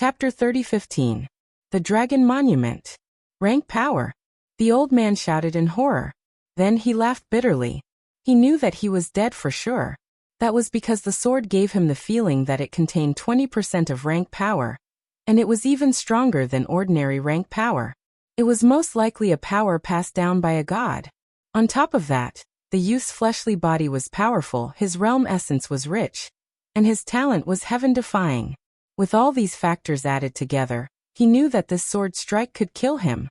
Chapter 30:15. The Dragon Monument. Rank power. The old man shouted in horror. Then he laughed bitterly. He knew that he was dead for sure. That was because the sword gave him the feeling that it contained 20% of rank power, and it was even stronger than ordinary rank power. It was most likely a power passed down by a god. On top of that, the youth's fleshly body was powerful, his realm essence was rich, and his talent was heaven-defying. With all these factors added together, he knew that this sword strike could kill him.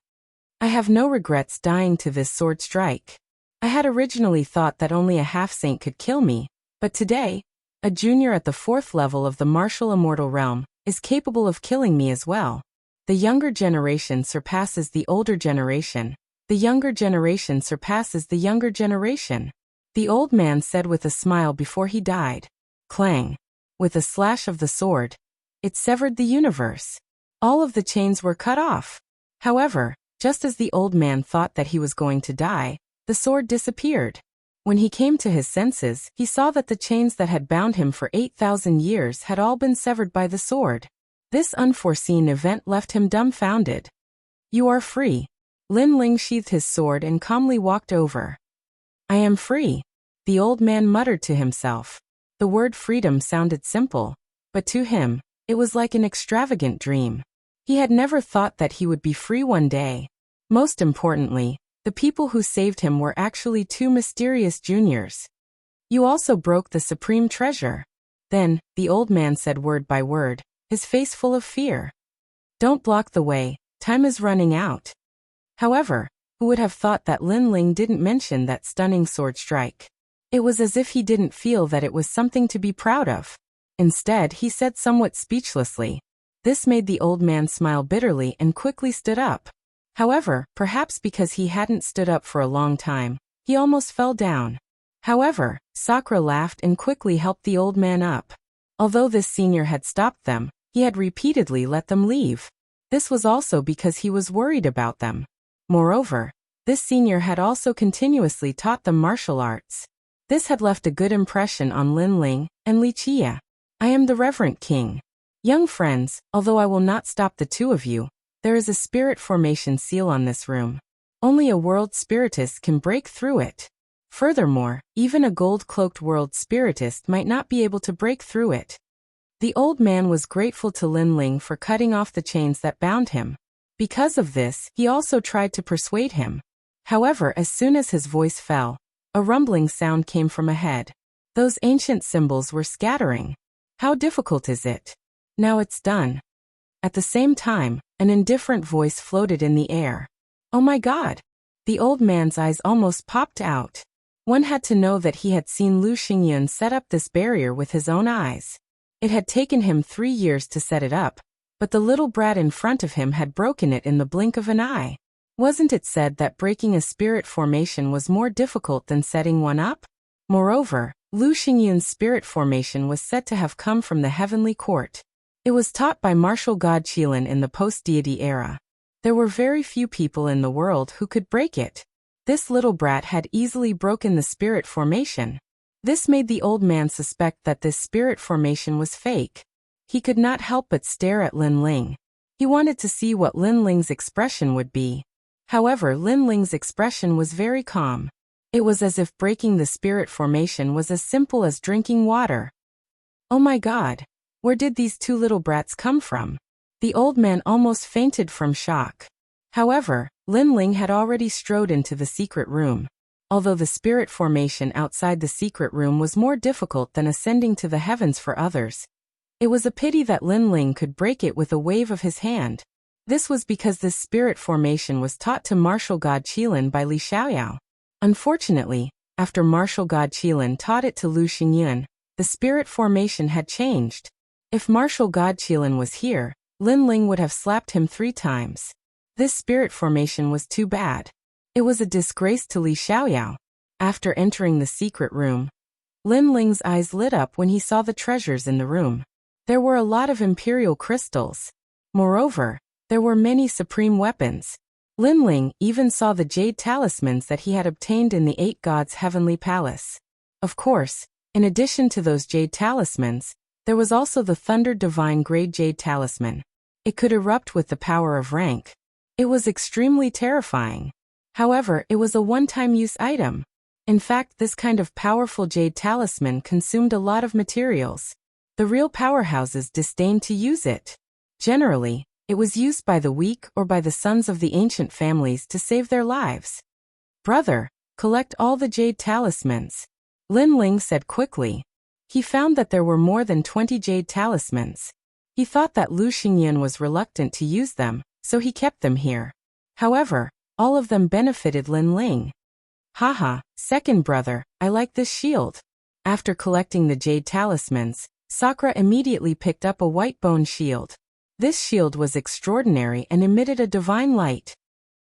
I have no regrets dying to this sword strike. I had originally thought that only a half-saint could kill me, but today, a junior at the 4th level of the martial immortal realm is capable of killing me as well. The younger generation surpasses the older generation. The younger generation surpasses the younger generation. The old man said with a smile before he died. Clang. With a slash of the sword, it severed the universe. All of the chains were cut off. However, just as the old man thought that he was going to die, the sword disappeared. When he came to his senses, he saw that the chains that had bound him for 8,000 years had all been severed by the sword. This unforeseen event left him dumbfounded. You are free. Lin Ling sheathed his sword and calmly walked over. I am free, the old man muttered to himself. The word freedom sounded simple, but to him, it was like an extravagant dream. He had never thought that he would be free one day. Most importantly, the people who saved him were actually 2 mysterious juniors. You also broke the supreme treasure. Then, the old man said word by word, his face full of fear. Don't block the way, time is running out. However, who would have thought that Lin Ling didn't mention that stunning sword strike? It was as if he didn't feel that it was something to be proud of. Instead, he said somewhat speechlessly. This made the old man smile bitterly and quickly stood up. However, perhaps because he hadn't stood up for a long time, he almost fell down. However, Sakura laughed and quickly helped the old man up. Although this senior had stopped them, he had repeatedly let them leave. This was also because he was worried about them. Moreover, this senior had also continuously taught them martial arts. This had left a good impression on Lin Ling and Li Chia. I am the Reverent King. Young friends, although I will not stop the 2 of you, there is a spirit formation seal on this room. Only a world spiritist can break through it. Furthermore, even a gold-cloaked world spiritist might not be able to break through it. The old man was grateful to Lin Ling for cutting off the chains that bound him. Because of this, he also tried to persuade him. However, as soon as his voice fell, a rumbling sound came from ahead. Those ancient symbols were scattering. How difficult is it? Now it's done. At the same time, an indifferent voice floated in the air. Oh my God! The old man's eyes almost popped out. One had to know that he had seen Lu Xingyun set up this barrier with his own eyes. It had taken him 3 years to set it up, but the little brat in front of him had broken it in the blink of an eye. Wasn't it said that breaking a spirit formation was more difficult than setting one up? Moreover, Lu Xingyun's spirit formation was said to have come from the heavenly court. It was taught by martial god Qilin in the post-deity era. There were very few people in the world who could break it. This little brat had easily broken the spirit formation. This made the old man suspect that this spirit formation was fake. He could not help but stare at Lin Ling. He wanted to see what Lin Ling's expression would be. However, Lin Ling's expression was very calm. It was as if breaking the spirit formation was as simple as drinking water. Oh my God! Where did these 2 little brats come from? The old man almost fainted from shock. However, Lin Ling had already strode into the secret room. Although the spirit formation outside the secret room was more difficult than ascending to the heavens for others, it was a pity that Lin Ling could break it with a wave of his hand. This was because this spirit formation was taught to martial god Qilin by Li Xiaoyao. Unfortunately, after martial god Qilin taught it to Lu Xingyun, the spirit formation had changed. If martial god Qilin was here, Lin Ling would have slapped him 3 times. This spirit formation was too bad. It was a disgrace to Li Xiaoyao. After entering the secret room, Lin Ling's eyes lit up when he saw the treasures in the room. There were a lot of imperial crystals. Moreover, there were many supreme weapons. Lin Ling even saw the jade talismans that he had obtained in the 8 gods' heavenly palace. Of course, in addition to those jade talismans, there was also the Thunder Divine Grade Jade Talisman. It could erupt with the power of rank. It was extremely terrifying. However, it was a one-time-use item. In fact, this kind of powerful jade talisman consumed a lot of materials. The real powerhouses disdained to use it. Generally, it was used by the weak or by the sons of the ancient families to save their lives. Brother, collect all the jade talismans, Lin Ling said quickly. He found that there were more than 20 jade talismans. He thought that Lu Xingyan was reluctant to use them, so he kept them here. However, all of them benefited Lin Ling. Haha, second brother, I like this shield. After collecting the jade talismans, Sakura immediately picked up a white bone shield. This shield was extraordinary and emitted a divine light.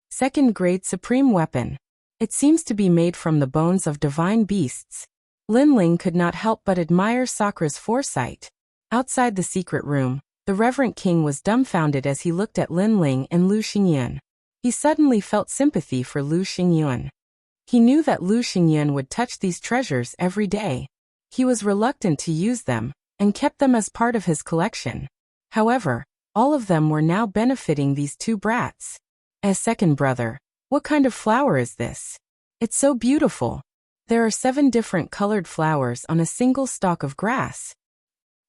Second grade supreme weapon. It seems to be made from the bones of divine beasts. Lin Ling could not help but admire Sakura's foresight. Outside the secret room, the reverent king was dumbfounded as he looked at Lin Ling and Lu Xingyan. He suddenly felt sympathy for Lu Xingyan. He knew that Lu Xingyan would touch these treasures every day. He was reluctant to use them, and kept them as part of his collection. However, all of them were now benefiting these two brats. As second brother, what kind of flower is this? It's so beautiful. There are 7 different colored flowers on a single stalk of grass.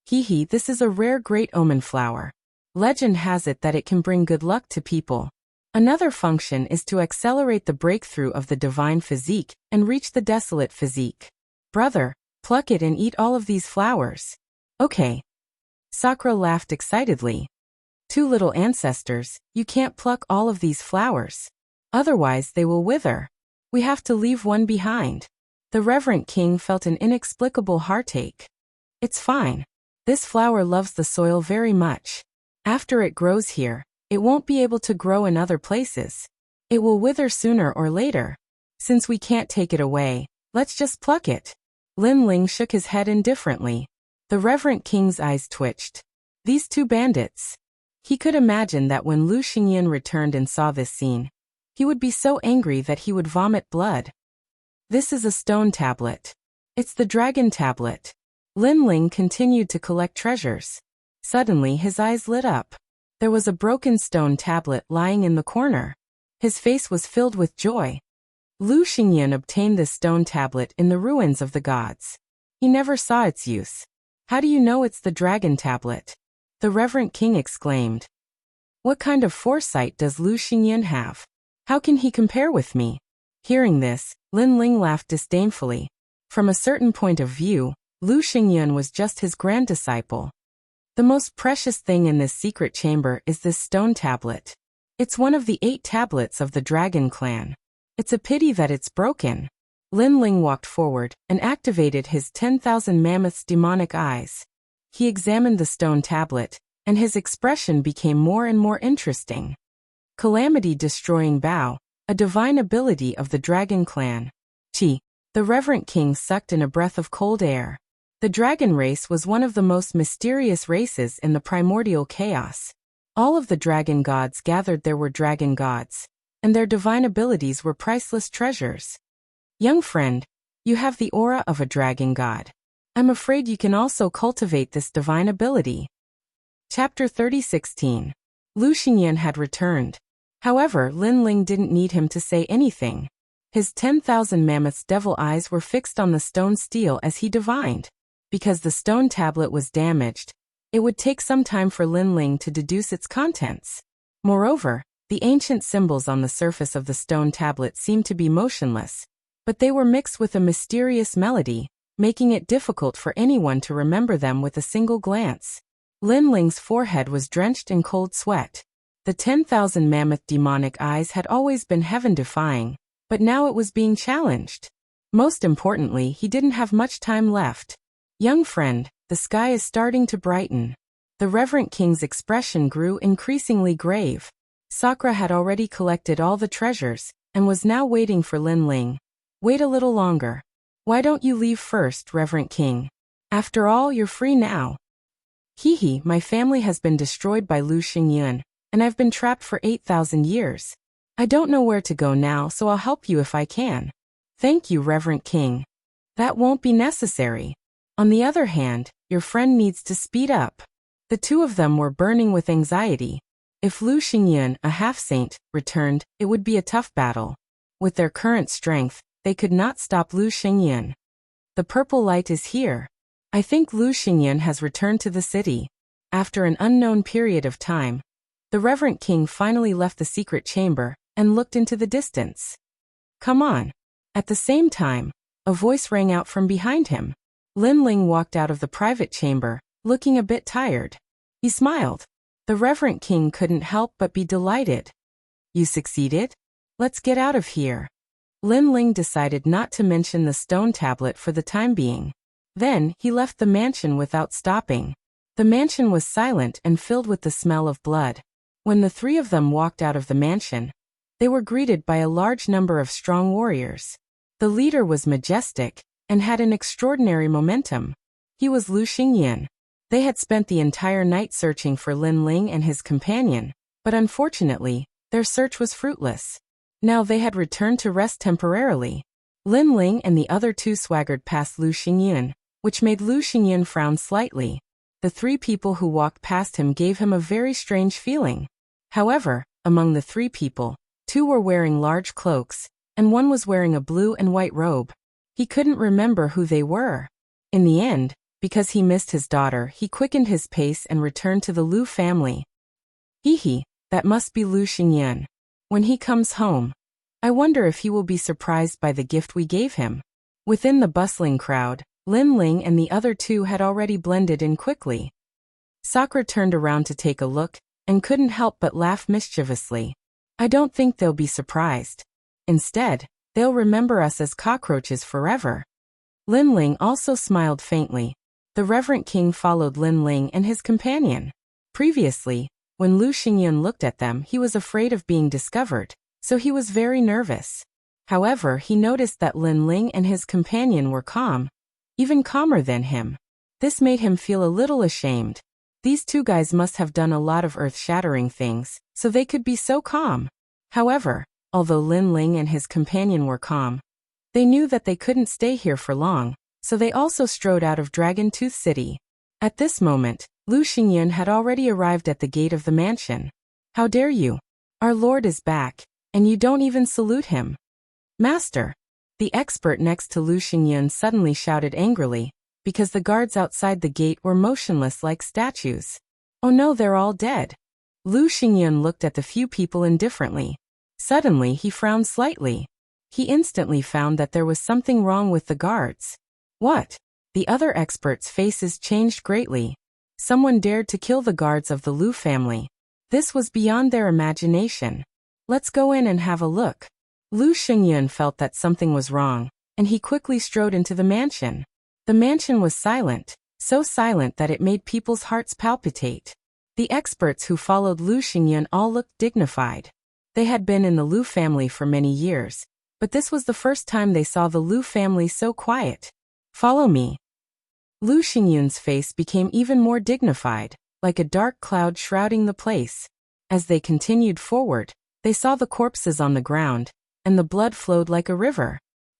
Hehe, this is a rare great omen flower. Legend has it that it can bring good luck to people. Another function is to accelerate the breakthrough of the divine physique and reach the desolate physique. Brother, pluck it and eat all of these flowers. Okay. Sakura laughed excitedly. 2 little ancestors, you can't pluck all of these flowers. Otherwise they will wither. We have to leave one behind. The reverent king felt an inexplicable heartache. It's fine. This flower loves the soil very much. After it grows here, it won't be able to grow in other places. It will wither sooner or later. Since we can't take it away, let's just pluck it. Lin Ling shook his head indifferently. The reverent king's eyes twitched. These 2 bandits. He could imagine that when Lu Xingyan returned and saw this scene, he would be so angry that he would vomit blood. This is a stone tablet. It's the dragon tablet. Lin Ling continued to collect treasures. Suddenly his eyes lit up. There was a broken stone tablet lying in the corner. His face was filled with joy. Lu Xingyan obtained this stone tablet in the ruins of the gods. He never saw its use. How do you know it's the dragon tablet? The reverent king exclaimed. What kind of foresight does Lu Xingyan have? How can he compare with me? Hearing this, Lin Ling laughed disdainfully. From a certain point of view, Lu Xingyan was just his grand disciple. The most precious thing in this secret chamber is this stone tablet. It's one of the 8 tablets of the dragon clan. It's a pity that it's broken. Lin Ling walked forward and activated his 10,000 mammoths' demonic eyes. He examined the stone tablet, and his expression became more and more interesting. Calamity-destroying bow, a divine ability of the dragon clan. Chi. The reverent king sucked in a breath of cold air. The dragon race was one of the most mysterious races in the primordial chaos. All of the dragon gods gathered there were dragon gods, and their divine abilities were priceless treasures. Young friend, you have the aura of a dragon god. I'm afraid you can also cultivate this divine ability. Chapter 30:16. Lu Xingyan had returned. However, Lin Ling didn't need him to say anything. His 10,000 mammoths' devil eyes were fixed on the stone steel as he divined. Because the stone tablet was damaged, it would take some time for Lin Ling to deduce its contents. Moreover, the ancient symbols on the surface of the stone tablet seemed to be motionless, but they were mixed with a mysterious melody, making it difficult for anyone to remember them with a single glance. Lin Ling's forehead was drenched in cold sweat. The 10,000 mammoth demonic eyes had always been heaven-defying, but now it was being challenged. Most importantly, he didn't have much time left. Young friend, the sky is starting to brighten. The reverent king's expression grew increasingly grave. Sakura had already collected all the treasures, and was now waiting for Lin Ling. Wait a little longer. Why don't you leave first, reverent king? After all, you're free now. Hehe, my family has been destroyed by Lu Xingyan, and I've been trapped for 8,000 years. I don't know where to go now, so I'll help you if I can. Thank you, reverent king. That won't be necessary. On the other hand, your friend needs to speed up. The two of them were burning with anxiety. If Lu Xingyan, a half-saint, returned, it would be a tough battle. With their current strength, they could not stop Lu Xingyan. The purple light is here. I think Lu Xingyan has returned to the city. After an unknown period of time, the Reverend King finally left the secret chamber and looked into the distance. Come on. At the same time, a voice rang out from behind him. Lin Ling walked out of the private chamber, looking a bit tired. He smiled. The Reverend King couldn't help but be delighted. You succeeded? Let's get out of here. Lin Ling decided not to mention the stone tablet for the time being. Then, he left the mansion without stopping. The mansion was silent and filled with the smell of blood. When the three of them walked out of the mansion, they were greeted by a large number of strong warriors. The leader was majestic and had an extraordinary momentum. He was Lu Xingyan. They had spent the entire night searching for Lin Ling and his companion, but unfortunately, their search was fruitless. Now they had returned to rest temporarily. Lin Ling and the other two swaggered past Lu Xingyan, which made Lu Xingyan frown slightly. The three people who walked past him gave him a very strange feeling. However, among the three people, two were wearing large cloaks, and one was wearing a blue and white robe. He couldn't remember who they were. In the end, because he missed his daughter, he quickened his pace and returned to the Lu family. Hee, that must be Lu Xingyan. When he comes home, I wonder if he will be surprised by the gift we gave him. Within the bustling crowd, Lin Ling and the other two had already blended in quickly. Sakura turned around to take a look, and couldn't help but laugh mischievously. I don't think they'll be surprised. Instead, they'll remember us as cockroaches forever. Lin Ling also smiled faintly. The Reverend King followed Lin Ling and his companion. Previously, when Lu Xingyan looked at them, he was afraid of being discovered, so he was very nervous. However, he noticed that Lin Ling and his companion were calm, even calmer than him. This made him feel a little ashamed. These two guys must have done a lot of earth-shattering things, so they could be so calm. However, although Lin Ling and his companion were calm, they knew that they couldn't stay here for long, so they also strode out of Dragon Tooth City. At this moment, Lu Xingyan had already arrived at the gate of the mansion. How dare you? Our lord is back, and you don't even salute him. Master! The expert next to Lu Xingyan suddenly shouted angrily, because the guards outside the gate were motionless like statues. Oh no, they're all dead. Lu Xingyan looked at the few people indifferently. Suddenly he frowned slightly. He instantly found that there was something wrong with the guards. What? The other experts' faces changed greatly. Someone dared to kill the guards of the Lu family. This was beyond their imagination. Let's go in and have a look. Lu Xingyan felt that something was wrong, and he quickly strode into the mansion. The mansion was silent, so silent that it made people's hearts palpitate. The experts who followed Lu Xingyan all looked dignified. They had been in the Lu family for many years, but this was the first time they saw the Lu family so quiet. Follow me. Lu Xingyan's face became even more dignified, like a dark cloud shrouding the place. As they continued forward, they saw the corpses on the ground, and the blood flowed like a river.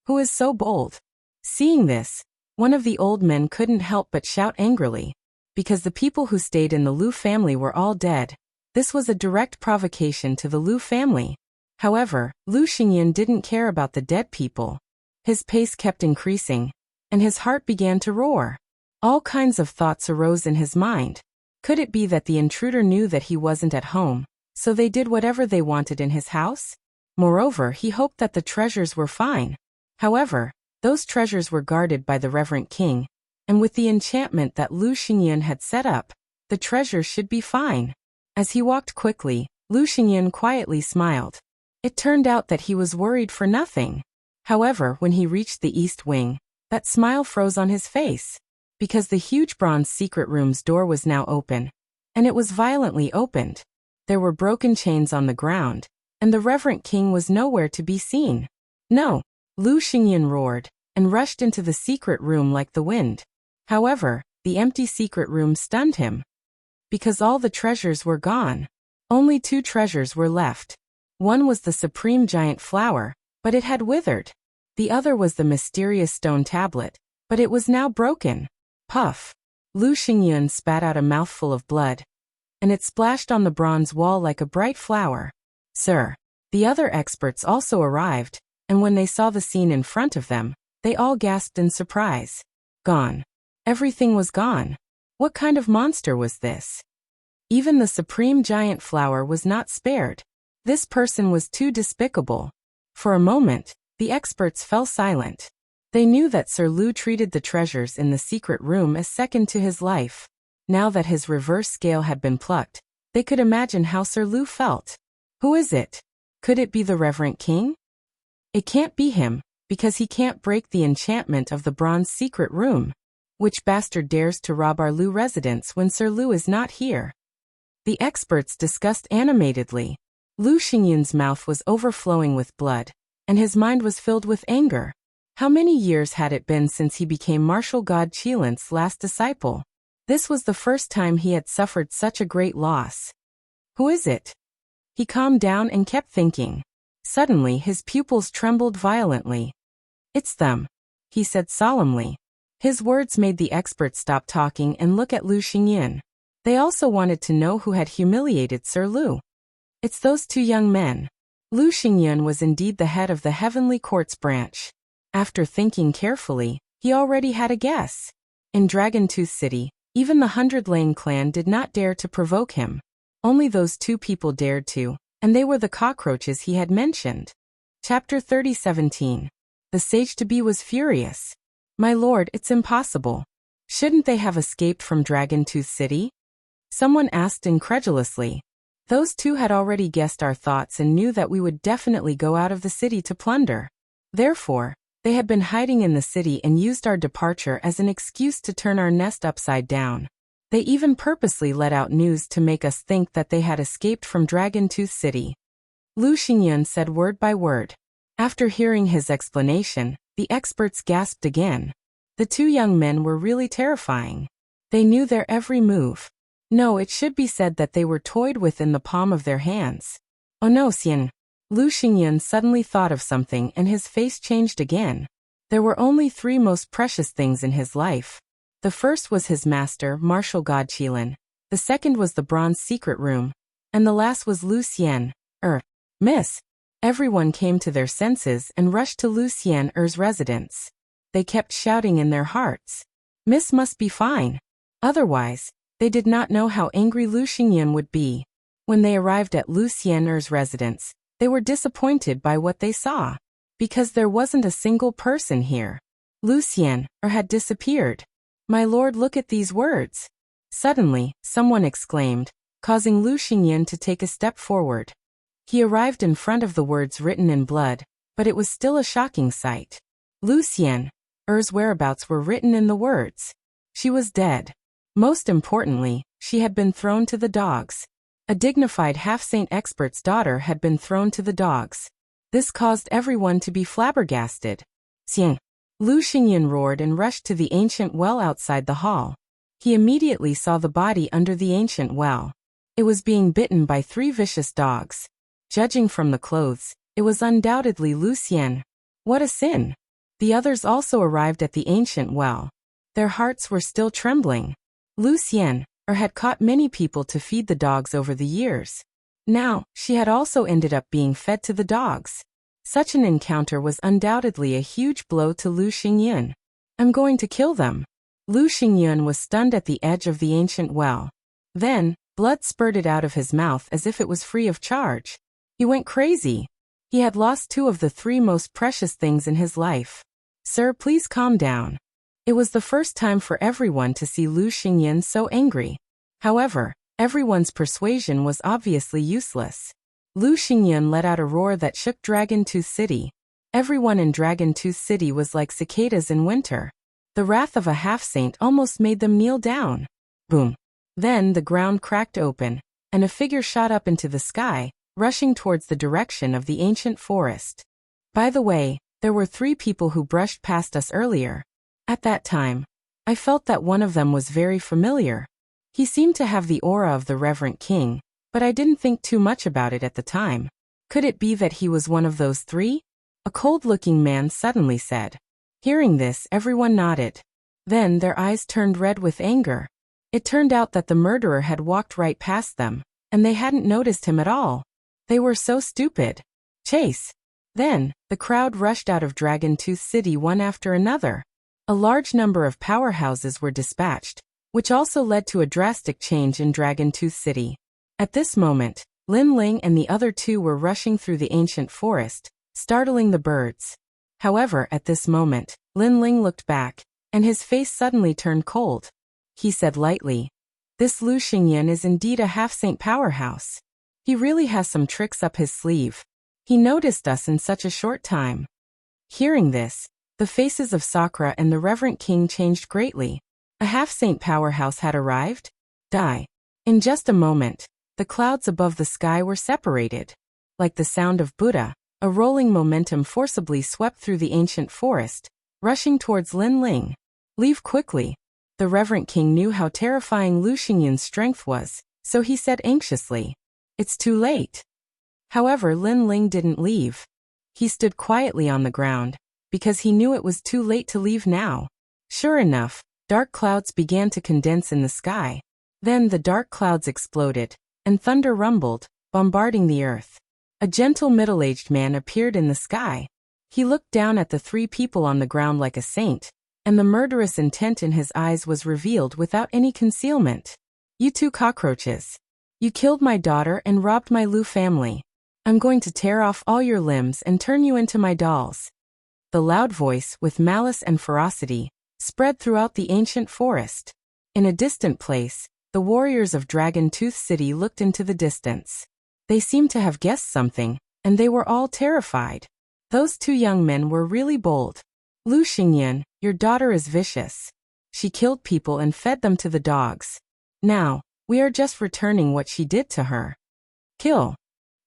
Who is so bold? Seeing this, one of the old men couldn't help but shout angrily. Because the people who stayed in the Lu family were all dead, this was a direct provocation to the Lu family. However, Lu Xingyan didn't care about the dead people. His pace kept increasing, and his heart began to roar. All kinds of thoughts arose in his mind. Could it be that the intruder knew that he wasn't at home, so they did whatever they wanted in his house? Moreover, he hoped that the treasures were fine. However, those treasures were guarded by the Reverend King, and with the enchantment that Lu Xingyan had set up, the treasures should be fine. As he walked quickly, Lu Xingyan quietly smiled. It turned out that he was worried for nothing. However, when he reached the east wing, that smile froze on his face. Because the huge bronze secret room's door was now open, and it was violently opened. There were broken chains on the ground, and the Reverend King was nowhere to be seen. No! Lu Xingyan roared, and rushed into the secret room like the wind. However, the empty secret room stunned him. Because all the treasures were gone. Only 2 treasures were left. One was the supreme giant flower, but it had withered. The other was the mysterious stone tablet, but it was now broken. Puff! Lu Xingyun spat out a mouthful of blood, and it splashed on the bronze wall like a bright flower. Sir. The other experts also arrived, and when they saw the scene in front of them, they all gasped in surprise. Gone. Everything was gone. What kind of monster was this? Even the supreme giant flower was not spared. This person was too despicable. For a moment, the experts fell silent. They knew that Sir Lu treated the treasures in the secret room as second to his life. Now that his reverse scale had been plucked, they could imagine how Sir Lu felt. Who is it? Could it be the Reverend King? It can't be him, because he can't break the enchantment of the bronze secret room. Which bastard dares to rob our Lu residence when Sir Lu is not here? The experts discussed animatedly. Lu Xingyun's mouth was overflowing with blood, and his mind was filled with anger. How many years had it been since he became Martial God Qilin's last disciple? This was the first time he had suffered such a great loss. Who is it? He calmed down and kept thinking. Suddenly his pupils trembled violently. It's them, he said solemnly. His words made the experts stop talking and look at Lu Xingyun. They also wanted to know who had humiliated Sir Lu. It's those two young men. Lu Xingyun was indeed the head of the Heavenly Court's branch. After thinking carefully, he already had a guess. In Dragontooth City, even the 100 Lane clan did not dare to provoke him. Only those two people dared to, and they were the cockroaches he had mentioned. Chapter 30:17. The sage-to-be was furious. My lord, it's impossible. Shouldn't they have escaped from Dragontooth City? Someone asked incredulously. Those two had already guessed our thoughts and knew that we would definitely go out of the city to plunder. Therefore, they had been hiding in the city and used our departure as an excuse to turn our nest upside down. They even purposely let out news to make us think that they had escaped from Dragontooth City. Lu Xingyun said word by word. After hearing his explanation, the experts gasped again. The two young men were really terrifying. They knew their every move. No, it should be said that they were toyed with in the palm of their hands. Oh no, Xian. Lu Xingyun suddenly thought of something and his face changed again. There were only three most precious things in his life. The first was his master, Martial God Qilin. The second was the bronze secret room. And the last was Lu Xian. Miss. Everyone came to their senses and rushed to Lu Xian's residence. They kept shouting in their hearts. Miss must be fine. Otherwise, they did not know how angry Lu Xingyun would be. When they arrived at Lu Xian's residence, they were disappointed by what they saw. Because there wasn't a single person here. Lu Xian had disappeared. My lord, look at these words. Suddenly, someone exclaimed, causing Lu Xingyun to take a step forward. He arrived in front of the words written in blood, but it was still a shocking sight. Lu Xian's whereabouts were written in the words. She was dead. Most importantly, she had been thrown to the dogs. A dignified half-saint expert's daughter had been thrown to the dogs. This caused everyone to be flabbergasted. Xiang. Lu Xingyun roared and rushed to the ancient well outside the hall. He immediately saw the body under the ancient well. It was being bitten by 3 vicious dogs. Judging from the clothes, it was undoubtedly Lu Xian. What a sin! The others also arrived at the ancient well. Their hearts were still trembling. Lu Xian had caught many people to feed the dogs over the years. Now, she had also ended up being fed to the dogs. Such an encounter was undoubtedly a huge blow to Lu Xingyun. I'm going to kill them. Lu Xingyun was stunned at the edge of the ancient well. Then, blood spurted out of his mouth as if it was free of charge. He went crazy. He had lost 2 of the 3 most precious things in his life. Sir, please calm down. It was the first time for everyone to see Lu Xingyun so angry. However, everyone's persuasion was obviously useless. Lu Xingyun let out a roar that shook Dragontooth City. Everyone in Dragontooth City was like cicadas in winter. The wrath of a half-saint almost made them kneel down. Boom. Then the ground cracked open, and a figure shot up into the sky, rushing towards the direction of the ancient forest. By the way, there were 3 people who brushed past us earlier. At that time, I felt that one of them was very familiar. He seemed to have the aura of the Reverend King, but I didn't think too much about it at the time. Could it be that he was one of those 3? A cold-looking man suddenly said. Hearing this, everyone nodded. Then their eyes turned red with anger. It turned out that the murderer had walked right past them, and they hadn't noticed him at all. They were so stupid. Chase! Then, the crowd rushed out of Dragon Tooth City one after another. A large number of powerhouses were dispatched, which also led to a drastic change in Dragon Tooth City. At this moment, Lin Ling and the other two were rushing through the ancient forest, startling the birds. However, at this moment, Lin Ling looked back, and his face suddenly turned cold. He said lightly, "This Lu Xingyan is indeed a half-saint powerhouse. He really has some tricks up his sleeve. He noticed us in such a short time." Hearing this, the faces of Sakura and the Reverend King changed greatly. A half-saint powerhouse had arrived? Die. In just a moment, the clouds above the sky were separated. Like the sound of Buddha, a rolling momentum forcibly swept through the ancient forest, rushing towards Lin Ling. "Leave quickly." The Reverend King knew how terrifying Lu Xingyan's strength was, so he said anxiously, "It's too late." However, Lin Ling didn't leave. He stood quietly on the ground, because he knew it was too late to leave now. Sure enough, dark clouds began to condense in the sky. Then the dark clouds exploded, and thunder rumbled, bombarding the earth. A gentle middle-aged man appeared in the sky. He looked down at the three people on the ground like a saint, and the murderous intent in his eyes was revealed without any concealment. "You two cockroaches. You killed my daughter and robbed my Lu family. I'm going to tear off all your limbs and turn you into my dolls." The loud voice, with malice and ferocity, spread throughout the ancient forest. In a distant place, the warriors of Dragon Tooth City looked into the distance. They seemed to have guessed something, and they were all terrified. Those two young men were really bold. "Lu Xingyan, your daughter is vicious. She killed people and fed them to the dogs. Now, we are just returning what she did to her." "Kill."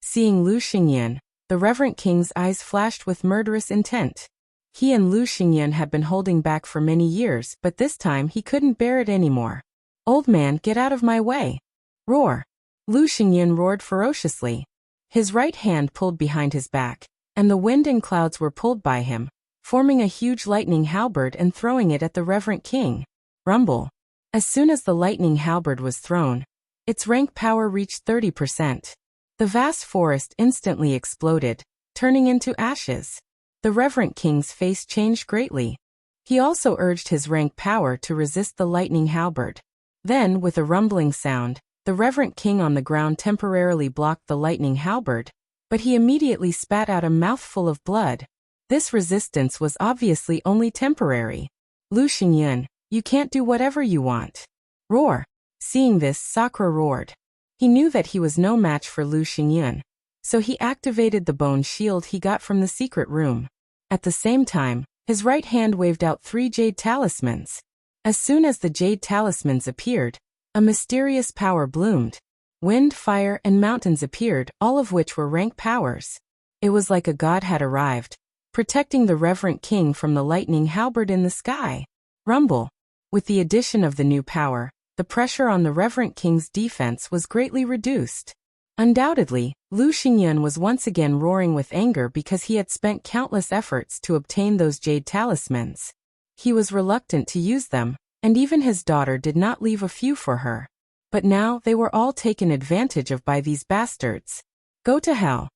Seeing Lu Xingyan, the Reverend King's eyes flashed with murderous intent. He and Lu Xingyan had been holding back for many years, but this time he couldn't bear it anymore. "Old man, get out of my way." "Roar." Lu Xingyan roared ferociously. His right hand pulled behind his back, and the wind and clouds were pulled by him, forming a huge lightning halberd and throwing it at the Reverend King. Rumble. As soon as the lightning halberd was thrown, its rank power reached 30%. The vast forest instantly exploded, turning into ashes. The Reverend King's face changed greatly. He also urged his rank power to resist the lightning halberd. Then, with a rumbling sound, the Reverend King on the ground temporarily blocked the lightning halberd, but he immediately spat out a mouthful of blood. This resistance was obviously only temporary. "Lu Xingyan, you can't do whatever you want." "Roar." Seeing this, Sakura roared. He knew that he was no match for Lu Xingyan, so he activated the bone shield he got from the secret room. At the same time, his right hand waved out 3 jade talismans. As soon as the jade talismans appeared, a mysterious power bloomed. Wind, fire, and mountains appeared, all of which were rank powers. It was like a god had arrived, protecting the Reverend King from the lightning halberd in the sky. Rumble. With the addition of the new power, the pressure on the Reverend King's defense was greatly reduced. Undoubtedly, Lu Xingyan was once again roaring with anger because he had spent countless efforts to obtain those jade talismans. He was reluctant to use them, and even his daughter did not leave a few for her. But now they were all taken advantage of by these bastards. "Go to hell."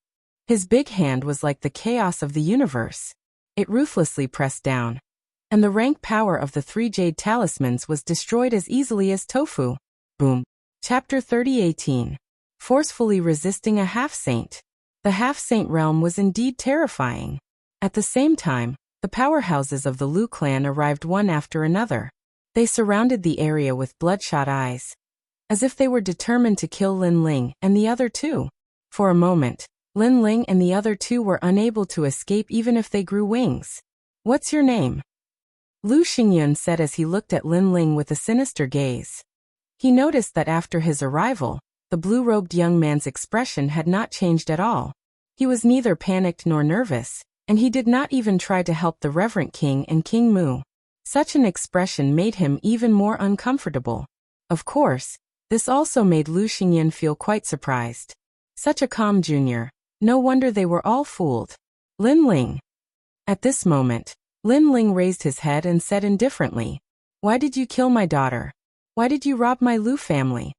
His big hand was like the chaos of the universe. It ruthlessly pressed down, and the rank power of the 3 jade talismans was destroyed as easily as tofu. Boom. Chapter 30:18. Forcefully resisting a half-saint. The half-saint realm was indeed terrifying. At the same time, the powerhouses of the Lu clan arrived one after another. They surrounded the area with bloodshot eyes, as if they were determined to kill Lin Ling and the other two. For a moment, Lin Ling and the other two were unable to escape even if they grew wings. "What's your name?" Lu Xingyan said as he looked at Lin Ling with a sinister gaze. He noticed that after his arrival, the blue-robed young man's expression had not changed at all. He was neither panicked nor nervous, and he did not even try to help the Reverend King and King Mu. Such an expression made him even more uncomfortable. Of course, this also made Lu Xingyan feel quite surprised. Such a calm junior. No wonder they were all fooled. "Lin Ling." At this moment, Lin Ling raised his head and said indifferently, Why did you kill my daughter? Why did you rob my Lu family?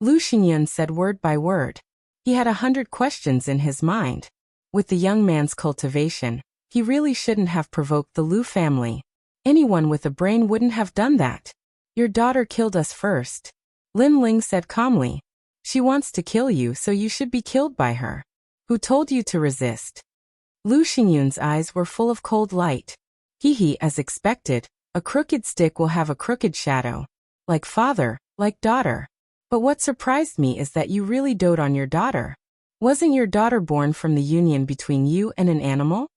Lu Xingyan said word by word. He had 100 questions in his mind. With the young man's cultivation, he really shouldn't have provoked the Lu family. Anyone with a brain wouldn't have done that. Your daughter killed us first. Lin Ling said calmly. She wants to kill you, so you should be killed by her. Who told you to resist? Lu Xingyun's eyes were full of cold light. He, as expected, a crooked stick will have a crooked shadow. Like father, like daughter. But what surprised me is that you really dote on your daughter. Wasn't your daughter born from the union between you and an animal?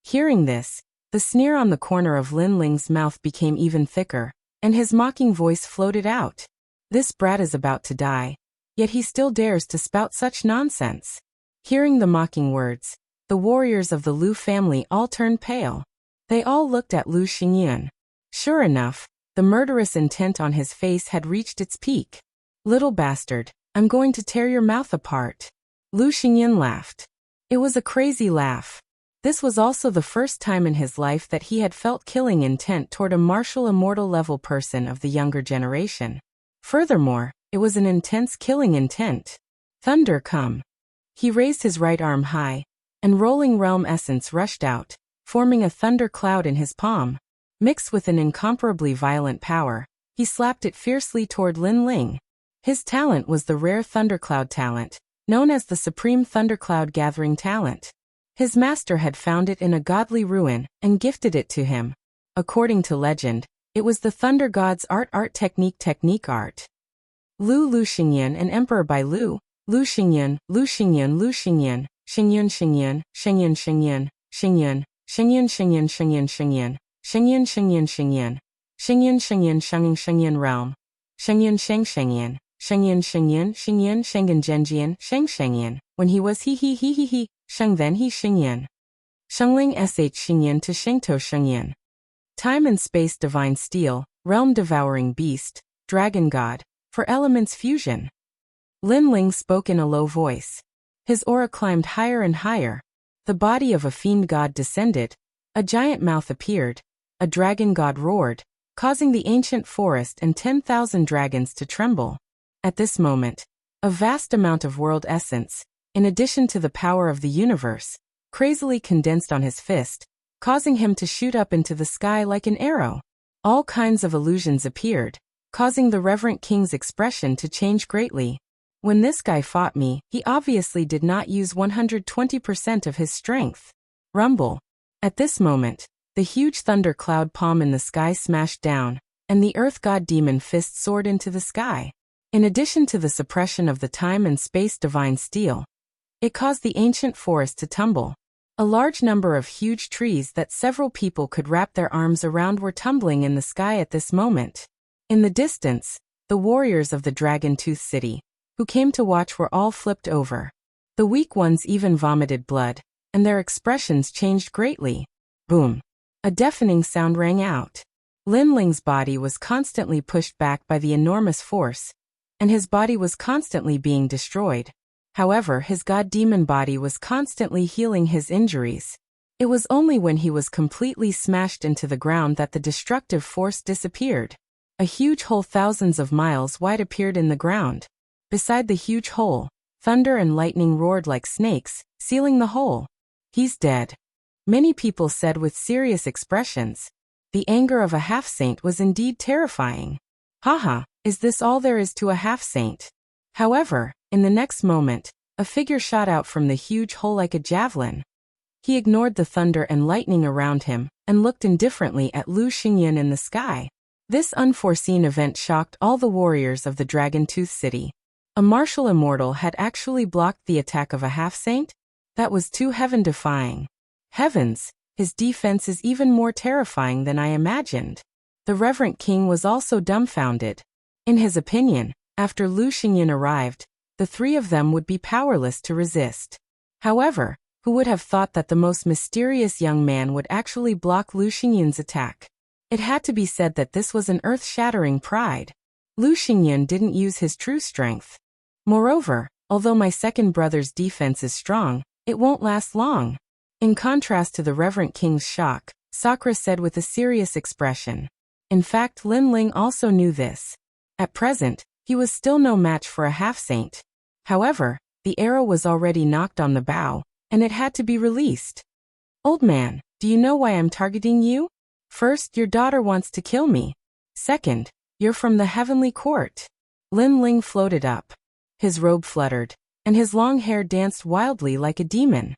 Hearing this, the sneer on the corner of Lin Ling's mouth became even thicker, and his mocking voice floated out. This brat is about to die, yet he still dares to spout such nonsense. Hearing the mocking words, the warriors of the Lu family all turned pale. They all looked at Lu Xingyan. Sure enough, the murderous intent on his face had reached its peak. Little bastard, I'm going to tear your mouth apart. Lu Xingyan laughed. It was a crazy laugh. This was also the first time in his life that he had felt killing intent toward a martial immortal level person of the younger generation. Furthermore, it was an intense killing intent. Thunder come. He raised his right arm high, and rolling realm essence rushed out, forming a thunder cloud in his palm. Mixed with an incomparably violent power, he slapped it fiercely toward Lin Ling. His talent was the rare thundercloud talent, known as the Supreme Thundercloud Gathering Talent. His master had found it in a godly ruin and gifted it to him. According to legend, it was the Thunder God's art technique art. Lu Xingyan and Emperor by Lu Xingyan, Lu Xingyan, Lu Xingyan, Xingyan Xingyan, Xingyan Xingyan, Xingyan, Xingyan Xingyan Xingyan Xingyan, Xingyan Xingyan Xingyan, Xingyan Xingyan Shengyan Xingyan Realm, Xingyan Sheng Shengyan, Xingyan Xingyan Xingyan Shengen Genjian Sheng Shengyan, when he was he, Sheng then he Xingyan. Shengling sh Xingyan to Shengtou Shengyan. Time and space divine steel, realm devouring beast, dragon god, for elements fusion. Lin Ling spoke in a low voice. His aura climbed higher and higher. The body of a fiend god descended. A giant mouth appeared. A dragon god roared, causing the ancient forest and 10,000 dragons to tremble. At this moment, a vast amount of world essence, in addition to the power of the universe, crazily condensed on his fist, causing him to shoot up into the sky like an arrow. All kinds of illusions appeared, causing the reverent king's expression to change greatly. When this guy fought me, he obviously did not use 120% of his strength. Rumble. At this moment, the huge thunder cloud palm in the sky smashed down, and the earth god demon fist soared into the sky. In addition to the suppression of the time and space divine steel, it caused the ancient forest to tumble. A large number of huge trees that several people could wrap their arms around were tumbling in the sky at this moment. In the distance, the warriors of the Dragon-Tooth City, who came to watch, were all flipped over. The weak ones even vomited blood, and their expressions changed greatly. Boom. A deafening sound rang out. Lin Ling's body was constantly pushed back by the enormous force, and his body was constantly being destroyed. However, his god-demon body was constantly healing his injuries. It was only when he was completely smashed into the ground that the destructive force disappeared. A huge hole thousands of miles wide appeared in the ground. Beside the huge hole, thunder and lightning roared like snakes, sealing the hole. He's dead. Many people said with serious expressions. The anger of a half-saint was indeed terrifying. Haha, is this all there is to a half-saint? However, in the next moment, a figure shot out from the huge hole like a javelin. He ignored the thunder and lightning around him, and looked indifferently at Lu Xingyan in the sky. This unforeseen event shocked all the warriors of the Dragon-Tooth City. A martial immortal had actually blocked the attack of a half-saint? That was too heaven-defying. Heavens, his defense is even more terrifying than I imagined. The reverent king was also dumbfounded. In his opinion, after Lu Xingyan arrived, the three of them would be powerless to resist. However, who would have thought that the most mysterious young man would actually block Lu Xingyan's attack? It had to be said that this was an earth-shattering pride. Lu Xingyan didn't use his true strength. Moreover, although my second brother's defense is strong, it won't last long. In contrast to the reverent king's shock, Sakura said with a serious expression. In fact, Lin Ling also knew this. At present, he was still no match for a half-saint. However, the arrow was already knocked on the bow, and it had to be released. Old man, do you know why I'm targeting you? First, your daughter wants to kill me. Second, you're from the heavenly court. Lin Ling floated up. His robe fluttered, and his long hair danced wildly like a demon.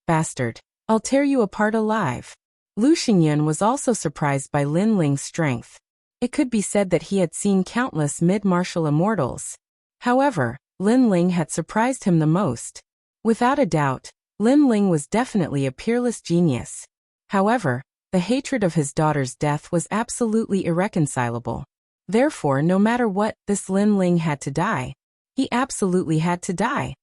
Bastard, I'll tear you apart alive. Lu Xingyun was also surprised by Lin Ling's strength. It could be said that he had seen countless mid-martial immortals. However, Lin Ling had surprised him the most. Without a doubt, Lin Ling was definitely a peerless genius. However, the hatred of his daughter's death was absolutely irreconcilable. Therefore, no matter what, this Lin Ling had to die. He absolutely had to die.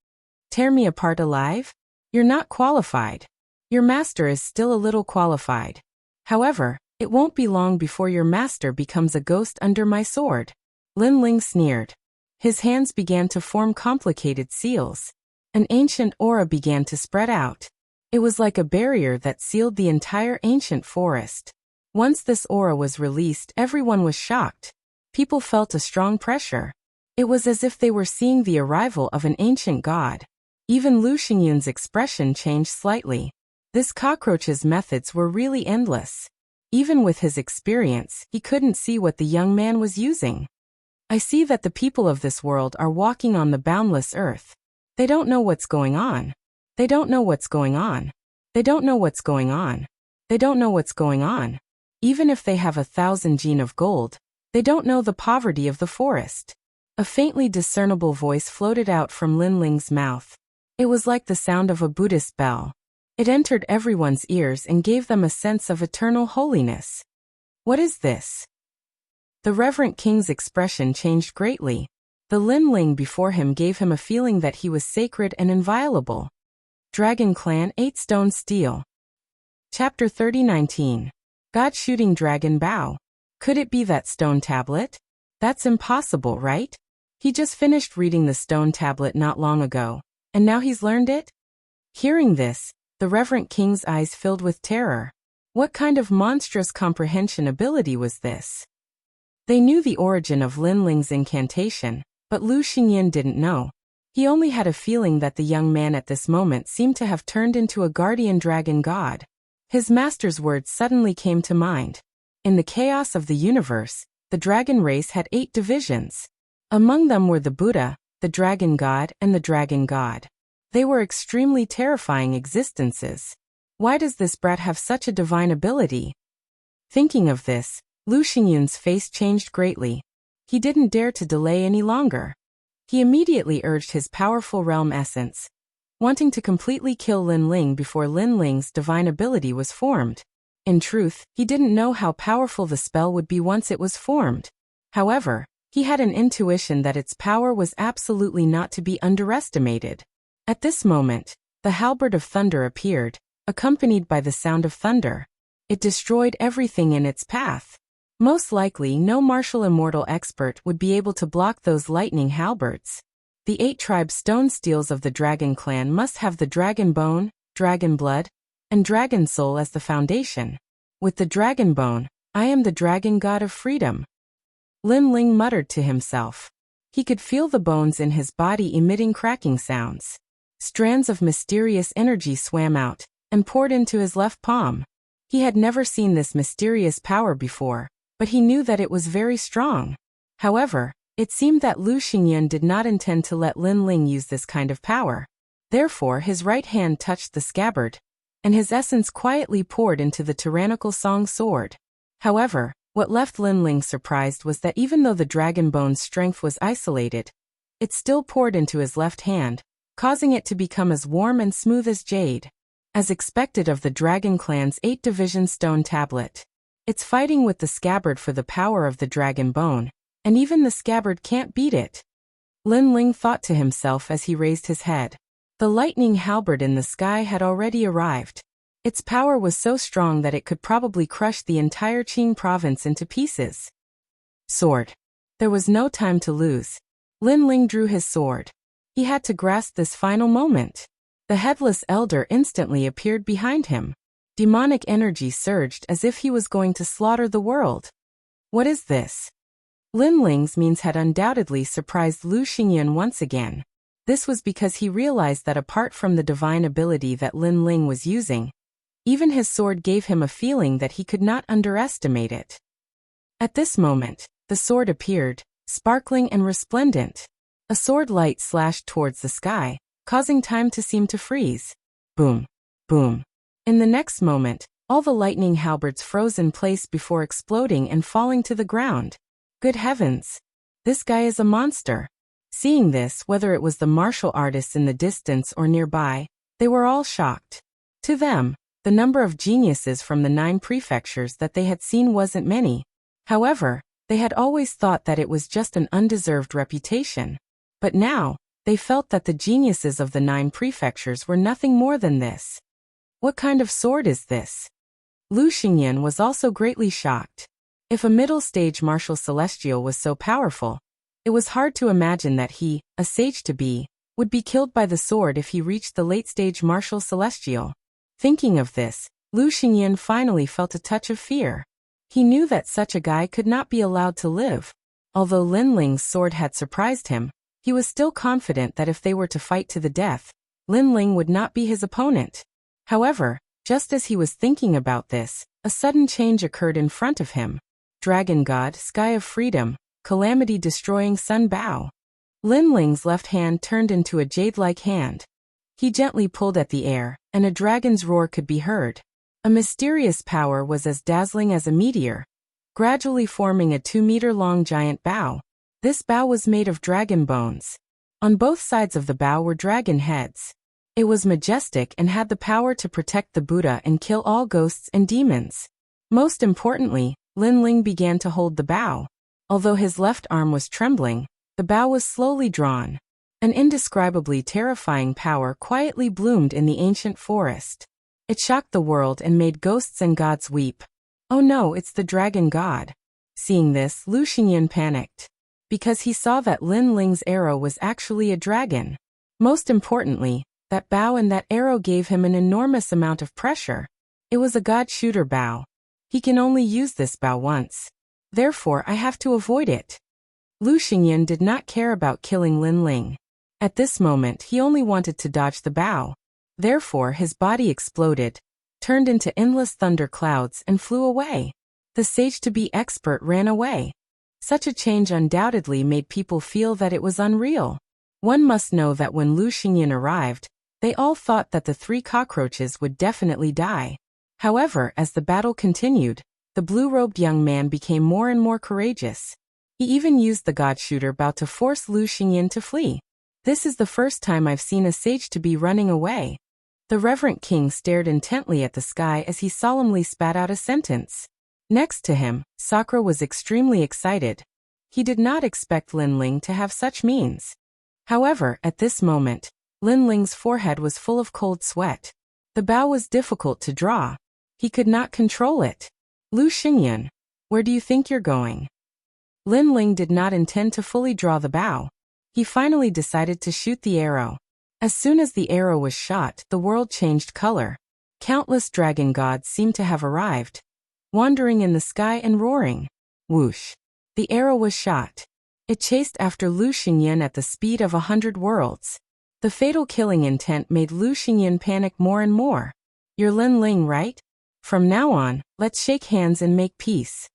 Tear me apart alive? You're not qualified. Your master is still a little qualified. However, it won't be long before your master becomes a ghost under my sword. Lin Ling sneered. His hands began to form complicated seals. An ancient aura began to spread out. It was like a barrier that sealed the entire ancient forest. Once this aura was released, everyone was shocked. People felt a strong pressure. It was as if they were seeing the arrival of an ancient god. Even Lu Xingyun's expression changed slightly. This cockroach's methods were really endless. Even with his experience, he couldn't see what the young man was using. I see that the people of this world are walking on the boundless earth. They don't know what's going on. They don't know what's going on. They don't know what's going on. They don't know what's going on. Even if they have 1,000 gene of gold, they don't know the poverty of the forest. A faintly discernible voice floated out from Lin Ling's mouth. It was like the sound of a Buddhist bell. It entered everyone's ears and gave them a sense of eternal holiness. What is this? The reverent king's expression changed greatly. The Lin Ling before him gave him a feeling that he was sacred and inviolable. Dragon Clan 8 Stone Steel. Chapter 30:19. God Shooting Dragon Bow. Could it be that stone tablet? That's impossible, right? He just finished reading the stone tablet not long ago, and now he's learned it? Hearing this, the reverent king's eyes filled with terror. What kind of monstrous comprehension ability was this? They knew the origin of Lin Ling's incantation, but Lu Xingyun didn't know. He only had a feeling that the young man at this moment seemed to have turned into a guardian dragon god. His master's words suddenly came to mind. In the chaos of the universe, the dragon race had 8 divisions. Among them were the Buddha, the dragon god, and the dragon god. They were extremely terrifying existences. Why does this brat have such a divine ability? Thinking of this, Lu Xingyun's face changed greatly. He didn't dare to delay any longer. He immediately urged his powerful realm essence, wanting to completely kill Lin Ling before Lin Ling's divine ability was formed. In truth, he didn't know how powerful the spell would be once it was formed. However, he had an intuition that its power was absolutely not to be underestimated. At this moment, the halberd of thunder appeared, accompanied by the sound of thunder. It destroyed everything in its path. Most likely, no martial immortal expert would be able to block those lightning halberds. The 8 tribe stone steels of the dragon clan must have the dragon bone, dragon blood, and dragon soul as the foundation. With the dragon bone, I am the dragon god of freedom. Lin Ling muttered to himself. He could feel the bones in his body emitting cracking sounds. Strands of mysterious energy swam out and poured into his left palm. He had never seen this mysterious power before, but he knew that it was very strong. However, it seemed that Lu Xingyun did not intend to let Lin Ling use this kind of power. Therefore, his right hand touched the scabbard, and his essence quietly poured into the tyrannical song sword. However, what left Lin Ling surprised was that even though the dragon bone's strength was isolated, it still poured into his left hand, causing it to become as warm and smooth as jade. As expected of the dragon clan's 8-division stone tablet. It's fighting with the scabbard for the power of the dragon bone, and even the scabbard can't beat it. Lin Ling thought to himself as he raised his head. The lightning halberd in the sky had already arrived. Its power was so strong that it could probably crush the entire Qing province into pieces. Sword. There was no time to lose. Lin Ling drew his sword. He had to grasp this final moment. The headless elder instantly appeared behind him. Demonic energy surged as if he was going to slaughter the world. What is this? Lin Ling's means had undoubtedly surprised Lu Xingyan once again. This was because he realized that apart from the divine ability that Lin Ling was using, even his sword gave him a feeling that he could not underestimate it. At this moment, the sword appeared, sparkling and resplendent. A sword light slashed towards the sky, causing time to seem to freeze. Boom. Boom. In the next moment, all the lightning halberds froze in place before exploding and falling to the ground. Good heavens! This guy is a monster. Seeing this, whether it was the martial artists in the distance or nearby, they were all shocked. To them, the number of geniuses from the 9 prefectures that they had seen wasn't many. However, they had always thought that it was just an undeserved reputation. But now, they felt that the geniuses of the 9 prefectures were nothing more than this. What kind of sword is this? Lu Xingyan was also greatly shocked. If a middle-stage martial celestial was so powerful, it was hard to imagine that he, a sage-to-be, would be killed by the sword if he reached the late-stage martial celestial. Thinking of this, Lu Xingyan finally felt a touch of fear. He knew that such a guy could not be allowed to live. Although Lin Ling's sword had surprised him, he was still confident that if they were to fight to the death, Lin Ling would not be his opponent. However, just as he was thinking about this, a sudden change occurred in front of him. Dragon God, Sky of Freedom, Calamity-destroying Sun Bow. Lin Ling's left hand turned into a jade-like hand. He gently pulled at the air, and a dragon's roar could be heard. A mysterious power was as dazzling as a meteor, gradually forming a 2-meter-long giant bow. This bow was made of dragon bones. On both sides of the bow were dragon heads. It was majestic and had the power to protect the Buddha and kill all ghosts and demons. Most importantly, Lin Ling began to hold the bow. Although his left arm was trembling, the bow was slowly drawn. An indescribably terrifying power quietly bloomed in the ancient forest. It shocked the world and made ghosts and gods weep. Oh no, it's the dragon god. Seeing this, Lu Xingyan panicked. Because he saw that Lin Ling's arrow was actually a dragon. Most importantly, that bow and that arrow gave him an enormous amount of pressure. It was a god shooter bow. He can only use this bow once. Therefore, I have to avoid it. Lu Xingyan did not care about killing Lin Ling. At this moment, he only wanted to dodge the bow. Therefore, his body exploded, turned into endless thunder clouds and flew away. The sage-to-be expert ran away. Such a change undoubtedly made people feel that it was unreal. One must know that when Lu Xingyan arrived, they all thought that the 3 cockroaches would definitely die. However, as the battle continued, the blue-robed young man became more and more courageous. He even used the god shooter bow to force Lu Xingyan to flee. This is the first time I've seen a sage-to-be running away. The reverent king stared intently at the sky as he solemnly spat out a sentence. Next to him, Sakura was extremely excited. He did not expect Lin Ling to have such means. However, at this moment, Lin Ling's forehead was full of cold sweat. The bow was difficult to draw. He could not control it. Lu Xingyan, where do you think you're going? Lin Ling did not intend to fully draw the bow. He finally decided to shoot the arrow. As soon as the arrow was shot, the world changed color. Countless dragon gods seemed to have arrived, wandering in the sky and roaring. Whoosh! The arrow was shot. It chased after Lu Xingyan at the speed of 100 worlds. The fatal killing intent made Lu Xingyan panic more and more. You're Lin Ling, right? From now on, let's shake hands and make peace.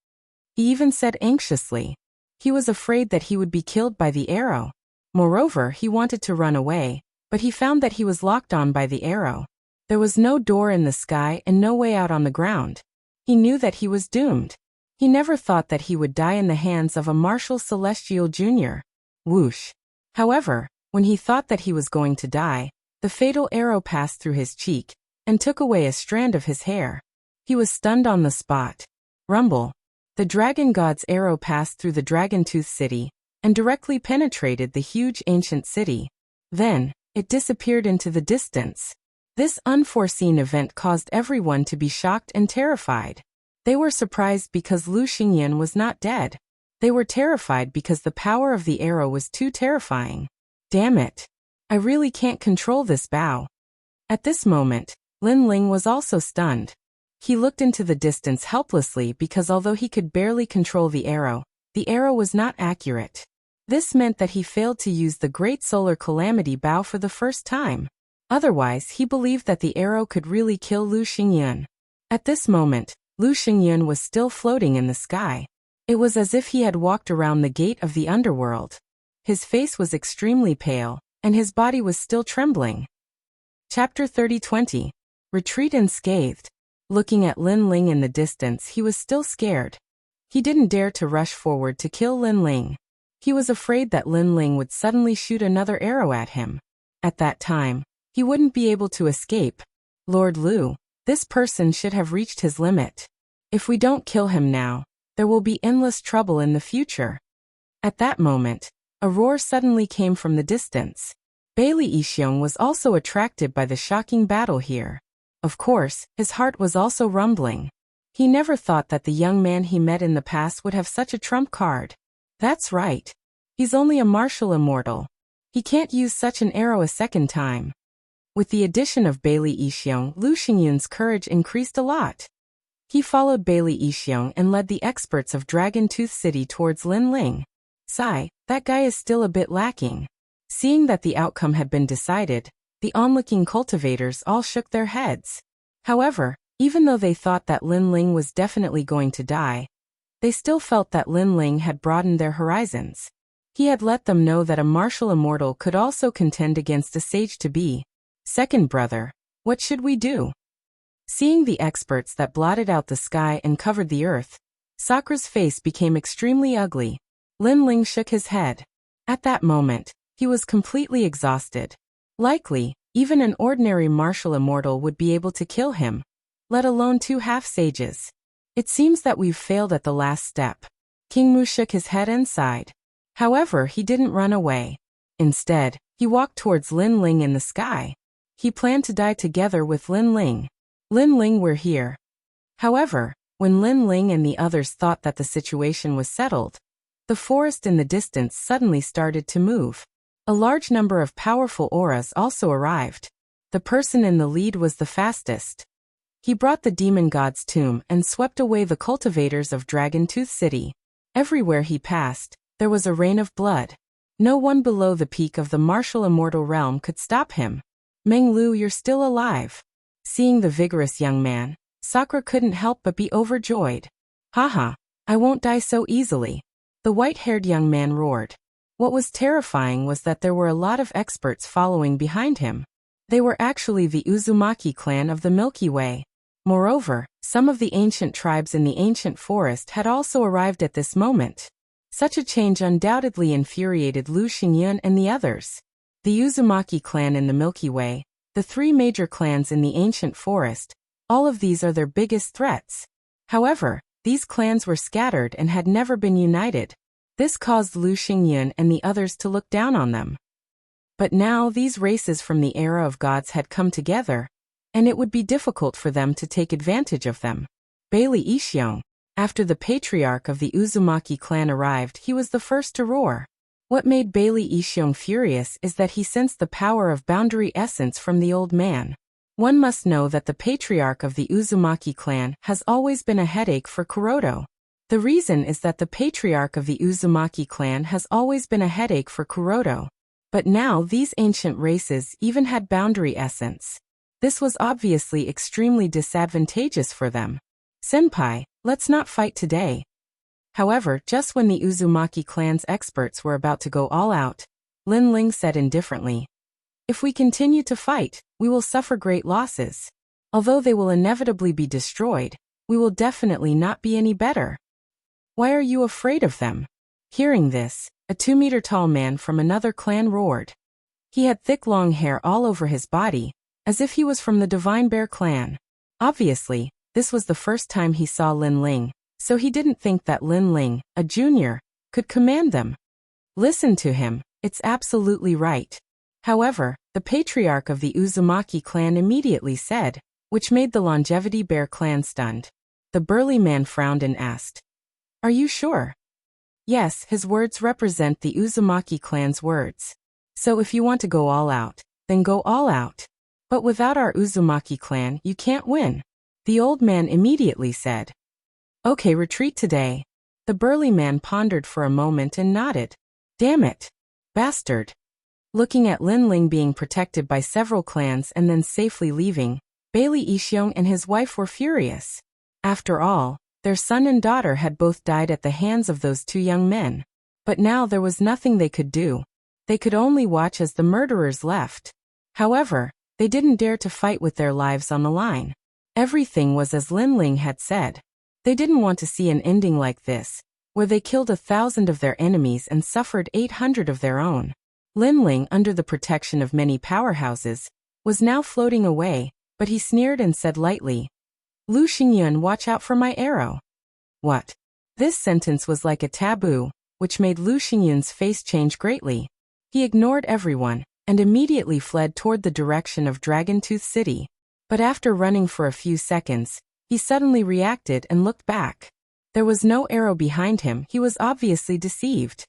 He even said anxiously. He was afraid that he would be killed by the arrow. Moreover, he wanted to run away, but he found that he was locked on by the arrow. There was no door in the sky and no way out on the ground. He knew that he was doomed. He never thought that he would die in the hands of a martial celestial junior. Whoosh! However, when he thought that he was going to die, the fatal arrow passed through his cheek and took away a strand of his hair. He was stunned on the spot. Rumble! The dragon god's arrow passed through the Dragon-Tooth city and directly penetrated the huge ancient city. Then, it disappeared into the distance. This unforeseen event caused everyone to be shocked and terrified. They were surprised because Lu Xingyan was not dead. They were terrified because the power of the arrow was too terrifying. Damn it! I really can't control this bow. At this moment, Lin Ling was also stunned. He looked into the distance helplessly because although he could barely control the arrow was not accurate. This meant that he failed to use the Great Solar Calamity Bow for the first time. Otherwise, he believed that the arrow could really kill Lu Xingyun. At this moment, Lu Xingyun was still floating in the sky. It was as if he had walked around the gate of the underworld. His face was extremely pale, and his body was still trembling. Chapter 30:20. Retreat unscathed. Looking at Lin Ling in the distance, he was still scared. He didn't dare to rush forward to kill Lin Ling. He was afraid that Lin Ling would suddenly shoot another arrow at him. At that time, he wouldn't be able to escape. Lord Lu, this person should have reached his limit. If we don't kill him now, there will be endless trouble in the future. At that moment, a roar suddenly came from the distance. Bailey Yixiong was also attracted by the shocking battle here. Of course, his heart was also rumbling. He never thought that the young man he met in the past would have such a trump card. That's right. He's only a martial immortal. He can't use such an arrow a second time. With the addition of Bailey Yixiong, Lu Xingyun's courage increased a lot. He followed Bailey Yixiong and led the experts of Dragon Tooth City towards Lin Ling. Sigh, that guy is still a bit lacking. Seeing that the outcome had been decided, the onlooking cultivators all shook their heads. However, even though they thought that Lin Ling was definitely going to die, they still felt that Lin Ling had broadened their horizons. He had let them know that a martial immortal could also contend against a sage-to-be. Second brother, what should we do? Seeing the experts that blotted out the sky and covered the earth, Sakura's face became extremely ugly. Lin Ling shook his head. At that moment, he was completely exhausted. Likely, even an ordinary martial immortal would be able to kill him, let alone two half-sages. It seems that we've failed at the last step. King Mu shook his head and sighed. However, he didn't run away. Instead, he walked towards Lin Ling in the sky. He planned to die together with Lin Ling. Lin Ling were here. However, when Lin Ling and the others thought that the situation was settled, the forest in the distance suddenly started to move. A large number of powerful auras also arrived. The person in the lead was the fastest. He brought the demon god's tomb and swept away the cultivators of Dragon Tooth City. Everywhere he passed, there was a rain of blood. No one below the peak of the martial immortal realm could stop him. Meng Lu, you're still alive. Seeing the vigorous young man, Sakura couldn't help but be overjoyed. Haha, I won't die so easily. The white-haired young man roared. What was terrifying was that there were a lot of experts following behind him. They were actually the Uzumaki clan of the Milky Way. Moreover, some of the ancient tribes in the ancient forest had also arrived at this moment. Such a change undoubtedly infuriated Lu Xingyun and the others. The Uzumaki clan in the Milky Way, the three major clans in the ancient forest, all of these are their biggest threats. However, these clans were scattered and had never been united. This caused Lu Xingyun and the others to look down on them. But now these races from the era of gods had come together, and it would be difficult for them to take advantage of them. Bailey Yixiong, after the patriarch of the Uzumaki clan arrived, he was the first to roar. What made Bailey Yixiong furious is that he sensed the power of boundary essence from the old man. One must know that the patriarch of the Uzumaki clan has always been a headache for Kuroto. The reason is that the patriarch of the Uzumaki clan has always been a headache for Kuroto. But now these ancient races even had boundary essence. This was obviously extremely disadvantageous for them. Senpai, let's not fight today. However, just when the Uzumaki clan's experts were about to go all out, Lin Ling said indifferently, if we continue to fight, we will suffer great losses. Although they will inevitably be destroyed, we will definitely not be any better. Why are you afraid of them? Hearing this, a 2-meter-tall man from another clan roared. He had thick long hair all over his body, as if he was from the Divine Bear clan. Obviously, this was the first time he saw Lin Ling, so he didn't think that Lin Ling, a junior, could command them. Listen to him, it's absolutely right. However, the patriarch of the Uzumaki clan immediately said, which made the Longevity Bear clan stunned. The burly man frowned and asked, are you sure? Yes, his words represent the Uzumaki clan's words. So if you want to go all out, then go all out. But without our Uzumaki clan, you can't win. The old man immediately said, "Okay, retreat today." The burly man pondered for a moment and nodded. "Damn it. Bastard." Looking at Lin Ling being protected by several clans and then safely leaving, Bailey Yixiong and his wife were furious. After all, their son and daughter had both died at the hands of those two young men. But now there was nothing they could do. They could only watch as the murderers left. However, they didn't dare to fight with their lives on the line. Everything was as Lin Ling had said. They didn't want to see an ending like this, where they killed 1,000 of their enemies and suffered 800 of their own. Lin Ling, under the protection of many powerhouses, was now floating away, but he sneered and said lightly, "Lu Xingyun, watch out for my arrow." What? This sentence was like a taboo, which made Lu Xingyun's face change greatly. He ignored everyone, and immediately fled toward the direction of Dragon Tooth City. But after running for a few seconds, he suddenly reacted and looked back. There was no arrow behind him. He was obviously deceived.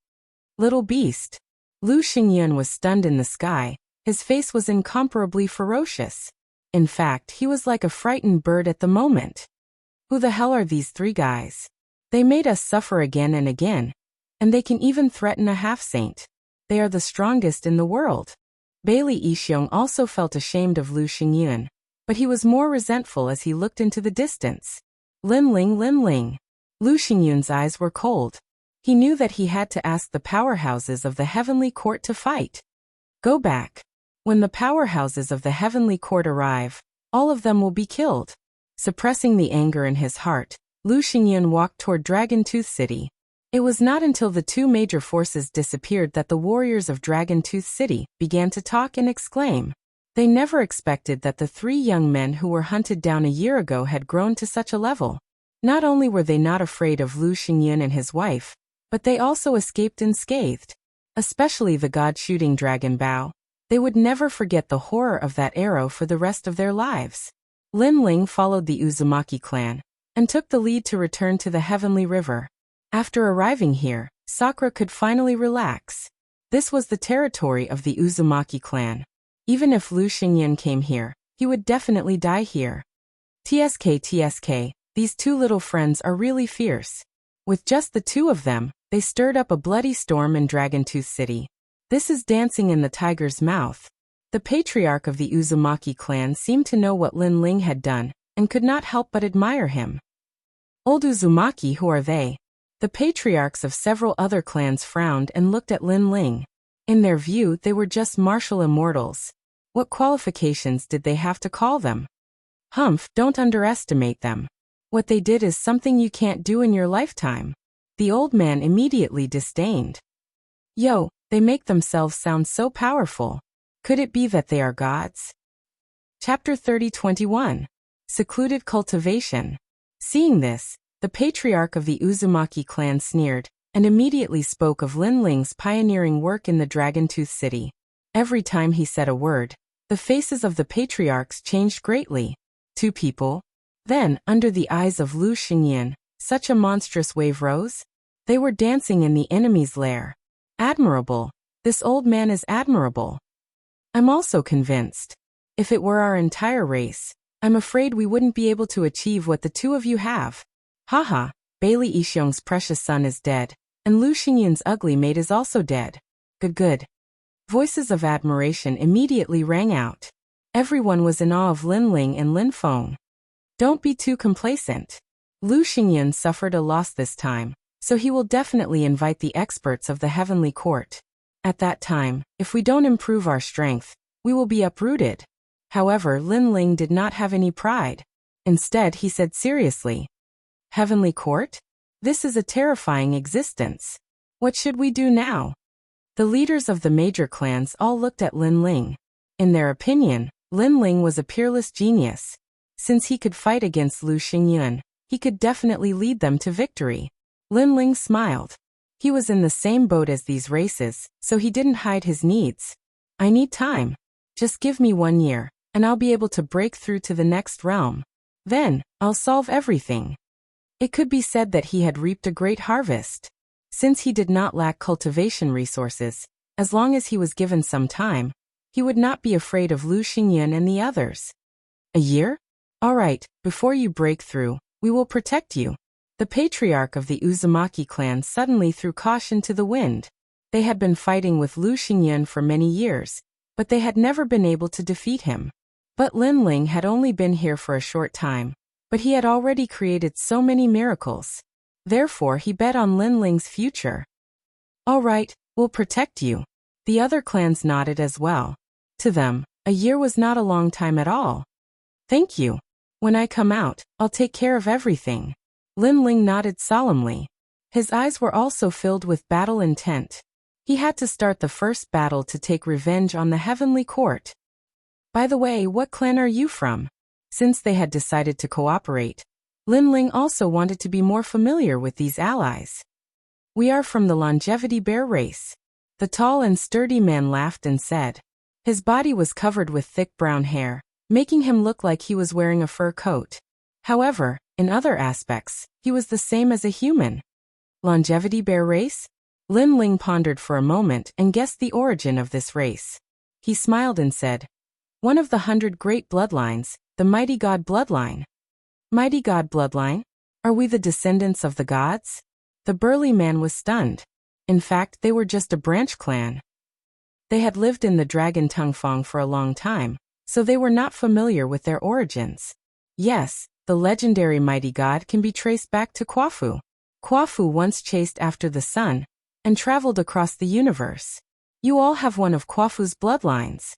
Little beast. Lu Xingyun was stunned in the sky. His face was incomparably ferocious. In fact, he was like a frightened bird at the moment. Who the hell are these three guys? They made us suffer again and again, and they can even threaten a half-saint. They are the strongest in the world. Bailey Yixiong also felt ashamed of Lu Xingyun, but he was more resentful as he looked into the distance. Lin Ling, Lin Ling. Lu Xingyun's eyes were cold. He knew that he had to ask the powerhouses of the Heavenly Court to fight. Go back. When the powerhouses of the Heavenly Court arrive, all of them will be killed. Suppressing the anger in his heart, Lu Xingyun walked toward Dragon Tooth City. It was not until the two major forces disappeared that the warriors of Dragon Tooth City began to talk and exclaim. They never expected that the three young men who were hunted down a year ago had grown to such a level. Not only were they not afraid of Lu Xingyun and his wife, but they also escaped unscathed. Especially the god-shooting dragon Bao. They would never forget the horror of that arrow for the rest of their lives. Lin Ling followed the Uzumaki clan, and took the lead to return to the Heavenly River. After arriving here, Sakura could finally relax. This was the territory of the Uzumaki clan. Even if Lu Xingyun came here, he would definitely die here. TSK, these two little friends are really fierce. With just the two of them, they stirred up a bloody storm in Dragon Tooth City. This is dancing in the tiger's mouth. The patriarch of the Uzumaki clan seemed to know what Lin Ling had done, and could not help but admire him. Old Uzumaki, who are they? The patriarchs of several other clans frowned and looked at Lin Ling. In their view, they were just martial immortals. What qualifications did they have to call them? Humph, don't underestimate them. What they did is something you can't do in your lifetime. The old man immediately disdained. Yo, they make themselves sound so powerful. Could it be that they are gods? Chapter 30:21. Secluded Cultivation. Seeing this, the patriarch of the Uzumaki clan sneered, and immediately spoke of Lin Ling's pioneering work in the Dragon Tooth City. Every time he said a word, the faces of the patriarchs changed greatly. Two people? Then, under the eyes of Lu Xingyun, such a monstrous wave rose? They were dancing in the enemy's lair. Admirable. This old man is admirable. I'm also convinced. If it were our entire race, I'm afraid we wouldn't be able to achieve what the two of you have. Haha, Bailey Yixiong's precious son is dead, and Lu Xingyun's ugly mate is also dead. Good. Voices of admiration immediately rang out. Everyone was in awe of Lin Ling and Lin Feng. Don't be too complacent. Lu Xingyun suffered a loss this time, so he will definitely invite the experts of the Heavenly Court. At that time, if we don't improve our strength, we will be uprooted. However, Lin Ling did not have any pride. Instead, he said seriously, Heavenly Court? This is a terrifying existence. What should we do now? The leaders of the major clans all looked at Lin Ling. In their opinion, Lin Ling was a peerless genius. Since he could fight against Lu Xingyun, he could definitely lead them to victory. Lin Ling smiled. He was in the same boat as these races, so he didn't hide his needs. I need time. Just give me 1 year, and I'll be able to break through to the next realm. Then, I'll solve everything. It could be said that he had reaped a great harvest. Since he did not lack cultivation resources, as long as he was given some time, he would not be afraid of Lu Xingyun and the others. A year? All right, before you break through, we will protect you. The patriarch of the Uzumaki clan suddenly threw caution to the wind. They had been fighting with Lu Xingyan for many years, but they had never been able to defeat him. But Lin Ling had only been here for a short time, but he had already created so many miracles. Therefore, he bet on Lin Ling's future. All right, we'll protect you. The other clans nodded as well. To them, a year was not a long time at all. Thank you. When I come out, I'll take care of everything. Lin Ling nodded solemnly. His eyes were also filled with battle intent. He had to start the first battle to take revenge on the heavenly court. By the way, what clan are you from? Since they had decided to cooperate, Lin Ling also wanted to be more familiar with these allies. We are from the longevity bear race. The tall and sturdy man laughed and said. His body was covered with thick brown hair, making him look like he was wearing a fur coat. However, in other aspects, he was the same as a human. Longevity bear race? Lin Ling pondered for a moment and guessed the origin of this race. He smiled and said, one of the 100 great bloodlines, the mighty god bloodline. Mighty god bloodline? Are we the descendants of the gods? The burly man was stunned. In fact, they were just a branch clan. They had lived in the dragon Tungfang for a long time, so they were not familiar with their origins. Yes, the legendary mighty god can be traced back to Quafu. Quafu once chased after the sun and traveled across the universe. You all have one of Quafu's bloodlines.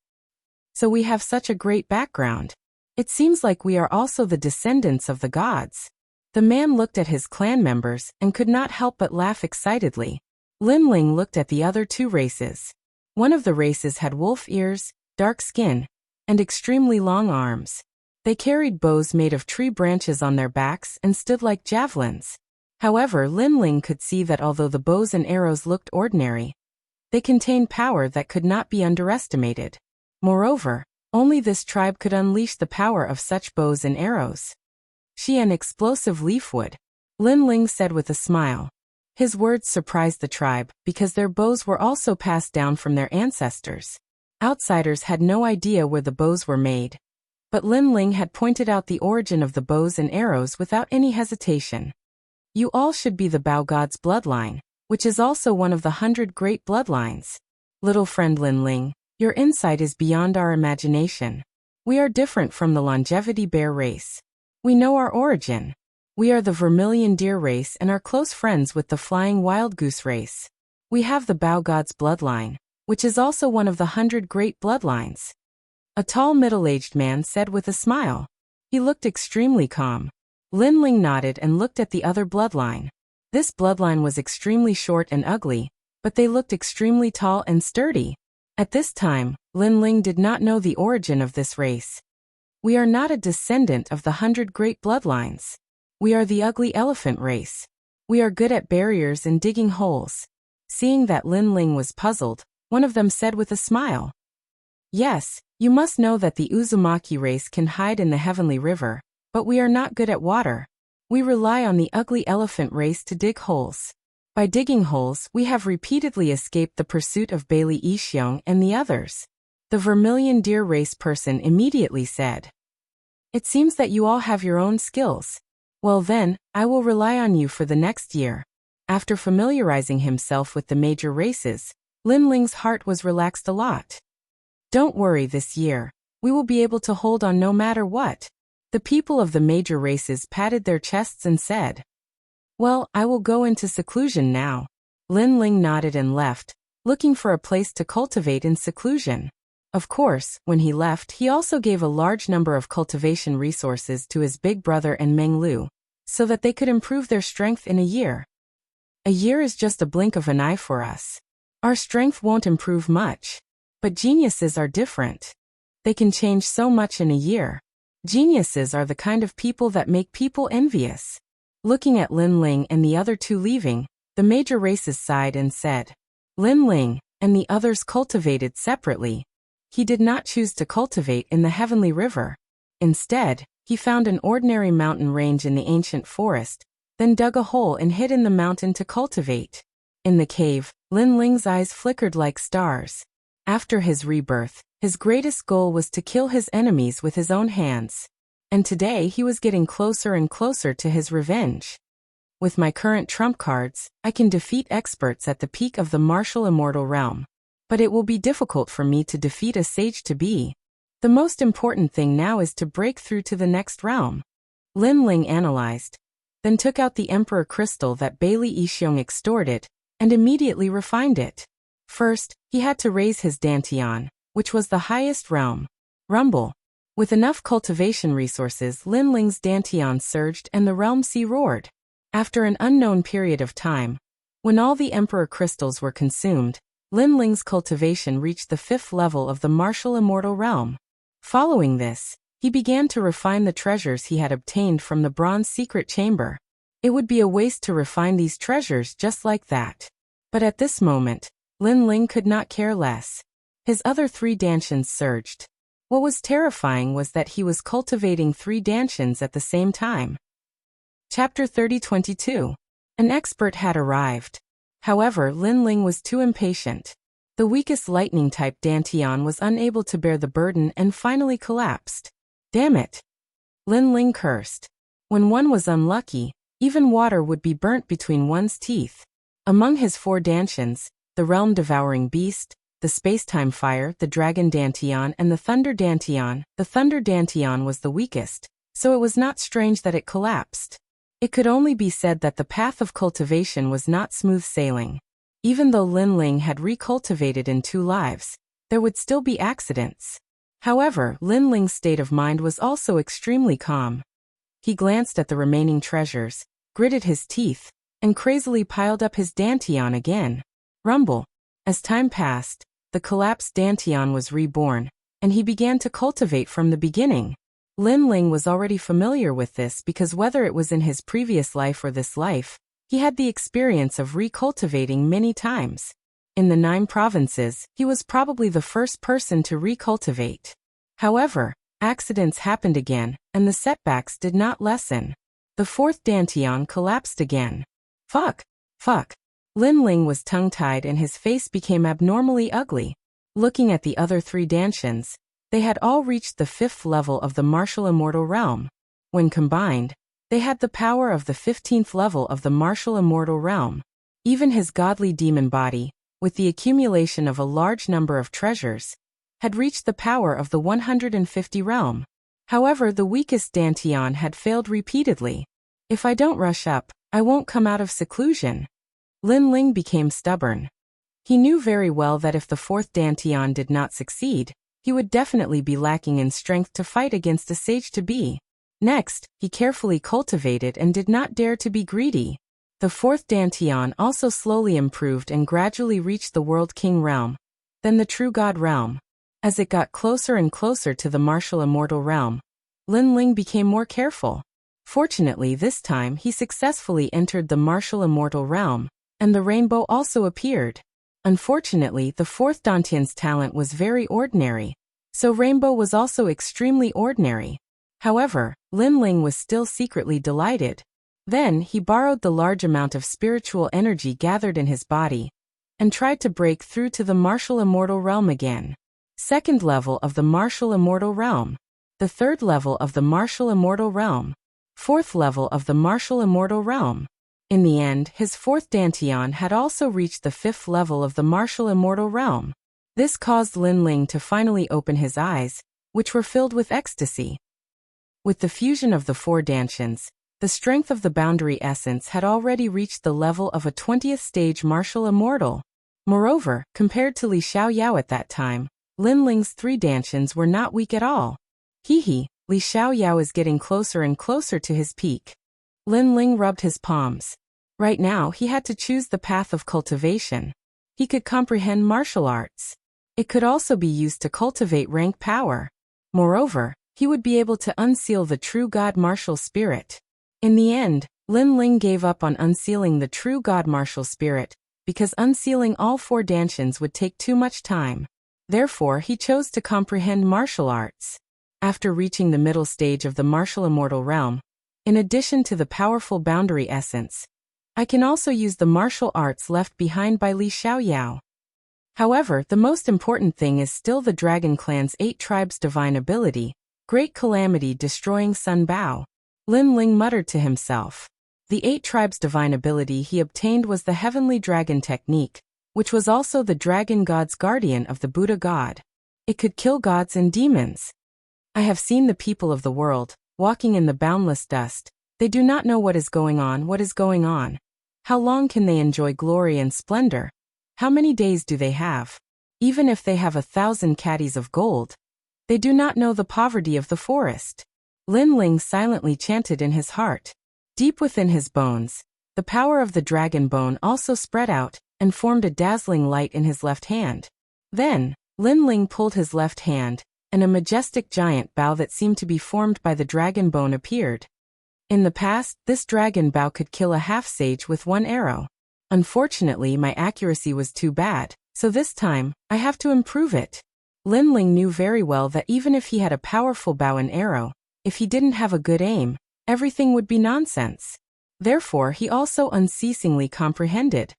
So we have such a great background. It seems like we are also the descendants of the gods. The man looked at his clan members and could not help but laugh excitedly. Lin Ling looked at the other two races. One of the races had wolf ears, dark skin, and extremely long arms. They carried bows made of tree branches on their backs and stood like javelins. However, Lin Ling could see that although the bows and arrows looked ordinary, they contained power that could not be underestimated. Moreover, only this tribe could unleash the power of such bows and arrows. She an explosive leafwood, Lin Ling said with a smile. His words surprised the tribe because their bows were also passed down from their ancestors. Outsiders had no idea where the bows were made, but Lin Ling had pointed out the origin of the bows and arrows without any hesitation. You all should be the Bao God's bloodline, which is also one of the 100 great bloodlines. Little friend Lin Ling, your insight is beyond our imagination. We are different from the longevity bear race. We know our origin. We are the vermilion deer race and are close friends with the flying wild goose race. We have the Bao God's bloodline, which is also one of the 100 great bloodlines. A tall middle-aged man said with a smile. He looked extremely calm. Lin Ling nodded and looked at the other bloodline. This bloodline was extremely short and ugly, but they looked extremely tall and sturdy. At this time, Lin Ling did not know the origin of this race. We are not a descendant of the 100 great bloodlines. We are the ugly elephant race. We are good at barriers and digging holes. Seeing that Lin Ling was puzzled, one of them said with a smile. Yes, you must know that the Uzumaki race can hide in the heavenly river, but we are not good at water. We rely on the ugly elephant race to dig holes. By digging holes, we have repeatedly escaped the pursuit of Bailey Yixiong and the others. The vermilion deer race person immediately said. It seems that you all have your own skills. Well then, I will rely on you for the next year. After familiarizing himself with the major races, Lin Ling's heart was relaxed a lot. Don't worry this year. We will be able to hold on no matter what. The people of the major races patted their chests and said. Well, I will go into seclusion now. Lin Ling nodded and left, looking for a place to cultivate in seclusion. Of course, when he left, he also gave a large number of cultivation resources to his big brother and Meng Lu, so that they could improve their strength in a year. A year is just a blink of an eye for us. Our strength won't improve much. But geniuses are different. They can change so much in a year. Geniuses are the kind of people that make people envious. Looking at Lin Ling and the other two leaving, the major races sighed and said. Lin Ling and the others cultivated separately. He did not choose to cultivate in the heavenly river. Instead, he found an ordinary mountain range in the ancient forest, then dug a hole and hid in the mountain to cultivate. In the cave, Lin Ling's eyes flickered like stars. After his rebirth, his greatest goal was to kill his enemies with his own hands. and today he was getting closer and closer to his revenge. With my current trump cards, I can defeat experts at the peak of the martial immortal realm. But it will be difficult for me to defeat a sage-to-be. The most important thing now is to break through to the next realm. Lin Ling analyzed, then took out the Emperor Crystal that Bailey Yixiong extorted, and immediately refined it. First, he had to raise his Dantian, which was the highest realm. Rumble. With enough cultivation resources, Lin Ling's Dantian surged and the realm sea roared. After an unknown period of time, when all the Emperor Crystals were consumed, Lin Ling's cultivation reached the 5th level of the martial immortal realm. Following this, he began to refine the treasures he had obtained from the bronze secret chamber. It would be a waste to refine these treasures just like that. But at this moment, Lin Ling could not care less. His other 3 Dantians surged. What was terrifying was that he was cultivating 3 Dantians at the same time. Chapter 30-22. An expert had arrived. However, Lin Ling was too impatient. The weakest lightning-type Dantian was unable to bear the burden and finally collapsed. Damn it! Lin Ling cursed. When one was unlucky, even water would be burnt between one's teeth. Among his 4 Dantians, the realm-devouring beast, the space-time fire, the dragon Dantian, and the thunder Dantian, was the weakest, so it was not strange that it collapsed. It could only be said that the path of cultivation was not smooth sailing. Even though Lin Ling had recultivated in 2 lives, there would still be accidents. However, Lin Ling's state of mind was also extremely calm. He glanced at the remaining treasures, gritted his teeth, and crazily piled up his Dantian again. Rumble. As time passed, the collapsed Dantian was reborn, and he began to cultivate from the beginning. Lin Ling was already familiar with this because whether it was in his previous life or this life, he had the experience of recultivating many times. In the 9 provinces, he was probably the first person to recultivate. However, accidents happened again, and the setbacks did not lessen. The 4th Dantian collapsed again. Fuck! Lin Ling was tongue-tied and his face became abnormally ugly. Looking at the other 3 Dantians, they had all reached the 5th level of the martial immortal realm. When combined, they had the power of the 15th level of the martial immortal realm. Even his godly demon body, with the accumulation of a large number of treasures, had reached the power of the 150 realm. However, the weakest Dantian had failed repeatedly. If I don't rush up, I won't come out of seclusion. Lin Ling became stubborn. He knew very well that if the 4th Dantian did not succeed, he would definitely be lacking in strength to fight against a sage-to-be. Next, he carefully cultivated and did not dare to be greedy. The 4th Dantian also slowly improved and gradually reached the World King realm, then the True God realm. As it got closer and closer to the martial immortal realm, Lin Ling became more careful. Fortunately, this time he successfully entered the martial immortal realm, and the rainbow also appeared. Unfortunately, the 4th Dantian's talent was very ordinary, so Rainbow was also extremely ordinary. However, Lin Ling was still secretly delighted. Then, he borrowed the large amount of spiritual energy gathered in his body, and tried to break through to the martial immortal realm again. 2nd level of the martial immortal realm. The 3rd level of the martial immortal realm. 4th level of the martial immortal realm. In the end, his 4th Dantian had also reached the 5th level of the martial immortal realm. This caused Lin Ling to finally open his eyes, which were filled with ecstasy. With the fusion of the 4 Dantians, the strength of the boundary essence had already reached the level of a 20th stage martial immortal. Moreover, compared to Li Xiaoyao at that time, Lin Ling's 3 Dantians were not weak at all. Li Xiaoyao is getting closer and closer to his peak. Lin Ling rubbed his palms. Right now, he had to choose the path of cultivation. He could comprehend martial arts. It could also be used to cultivate rank power. Moreover, he would be able to unseal the true God martial spirit. In the end, Lin Ling gave up on unsealing the true God martial spirit, because unsealing all 4 Dantians would take too much time. Therefore, he chose to comprehend martial arts. After reaching the middle stage of the martial immortal realm, in addition to the powerful boundary essence, I can also use the martial arts left behind by Li Xiaoyao. However, the most important thing is still the Dragon Clan's 8 tribes' divine ability, Great calamity destroying Sun Bao. Lin Ling muttered to himself. The 8 tribes' divine ability he obtained was the heavenly dragon technique, which was also the dragon god's guardian of the Buddha god. It could kill gods and demons. I have seen the people of the world, walking in the boundless dust. They do not know what is going on. How long can they enjoy glory and splendor? How many days do they have? Even if they have 1,000 caddies of gold, they do not know the poverty of the forest. Lin Ling silently chanted in his heart. Deep within his bones, the power of the dragon bone also spread out and formed a dazzling light in his left hand. Then, Lin Ling pulled his left hand, and a majestic giant bow that seemed to be formed by the dragon bone appeared. In the past, this dragon bow could kill a half-sage with 1 arrow. Unfortunately, my accuracy was too bad, so this time, I have to improve it. Lin Ling knew very well that even if he had a powerful bow and arrow, if he didn't have a good aim, everything would be nonsense. Therefore, he also unceasingly comprehended.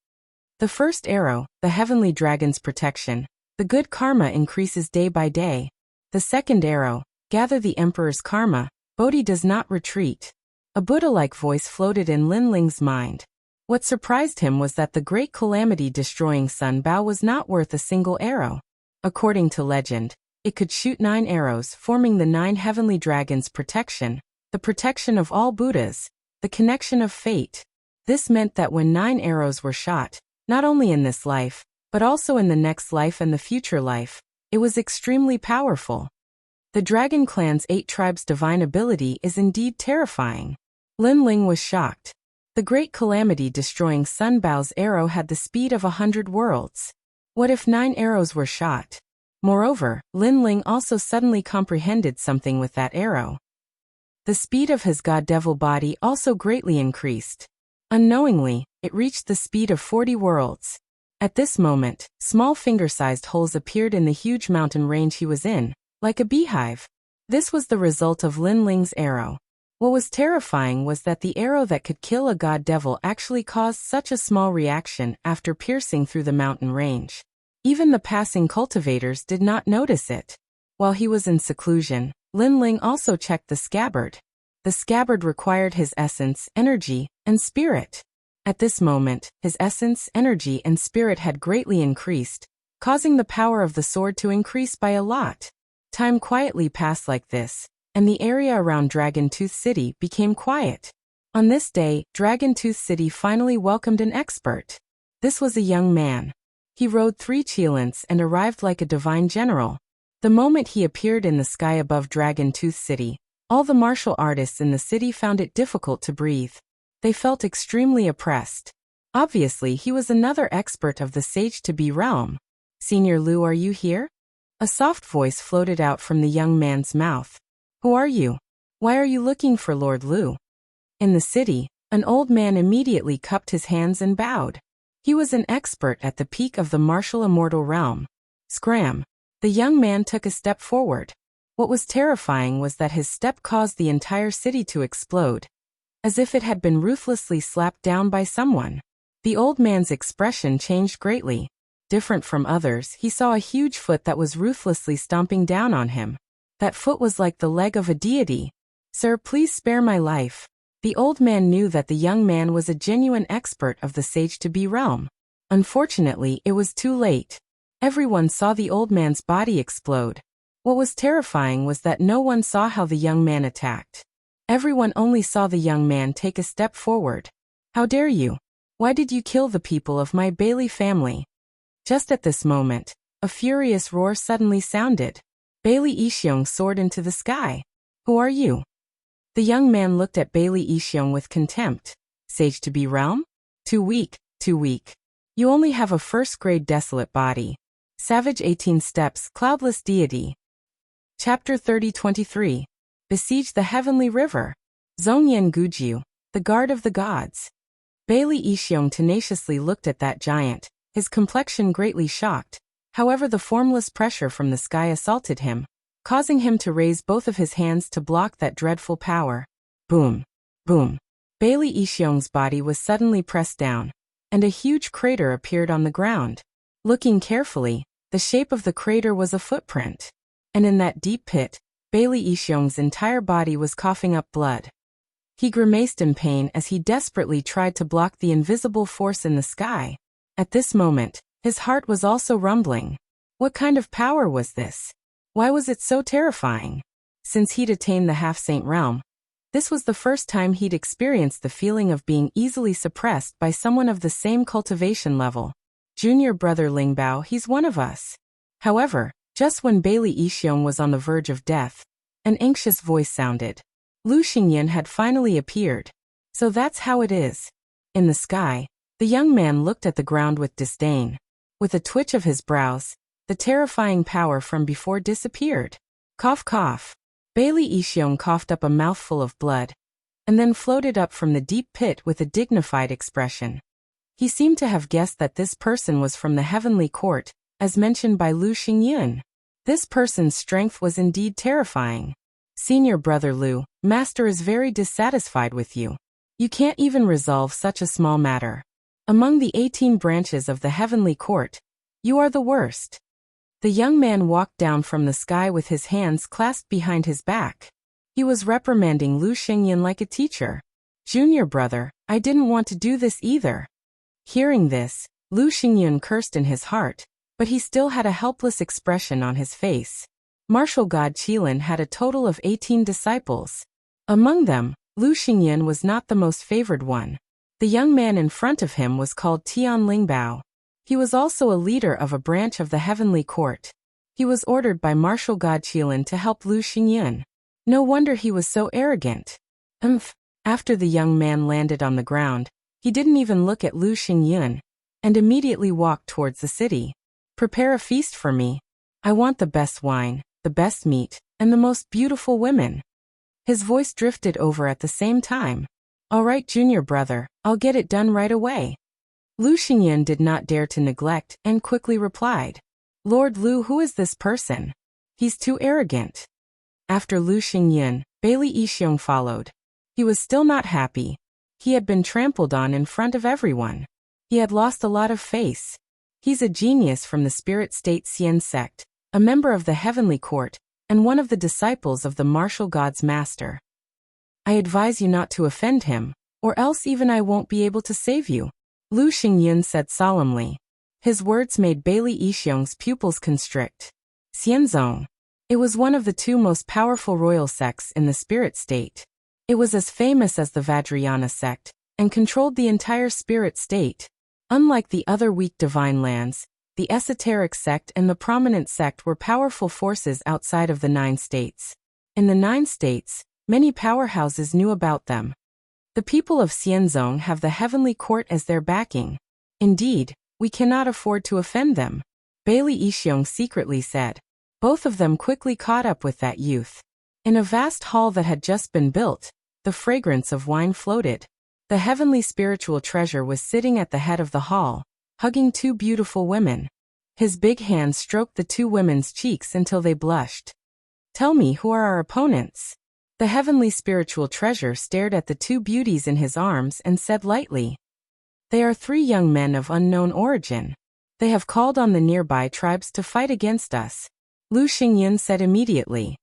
The first arrow, the heavenly dragon's protection. The good karma increases day by day. The second arrow, gather the emperor's karma. Bodhi does not retreat. A Buddha-like voice floated in Lin Ling's mind. What surprised him was that the great calamity-destroying Sun Bao was not worth a single arrow. According to legend, it could shoot 9 arrows, forming the 9 heavenly dragons' protection, the protection of all Buddhas, the connection of fate. This meant that when 9 arrows were shot, not only in this life, but also in the next life and the future life, it was extremely powerful. The Dragon Clan's 8 tribes' divine ability is indeed terrifying. Lin Ling was shocked. The great calamity-destroying Sun Bao's arrow had the speed of 100 worlds. What if 9 arrows were shot? Moreover, Lin Ling also suddenly comprehended something with that arrow. The speed of his god-devil body also greatly increased. Unknowingly, it reached the speed of 40 worlds. At this moment, small finger-sized holes appeared in the huge mountain range he was in, like a beehive. This was the result of Lin Ling's arrow. What was terrifying was that the arrow that could kill a god-devil actually caused such a small reaction after piercing through the mountain range. Even the passing cultivators did not notice it. While he was in seclusion, Lin Ling also checked the scabbard. The scabbard required his essence, energy, and spirit. At this moment, his essence, energy, and spirit had greatly increased, causing the power of the sword to increase by a lot. Time quietly passed like this, and the area around Dragon Tooth City became quiet. On this day, Dragon Tooth City finally welcomed an expert. This was a young man. He rode 3 cheilants and arrived like a divine general. The moment he appeared in the sky above Dragon Tooth City, all the martial artists in the city found it difficult to breathe. They felt extremely oppressed. Obviously, he was another expert of the Sage-to-Be realm. Senior Liu, are you here? A soft voice floated out from the young man's mouth. Who are you? Why are you looking for Lord Liu? In the city, an old man immediately cupped his hands and bowed. He was an expert at the peak of the martial immortal realm. Scram! The young man took a step forward. What was terrifying was that his step caused the entire city to explode, as if it had been ruthlessly slapped down by someone. The old man's expression changed greatly. Different from others, he saw a huge foot that was ruthlessly stomping down on him. That foot was like the leg of a deity. Sir, please spare my life. The old man knew that the young man was a genuine expert of the Sage-to-Be realm. Unfortunately, it was too late. Everyone saw the old man's body explode. What was terrifying was that no one saw how the young man attacked. Everyone only saw the young man take a step forward. How dare you? Why did you kill the people of my Bailey family? Just at this moment, a furious roar suddenly sounded. Bailey Ishiong soared into the sky. Who are you? The young man looked at Bailey Ishiong with contempt. Sage-to-Be realm? Too weak, too weak. You only have a first-grade desolate body. Savage 18 steps, cloudless deity. Chapter 30-23. Besiege the heavenly river. Zhongyan Gujiu, the guard of the gods. Bailey Ishiong tenaciously looked at that giant, his complexion greatly shocked. However, the formless pressure from the sky assaulted him, causing him to raise both of his hands to block that dreadful power. Boom! Boom! Bailey Ishiong's body was suddenly pressed down, and a huge crater appeared on the ground. Looking carefully, the shape of the crater was a footprint. And in that deep pit, Bailey Yixiong's entire body was coughing up blood. He grimaced in pain as he desperately tried to block the invisible force in the sky. At this moment, his heart was also rumbling. What kind of power was this? Why was it so terrifying? Since he'd attained the half-saint realm, this was the first time he'd experienced the feeling of being easily suppressed by someone of the same cultivation level. Junior brother Lingbao, he's one of us. However, just when Bailey Yixiong was on the verge of death, an anxious voice sounded. Lu Xingyan had finally appeared. So that's how it is. In the sky, the young man looked at the ground with disdain. With a twitch of his brows, the terrifying power from before disappeared. Cough cough. Bailey Yixiong coughed up a mouthful of blood, and then floated up from the deep pit with a dignified expression. He seemed to have guessed that this person was from the heavenly court, as mentioned by Lu Xingyan. This person's strength was indeed terrifying. Senior brother Lu, master is very dissatisfied with you. You can't even resolve such a small matter. Among the 18 branches of the heavenly court, you are the worst. The young man walked down from the sky with his hands clasped behind his back. He was reprimanding Lu Xingyan like a teacher. Junior brother, I didn't want to do this either. Hearing this, Lu Xingyan cursed in his heart, but he still had a helpless expression on his face. Martial god Qilin had a total of 18 disciples. Among them, Lu Xingyan was not the most favored one. The young man in front of him was called Tian Lingbao. He was also a leader of a branch of the heavenly court. He was ordered by martial god Qilin to help Lu Xingyan. No wonder he was so arrogant. After the young man landed on the ground, he didn't even look at Lu Xingyan, and immediately walked towards the city. Prepare a feast for me. I want the best wine, the best meat, and the most beautiful women. His voice drifted over at the same time. All right, junior brother, I'll get it done right away. Lu Xingyan did not dare to neglect and quickly replied. Lord Lu, who is this person? He's too arrogant. After Lu Xingyan, Bailey Yixiong followed. He was still not happy. He had been trampled on in front of everyone. He had lost a lot of face. He's a genius from the spirit state Xian sect, a member of the heavenly court, and one of the disciples of the martial god's master. I advise you not to offend him, or else even I won't be able to save you, Lu Xingyan said solemnly. His words made Bailey Yixiong's pupils constrict. Xianzong. It was one of the two most powerful royal sects in the spirit state. It was as famous as the Vajrayana sect, and controlled the entire spirit state. Unlike the other weak divine lands, the esoteric sect and the prominent sect were powerful forces outside of the 9 states. In the 9 states, many powerhouses knew about them. The people of Xianzong have the heavenly court as their backing. Indeed, we cannot afford to offend them, Bailey Yixiong secretly said. Both of them quickly caught up with that youth. In a vast hall that had just been built, the fragrance of wine floated. The heavenly spiritual treasure was sitting at the head of the hall, hugging 2 beautiful women. His big hand stroked the 2 women's cheeks until they blushed. Tell me, who are our opponents? The heavenly spiritual treasure stared at the 2 beauties in his arms and said lightly. They are 3 young men of unknown origin. They have called on the nearby tribes to fight against us, Lu Xingyan said immediately.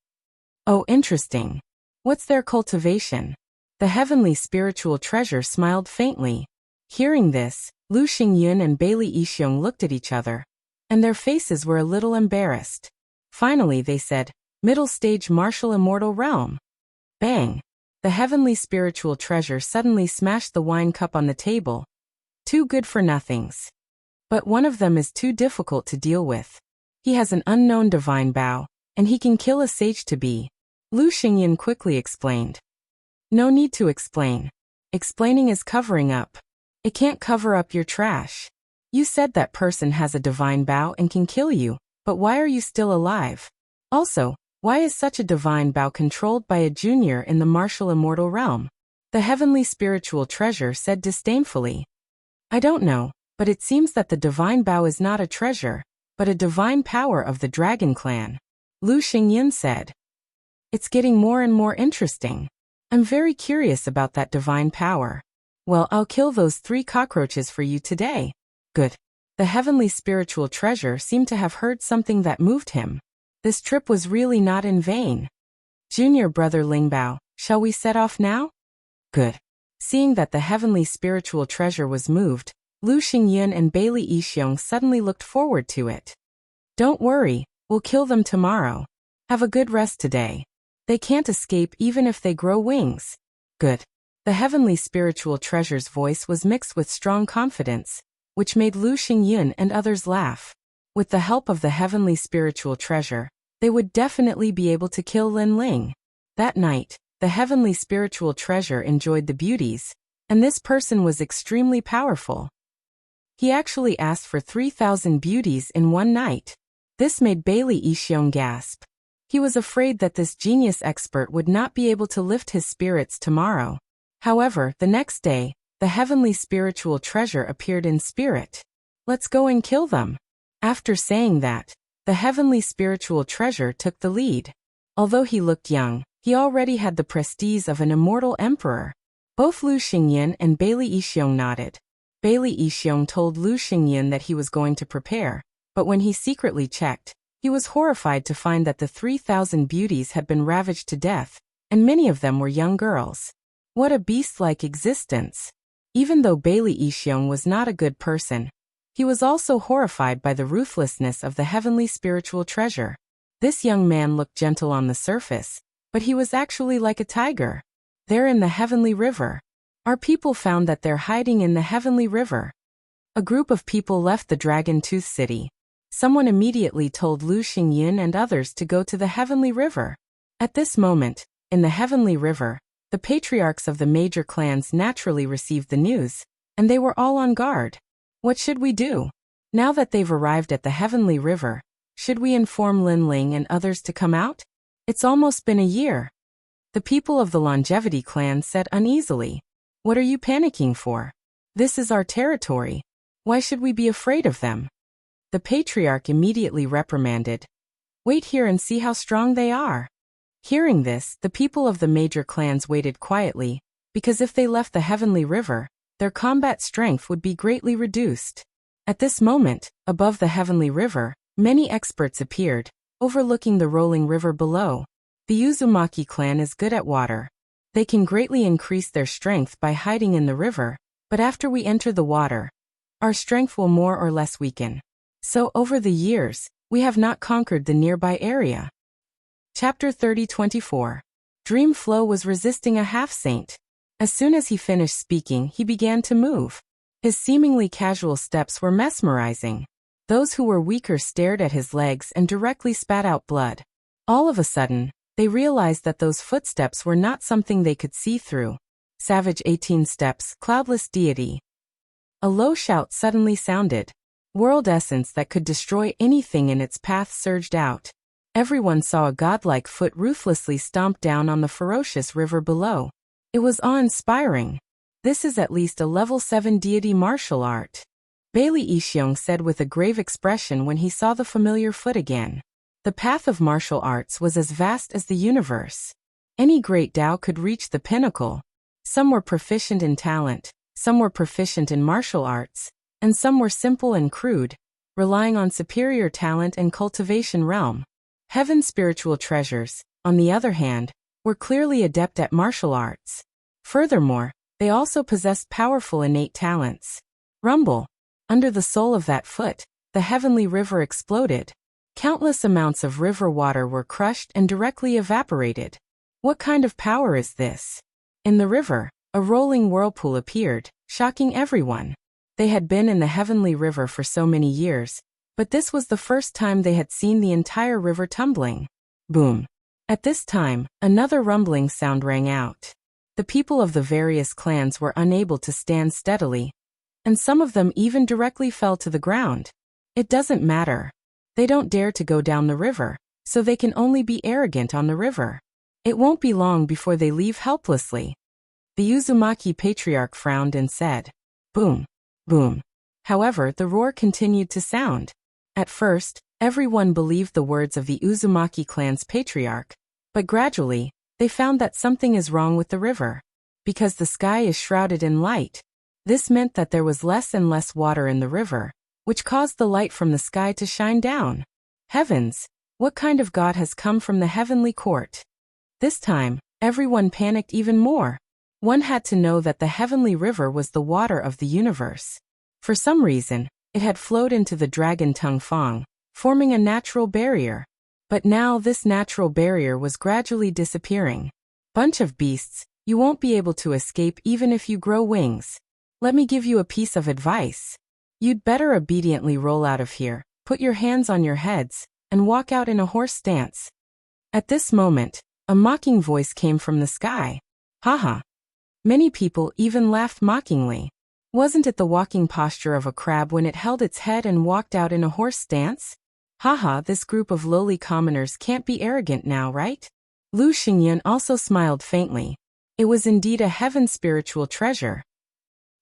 Oh, interesting. What's their cultivation? The heavenly spiritual treasure smiled faintly. Hearing this, Lu Xingyan and Bailey Yixiong looked at each other, and their faces were a little embarrassed. Finally they said, Middle stage martial immortal realm. Bang! The heavenly spiritual treasure suddenly smashed the wine cup on the table. 2 good-for-nothings. But one of them is too difficult to deal with. He has an unknown divine bow, and he can kill a sage-to-be, Lu Xingyan quickly explained. No need to explain. Explaining is covering up. It can't cover up your trash. You said that person has a divine bow and can kill you, but why are you still alive? Also, why is such a divine bow controlled by a junior in the martial immortal realm? The heavenly spiritual treasure said disdainfully. I don't know, but it seems that the divine bow is not a treasure, but a divine power of the dragon clan, Lu Xingyan said. It's getting more and more interesting. I'm very curious about that divine power. Well, I'll kill those 3 cockroaches for you today. Good. The heavenly spiritual treasure seemed to have heard something that moved him. This trip was really not in vain. Junior brother Lingbao, shall we set off now? Good. Seeing that the heavenly spiritual treasure was moved, Lu Xingyun and Bailey Yixiong suddenly looked forward to it. Don't worry, we'll kill them tomorrow. Have a good rest today. They can't escape even if they grow wings. Good. The heavenly spiritual treasure's voice was mixed with strong confidence, which made Lu Xingyun and others laugh. With the help of the heavenly spiritual treasure, they would definitely be able to kill Lin Ling. That night, the heavenly spiritual treasure enjoyed the beauties, and this person was extremely powerful. He actually asked for 3,000 beauties in one night. This made Bailey Yixiong gasp. He was afraid that this genius expert would not be able to lift his spirits tomorrow. However, the next day, the heavenly spiritual treasure appeared in spirit. Let's go and kill them. After saying that, the heavenly spiritual treasure took the lead. Although he looked young, he already had the prestige of an immortal emperor. Both Lu Xingyun and Bailey Yixiong nodded. Bailey Yixiong told Lu Xingyun that he was going to prepare, but when he secretly checked, he was horrified to find that the 3,000 beauties had been ravaged to death, and many of them were young girls. What a beast-like existence! Even though Bailey Yixiong was not a good person, he was also horrified by the ruthlessness of the heavenly spiritual treasure. This young man looked gentle on the surface, but he was actually like a tiger. There in the heavenly river. Our people found that they're hiding in the heavenly river. A group of people left the Dragon Tooth City. Someone immediately told Lu Xingyun and others to go to the heavenly river. At this moment, in the heavenly river, the patriarchs of the major clans naturally received the news, and they were all on guard. What should we do? Now that they've arrived at the heavenly river, should we inform Lin Ling and others to come out? It's almost been a year. The people of the Longevity clan said uneasily. What are you panicking for? This is our territory. Why should we be afraid of them? The patriarch immediately reprimanded. Wait here and see how strong they are. Hearing this, the people of the major clans waited quietly, because if they left the heavenly river, their combat strength would be greatly reduced. At this moment, above the heavenly river, many experts appeared, overlooking the rolling river below. The Uzumaki clan is good at water. They can greatly increase their strength by hiding in the river, but after we enter the water, our strength will more or less weaken. So over the years, we have not conquered the nearby area. Chapter 30-24. Dream Flow was resisting a half-saint. As soon as he finished speaking, he began to move. His seemingly casual steps were mesmerizing. Those who were weaker stared at his legs and directly spat out blood. All of a sudden, they realized that those footsteps were not something they could see through. Savage 18 steps, cloudless deity. A low shout suddenly sounded. World essence that could destroy anything in its path surged out. Everyone saw a godlike foot ruthlessly stomp down on the ferocious river below. It was awe-inspiring. This is at least a level 7 deity martial art. Bailey Yixiong said with a grave expression when he saw the familiar foot again. The path of martial arts was as vast as the universe. Any great Tao could reach the pinnacle. Some were proficient in talent, some were proficient in martial arts, and some were simple and crude, relying on superior talent and cultivation realm. Heaven's spiritual treasures, on the other hand, were clearly adept at martial arts. Furthermore, they also possessed powerful innate talents. Rumble. Under the sole of that foot, the heavenly river exploded. Countless amounts of river water were crushed and directly evaporated. What kind of power is this? In the river, a rolling whirlpool appeared, shocking everyone. They had been in the heavenly river for so many years, but this was the first time they had seen the entire river tumbling. Boom. At this time, another rumbling sound rang out. The people of the various clans were unable to stand steadily, and some of them even directly fell to the ground. It doesn't matter. They don't dare to go down the river, so they can only be arrogant on the river. It won't be long before they leave helplessly. The Uzumaki patriarch frowned and said, boom, boom. However, the roar continued to sound. At first, everyone believed the words of the Uzumaki clan's patriarch, but gradually, they found that something is wrong with the river. Because the sky is shrouded in light. This meant that there was less and less water in the river, which caused the light from the sky to shine down. Heavens, what kind of god has come from the heavenly court? This time, everyone panicked even more. One had to know that the heavenly river was the water of the universe. For some reason, it had flowed into the dragon tongue Fang, forming a natural barrier. But now this natural barrier was gradually disappearing. Bunch of beasts, you won't be able to escape even if you grow wings. Let me give you a piece of advice. You'd better obediently roll out of here, put your hands on your heads, and walk out in a horse stance. At this moment, a mocking voice came from the sky. Haha. Many people even laughed mockingly. Wasn't it the walking posture of a crab when it held its head and walked out in a horse stance? Haha, this group of lowly commoners can't be arrogant now, right? Lu Xingyan also smiled faintly. It was indeed a heaven spiritual treasure.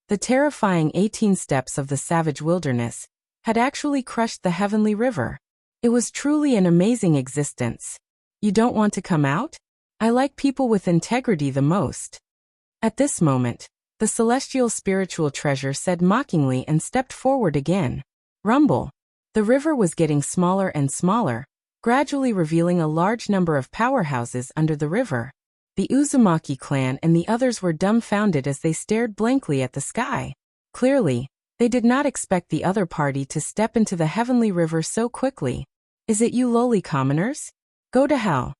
The terrifying 18 steps of the savage wilderness had actually crushed the heavenly river. It was truly an amazing existence. You don't want to come out? I like people with integrity the most. At this moment, the celestial spiritual treasure said mockingly and stepped forward again. Rumble. The river was getting smaller and smaller, gradually revealing a large number of powerhouses under the river. The Uzumaki clan and the others were dumbfounded as they stared blankly at the sky. Clearly, they did not expect the other party to step into the heavenly river so quickly. Is it you lowly commoners? Go to hell.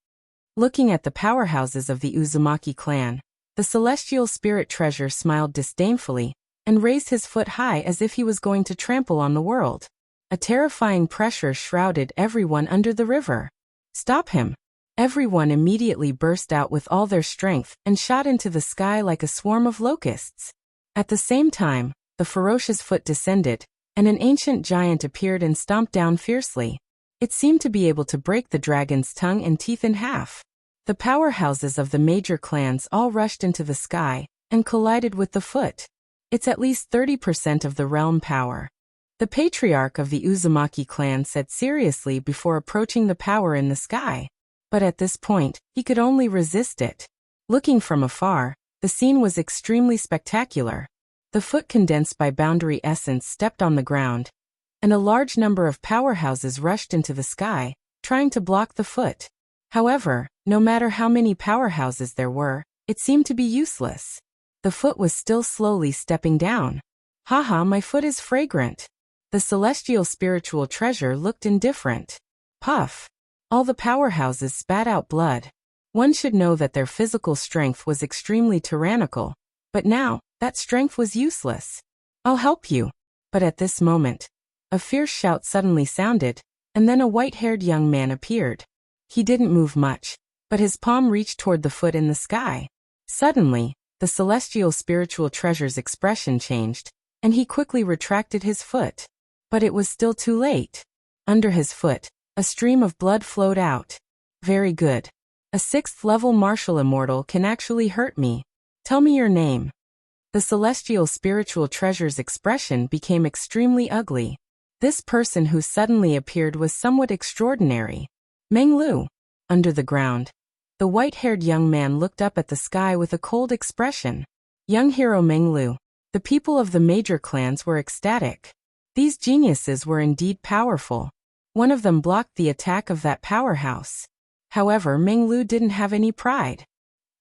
Looking at the powerhouses of the Uzumaki clan, the celestial spirit treasure smiled disdainfully and raised his foot high as if he was going to trample on the world. A terrifying pressure shrouded everyone under the river. Stop him! Everyone immediately burst out with all their strength and shot into the sky like a swarm of locusts. At the same time, the ferocious foot descended, and an ancient giant appeared and stomped down fiercely. It seemed to be able to break the dragon's tongue and teeth in half. The powerhouses of the major clans all rushed into the sky and collided with the foot. It's at least 30% of the realm power. The patriarch of the Uzumaki clan said seriously before approaching the power in the sky. But at this point, he could only resist it. Looking from afar, the scene was extremely spectacular. The foot condensed by boundary essence stepped on the ground, and a large number of powerhouses rushed into the sky, trying to block the foot. However, no matter how many powerhouses there were, it seemed to be useless. The foot was still slowly stepping down. Haha, my foot is fragrant. The celestial spiritual treasure looked indifferent. Puff. All the powerhouses spat out blood. One should know that their physical strength was extremely tyrannical, but now, that strength was useless. I'll help you. But at this moment, a fierce shout suddenly sounded, and then a white-haired young man appeared. He didn't move much, but his palm reached toward the foot in the sky. Suddenly, the celestial spiritual treasure's expression changed, and he quickly retracted his foot. But it was still too late. Under his foot, a stream of blood flowed out. Very good. A 6th-level martial immortal can actually hurt me. Tell me your name. The celestial spiritual treasure's expression became extremely ugly. This person who suddenly appeared was somewhat extraordinary. Meng Lu. Under the ground, the white-haired young man looked up at the sky with a cold expression. Young hero Meng Lu. The people of the major clans were ecstatic. These geniuses were indeed powerful. One of them blocked the attack of that powerhouse. However, Meng Lu didn't have any pride.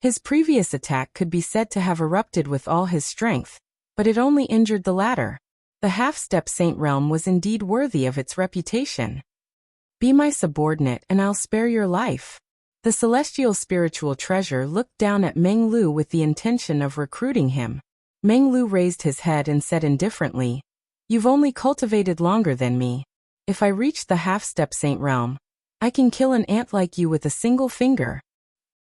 His previous attack could be said to have erupted with all his strength, but it only injured the latter. The half-step saint realm was indeed worthy of its reputation. Be my subordinate and I'll spare your life. The celestial spiritual treasure looked down at Meng Lu with the intention of recruiting him. Meng Lu raised his head and said indifferently, "You've only cultivated longer than me. If I reach the half-step saint realm, I can kill an ant like you with a single finger.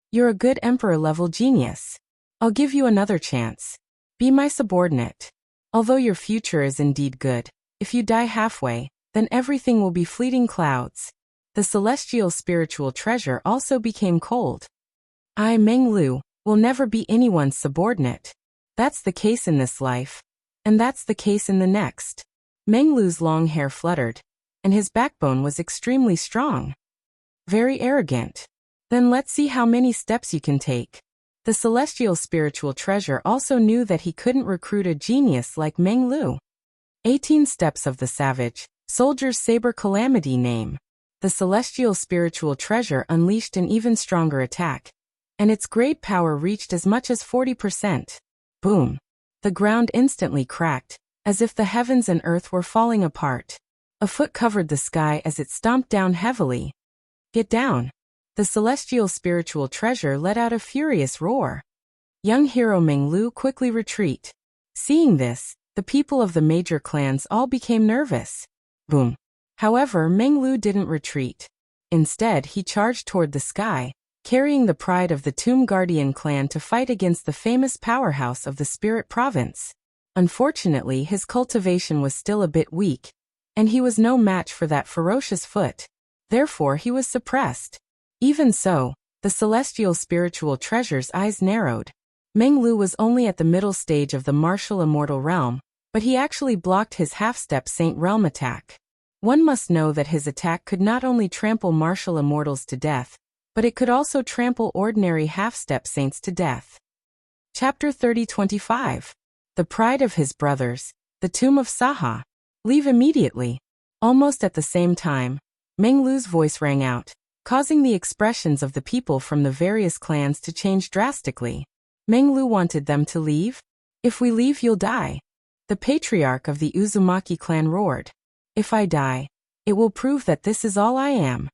You're a good emperor-level genius. I'll give you another chance. Be my subordinate. Although your future is indeed good, if you die halfway, then everything will be fleeting clouds." The celestial spiritual treasure also became cold. I, Meng Lu, will never be anyone's subordinate. That's the case in this life, and that's the case in the next. Meng Lu's long hair fluttered, and his backbone was extremely strong. Very arrogant. Then let's see how many steps you can take. The celestial spiritual treasure also knew that he couldn't recruit a genius like Meng Lu. 18 steps of the savage, soldier's saber calamity name. The celestial spiritual treasure unleashed an even stronger attack, and its grade power reached as much as 40%. Boom! The ground instantly cracked, as if the heavens and earth were falling apart. A foot covered the sky as it stomped down heavily. Get down! The celestial spiritual treasure let out a furious roar. Young hero Meng Lu quickly retreat. Seeing this, the people of the major clans all became nervous. Boom! However, Meng Lu didn't retreat. Instead, he charged toward the sky, carrying the pride of the Tomb Guardian clan to fight against the famous powerhouse of the Spirit Province. Unfortunately, his cultivation was still a bit weak, and he was no match for that ferocious foot. Therefore, he was suppressed. Even so, the celestial spiritual treasure's eyes narrowed. Meng Lu was only at the middle stage of the martial immortal realm, but he actually blocked his half-step Saint Realm attack. One must know that his attack could not only trample martial immortals to death, but it could also trample ordinary half-step saints to death. Chapter 30-25. The Pride of His Brothers, the Tomb of Saha. Leave immediately. Almost at the same time, Meng Lu's voice rang out, causing the expressions of the people from the various clans to change drastically. Meng Lu wanted them to leave? If we leave, you'll die. The patriarch of the Uzumaki clan roared. If I die, it will prove that this is all I am.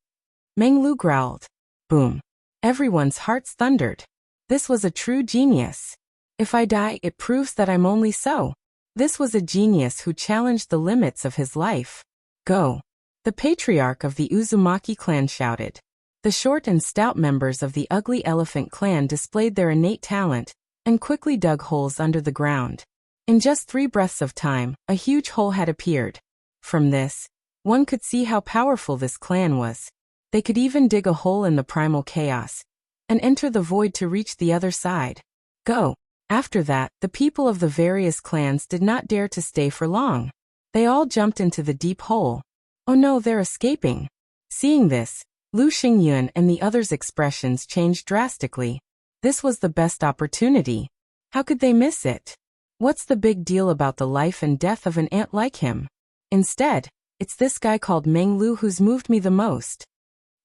Meng Lu growled. Boom. Everyone's hearts thundered. This was a true genius. If I die, it proves that I'm only so. This was a genius who challenged the limits of his life. Go. The patriarch of the Uzumaki clan shouted. The short and stout members of the Ugly Elephant clan displayed their innate talent, and quickly dug holes under the ground. In just 3 breaths of time, a huge hole had appeared. From this, one could see how powerful this clan was. They could even dig a hole in the primal chaos, and enter the void to reach the other side. Go. After that, the people of the various clans did not dare to stay for long. They all jumped into the deep hole. Oh no, they're escaping. Seeing this, Lu Xingyun and the others' expressions changed drastically. This was the best opportunity. How could they miss it? What's the big deal about the life and death of an ant like him? Instead, it's this guy called Meng Lu who's moved me the most.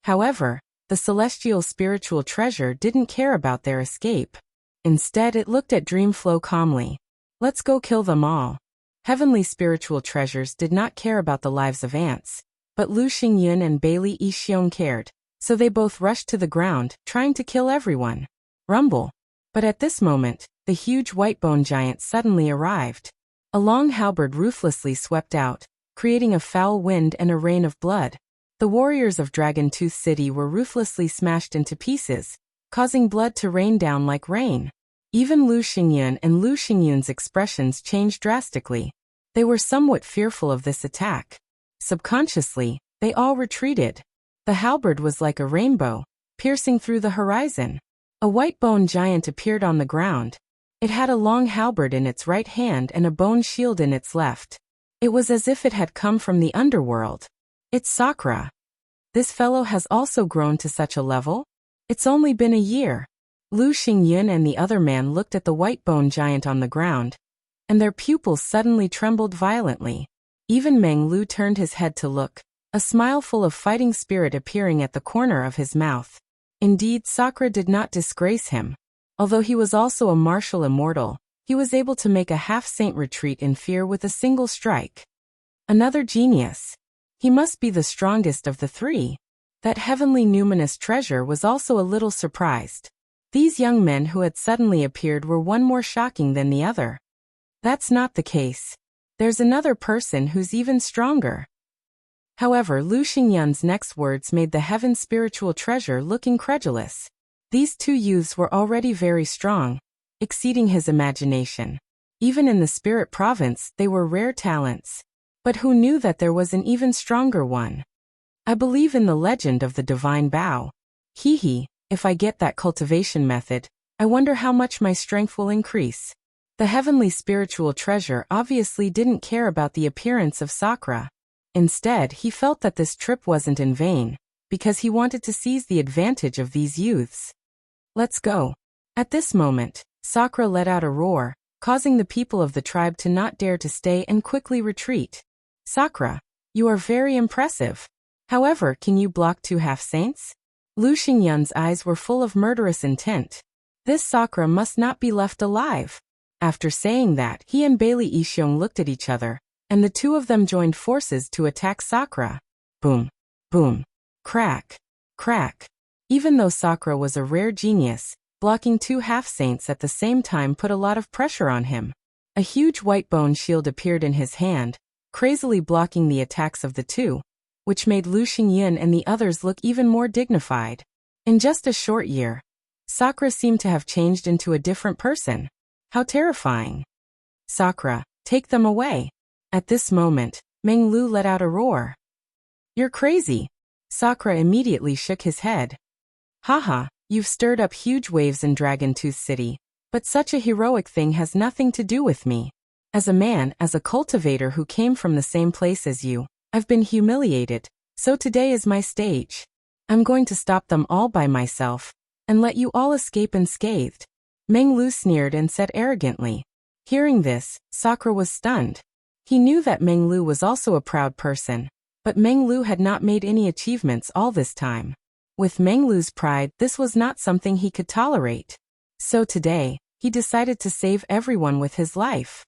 However, the celestial spiritual treasure didn't care about their escape. Instead, it looked at Dreamflow calmly. Let's go kill them all. Heavenly spiritual treasures did not care about the lives of ants, but Lu Xingyun and Bailey Yixiong cared, so they both rushed to the ground, trying to kill everyone. Rumble. But at this moment, the huge white bone giant suddenly arrived. A long halberd ruthlessly swept out, creating a foul wind and a rain of blood. The warriors of Dragon Tooth City were ruthlessly smashed into pieces, causing blood to rain down like rain. Even Lu Xingyun and Lu Xingyun's expressions changed drastically. They were somewhat fearful of this attack. Subconsciously, they all retreated. The halberd was like a rainbow, piercing through the horizon. A white bone giant appeared on the ground. It had a long halberd in its right hand and a bone shield in its left. It was as if it had come from the underworld. It's Sakura. This fellow has also grown to such a level? It's only been a year. Lu Xingyun and the other man looked at the white bone giant on the ground, and their pupils suddenly trembled violently. Even Meng Lu turned his head to look, a smile full of fighting spirit appearing at the corner of his mouth. Indeed, Sakura did not disgrace him. Although he was also a martial immortal, he was able to make a half-saint retreat in fear with a single strike. Another genius. He must be the strongest of the 3. That heavenly numinous treasure was also a little surprised. These young men who had suddenly appeared were one more shocking than the other. That's not the case. There's another person who's even stronger. However, Lu Xingyun's next words made the heaven spiritual treasure look incredulous. These 2 youths were already very strong, exceeding his imagination. Even in the spirit province, they were rare talents. But who knew that there was an even stronger one? I believe in the legend of the divine bow. If I get that cultivation method, I wonder how much my strength will increase. The heavenly spiritual treasure obviously didn't care about the appearance of Sakura. Instead, he felt that this trip wasn't in vain, because he wanted to seize the advantage of these youths. Let's go. At this moment, Sakura let out a roar, causing the people of the tribe to not dare to stay and quickly retreat. Sakura, you are very impressive. However, can you block 2 half-saints? Lu Xingyun's eyes were full of murderous intent. This Sakura must not be left alive. After saying that, he and Bailey Yixiong looked at each other, and the two of them joined forces to attack Sakura. Boom, boom, crack, crack. Even though Sakura was a rare genius, blocking two half-saints at the same time put a lot of pressure on him. A huge white bone shield appeared in his hand, crazily blocking the attacks of the two, which made Lu Xingyun and the others look even more dignified. In just a short year, Sakura seemed to have changed into a different person. How terrifying. Sakura, take them away. At this moment, Meng Lu let out a roar. You're crazy. Sakura immediately shook his head. Haha, you've stirred up huge waves in Dragon Tooth City, but such a heroic thing has nothing to do with me. As a man, as a cultivator who came from the same place as you, I've been humiliated, so today is my stage. I'm going to stop them all by myself, and let you all escape unscathed. Meng Lu sneered and said arrogantly. Hearing this, Sakura was stunned. He knew that Meng Lu was also a proud person, but Meng Lu had not made any achievements all this time. With Meng Lu's pride, this was not something he could tolerate. So today, he decided to save everyone with his life.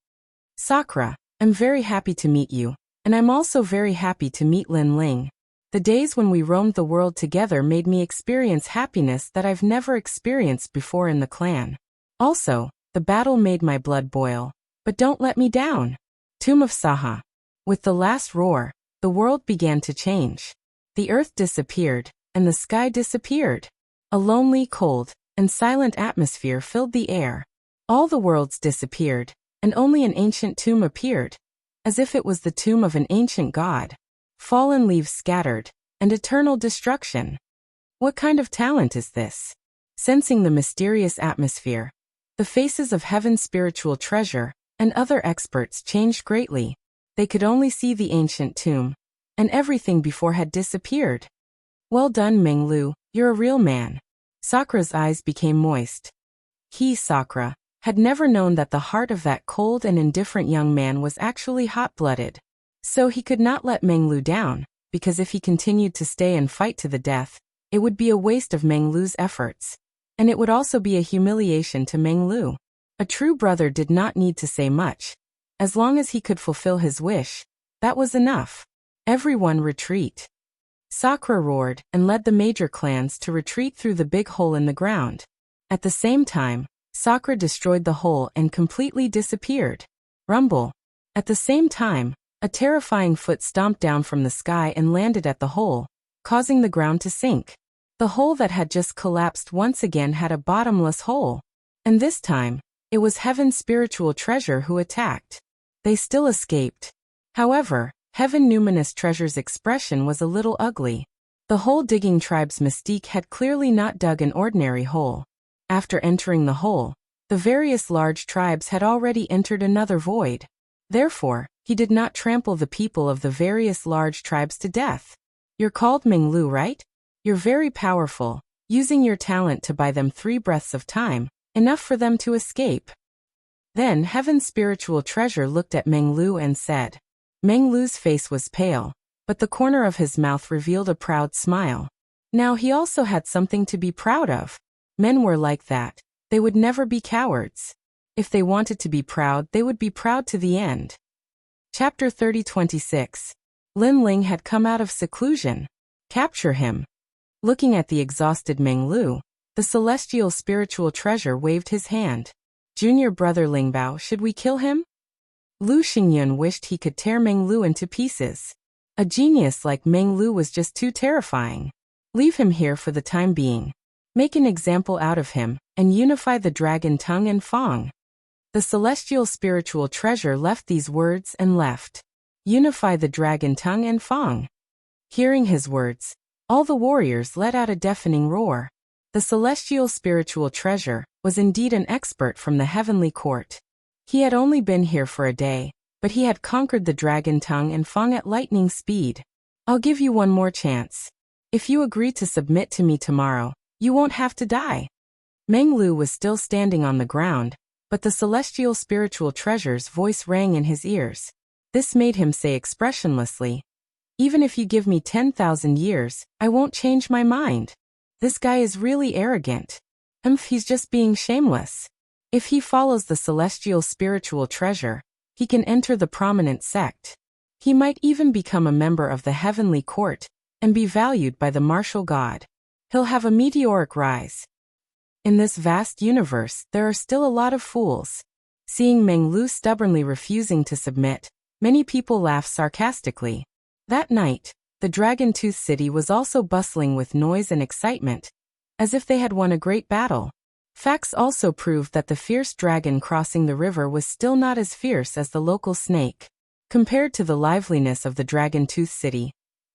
Sakura, I'm very happy to meet you, and I'm also very happy to meet Lin Ling. The days when we roamed the world together made me experience happiness that I've never experienced before in the clan. Also, the battle made my blood boil, but don't let me down. Tomb of Saha. With the last roar, the world began to change. The earth disappeared, and the sky disappeared. A lonely, cold, and silent atmosphere filled the air. All the worlds disappeared, and only an ancient tomb appeared, as if it was the tomb of an ancient god. Fallen leaves scattered, and eternal destruction. What kind of talent is this? Sensing the mysterious atmosphere, the faces of heaven's spiritual treasure and other experts changed greatly. They could only see the ancient tomb, and everything before had disappeared. Well done, Meng Lu, you're a real man. Sakura's eyes became moist. He, Sakura, had never known that the heart of that cold and indifferent young man was actually hot-blooded. So he could not let Meng Lu down, because if he continued to stay and fight to the death, it would be a waste of Meng Lu's efforts. And it would also be a humiliation to Meng Lu. A true brother did not need to say much. As long as he could fulfill his wish, that was enough. Everyone retreat. Sakura roared and led the major clans to retreat through the big hole in the ground. At the same time, Sakura destroyed the hole and completely disappeared. Rumble. At the same time, a terrifying foot stomped down from the sky and landed at the hole, causing the ground to sink. The hole that had just collapsed once again had a bottomless hole. And this time, it was Heaven's spiritual treasure who attacked. They still escaped. However, Heaven Numinous Treasure's expression was a little ugly. The hole-digging tribe's mystique had clearly not dug an ordinary hole. After entering the hole, the various large tribes had already entered another void. Therefore, he did not trample the people of the various large tribes to death. You're called Meng Lu, right? You're very powerful, using your talent to buy them 3 breaths of time, enough for them to escape. Then Heaven's spiritual treasure looked at Meng Lu and said. Meng Lu's face was pale, but the corner of his mouth revealed a proud smile. Now he also had something to be proud of. Men were like that. They would never be cowards. If they wanted to be proud, they would be proud to the end. Chapter 30:26. Lin Ling had come out of seclusion. Capture him. Looking at the exhausted Meng Lu, the celestial spiritual treasure waved his hand. Junior brother Lingbao, should we kill him? Lu Xingyun wished he could tear Meng Lu into pieces. A genius like Meng Lu was just too terrifying. Leave him here for the time being. Make an example out of him, and unify the dragon tongue and Fong. The celestial spiritual treasure left these words and left. Unify the dragon tongue and Fong. Hearing his words, all the warriors let out a deafening roar. The celestial spiritual treasure was indeed an expert from the heavenly court. He had only been here for a day, but he had conquered the dragon tongue and Fong at lightning speed. I'll give you one more chance. If you agree to submit to me tomorrow, you won't have to die. Meng Lu was still standing on the ground, but the celestial spiritual treasure's voice rang in his ears. This made him say expressionlessly, even if you give me 10,000 years, I won't change my mind. This guy is really arrogant. He's just being shameless. If he follows the celestial spiritual treasure, he can enter the prominent sect. He might even become a member of the heavenly court and be valued by the martial god. He'll have a meteoric rise. In this vast universe, there are still a lot of fools. Seeing Meng Lu stubbornly refusing to submit, many people laugh sarcastically. That night, the Dragon Tooth City was also bustling with noise and excitement, as if they had won a great battle. Facts also proved that the fierce dragon crossing the river was still not as fierce as the local snake. Compared to the liveliness of the Dragon Tooth City,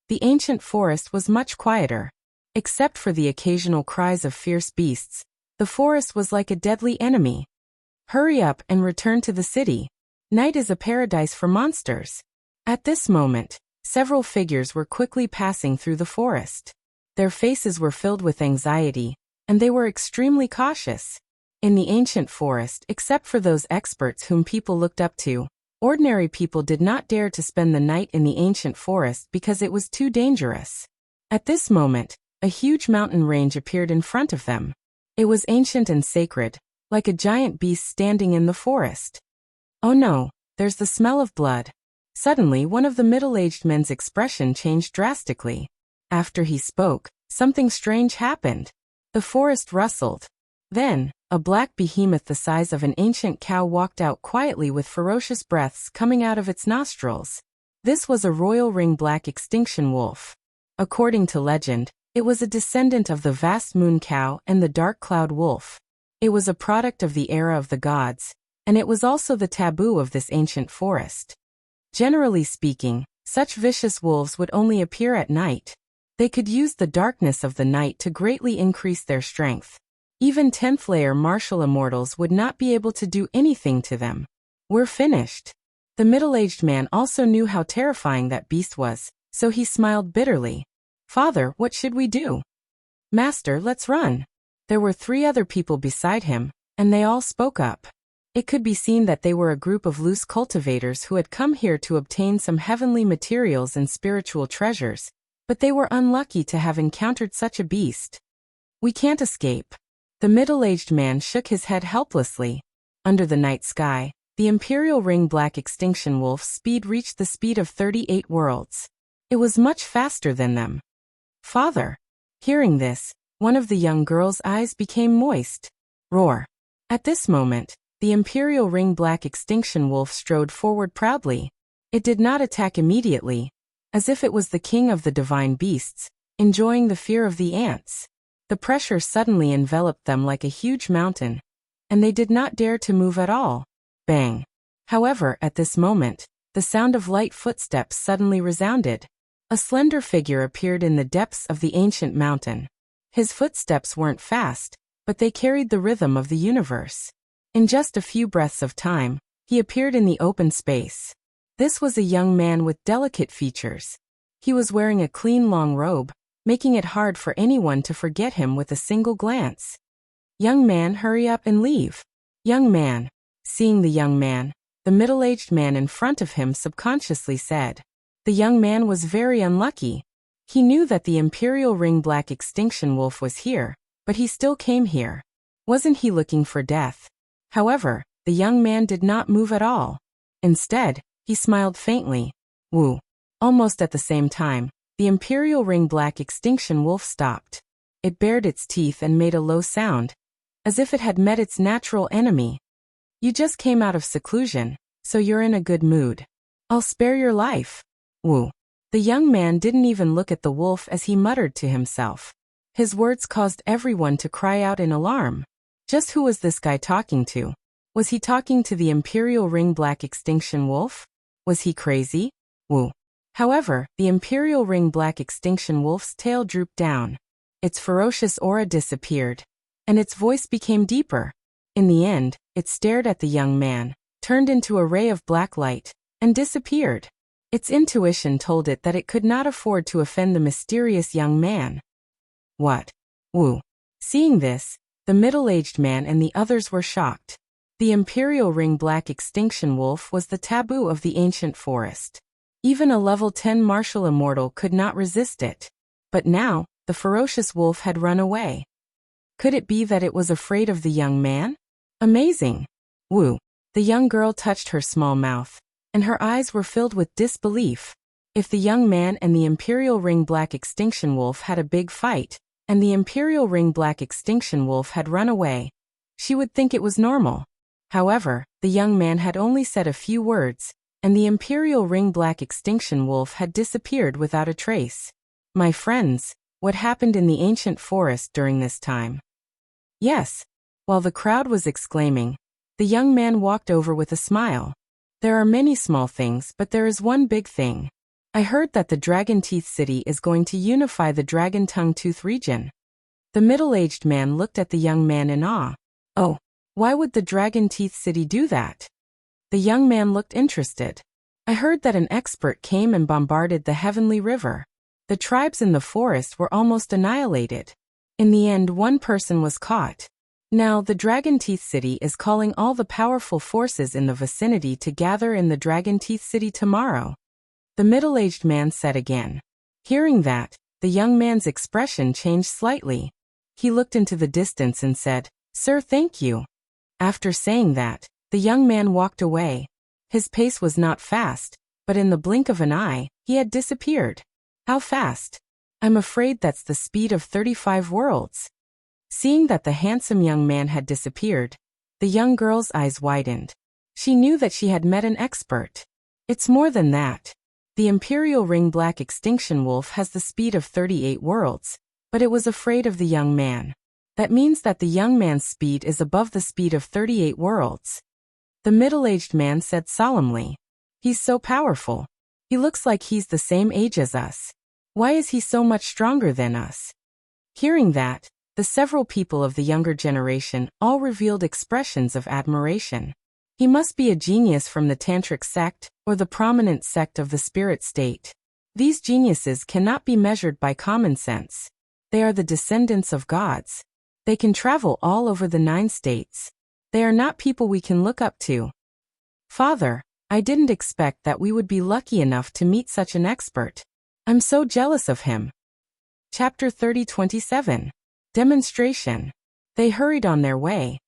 the ancient forest was much quieter. Except for the occasional cries of fierce beasts, the forest was like a deadly enemy. Hurry up and return to the city. Night is a paradise for monsters. At this moment, several figures were quickly passing through the forest. Their faces were filled with anxiety, and they were extremely cautious. In the ancient forest, except for those experts whom people looked up to, ordinary people did not dare to spend the night in the ancient forest because it was too dangerous. At this moment, a huge mountain range appeared in front of them. It was ancient and sacred, like a giant beast standing in the forest. Oh no, there's the smell of blood. Suddenly, one of the middle-aged men's expression changed drastically. After he spoke, something strange happened. The forest rustled. Then, a black behemoth the size of an ancient cow walked out quietly with ferocious breaths coming out of its nostrils. This was a royal ring black extinction wolf. According to legend, it was a descendant of the vast moon cow and the dark cloud wolf. It was a product of the era of the gods, and it was also the taboo of this ancient forest. Generally speaking, such vicious wolves would only appear at night. They could use the darkness of the night to greatly increase their strength. Even 10th layer martial immortals would not be able to do anything to them. We're finished. The middle-aged man also knew how terrifying that beast was, so he smiled bitterly. Father, what should we do? Master, let's run. There were 3 other people beside him, and they all spoke up. It could be seen that they were a group of loose cultivators who had come here to obtain some heavenly materials and spiritual treasures, but they were unlucky to have encountered such a beast. We can't escape. The middle-aged man shook his head helplessly. Under the night sky, the Imperial Ring Black Extinction Wolf's speed reached the speed of 38 worlds. It was much faster than them. Father. Hearing this, one of the young girl's eyes became moist. Roar. At this moment, the Imperial Ring Black Extinction Wolf strode forward proudly. It did not attack immediately, as if it was the king of the divine beasts, enjoying the fear of the ants. The pressure suddenly enveloped them like a huge mountain, and they did not dare to move at all. Bang. However, at this moment, the sound of light footsteps suddenly resounded. A slender figure appeared in the depths of the ancient mountain. His footsteps weren't fast, but they carried the rhythm of the universe. In just a few breaths of time, he appeared in the open space. This was a young man with delicate features. He was wearing a clean long robe, making it hard for anyone to forget him with a single glance. Young man, hurry up and leave. Young man. Seeing the young man, the middle-aged man in front of him subconsciously said. The young man was very unlucky. He knew that the Imperial Ring Black Extinction Wolf was here, but he still came here. Wasn't he looking for death? However, the young man did not move at all. Instead, he smiled faintly. Woo. Almost at the same time, the Imperial Ring Black Extinction Wolf stopped. It bared its teeth and made a low sound, as if it had met its natural enemy. You just came out of seclusion, so you're in a good mood. I'll spare your life. Woo. The young man didn't even look at the wolf as he muttered to himself. His words caused everyone to cry out in alarm. Just who was this guy talking to? Was he talking to the Imperial Ring Black Extinction Wolf? Was he crazy? Woo. However, the Imperial Ring Black Extinction Wolf's tail drooped down. Its ferocious aura disappeared, and its voice became deeper. In the end, it stared at the young man, turned into a ray of black light, and disappeared. Its intuition told it that it could not afford to offend the mysterious young man. What? Woo. Seeing this, the middle-aged man and the others were shocked. The Imperial Ring Black Extinction Wolf was the taboo of the ancient forest. Even a level 10 martial immortal could not resist it. But now, the ferocious wolf had run away. Could it be that it was afraid of the young man? Amazing! Woo! The young girl touched her small mouth, and her eyes were filled with disbelief. If the young man and the Imperial Ring Black Extinction Wolf had a big fight, and the Imperial Ring Black Extinction Wolf had run away, she would think it was normal. However, the young man had only said a few words, and the Imperial Ring Black Extinction Wolf had disappeared without a trace. My friends, what happened in the ancient forest during this time? Yes. While the crowd was exclaiming, the young man walked over with a smile. There are many small things, but there is one big thing. I heard that the Dragon Teeth City is going to unify the Dragon Tongue Tooth region. The middle-aged man looked at the young man in awe. Oh, why would the Dragon Teeth City do that? The young man looked interested. I heard that an expert came and bombarded the Heavenly River. The tribes in the forest were almost annihilated. In the end, one person was caught. Now, the Dragon Teeth City is calling all the powerful forces in the vicinity to gather in the Dragon Teeth City tomorrow. The middle-aged man said again. Hearing that, the young man's expression changed slightly. He looked into the distance and said, "Sir, thank you." After saying that, the young man walked away. His pace was not fast, but in the blink of an eye, he had disappeared. How fast? I'm afraid that's the speed of 35 worlds. Seeing that the handsome young man had disappeared, the young girl's eyes widened. She knew that she had met an expert. It's more than that. The Imperial Ring Black Extinction Wolf has the speed of 38 worlds, but it was afraid of the young man. That means that the young man's speed is above the speed of 38 worlds. The middle-aged man said solemnly. He's so powerful. He looks like he's the same age as us. Why is he so much stronger than us? Hearing that, the several people of the younger generation all revealed expressions of admiration. He must be a genius from the Tantric sect or the prominent sect of the spirit state. These geniuses cannot be measured by common sense. They are the descendants of gods. They can travel all over the 9 states. They are not people we can look up to. Father, I didn't expect that we would be lucky enough to meet such an expert. I'm so jealous of him. Chapter 30:27. Demonstration. They hurried on their way,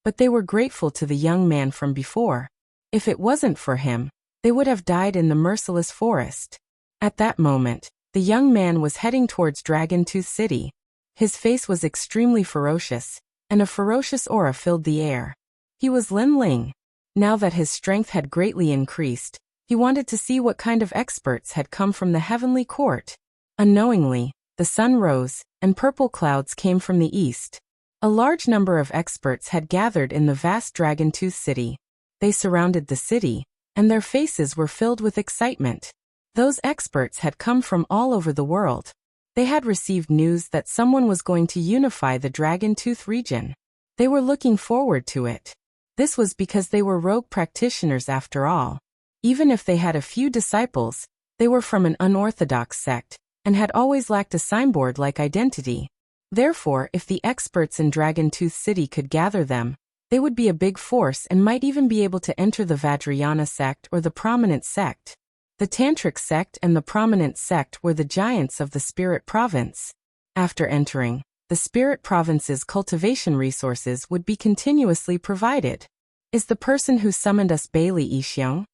but they were grateful to the young man from before. If it wasn't for him, they would have died in the merciless forest. At that moment, the young man was heading towards Dragon Tooth City. His face was extremely ferocious, and a ferocious aura filled the air. He was Lin Ling. Now that his strength had greatly increased, he wanted to see what kind of experts had come from the heavenly court. Unknowingly, the sun rose, and purple clouds came from the east. A large number of experts had gathered in the vast Dragon Tooth City. They surrounded the city, and their faces were filled with excitement. Those experts had come from all over the world. They had received news that someone was going to unify the Dragon Tooth region. They were looking forward to it. This was because they were rogue practitioners after all. Even if they had a few disciples, they were from an unorthodox sect, and had always lacked a signboard-like identity. Therefore, if the experts in Dragon Tooth City could gather them, they would be a big force and might even be able to enter the Vajrayana sect or the prominent sect. The Tantric sect and the prominent sect were the giants of the Spirit Province. After entering, the Spirit Province's cultivation resources would be continuously provided. Is the person who summoned us Bailey Yixiong?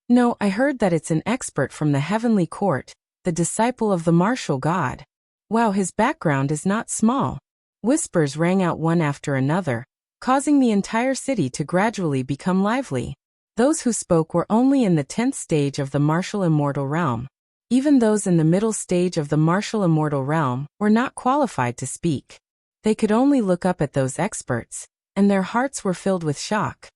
No, I heard that it's an expert from the heavenly court, the disciple of the martial god. Wow, his background is not small. Whispers rang out one after another, causing the entire city to gradually become lively. Those who spoke were only in the 10th stage of the martial immortal realm. Even those in the middle stage of the martial immortal realm were not qualified to speak. They could only look up at those experts, and their hearts were filled with shock.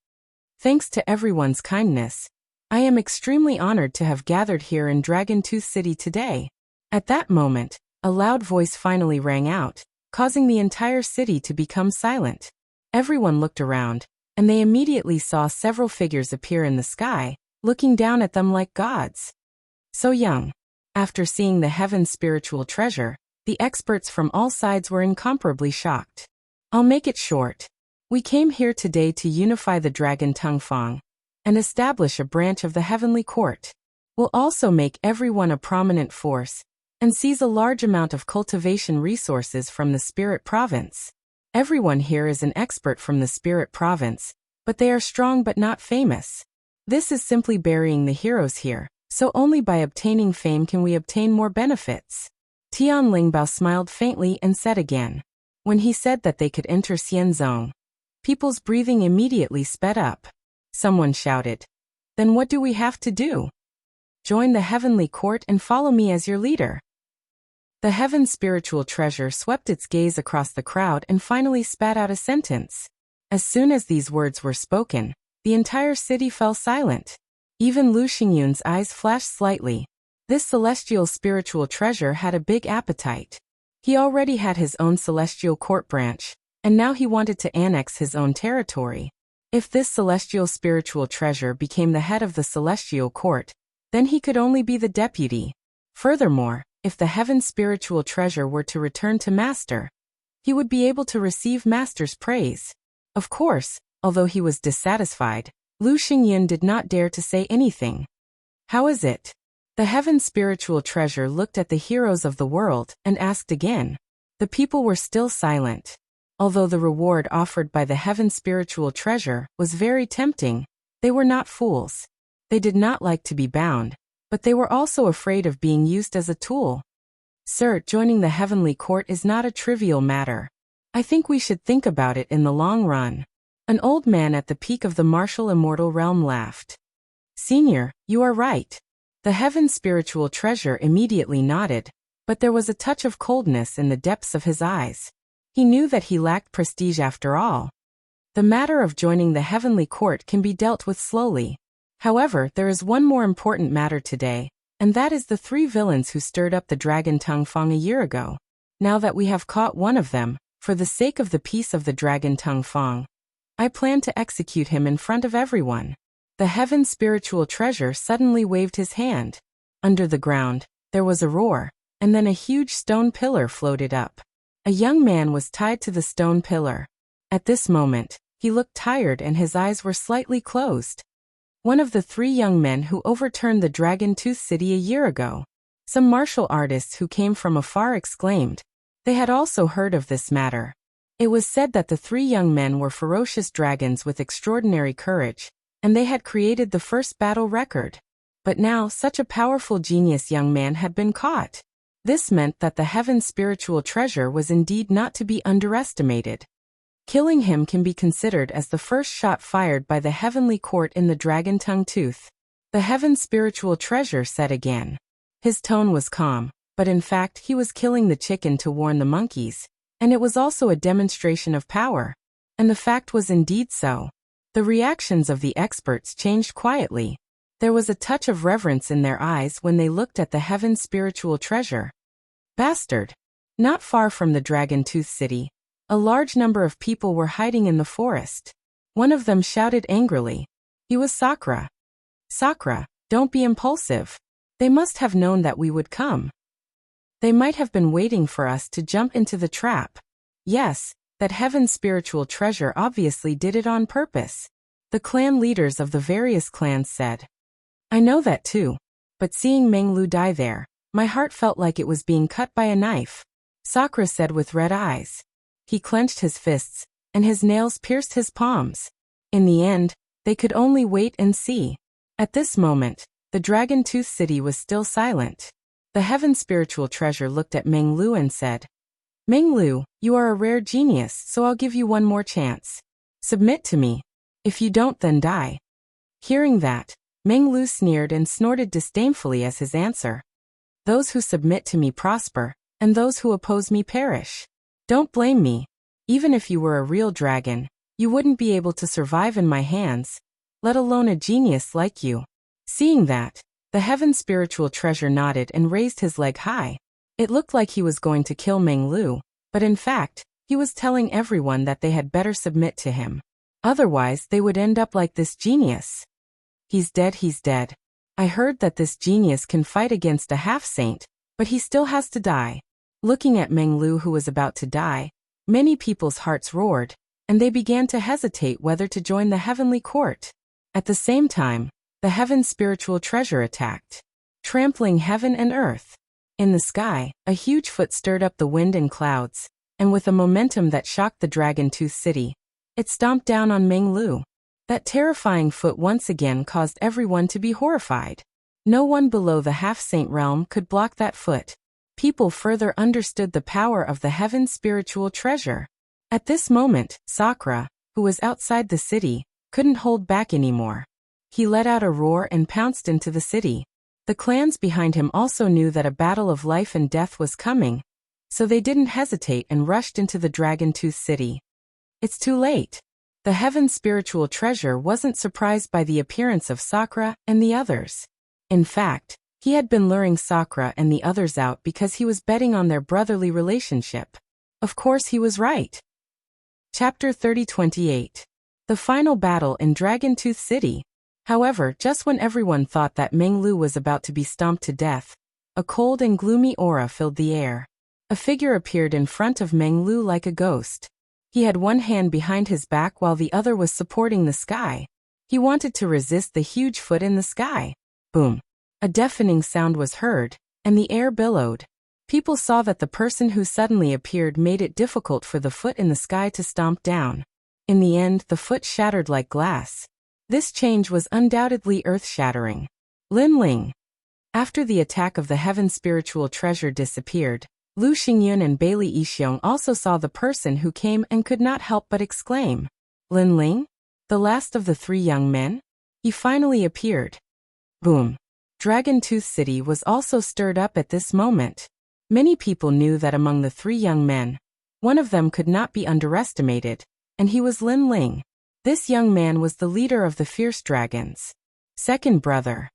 Thanks to everyone's kindness, I am extremely honored to have gathered here in Dragon Tooth City today. At that moment, a loud voice finally rang out, causing the entire city to become silent. Everyone looked around, and they immediately saw several figures appear in the sky, looking down at them like gods. So young. After seeing the heaven's spiritual treasure, the experts from all sides were incomparably shocked. I'll make it short. We came here today to unify the Dragon Tongue Fang and establish a branch of the heavenly court. We'll also make everyone a prominent force and sees a large amount of cultivation resources from the spirit province. Everyone here is an expert from the spirit province, but they are strong but not famous. This is simply burying the heroes here, so only by obtaining fame can we obtain more benefits. Tian Lingbao smiled faintly and said again. When he said that they could enter Xianzong, people's breathing immediately sped up. Someone shouted, "Then what do we have to do? Join the heavenly court and follow me as your leader." The heaven spiritual treasure swept its gaze across the crowd and finally spat out a sentence. As soon as these words were spoken, the entire city fell silent. Even Lu Xingyun's eyes flashed slightly. This celestial spiritual treasure had a big appetite. He already had his own celestial court branch, and now he wanted to annex his own territory. If this celestial spiritual treasure became the head of the celestial court, then he could only be the deputy. Furthermore, if the heaven spiritual treasure were to return to Master, he would be able to receive Master's praise. Of course, although he was dissatisfied, Lu Xingyun did not dare to say anything. How is it? The heaven spiritual treasure looked at the heroes of the world and asked again. The people were still silent. Although the reward offered by the heaven spiritual treasure was very tempting, they were not fools. They did not like to be bound, but they were also afraid of being used as a tool. Sir, joining the heavenly court is not a trivial matter. I think we should think about it in the long run. An old man at the peak of the martial immortal realm laughed. Senior, you are right. The heaven spiritual treasure immediately nodded, but there was a touch of coldness in the depths of his eyes. He knew that he lacked prestige after all. The matter of joining the heavenly court can be dealt with slowly. However, there is one more important matter today, and that is the 3 villains who stirred up the Dragon Tongue Fang a year ago. Now that we have caught one of them, for the sake of the peace of the Dragon Tongue Fang, I plan to execute him in front of everyone. The heaven spiritual treasure suddenly waved his hand. Under the ground, there was a roar, and then a huge stone pillar floated up. A young man was tied to the stone pillar. At this moment, he looked tired and his eyes were slightly closed. One of the 3 young men who overturned the Dragon Tooth City a year ago. Some martial artists who came from afar exclaimed. They had also heard of this matter. It was said that the 3 young men were ferocious dragons with extraordinary courage, and they had created the first battle record. But now such a powerful genius young man had been caught. This meant that the heaven spiritual treasure was indeed not to be underestimated. Killing him can be considered as the first shot fired by the heavenly court in the Dragon Tongue Tooth. The heaven spiritual treasure said again. His tone was calm, but in fact he was killing the chicken to warn the monkeys, and it was also a demonstration of power. And the fact was indeed so. The reactions of the experts changed quietly. There was a touch of reverence in their eyes when they looked at the heaven spiritual treasure. Bastard! Not far from the Dragon Tooth City, a large number of people were hiding in the forest. One of them shouted angrily. He was Sakura. Sakura, don't be impulsive. They must have known that we would come. They might have been waiting for us to jump into the trap. Yes, that heaven spiritual treasure obviously did it on purpose. The clan leaders of the various clans said. I know that too. But seeing Meng Lu die there, my heart felt like it was being cut by a knife. Sakura said with red eyes. He clenched his fists, and his nails pierced his palms. In the end, they could only wait and see. At this moment, the Dragon Tooth City was still silent. The heaven spiritual treasure looked at Meng Lu and said, Meng Lu, you are a rare genius, so I'll give you one more chance. Submit to me. If you don't, then die. Hearing that, Meng Lu sneered and snorted disdainfully as his answer. Those who submit to me prosper, and those who oppose me perish. Don't blame me. Even if you were a real dragon, you wouldn't be able to survive in my hands, let alone a genius like you. Seeing that, the heaven spiritual treasure nodded and raised his leg high. It looked like he was going to kill Meng Lu, but in fact, he was telling everyone that they had better submit to him. Otherwise, they would end up like this genius. He's dead, he's dead. I heard that this genius can fight against a half-saint, but he still has to die. Looking at Meng Lu who was about to die, many people's hearts roared, and they began to hesitate whether to join the heavenly court. At the same time, the heaven spiritual treasure attacked, trampling heaven and earth. In the sky, a huge foot stirred up the wind and clouds, and with a momentum that shocked the dragon-toothed city, it stomped down on Meng Lu. That terrifying foot once again caused everyone to be horrified. No one below the half-saint realm could block that foot. People further understood the power of the heaven's spiritual treasure. At this moment, Sakura, who was outside the city, couldn't hold back anymore. He let out a roar and pounced into the city. The clans behind him also knew that a battle of life and death was coming, so they didn't hesitate and rushed into the dragon-toothed city. It's too late. The heaven's spiritual treasure wasn't surprised by the appearance of Sakura and the others. In fact, he had been luring Sakura and the others out because he was betting on their brotherly relationship. Of course he was right. Chapter 30-28. The final battle in Dragon-Tooth City. However, just when everyone thought that Meng Lu was about to be stomped to death, a cold and gloomy aura filled the air. A figure appeared in front of Meng Lu like a ghost. He had one hand behind his back while the other was supporting the sky. He wanted to resist the huge foot in the sky. Boom. A deafening sound was heard, and the air billowed. People saw that the person who suddenly appeared made it difficult for the foot in the sky to stomp down. In the end, the foot shattered like glass. This change was undoubtedly earth-shattering. Lin Ling. After the attack of the heaven spiritual treasure disappeared, Lu Xingyun and Bailey Yixiong also saw the person who came and could not help but exclaim, "Lin Ling? The last of the three young men? He finally appeared." Boom. Dragon-Tooth City was also stirred up at this moment. Many people knew that among the three young men, one of them could not be underestimated, and he was Lin Ling. This young man was the leader of the fierce dragons. Second brother.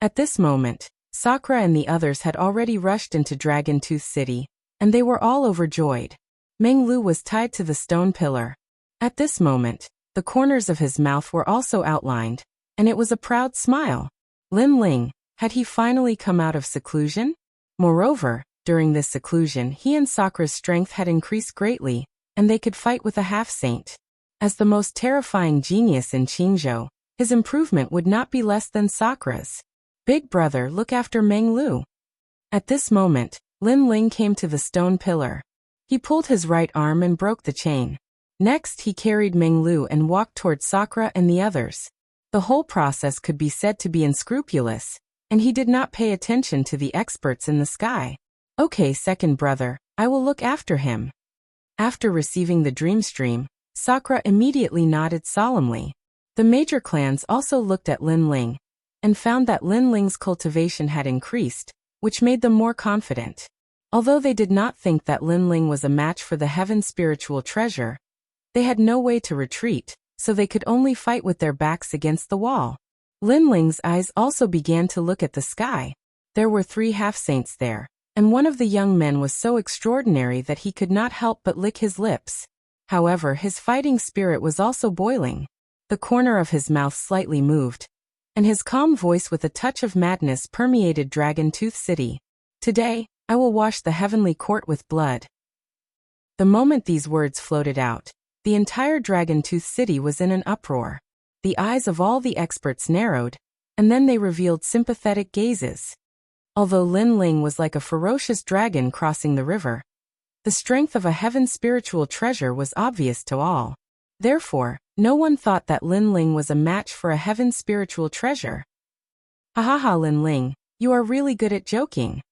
At this moment, Sakura and the others had already rushed into Dragon-Tooth City, and they were all overjoyed. Meng Lu was tied to the stone pillar. At this moment, the corners of his mouth were also outlined, and it was a proud smile. Lin Ling, had he finally come out of seclusion? Moreover, during this seclusion he and Sakura's strength had increased greatly, and they could fight with a half-saint. As the most terrifying genius in Qingzhou, his improvement would not be less than Sakura's. Big brother, look after Meng Lu. At this moment, Lin Ling came to the stone pillar. He pulled his right arm and broke the chain. Next he carried Meng Lu and walked towards Sakura and the others. The whole process could be said to be unscrupulous, and he did not pay attention to the experts in the sky. "Okay, second brother, I will look after him." After receiving the dream stream, Sakura immediately nodded solemnly. The major clans also looked at Lin Ling, and found that Lin Ling's cultivation had increased, which made them more confident. Although they did not think that Lin Ling was a match for the heaven spiritual treasure, they had no way to retreat, so they could only fight with their backs against the wall. Lin Ling's eyes also began to look at the sky. There were three half-saints there, and one of the young men was so extraordinary that he could not help but lick his lips. However, his fighting spirit was also boiling. The corner of his mouth slightly moved, and his calm voice with a touch of madness permeated Dragon-Tooth City. "Today, I will wash the heavenly court with blood." The moment these words floated out, the entire Dragon-Tooth City was in an uproar. The eyes of all the experts narrowed, and then they revealed sympathetic gazes. Although Lin Ling was like a ferocious dragon crossing the river, the strength of a heaven spiritual treasure was obvious to all. Therefore, no one thought that Lin Ling was a match for a heaven spiritual treasure. "Ha ha ha, Lin Ling, you are really good at joking."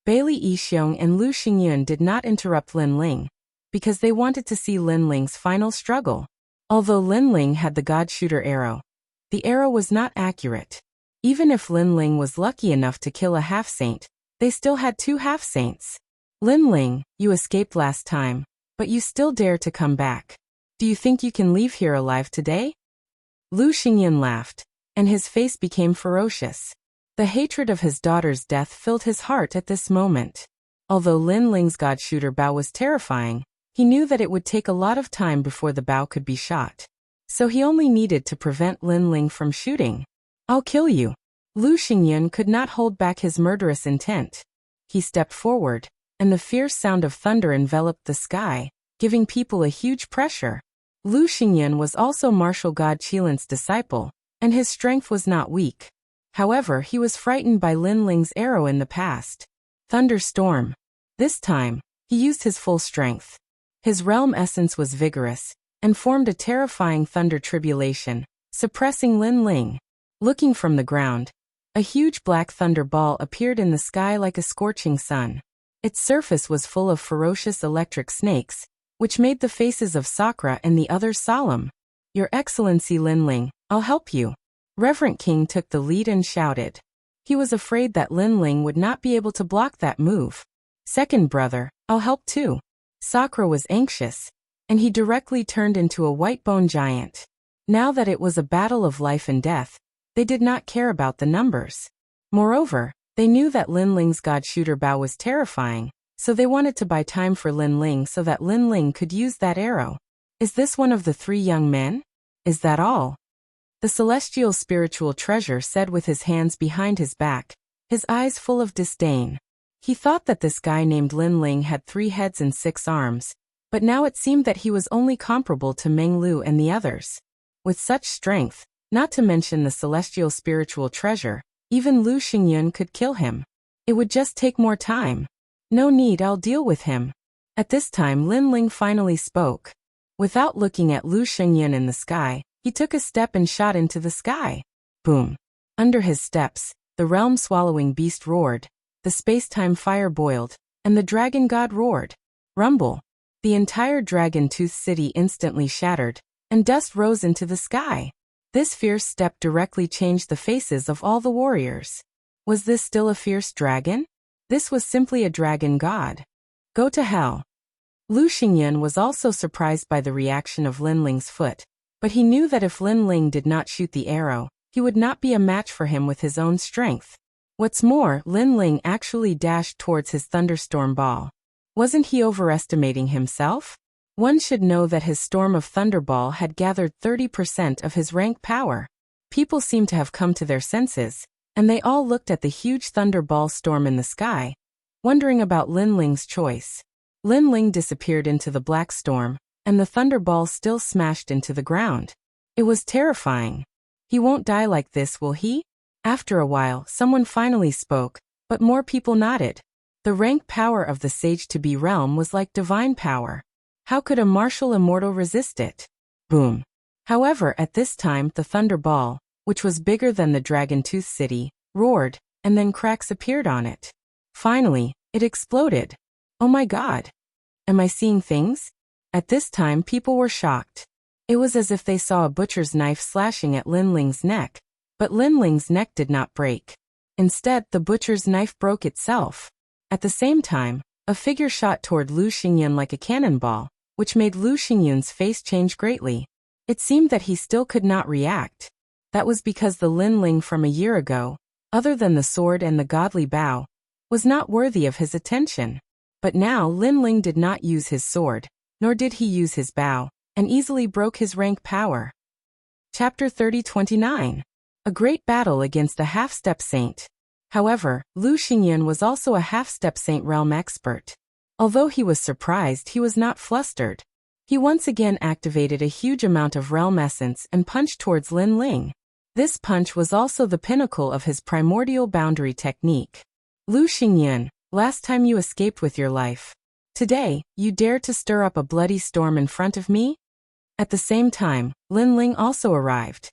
Bailey Yixiong and Lu Xingyun did not interrupt Lin Ling, because they wanted to see Lin Ling's final struggle. Although Lin Ling had the God Shooter arrow, the arrow was not accurate. Even if Lin Ling was lucky enough to kill a half-saint, they still had two half-saints. "Lin Ling, you escaped last time, but you still dare to come back. Do you think you can leave here alive today?" Lu Xingyun laughed, and his face became ferocious. The hatred of his daughter's death filled his heart at this moment. Although Lin Ling's God Shooter bow was terrifying, he knew that it would take a lot of time before the bow could be shot. So he only needed to prevent Lin Ling from shooting. "I'll kill you." Lu Xingyun could not hold back his murderous intent. He stepped forward, and the fierce sound of thunder enveloped the sky, giving people a huge pressure. Lu Xingyun was also martial god Qilin's disciple, and his strength was not weak. However, he was frightened by Lin Ling's arrow in the past. Thunderstorm. This time, he used his full strength. His realm essence was vigorous, and formed a terrifying thunder tribulation, suppressing Lin Ling. Looking from the ground, a huge black thunder ball appeared in the sky like a scorching sun. Its surface was full of ferocious electric snakes, which made the faces of Sakura and the others solemn. Your Excellency Lin Ling, I'll help you. Reverend King took the lead and shouted. He was afraid that Lin Ling would not be able to block that move. Second brother, I'll help too. Sakura was anxious, and he directly turned into a white bone giant. Now that it was a battle of life and death, they did not care about the numbers. Moreover, they knew that Lin Ling's God Shooter Bow was terrifying, so they wanted to buy time for Lin Ling so that Lin Ling could use that arrow. Is this one of the three young men? Is that all? The celestial spiritual treasure said with his hands behind his back, his eyes full of disdain. He thought that this guy named Lin Ling had 3 heads and 6 arms, but now it seemed that he was only comparable to Meng Lu and the others. With such strength, not to mention the celestial spiritual treasure, even Lu Xingyun could kill him. It would just take more time. No need, I'll deal with him. At this time Lin Ling finally spoke. Without looking at Lu Xingyun in the sky, he took a step and shot into the sky. Boom. Under his steps, the realm-swallowing beast roared, the space-time fire boiled, and the dragon god roared. Rumble. The entire dragon-tooth city instantly shattered, and dust rose into the sky. This fierce step directly changed the faces of all the warriors. Was this still a fierce dragon? This was simply a dragon god. Go to hell. Lu Xingyun was also surprised by the reaction of Lin Ling's foot, but he knew that if Lin Ling did not shoot the arrow, he would not be a match for him with his own strength. What's more, Lin Ling actually dashed towards his thunderstorm ball. Wasn't he overestimating himself? One should know that his storm of thunderball had gathered 30% of his rank power. People seemed to have come to their senses, and they all looked at the huge thunderball storm in the sky, wondering about Lin Ling's choice. Lin Ling disappeared into the black storm, and the thunderball still smashed into the ground. It was terrifying. He won't die like this, will he? After a while, someone finally spoke, but more people nodded. The rank power of the Sage-to-Be realm was like divine power. How could a martial immortal resist it? Boom. However, at this time, the thunderball, which was bigger than the Dragon-Tooth City, roared, and then cracks appeared on it. Finally, it exploded. Oh my God. Am I seeing things? At this time, people were shocked. It was as if they saw a butcher's knife slashing at Lin Ling's neck, but Lin Ling's neck did not break. Instead, the butcher's knife broke itself. At the same time, a figure shot toward Lu Xingyun like a cannonball, which made Lu Xingyun's face change greatly. It seemed that he still could not react. That was because the Lin Ling from a year ago, other than the sword and the godly bow, was not worthy of his attention. But now Lin Ling did not use his sword, nor did he use his bow, and easily broke his rank power. Chapter 30-29. A great battle against a half-step saint. However, Lu Xingyun was also a half-step saint realm expert. Although he was surprised, he was not flustered. He once again activated a huge amount of realm essence and punched towards Lin Ling. This punch was also the pinnacle of his primordial boundary technique. Lu Xingyun, last time you escaped with your life. Today, you dare to stir up a bloody storm in front of me? At the same time, Lin Ling also arrived.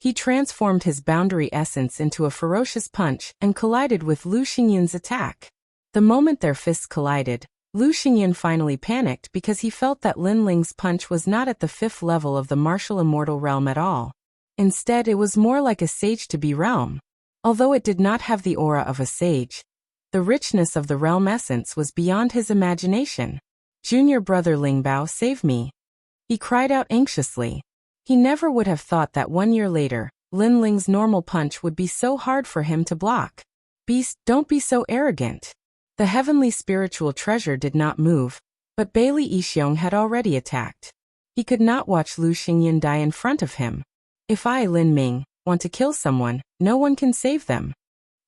He transformed his boundary essence into a ferocious punch and collided with Lu Xingyun's attack. The moment their fists collided, Lu Xingyun finally panicked because he felt that Lin Ling's punch was not at the 5th level of the martial immortal realm at all. Instead, it was more like a Sage-to-Be realm. Although it did not have the aura of a sage, the richness of the realm essence was beyond his imagination. Junior brother Lingbao, save me. He cried out anxiously. He never would have thought that 1 year later, Lin Ling's normal punch would be so hard for him to block. Beast, don't be so arrogant. The heavenly spiritual treasure did not move, but Bailey Yixiong had already attacked. He could not watch Lu Xingyun die in front of him. If I, Lin Ming, want to kill someone, no one can save them.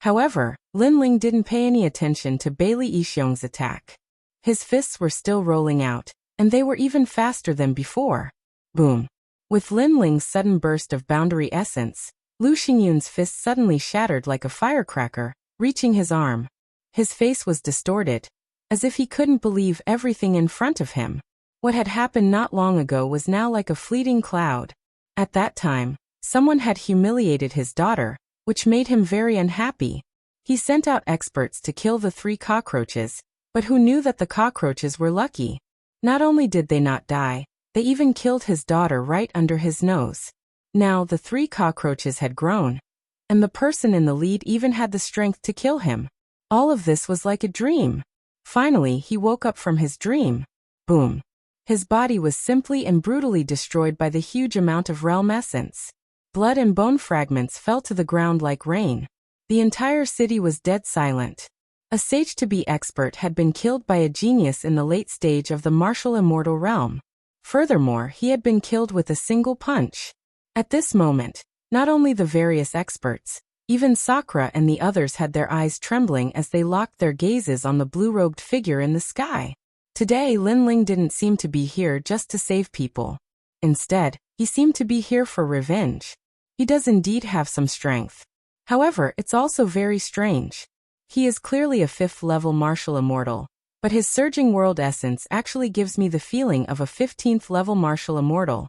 However, Lin Ling didn't pay any attention to Bailey Yixiong's attack. His fists were still rolling out, and they were even faster than before. Boom. With Lin Ling's sudden burst of boundary essence, Lu Xingyun's fist suddenly shattered like a firecracker, reaching his arm. His face was distorted, as if he couldn't believe everything in front of him. What had happened not long ago was now like a fleeting cloud. At that time, someone had humiliated his daughter, which made him very unhappy. He sent out experts to kill the 3 cockroaches, but who knew that the cockroaches were lucky? Not only did they not die, they even killed his daughter right under his nose. Now the 3 cockroaches had grown, and the person in the lead even had the strength to kill him. All of this was like a dream. Finally, he woke up from his dream. Boom. His body was simply and brutally destroyed by the huge amount of realm essence. Blood and bone fragments fell to the ground like rain. The entire city was dead silent. A sage-to-be expert had been killed by a genius in the late stage of the martial immortal realm. Furthermore, he had been killed with a single punch. At this moment, not only the various experts, even Sakura and the others had their eyes trembling as they locked their gazes on the blue-robed figure in the sky. Today, Lin Ling didn't seem to be here just to save people. Instead, he seemed to be here for revenge. He does indeed have some strength. However, it's also very strange. He is clearly a 5th-level martial immortal, but his surging world essence actually gives me the feeling of a 15th-level martial immortal.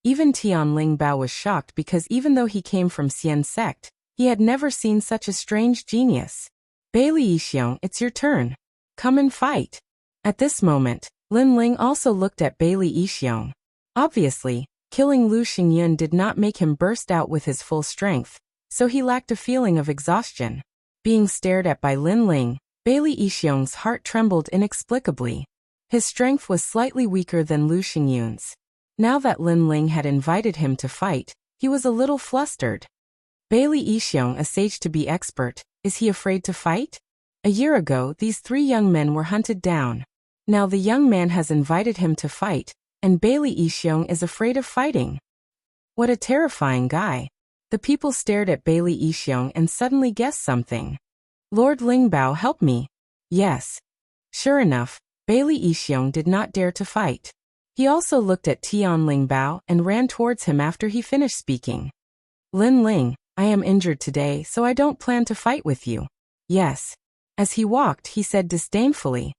Even Tian Ling Bao was shocked because even though he came from Xian sect, he had never seen such a strange genius. Bailey Yixiong, it's your turn. Come and fight. At this moment, Lin Ling also looked at Bailey Yixiong. Obviously, killing Lu Xingyun did not make him burst out with his full strength, so he lacked a feeling of exhaustion. Being stared at by Lin Ling, Bailey Yixiong's heart trembled inexplicably. His strength was slightly weaker than Lu Xingyun's. Now that Lin Ling had invited him to fight, he was a little flustered. Bailey Yixiong, a sage-to-be expert, is he afraid to fight? A year ago, these 3 young men were hunted down. Now the young man has invited him to fight, and Bailey Yixiong is afraid of fighting. What a terrifying guy. The people stared at Bailey Yixiong and suddenly guessed something. Lord Lingbao, help me. Yes. Sure enough, Bailey Yixiong did not dare to fight. He also looked at Tian Lingbao and ran towards him after he finished speaking. Lin Ling, I am injured today, so I don't plan to fight with you. Yes. As he walked, he said disdainfully.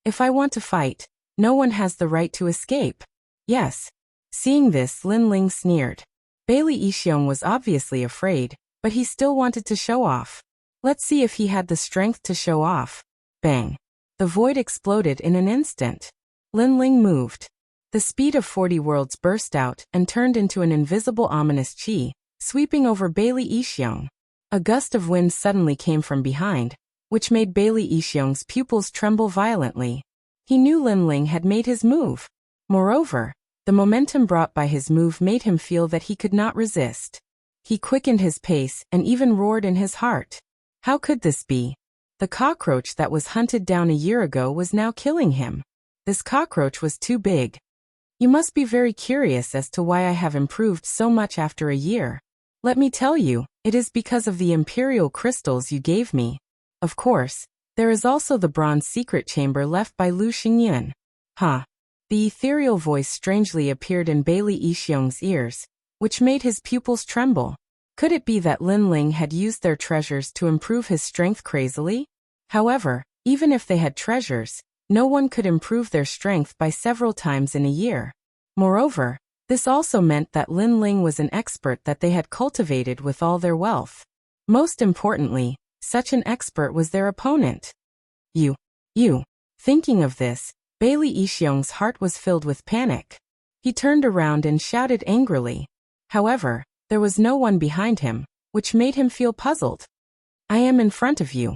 If I want to fight, no one has the right to escape. Yes. Seeing this, Lin Ling sneered. Bailey Yixiong was obviously afraid, but he still wanted to show off. Let's see if he had the strength to show off. Bang. The void exploded in an instant. Lin Ling moved. The speed of 40 worlds burst out and turned into an invisible ominous chi, sweeping over Bailey Yixiong. A gust of wind suddenly came from behind, which made Bailey Yixiong's pupils tremble violently. He knew Lin Ling had made his move. Moreover, the momentum brought by his move made him feel that he could not resist. He quickened his pace and even roared in his heart. How could this be? The cockroach that was hunted down a year ago was now killing him. This cockroach was too big. You must be very curious as to why I have improved so much after a year. Let me tell you, it is because of the imperial crystals you gave me. Of course, there is also the bronze secret chamber left by Lu Xingyun. Huh. The ethereal voice strangely appeared in Bailey Yixiong's ears, which made his pupils tremble. Could it be that Lin Ling had used their treasures to improve his strength crazily? However, even if they had treasures, no one could improve their strength by several times in a year. Moreover, this also meant that Lin Ling was an expert that they had cultivated with all their wealth. Most importantly, such an expert was their opponent. You. Thinking of this, Bailey Yixiong's heart was filled with panic. He turned around and shouted angrily. However, there was no one behind him, which made him feel puzzled. I am in front of you.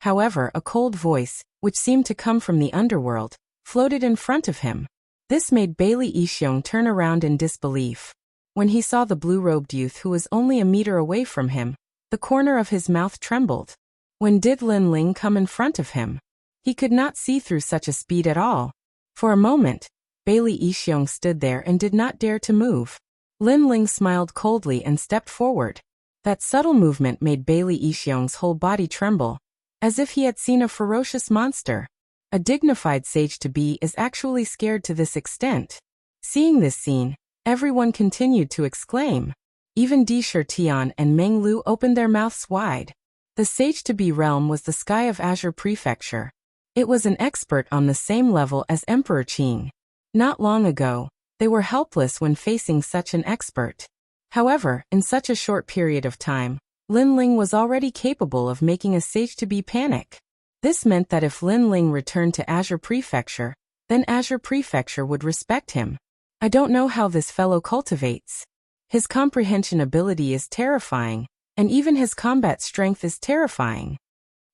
However, a cold voice, which seemed to come from the underworld, floated in front of him. This made Bailey Yixiong turn around in disbelief. When he saw the blue-robed youth who was only a meter away from him, the corner of his mouth trembled. When did Lin Ling come in front of him? He could not see through such a speed at all. For a moment, Bailey Yixiong stood there and did not dare to move. Lin Ling smiled coldly and stepped forward. That subtle movement made Bailey Yixiong's whole body tremble, as if he had seen a ferocious monster. A dignified sage-to-be is actually scared to this extent. Seeing this scene, everyone continued to exclaim. Even Di Shirtian and Meng Lu opened their mouths wide. The Sage-to-Be realm was the sky of Azure Prefecture. It was an expert on the same level as Emperor Qing. Not long ago, they were helpless when facing such an expert. However, in such a short period of time, Lin Ling was already capable of making a Sage-to-Be panic. This meant that if Lin Ling returned to Azure Prefecture, then Azure Prefecture would respect him. I don't know how this fellow cultivates. His comprehension ability is terrifying, and even his combat strength is terrifying.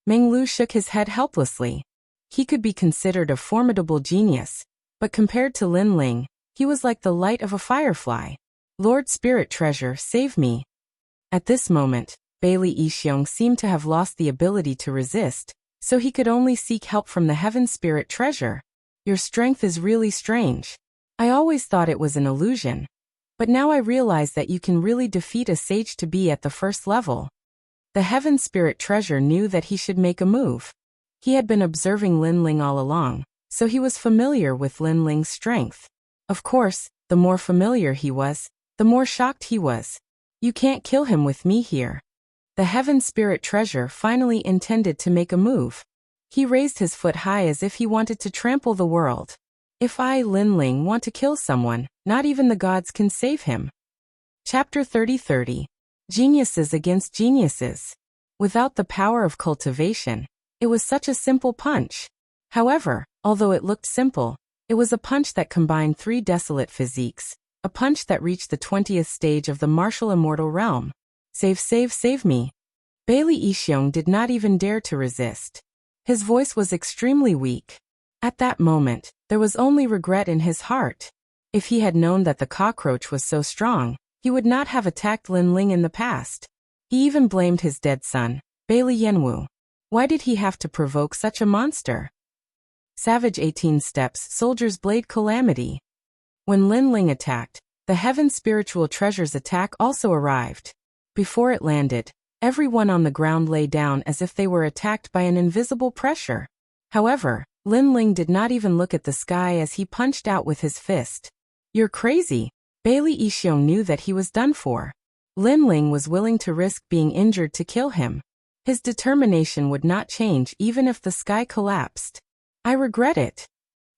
Meng Lu shook his head helplessly. He could be considered a formidable genius, but compared to Lin Ling, he was like the light of a firefly. Lord Spirit Treasure, save me. At this moment, Bailey Yixiong seemed to have lost the ability to resist, so he could only seek help from the Heaven Spirit Treasure. Your strength is really strange. I always thought it was an illusion. But now I realize that you can really defeat a Sage-to-Be at the first level. The Heaven Spirit Treasure knew that he should make a move. He had been observing Lin Ling all along, so he was familiar with Lin Ling's strength. Of course, the more familiar he was, the more shocked he was. You can't kill him with me here. The Heaven Spirit Treasure finally intended to make a move. He raised his foot high as if he wanted to trample the world. If I, Lin Ling, want to kill someone, not even the gods can save him. Chapter 30. Geniuses against geniuses. Without the power of cultivation, it was such a simple punch. However, although it looked simple, it was a punch that combined three desolate physiques, a punch that reached the 20th stage of the martial immortal realm. Save me. Bailey Yixiong did not even dare to resist. His voice was extremely weak. At that moment, there was only regret in his heart. If he had known that the cockroach was so strong, he would not have attacked Lin Ling in the past. He even blamed his dead son, Bailey Yanwu. Why did he have to provoke such a monster? Savage 18 Steps, Soldier's Blade Calamity. When Lin Ling attacked, the Heaven Spiritual Treasure's attack also arrived. Before it landed, everyone on the ground lay down as if they were attacked by an invisible pressure. However, Lin Ling did not even look at the sky as he punched out with his fist. You're crazy. Bailey Yixiong knew that he was done for. Lin Ling was willing to risk being injured to kill him. His determination would not change even if the sky collapsed. I regret it.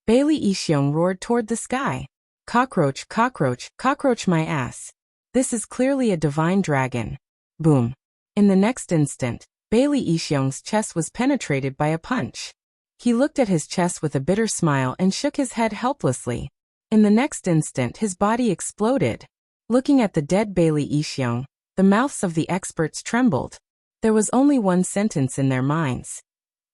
Bailey Yixiong roared toward the sky. Cockroach, cockroach, cockroach my ass. This is clearly a divine dragon. Boom. In the next instant, Bailey Yixiong's chest was penetrated by a punch. He looked at his chest with a bitter smile and shook his head helplessly. In the next instant his body exploded. Looking at the dead Bailey Yixiong, the mouths of the experts trembled. There was only one sentence in their minds.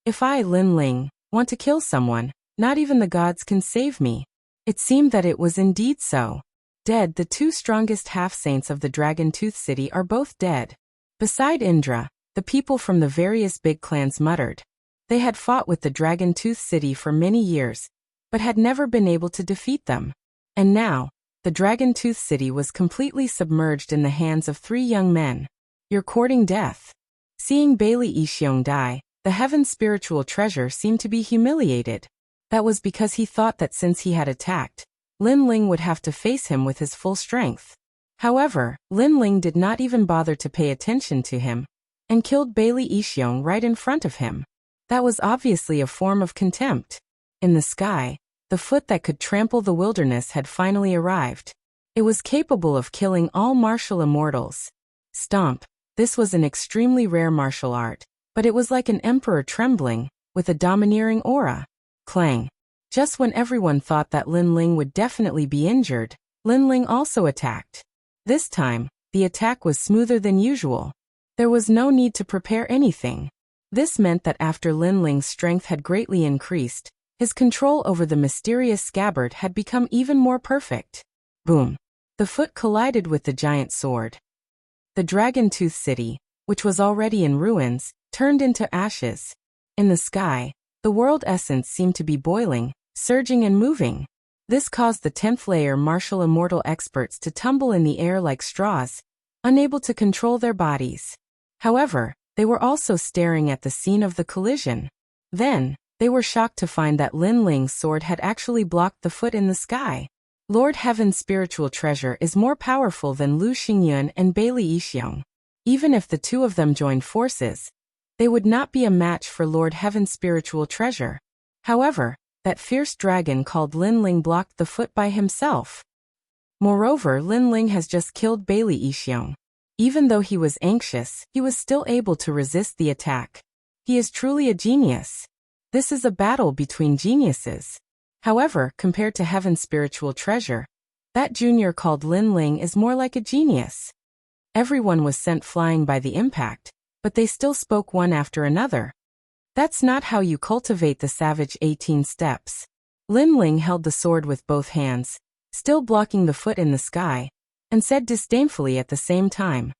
If I, Lin Ling, want to kill someone, not even the gods can save me. It seemed that it was indeed so. Dead, the two strongest half-saints of the Dragon Tooth City are both dead. Beside Indra, the people from the various big clans muttered. They had fought with the Dragon Tooth City for many years, but had never been able to defeat them. And now, the Dragon Tooth City was completely submerged in the hands of three young men. You're courting death. Seeing Bailey Yixiong die, the Heaven Spiritual Treasure seemed to be humiliated. That was because he thought that since he had attacked, Lin Ling would have to face him with his full strength. However, Lin Ling did not even bother to pay attention to him, and killed Bailey Yixiong right in front of him. That was obviously a form of contempt. In the sky, the foot that could trample the wilderness had finally arrived. It was capable of killing all martial immortals. Stomp. This was an extremely rare martial art, but it was like an emperor trembling, with a domineering aura. Clang. Just when everyone thought that Lin Ling would definitely be injured, Lin Ling also attacked. This time, the attack was smoother than usual. There was no need to prepare anything. This meant that after Lin Ling's strength had greatly increased, his control over the mysterious scabbard had become even more perfect. Boom. The foot collided with the giant sword. The Dragon Tooth City, which was already in ruins, turned into ashes. In the sky, the world essence seemed to be boiling, surging and moving. This caused the 10th layer martial immortal experts to tumble in the air like straws, unable to control their bodies. However, they were also staring at the scene of the collision. Then, they were shocked to find that Lin Ling's sword had actually blocked the foot in the sky. Lord Heaven's spiritual treasure is more powerful than Lu Xingyun and Bailey Yixiong. Even if the two of them joined forces, They would not be a match for Lord Heaven's spiritual treasure. However, that fierce dragon called Lin Ling blocked the foot by himself. Moreover, Lin Ling has just killed Bailey Yixiong. Even though he was anxious, he was still able to resist the attack. He is truly a genius. This is a battle between geniuses. However, compared to Heaven's spiritual treasure, that junior called Lin Ling is more like a genius. Everyone was sent flying by the impact, but they still spoke one after another. That's not how you cultivate the savage 18 steps. Lin Ling held the sword with both hands, still blocking the foot in the sky, and said disdainfully at the same time.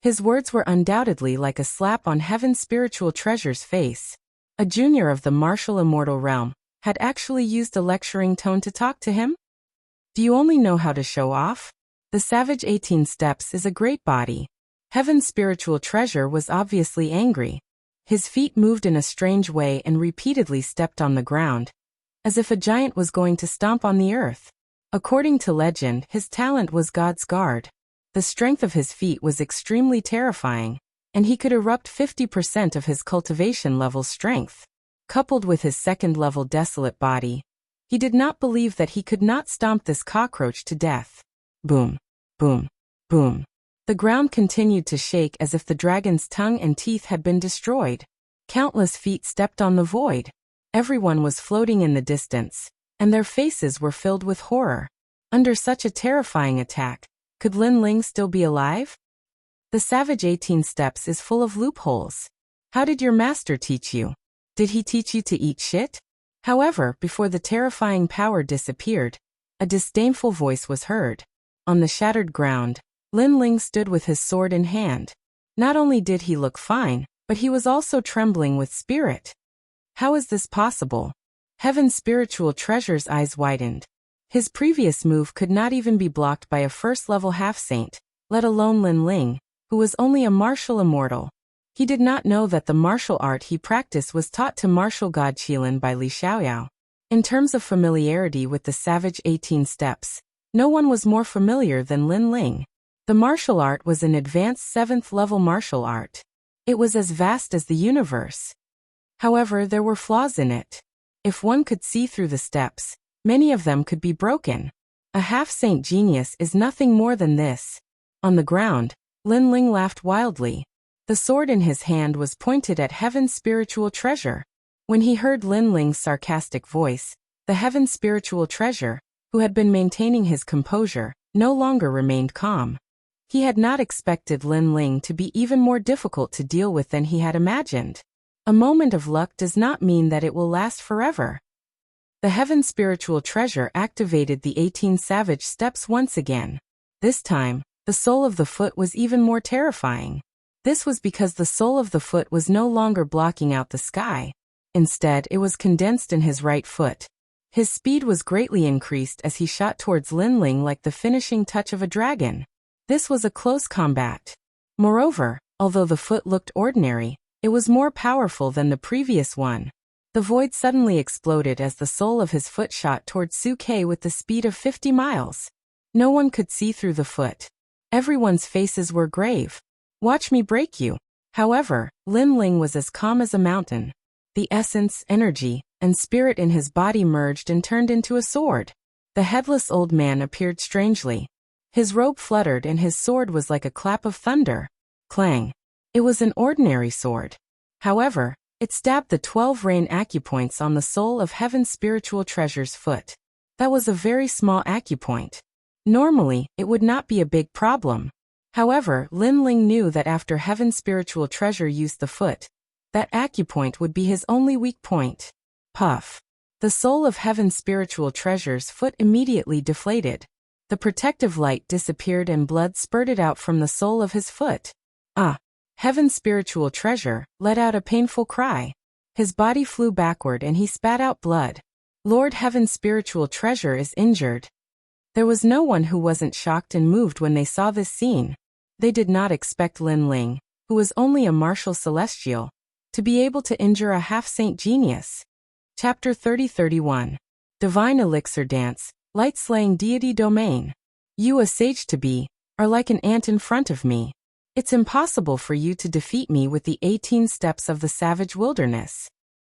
His words were undoubtedly like a slap on Heaven's spiritual treasure's face. A junior of the martial immortal realm had actually used a lecturing tone to talk to him? Do you only know how to show off? The savage 18 steps is a great body. Heaven's spiritual treasure was obviously angry. His feet moved in a strange way and repeatedly stepped on the ground, as if a giant was going to stomp on the earth. According to legend, his talent was God's guard. The strength of his feet was extremely terrifying, and he could erupt 50% of his cultivation level strength. Coupled with his second-level desolate body, he did not believe that he could not stomp this cockroach to death. Boom, boom, boom. The ground continued to shake as if the dragon's tongue and teeth had been destroyed. Countless feet stepped on the void. Everyone was floating in the distance, and their faces were filled with horror. Under such a terrifying attack, could Lin Ling still be alive? The savage 18 steps is full of loopholes. How did your master teach you? Did he teach you to eat shit? However, before the terrifying power disappeared, a disdainful voice was heard. On the shattered ground, Lin Ling stood with his sword in hand. Not only did he look fine, but he was also trembling with spirit. How is this possible? Heaven's spiritual treasure's eyes widened. His previous move could not even be blocked by a first-level half-saint, let alone Lin Ling, who was only a martial immortal. He did not know that the martial art he practiced was taught to martial god Qilin by Li Xiaoyao. In terms of familiarity with the savage 18 steps, no one was more familiar than Lin Ling. The martial art was an advanced 7th-level martial art. It was as vast as the universe. However, there were flaws in it. If one could see through the steps, many of them could be broken. A half-saint genius is nothing more than this. On the ground, Lin Ling laughed wildly. The sword in his hand was pointed at Heaven's spiritual treasure. When he heard Lin Ling's sarcastic voice, the Heaven's spiritual treasure, who had been maintaining his composure, no longer remained calm. He had not expected Lin Ling to be even more difficult to deal with than he had imagined. A moment of luck does not mean that it will last forever. The Heaven's spiritual treasure activated the 18 savage steps once again. This time, the sole of the foot was even more terrifying. This was because the sole of the foot was no longer blocking out the sky. Instead, it was condensed in his right foot. His speed was greatly increased as he shot towards Lin Ling like the finishing touch of a dragon. This was a close combat. Moreover, although the foot looked ordinary, it was more powerful than the previous one. The void suddenly exploded as the sole of his foot shot towards Su Ke with the speed of 50 miles. No one could see through the foot. Everyone's faces were grave. Watch me break you. However, Lin Ling was as calm as a mountain. The essence, energy, and spirit in his body merged and turned into a sword. The headless old man appeared strangely. His robe fluttered and his sword was like a clap of thunder. Clang. It was an ordinary sword. However, it stabbed the 12 rain acupoints on the sole of Heaven's spiritual treasure's foot. That was a very small acupoint. Normally, it would not be a big problem. However, Lin Ling knew that after Heaven's spiritual treasure used the foot, that acupoint would be his only weak point. Puff. The soul of Heaven's spiritual treasure's foot immediately deflated. The protective light disappeared and blood spurted out from the sole of his foot. Ah! Heaven's spiritual treasure let out a painful cry. His body flew backward and he spat out blood. Lord Heaven's spiritual treasure is injured. There was no one who wasn't shocked and moved when they saw this scene. They did not expect Lin Ling, who was only a martial celestial, to be able to injure a half-saint genius. Chapter 30-31. Divine Elixir Dance, Light-Slaying Deity Domain. You, a sage to be, are like an ant in front of me. It's impossible for you to defeat me with the 18 steps of the savage wilderness.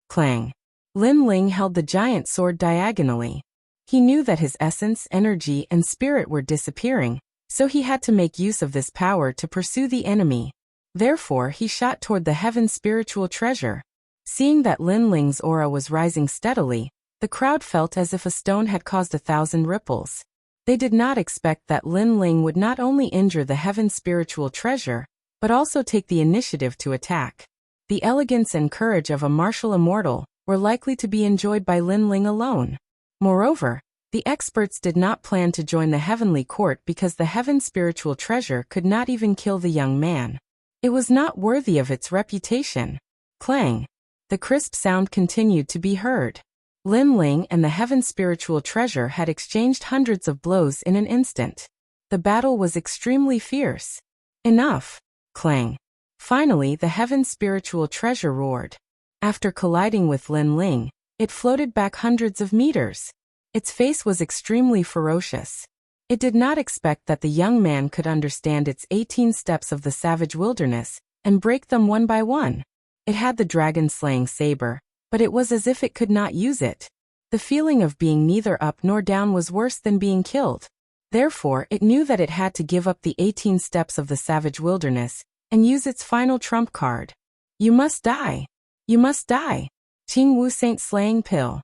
Clang. Lin Ling held the giant sword diagonally. He knew that his essence, energy, and spirit were disappearing, so he had to make use of this power to pursue the enemy. Therefore, he shot toward the heaven's spiritual treasure. Seeing that Lin Ling's aura was rising steadily, the crowd felt as if a stone had caused 1,000 ripples. They did not expect that Lin Ling would not only injure the heaven's spiritual treasure, but also take the initiative to attack. The elegance and courage of a martial immortal were likely to be enjoyed by Lin Ling alone. Moreover, the experts did not plan to join the heavenly court because the heaven's spiritual treasure could not even kill the young man. It was not worthy of its reputation. Clang. The crisp sound continued to be heard. Lin Ling and the heaven's spiritual treasure had exchanged hundreds of blows in an instant. The battle was extremely fierce. Enough. Clang. Finally, the heaven's spiritual treasure roared. After colliding with Lin Ling, it floated back hundreds of meters. Its face was extremely ferocious. It did not expect that the young man could understand its 18 steps of the savage wilderness and break them one by one. It had the dragon-slaying saber, but it was as if it could not use it. The feeling of being neither up nor down was worse than being killed. Therefore, it knew that it had to give up the 18 steps of the savage wilderness and use its final trump card. You must die. You must die. Qing Wu Saint Slaying Pill.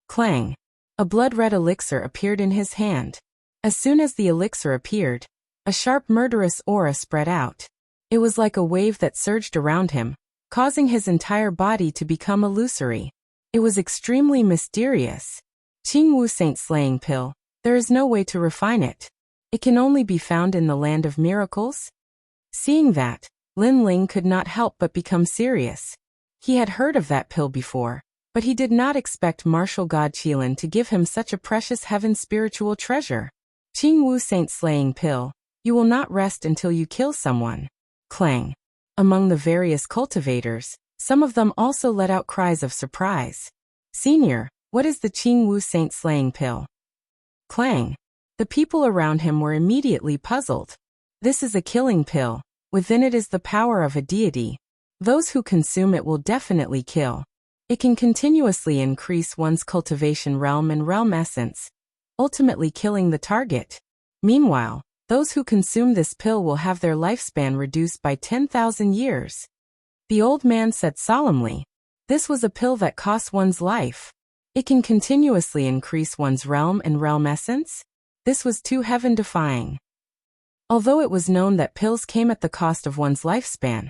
Clang. A blood-red elixir appeared in his hand. As soon as the elixir appeared, a sharp murderous aura spread out. It was like a wave that surged around him, causing his entire body to become illusory. It was extremely mysterious. Qing Wu Saint Slaying Pill. There is no way to refine it. It can only be found in the land of miracles. Seeing that, Lin Ling could not help but become serious. He had heard of that pill before, but he did not expect martial god Qilin to give him such a precious heaven spiritual treasure. Qing Wu Saint Slaying Pill. You will not rest until you kill someone. Clang. Among the various cultivators, some of them also let out cries of surprise. Senior, what is the Qing Wu Saint Slaying Pill? Clang. The people around him were immediately puzzled. This is a killing pill. Within it is the power of a deity. Those who consume it will definitely kill. It can continuously increase one's cultivation realm and realm essence, ultimately killing the target. Meanwhile, those who consume this pill will have their lifespan reduced by 10,000 years. The old man said solemnly, this was a pill that costs one's life. It can continuously increase one's realm and realm essence? This was too heaven-defying. Although it was known that pills came at the cost of one's lifespan,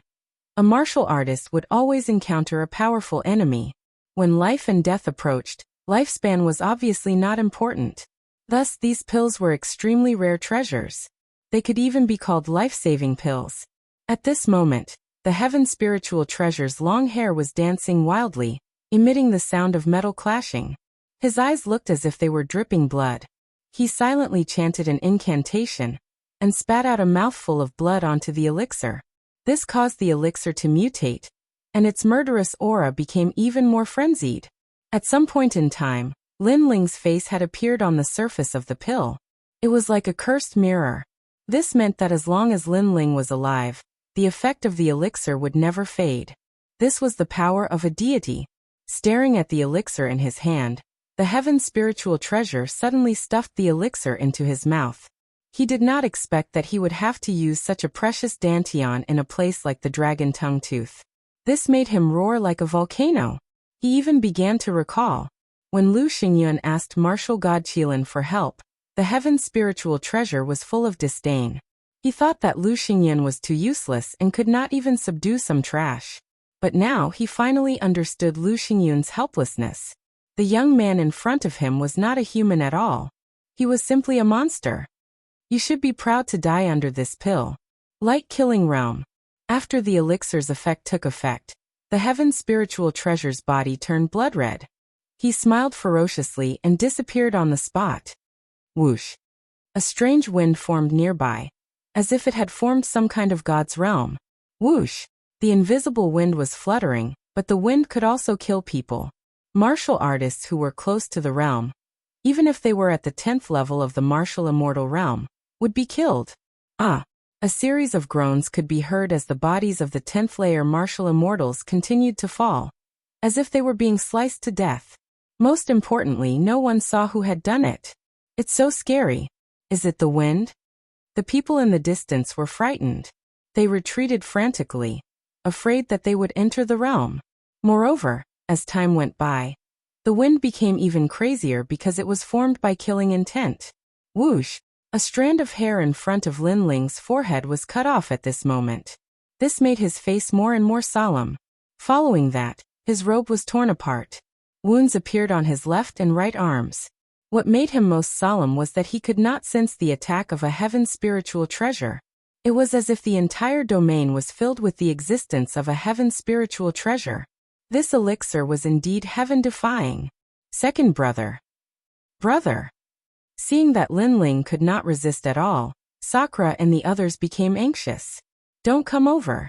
a martial artist would always encounter a powerful enemy. When life and death approached, lifespan was obviously not important. Thus, these pills were extremely rare treasures. They could even be called life-saving pills. At this moment, the heaven spiritual treasure's long hair was dancing wildly, emitting the sound of metal clashing. His eyes looked as if they were dripping blood. He silently chanted an incantation and spat out a mouthful of blood onto the elixir. This caused the elixir to mutate, and its murderous aura became even more frenzied. At some point in time, Lin Ling's face had appeared on the surface of the pill. It was like a cursed mirror. This meant that as long as Lin Ling was alive, the effect of the elixir would never fade. This was the power of a deity. Staring at the elixir in his hand, the heaven spiritual treasure suddenly stuffed the elixir into his mouth. He did not expect that he would have to use such a precious dantian in a place like the dragon tongue tooth. This made him roar like a volcano. He even began to recall. When Lu Xingyun asked martial god Qilin for help, the heaven spiritual treasure was full of disdain. He thought that Lu Xingyun was too useless and could not even subdue some trash. But now he finally understood Lu Xingyun's helplessness. The young man in front of him was not a human at all. He was simply a monster. You should be proud to die under this pill. Light killing realm. After the elixir's effect took effect, the heaven spiritual treasure's body turned blood red. He smiled ferociously and disappeared on the spot. Whoosh. A strange wind formed nearby, as if it had formed some kind of god's realm. Whoosh. The invisible wind was fluttering, but the wind could also kill people. Martial artists who were close to the realm, even if they were at the 10th level of the martial immortal realm, would be killed. Ah! A series of groans could be heard as the bodies of the 10th layer martial immortals continued to fall, as if they were being sliced to death. Most importantly, no one saw who had done it. It's so scary. Is it the wind? The people in the distance were frightened. They retreated frantically, afraid that they would enter the realm. Moreover, as time went by, the wind became even crazier because it was formed by killing intent. Whoosh! A strand of hair in front of Lin Ling's forehead was cut off at this moment. This made his face more and more solemn. Following that, his robe was torn apart. Wounds appeared on his left and right arms. What made him most solemn was that he could not sense the attack of a heaven spiritual treasure. It was as if the entire domain was filled with the existence of a heaven spiritual treasure. This elixir was indeed heaven-defying. Second brother. Brother. Seeing that Lin Ling could not resist at all, Sakura and the others became anxious. Don't come over.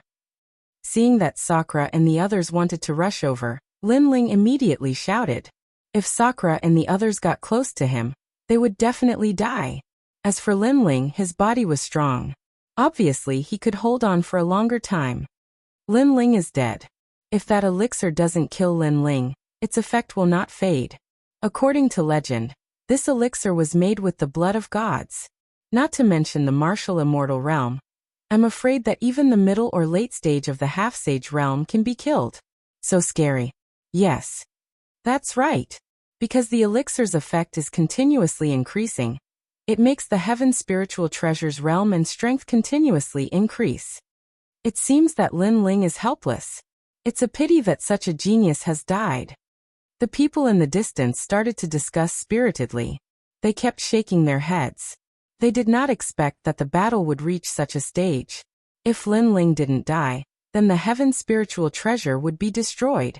Seeing that Sakura and the others wanted to rush over, Lin Ling immediately shouted. If Sakura and the others got close to him, they would definitely die. As for Lin Ling, his body was strong. Obviously, he could hold on for a longer time. Lin Ling is dead. If that elixir doesn't kill Lin Ling, its effect will not fade. According to legend, this elixir was made with the blood of gods. Not to mention the martial immortal realm. I'm afraid that even the middle or late stage of the half-sage realm can be killed. So scary. Yes. That's right. Because the elixir's effect is continuously increasing, it makes the heaven spiritual treasure's realm and strength continuously increase. It seems that Lin Ling is helpless. It's a pity that such a genius has died. The people in the distance started to discuss spiritedly. They kept shaking their heads. They did not expect that the battle would reach such a stage. If Lin Ling didn't die, then the heaven spiritual treasure would be destroyed.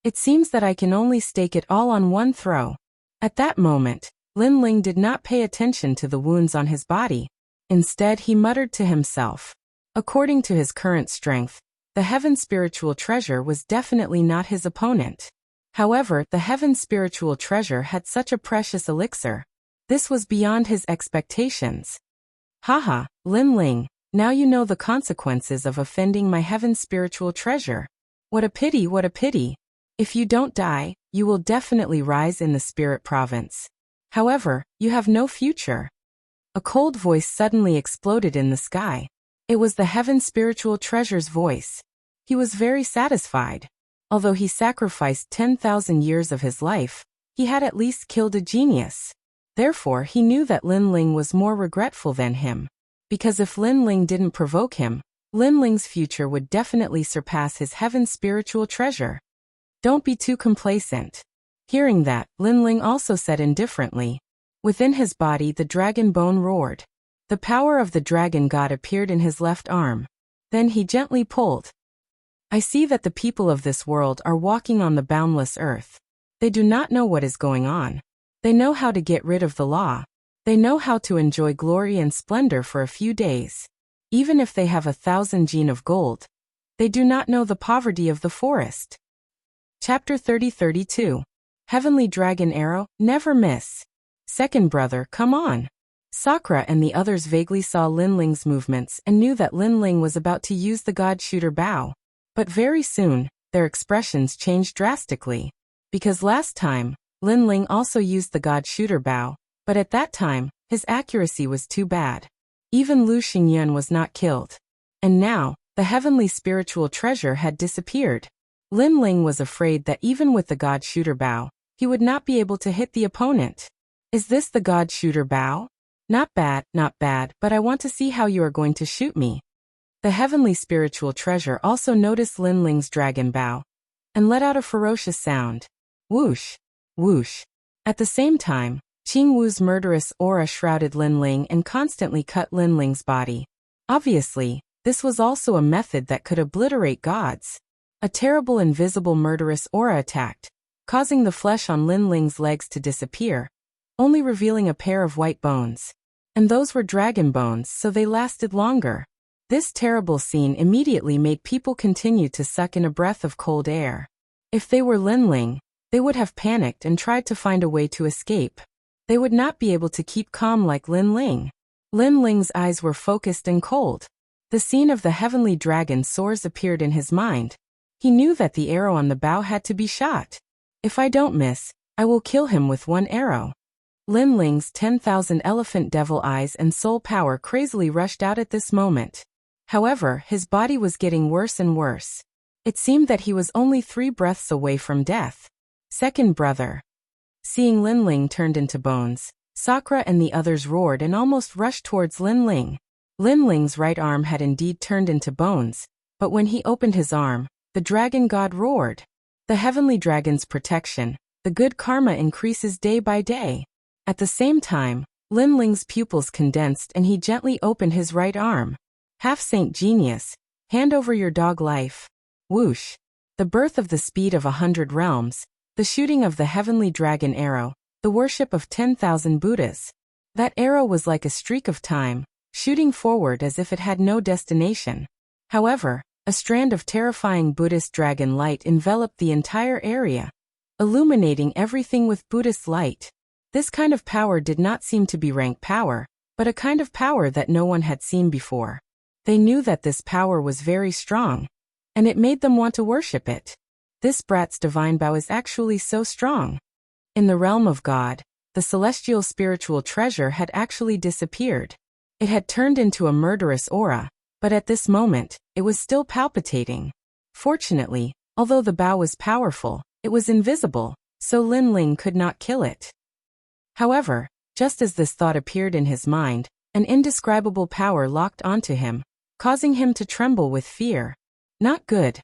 It seems that I can only stake it all on one throw. At that moment, Lin Ling did not pay attention to the wounds on his body. Instead, he muttered to himself. According to his current strength, the heaven spiritual treasure was definitely not his opponent. However, the heaven spiritual treasure had such a precious elixir. This was beyond his expectations. Haha, Lin Ling, now you know the consequences of offending my heaven spiritual treasure. What a pity, what a pity. If you don't die, you will definitely rise in the spirit province. However, you have no future. A cold voice suddenly exploded in the sky. It was the heaven spiritual treasure's voice. He was very satisfied. Although he sacrificed 10,000 years of his life, he had at least killed a genius. Therefore, he knew that Lin Ling was more regretful than him. Because if Lin Ling didn't provoke him, Lin Ling's future would definitely surpass his heaven spiritual treasure. Don't be too complacent. Hearing that, Lin Ling also said indifferently. Within his body, the dragon bone roared. The power of the dragon god appeared in his left arm. Then he gently pulled. I see that the people of this world are walking on the boundless earth. They do not know what is going on. They know how to get rid of the law. They know how to enjoy glory and splendor for a few days. Even if they have 1,000 gene of gold, they do not know the poverty of the forest. Chapter 30-32. Heavenly Dragon Arrow, never miss. Second brother, come on. Sakura and the others vaguely saw Lin Ling's movements and knew that Lin Ling was about to use the God Shooter bow. But very soon, their expressions changed drastically. Because last time, Lin Ling also used the God Shooter bow, but at that time, his accuracy was too bad. Even Lu Xingyun was not killed. And now, the heavenly spiritual treasure had disappeared. Lin Ling was afraid that even with the God Shooter bow, he would not be able to hit the opponent. Is this the God Shooter bow? Not bad, but I want to see how you are going to shoot me. The heavenly spiritual treasure also noticed Lin Ling's dragon bow and let out a ferocious sound. Whoosh, whoosh. At the same time, Qing Wu's murderous aura shrouded Lin Ling and constantly cut Lin Ling's body. Obviously, this was also a method that could obliterate gods. A terrible invisible murderous aura attacked, causing the flesh on Lin Ling's legs to disappear, only revealing a pair of white bones. And those were dragon bones, so they lasted longer. This terrible scene immediately made people continue to suck in a breath of cold air. If they were Lin Ling, they would have panicked and tried to find a way to escape. They would not be able to keep calm like Lin Ling. Lin Ling's eyes were focused and cold. The scene of the heavenly dragon soars appeared in his mind. He knew that the arrow on the bow had to be shot. If I don't miss, I will kill him with one arrow. Lin Ling's 10,000 elephant devil eyes and soul power crazily rushed out at this moment. However, his body was getting worse and worse. It seemed that he was only 3 breaths away from death. Second brother. Seeing Lin Ling turned into bones, Sakura and the others roared and almost rushed towards Lin Ling. Lin Ling's right arm had indeed turned into bones, but when he opened his arm, the dragon god roared. The heavenly dragon's protection, the good karma increases day by day. At the same time, Lin Ling's pupils condensed and he gently opened his right arm. Half-saint genius, hand over your dog life. Whoosh. The birth of the speed of 100 realms, the shooting of the heavenly dragon arrow, the worship of 10,000 Buddhas. That arrow was like a streak of time, shooting forward as if it had no destination. However, a strand of terrifying Buddhist dragon light enveloped the entire area, illuminating everything with Buddhist light. This kind of power did not seem to be rank power, but a kind of power that no one had seen before. They knew that this power was very strong, and it made them want to worship it. This brat's divine bow is actually so strong. In the realm of God, the celestial spiritual treasure had actually disappeared. It had turned into a murderous aura, but at this moment, it was still palpitating. Fortunately, although the bow was powerful, it was invisible, so Lin Ling could not kill it. However, just as this thought appeared in his mind, an indescribable power locked onto him, causing him to tremble with fear. Not good.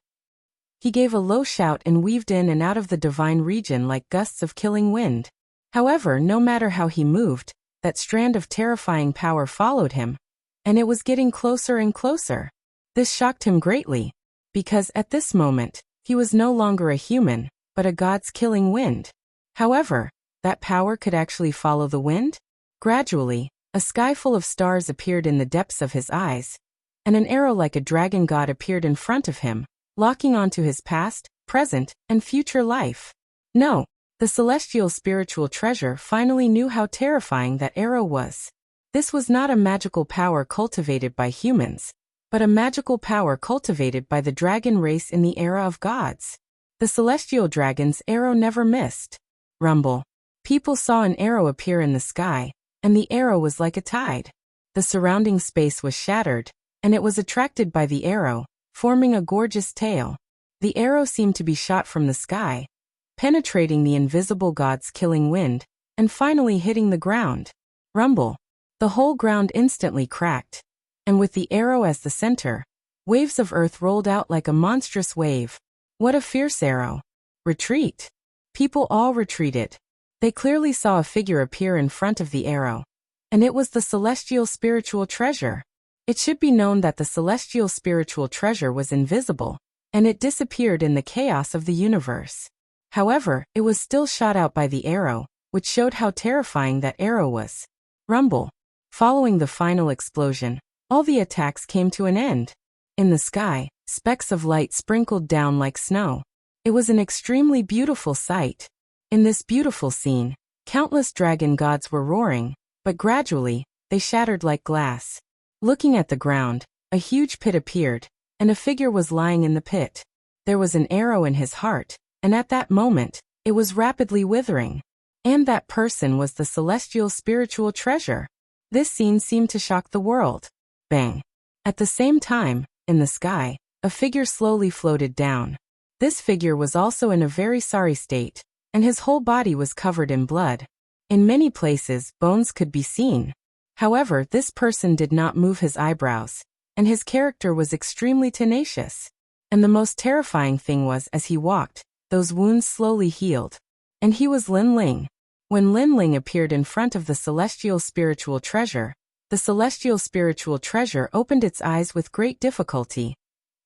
He gave a low shout and weaved in and out of the divine region like gusts of killing wind. However, no matter how he moved, that strand of terrifying power followed him, and it was getting closer and closer. This shocked him greatly, because at this moment, he was no longer a human, but a god's killing wind. However, that power could actually follow the wind? Gradually, a sky full of stars appeared in the depths of his eyes, and an arrow like a dragon god appeared in front of him, locking onto his past, present, and future life. No, the celestial spiritual treasure finally knew how terrifying that arrow was. This was not a magical power cultivated by humans, but a magical power cultivated by the dragon race in the era of gods. The celestial dragon's arrow never missed. Rumble. People saw an arrow appear in the sky, and the arrow was like a tide. The surrounding space was shattered, and it was attracted by the arrow, forming a gorgeous tail. The arrow seemed to be shot from the sky, penetrating the invisible god's killing wind, and finally hitting the ground. Rumble. The whole ground instantly cracked, and with the arrow as the center, waves of earth rolled out like a monstrous wave. What a fierce arrow. Retreat. People all retreated. They clearly saw a figure appear in front of the arrow, and it was the celestial spiritual treasure. It should be known that the celestial spiritual treasure was invisible, and it disappeared in the chaos of the universe. However, it was still shot out by the arrow, which showed how terrifying that arrow was. Rumble. Following the final explosion, all the attacks came to an end. In the sky, specks of light sprinkled down like snow. It was an extremely beautiful sight. In this beautiful scene, countless dragon gods were roaring, but gradually, they shattered like glass. Looking at the ground, a huge pit appeared, and a figure was lying in the pit. There was an arrow in his heart, and at that moment, it was rapidly withering. And that person was the celestial spiritual treasure. This scene seemed to shock the world. Bang. At the same time, in the sky, a figure slowly floated down. This figure was also in a very sorry state, and his whole body was covered in blood. In many places, bones could be seen. However, this person did not move his eyebrows, and his character was extremely tenacious. And the most terrifying thing was, as he walked, those wounds slowly healed. And he was Lin Ling. When Lin Ling appeared in front of the celestial spiritual treasure, the celestial spiritual treasure opened its eyes with great difficulty,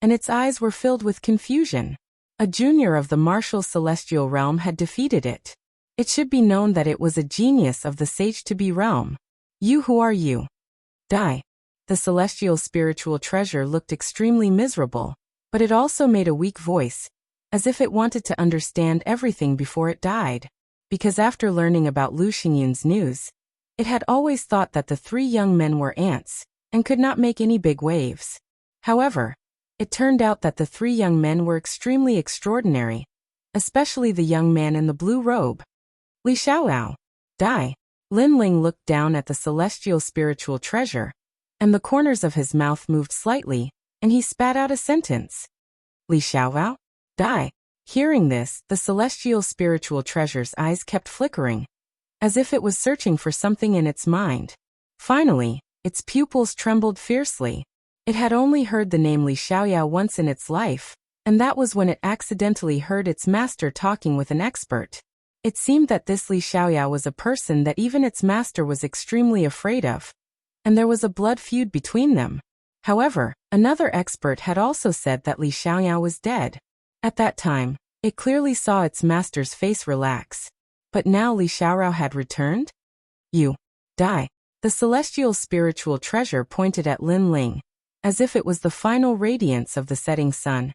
and its eyes were filled with confusion. A junior of the martial celestial realm had defeated it. It should be known that it was a genius of the sage-to-be realm. You, who are you? Die. The celestial spiritual treasure looked extremely miserable, but it also made a weak voice, as if it wanted to understand everything before it died. Because after learning about Lu Xingyun's news, It had always thought that the three young men were ants, and could not make any big waves. However, it turned out that the three young men were extremely extraordinary, especially the young man in the blue robe. Li Xiaoyao, die. Lin Ling looked down at the celestial spiritual treasure, and the corners of his mouth moved slightly, and he spat out a sentence. Li Xiaoyao, die. Hearing this, the celestial spiritual treasure's eyes kept flickering, as if it was searching for something in its mind. Finally, its pupils trembled fiercely. It had only heard the name Li Xiaoyao once in its life, and that was when it accidentally heard its master talking with an expert. It seemed that this Li Xiaoyao was a person that even its master was extremely afraid of, and there was a blood feud between them. However, another expert had also said that Li Xiaoyao was dead. At that time, it clearly saw its master's face relax. But now Li Xiaoyao had returned? You die. The celestial spiritual treasure pointed at Lin Ling, as if it was the final radiance of the setting sun,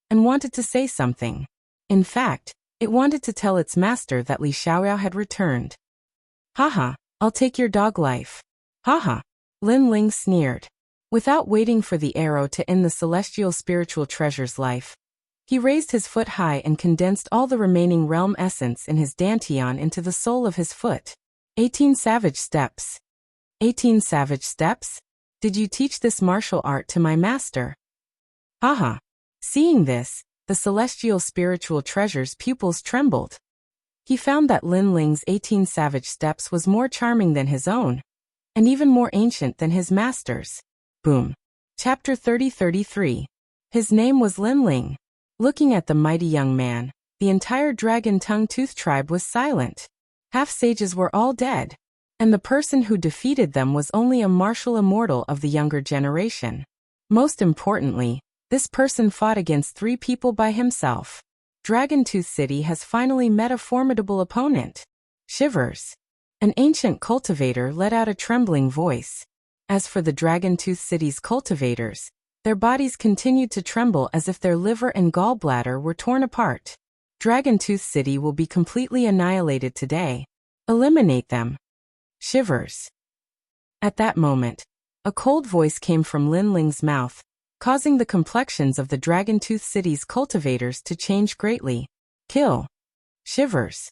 and wanted to say something. In fact, it wanted to tell its master that Li Xiaoyao had returned. Haha, I'll take your dog life. Haha. Lin Ling sneered. Without waiting for the arrow to end the celestial spiritual treasure's life, he raised his foot high and condensed all the remaining realm essence in his dantian into the sole of his foot. 18 savage steps. 18 savage steps? Did you teach this martial art to my master? Haha. Seeing this, the celestial spiritual treasure's pupils trembled. He found that Lin Ling's 18 savage steps was more charming than his own, and even more ancient than his master's. Boom. Chapter 30-33. His name was Lin Ling. Looking at the mighty young man, the entire dragon tongue-tooth tribe was silent. Half-sages were all dead, and the person who defeated them was only a martial immortal of the younger generation. Most importantly, this person fought against 3 people by himself. Dragon Tooth City has finally met a formidable opponent. Shivers. An ancient cultivator let out a trembling voice. As for the Dragon Tooth City's cultivators, their bodies continued to tremble as if their liver and gallbladder were torn apart. Dragon Tooth City will be completely annihilated today. Eliminate them. Shivers. At that moment, a cold voice came from Lin Ling's mouth, causing the complexions of the Dragon Tooth City's cultivators to change greatly. Kill. Shivers.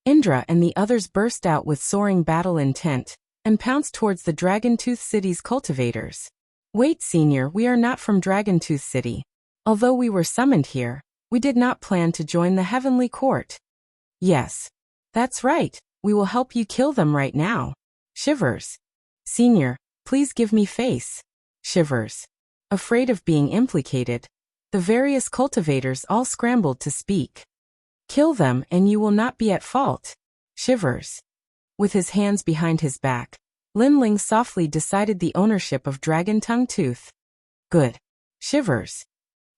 Indra and the others burst out with soaring battle intent, and pounced towards the Dragon Tooth City's cultivators. Wait, Senior, we are not from Dragon Tooth City. Although we were summoned here, we did not plan to join the Heavenly Court. Yes. That's right, we will help you kill them right now. Shivers. Senior, please give me face. Shivers. Afraid of being implicated, the various cultivators all scrambled to speak. Kill them and you will not be at fault. Shivers. With his hands behind his back, Lin Ling softly decided the ownership of Dragon Tongue Tooth. Good. Shivers.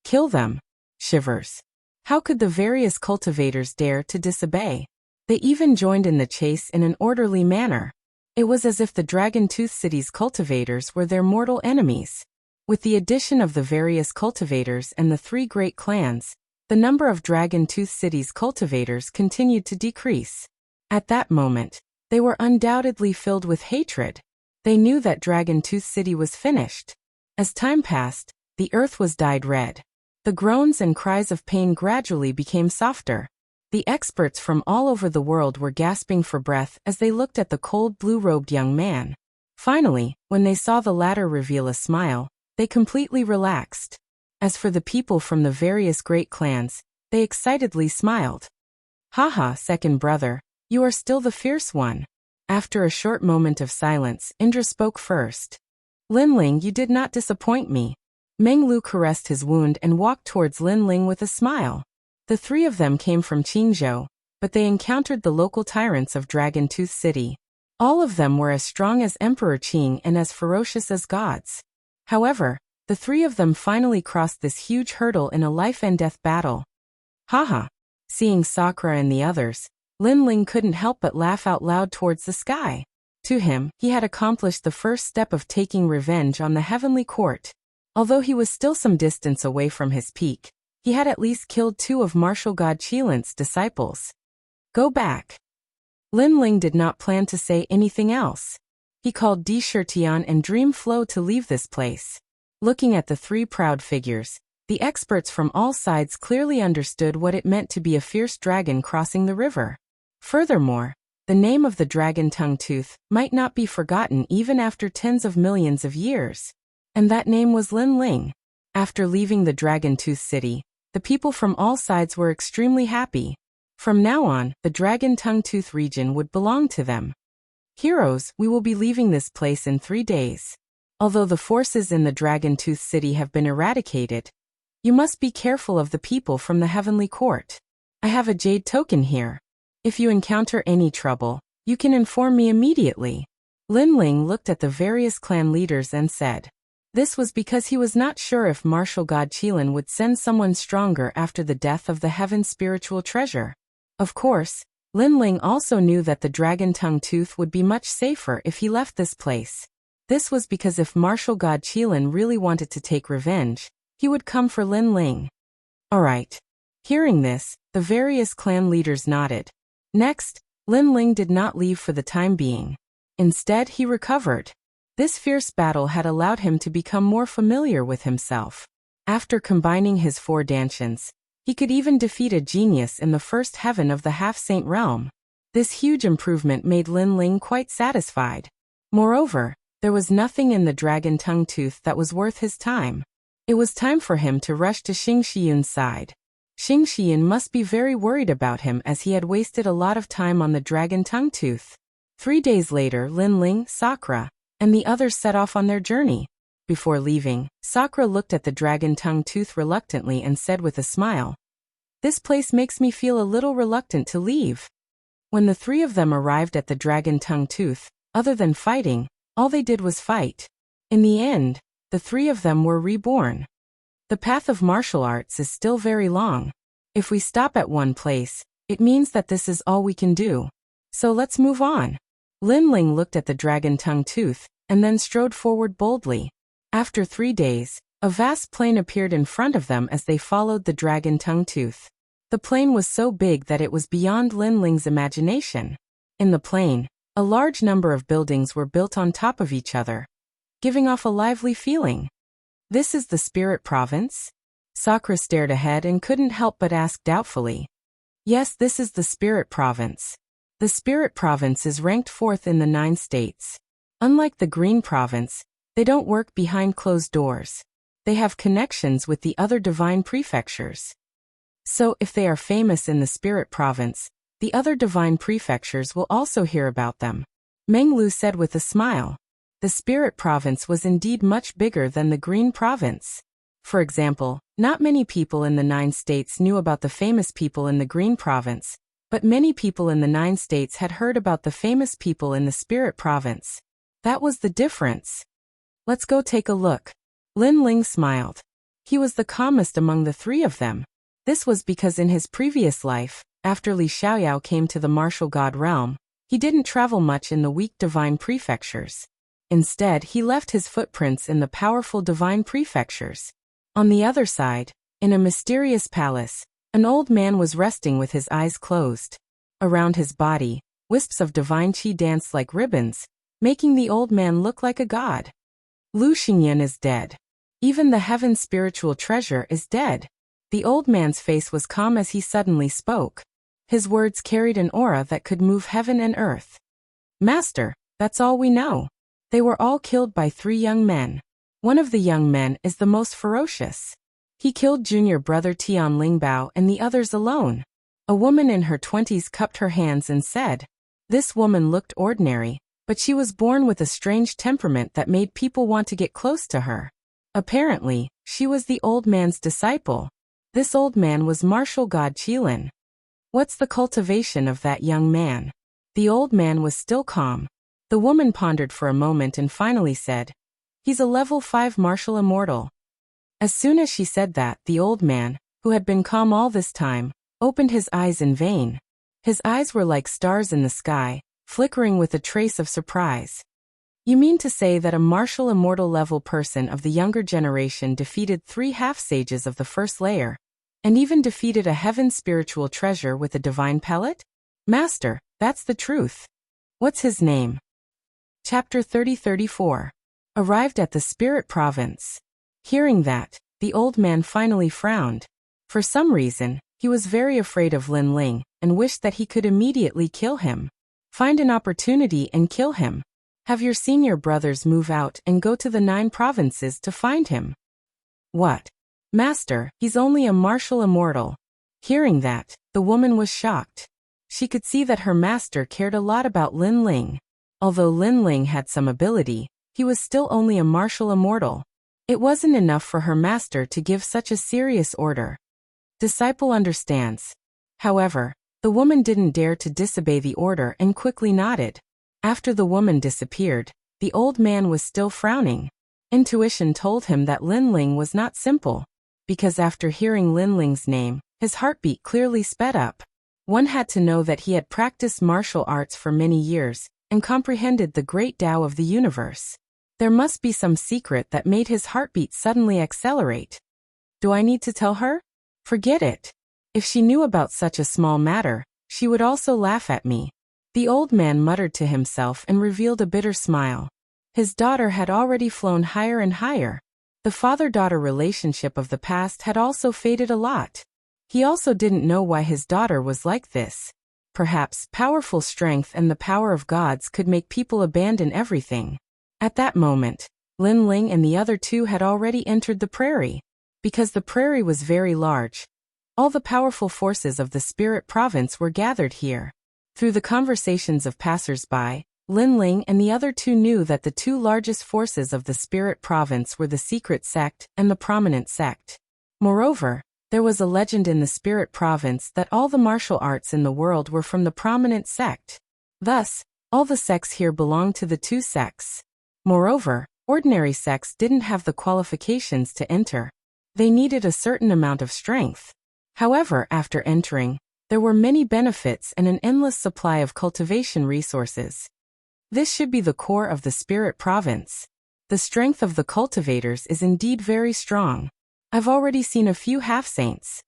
Kill them. Shivers. How could the various cultivators dare to disobey? They even joined in the chase in an orderly manner. It was as if the Dragon Tooth City's cultivators were their mortal enemies. With the addition of the various cultivators and the 3 great clans, the number of Dragon Tooth City's cultivators continued to decrease. At that moment, they were undoubtedly filled with hatred. They knew that Dragon Tooth City was finished. As time passed, the earth was dyed red. The groans and cries of pain gradually became softer. The experts from all over the world were gasping for breath as they looked at the cold blue-robed young man. Finally, when they saw the latter reveal a smile, they completely relaxed. As for the people from the various great clans, they excitedly smiled. Haha, second brother, you are still the fierce one. After a short moment of silence, Indra spoke first. Lin Ling, you did not disappoint me. Meng Lu caressed his wound and walked towards Lin Ling with a smile. The 3 of them came from Qingzhou, but they encountered the local tyrants of Dragon Tooth City. All of them were as strong as Emperor Qing and as ferocious as gods. However, the 3 of them finally crossed this huge hurdle in a life-and-death battle. Haha. Seeing Sakura and the others, Lin Ling couldn't help but laugh out loud towards the sky. To him, he had accomplished the first step of taking revenge on the Heavenly Court. Although he was still some distance away from his peak, he had at least killed 2 of Martial God Qilint's disciples. Go back. Lin Ling did not plan to say anything else. He called Di Shirtian and Dream Flow to leave this place. Looking at the three proud figures, the experts from all sides clearly understood what it meant to be a fierce dragon crossing the river. Furthermore, the name of the dragon Tongue-Tooth might not be forgotten even after tens of millions of years. And that name was Lin Ling. After leaving the Dragon Tooth City, the people from all sides were extremely happy. From now on, the Dragon Tongue-Tooth region would belong to them. Heroes, we will be leaving this place in 3 days. Although the forces in the Dragon Tooth City have been eradicated, you must be careful of the people from the Heavenly Court. I have a jade token here. If you encounter any trouble, you can inform me immediately. Lin Ling looked at the various clan leaders and said. This was because he was not sure if martial god Qilin would send someone stronger after the death of the Heaven spiritual treasure. Of course, Lin Ling also knew that the dragon Tongue-Tooth would be much safer if he left this place. This was because if martial god Qilin really wanted to take revenge, he would come for Lin Ling. Alright. Hearing this, the various clan leaders nodded. Next, Lin Ling did not leave for the time being. Instead, he recovered. This fierce battle had allowed him to become more familiar with himself. After combining his 4 dantians, he could even defeat a genius in the first heaven of the half-saint realm. This huge improvement made Lin Ling quite satisfied. Moreover, there was nothing in the dragon Tongue-Tooth that was worth his time. It was time for him to rush to Xing Shiyun's side. Xing Shiyun must be very worried about him as he had wasted a lot of time on the dragon Tongue-Tooth. 3 days later, Lin Ling, Sakura, and the others set off on their journey. Before leaving, Sakura looked at the dragon Tongue-Tooth reluctantly and said with a smile, "This place makes me feel a little reluctant to leave." When the 3 of them arrived at the dragon Tongue-Tooth, other than fighting, all they did was fight. In the end, the 3 of them were reborn. The path of martial arts is still very long. If we stop at one place, it means that this is all we can do. So let's move on. Lin Ling looked at the dragon Tongue-Tooth, and then strode forward boldly. After 3 days, a vast plain appeared in front of them as they followed the dragon Tongue-Tooth. The plain was so big that it was beyond Lin Ling's imagination. In the plain, a large number of buildings were built on top of each other, giving off a lively feeling. This is the Spirit Province? Sakura stared ahead and couldn't help but ask doubtfully. Yes, this is the Spirit Province. The Spirit Province is ranked 4th in the 9 states. Unlike the Green Province, they don't work behind closed doors. They have connections with the other divine prefectures. So if they are famous in the Spirit Province, the other divine prefectures will also hear about them. Meng Lu said with a smile. The Spirit Province was indeed much bigger than the Green Province. For example, not many people in the 9 states knew about the famous people in the Green Province, but many people in the 9 states had heard about the famous people in the Spirit Province. That was the difference. Let's go take a look. Lin Ling smiled. He was the calmest among the 3 of them. This was because in his previous life, after Li Xiaoyao came to the martial god realm, he didn't travel much in the weak divine prefectures. Instead, he left his footprints in the powerful divine prefectures. On the other side, in a mysterious palace, an old man was resting with his eyes closed. Around his body, wisps of divine qi danced like ribbons, making the old man look like a god. Lu Xingyan is dead. Even the heaven spiritual treasure is dead. The old man's face was calm as he suddenly spoke. His words carried an aura that could move heaven and earth. Master, that's all we know. They were all killed by 3 young men. One of the young men is the most ferocious. He killed junior brother Tian Lingbao and the others alone. A woman in her 20s cupped her hands and said, "This woman looked ordinary, but she was born with a strange temperament that made people want to get close to her. Apparently, she was the old man's disciple. This old man was martial god Qilin. What's the cultivation of that young man?" The old man was still calm. The woman pondered for a moment and finally said, "He's a level 5 martial immortal." As soon as she said that, the old man, who had been calm all this time, opened his eyes in vain. His eyes were like stars in the sky, flickering with a trace of surprise. "You mean to say that a martial immortal level person of the younger generation defeated 3 half-sages of the first layer, and even defeated a heaven spiritual treasure with a divine pellet? Master, That's the truth. What's his name? Chapter 30-34. Arrived at the spirit province. Hearing that, the old man finally frowned. For some reason, he was very afraid of Lin Ling and wished that he could immediately kill him. Find an opportunity and kill him. Have your senior brothers move out and go to the 9 provinces to find him. What? Master, he's only a martial immortal. Hearing that, the woman was shocked. She could see that her master cared a lot about Lin Ling. Although Lin Ling had some ability, he was still only a martial immortal. It wasn't enough for her master to give such a serious order. Disciple understands. However, the woman didn't dare to disobey the order and quickly nodded. After the woman disappeared, the old man was still frowning. Intuition told him that Lin Ling was not simple. Because after hearing Lin Ling's name, his heartbeat clearly sped up. One had to know that he had practiced martial arts for many years and comprehended the great Tao of the universe. There must be some secret that made his heartbeat suddenly accelerate. Do I need to tell her? Forget it. If she knew about such a small matter, she would also laugh at me. The old man muttered to himself and revealed a bitter smile. His daughter had already flown higher and higher. The father-daughter relationship of the past had also faded a lot. He also didn't know why his daughter was like this. Perhaps powerful strength and the power of gods could make people abandon everything. At that moment, Lin Ling and the other 2 had already entered the prairie. Because the prairie was very large, all the powerful forces of the spirit province were gathered here. Through the conversations of passers-by, Lin Ling and the other 2 knew that the 2 largest forces of the spirit province were the secret sect and the prominent sect. Moreover, there was a legend in the spirit province that all the martial arts in the world were from the prominent sect. Thus, all the sects here belonged to the 2 sects. Moreover, ordinary sects didn't have the qualifications to enter. They needed a certain amount of strength. However, after entering, there were many benefits and an endless supply of cultivation resources. This should be the core of the spirit province. The strength of the cultivators is indeed very strong. I've already seen a few half-saints.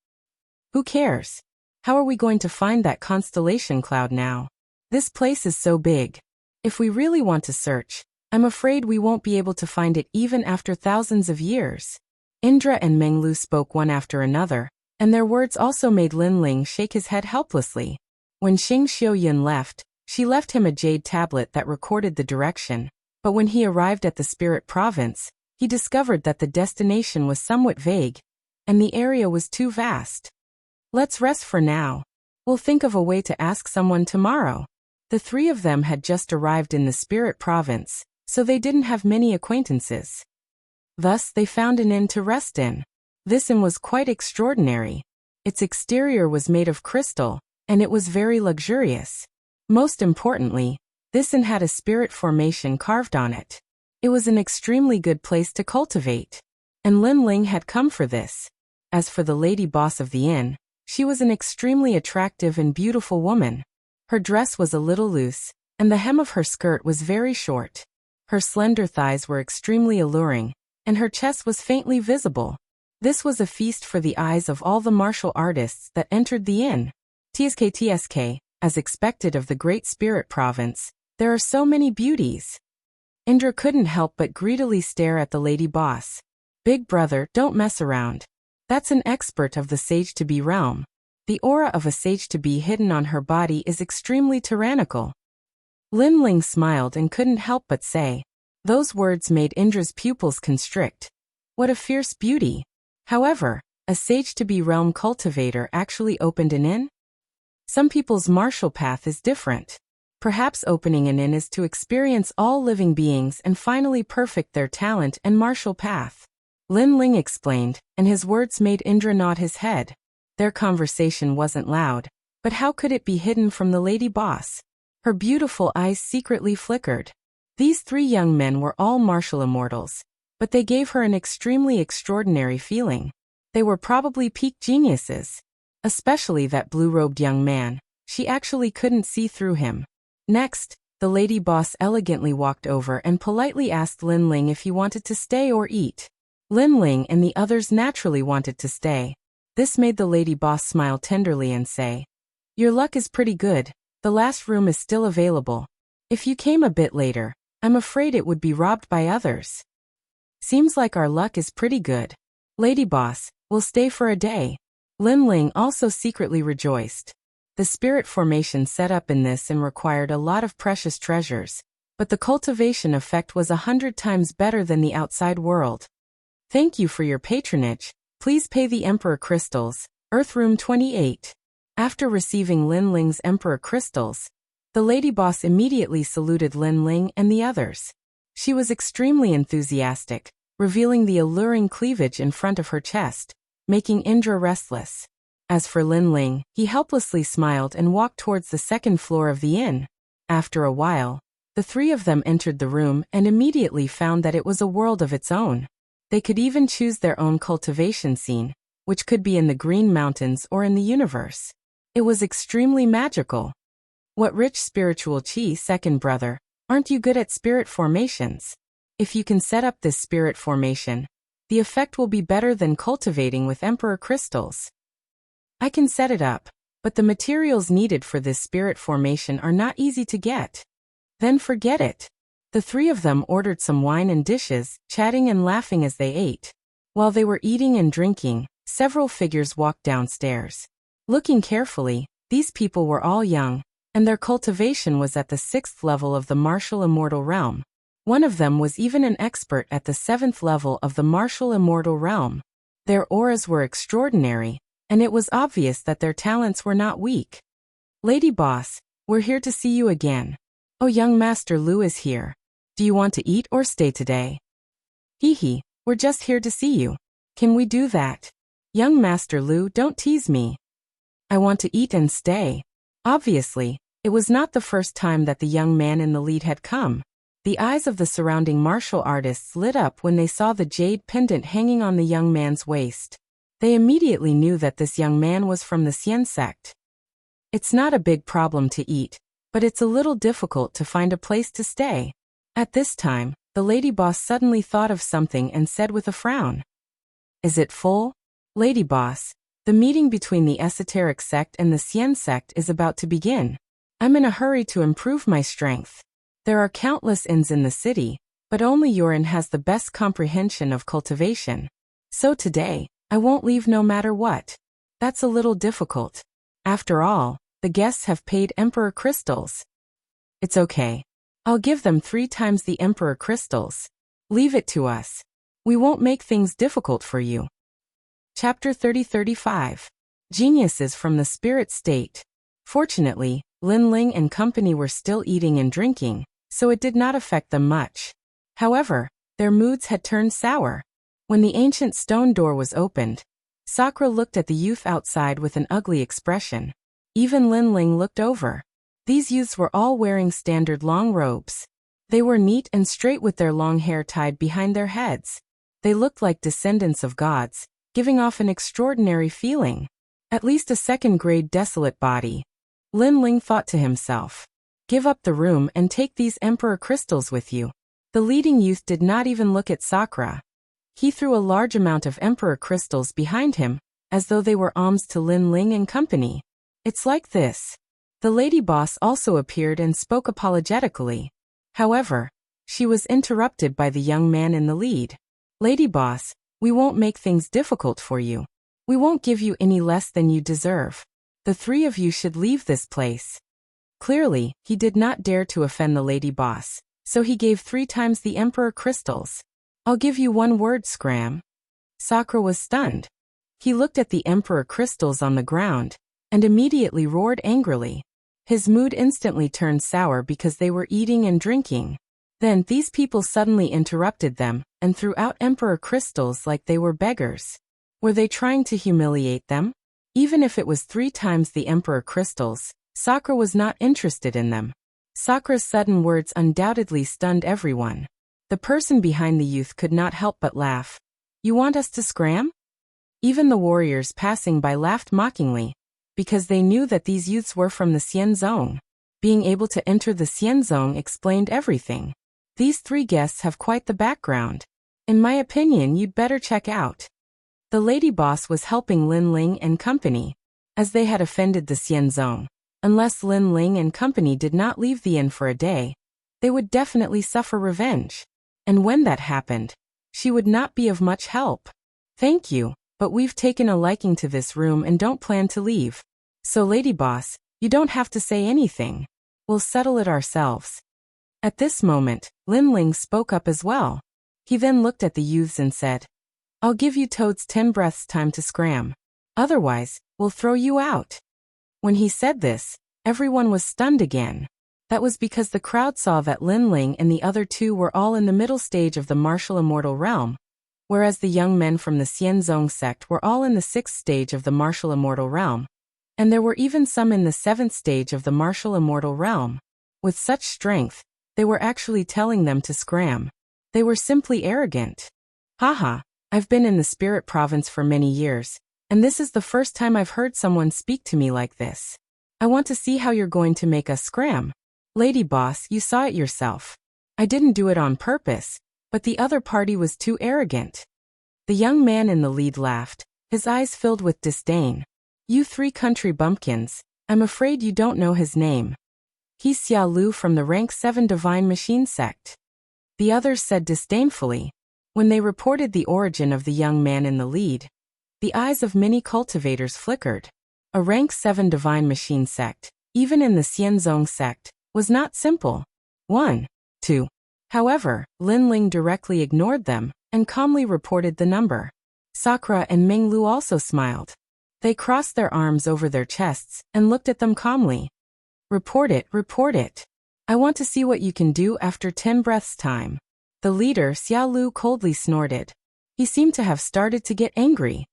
Who cares? How are we going to find that constellation cloud now? This place is so big. If we really want to search, I'm afraid we won't be able to find it even after thousands of years. Indra and Menglu spoke one after another, and their words also made Lin Ling shake his head helplessly. When Xing Xiuyan left, she left him a jade tablet that recorded the direction, but when he arrived at the spirit province, he discovered that the destination was somewhat vague, and the area was too vast. Let's rest for now. We'll think of a way to ask someone tomorrow. The 3 of them had just arrived in the spirit province, so they didn't have many acquaintances. Thus they found an inn to rest in. This inn was quite extraordinary. Its exterior was made of crystal, and it was very luxurious. Most importantly, this inn had a spirit formation carved on it. It was an extremely good place to cultivate. And Lin Ling had come for this. As for the lady boss of the inn, she was an extremely attractive and beautiful woman. Her dress was a little loose, and the hem of her skirt was very short. Her slender thighs were extremely alluring, and her chest was faintly visible. This was a feast for the eyes of all the martial artists that entered the inn. TSK, as expected of the great spirit province, there are so many beauties. Indra couldn't help but greedily stare at the lady boss. Big brother, don't mess around. That's an expert of the sage-to-be realm. The aura of a sage-to-be hidden on her body is extremely tyrannical. Lin Ling smiled and couldn't help but say. Those words made Indra's pupils constrict. What a fierce beauty. However, a sage-to-be realm cultivator actually opened an inn? Some people's martial path is different. Perhaps opening an inn is to experience all living beings and finally perfect their talent and martial path. Lin Ling explained, and his words made Indra nod his head. Their conversation wasn't loud, but how could it be hidden from the lady boss? Her beautiful eyes secretly flickered. These 3 young men were all martial immortals, but they gave her an extremely extraordinary feeling. They were probably peak geniuses. Especially that blue-robed young man. She actually couldn't see through him. Next, the lady boss elegantly walked over and politely asked Lin Ling if he wanted to stay or eat. Lin Ling and the others naturally wanted to stay. This made the lady boss smile tenderly and say, "Your luck is pretty good. The last room is still available. If you came a bit later, I'm afraid it would be robbed by others. Seems like our luck is pretty good. Lady boss, we'll stay for a day. Lin Ling also secretly rejoiced. The spirit formation set up in this inn required a lot of precious treasures, but the cultivation effect was 100 times better than the outside world. Thank you for your patronage. Please pay the Emperor Crystals, Earth Room 28. After receiving Lin Ling's Emperor Crystals, the lady boss immediately saluted Lin Ling and the others. She was extremely enthusiastic, revealing the alluring cleavage in front of her chest, making Indra restless. As for Lin Ling, he helplessly smiled and walked towards the second floor of the inn. After a while, the three of them entered the room and immediately found that it was a world of its own. They could even choose their own cultivation scene, which could be in the Green Mountains or in the universe. It was extremely magical. What rich spiritual chi, second brother, aren't you good at spirit formations? If you can set up this spirit formation, the effect will be better than cultivating with Emperor Crystals. I can set it up, but the materials needed for this spirit formation are not easy to get. Then forget it. The three of them ordered some wine and dishes, chatting and laughing as they ate. While they were eating and drinking, several figures walked downstairs. Looking carefully, these people were all young, and their cultivation was at the 6th level of the martial immortal realm. One of them was even an expert at the 7th level of the martial immortal realm. Their auras were extraordinary, and it was obvious that their talents were not weak. Lady boss, we're here to see you again. Oh, young Master Lu is here. Do you want to eat or stay today? Hee, we're just here to see you. Can we do that? Young Master Lu, don't tease me. I want to eat and stay. Obviously, it was not the first time that the young man in the lead had come. The eyes of the surrounding martial artists lit up when they saw the jade pendant hanging on the young man's waist. They immediately knew that this young man was from the Xian sect. It's not a big problem to eat, but it's a little difficult to find a place to stay. At this time, the lady boss suddenly thought of something and said with a frown. Is it full? Lady boss, the meeting between the esoteric sect and the Xian sect is about to begin. I'm in a hurry to improve my strength. There are countless inns in the city, but only your inn has the best comprehension of cultivation. So today, I won't leave no matter what. That's a little difficult. After all, the guests have paid Emperor Crystals. It's okay. I'll give them 3 times the Emperor Crystals. Leave it to us. We won't make things difficult for you. Chapter 30-35. Geniuses from the Spirit State. Fortunately, Lin Ling and company were still eating and drinking, so it did not affect them much. However, their moods had turned sour. When the ancient stone door was opened, Sakura looked at the youth outside with an ugly expression. Even Lin Ling looked over. These youths were all wearing standard long robes. They were neat and straight with their long hair tied behind their heads. They looked like descendants of gods, giving off an extraordinary feeling. At least a second-grade desolate body. Lin Ling thought to himself. Give up the room and take these Emperor Crystals with you. The leading youth did not even look at Sakura. He threw a large amount of Emperor Crystals behind him, as though they were alms to Lin Ling and company. It's like this. The lady boss also appeared and spoke apologetically. However, she was interrupted by the young man in the lead. Lady boss, we won't make things difficult for you. We won't give you any less than you deserve. The 3 of you should leave this place. Clearly, he did not dare to offend the lady boss, so he gave 3 times the Emperor Crystals. I'll give you 1 word, Scram. Sakura was stunned. He looked at the Emperor Crystals on the ground, and immediately roared angrily. His mood instantly turned sour because they were eating and drinking. Then these people suddenly interrupted them, and threw out Emperor Crystals like they were beggars. Were they trying to humiliate them? Even if it was 3 times the Emperor Crystals, Sakura was not interested in them. Sakura's sudden words undoubtedly stunned everyone. The person behind the youth could not help but laugh. You want us to scram? Even the warriors passing by laughed mockingly, because they knew that these youths were from the Xian Zone. Being able to enter the Xian Zone explained everything. These 3 guests have quite the background. In my opinion, you'd better check out. The lady boss was helping Lin Ling and company. As they had offended the Xian Zone, Unless Lin Ling and company did not leave the inn for a day, they would definitely suffer revenge. And when that happened, she would not be of much help. Thank you, but we've taken a liking to this room and don't plan to leave. So lady boss, you don't have to say anything. We'll settle it ourselves. At this moment, Lin Ling spoke up as well. He then looked at the youths and said, I'll give you toads 10 breaths time to scram. Otherwise, we'll throw you out. When he said this, everyone was stunned again. That was because the crowd saw that Lin Ling and the other two were all in the middle stage of the martial immortal realm, whereas the young men from the Xianzong sect were all in the 6th stage of the martial immortal realm. And there were even some in the 7th stage of the martial immortal realm. With such strength, they were actually telling them to scram. They were simply arrogant. Haha, I've been in the spirit province for many years, and this is the first time I've heard someone speak to me like this. I want to see how you're going to make us scram. Lady boss, you saw it yourself. I didn't do it on purpose, but the other party was too arrogant. The young man in the lead laughed, his eyes filled with disdain. You 3 country bumpkins, I'm afraid you don't know his name. He's Xia Lu from the rank 7 divine machine sect. The others said disdainfully. When they reported the origin of the young man in the lead, the eyes of many cultivators flickered. A rank 7 divine machine sect, even in the Xianzong sect, was not simple. 1, 2. However, Lin Ling directly ignored them and calmly reported the number. Sakura and Ming Lu also smiled. They crossed their arms over their chests and looked at them calmly. Report it, report it. I want to see what you can do after 10 breaths time. The leader, Xia Lu, coldly snorted. He seemed to have started to get angry.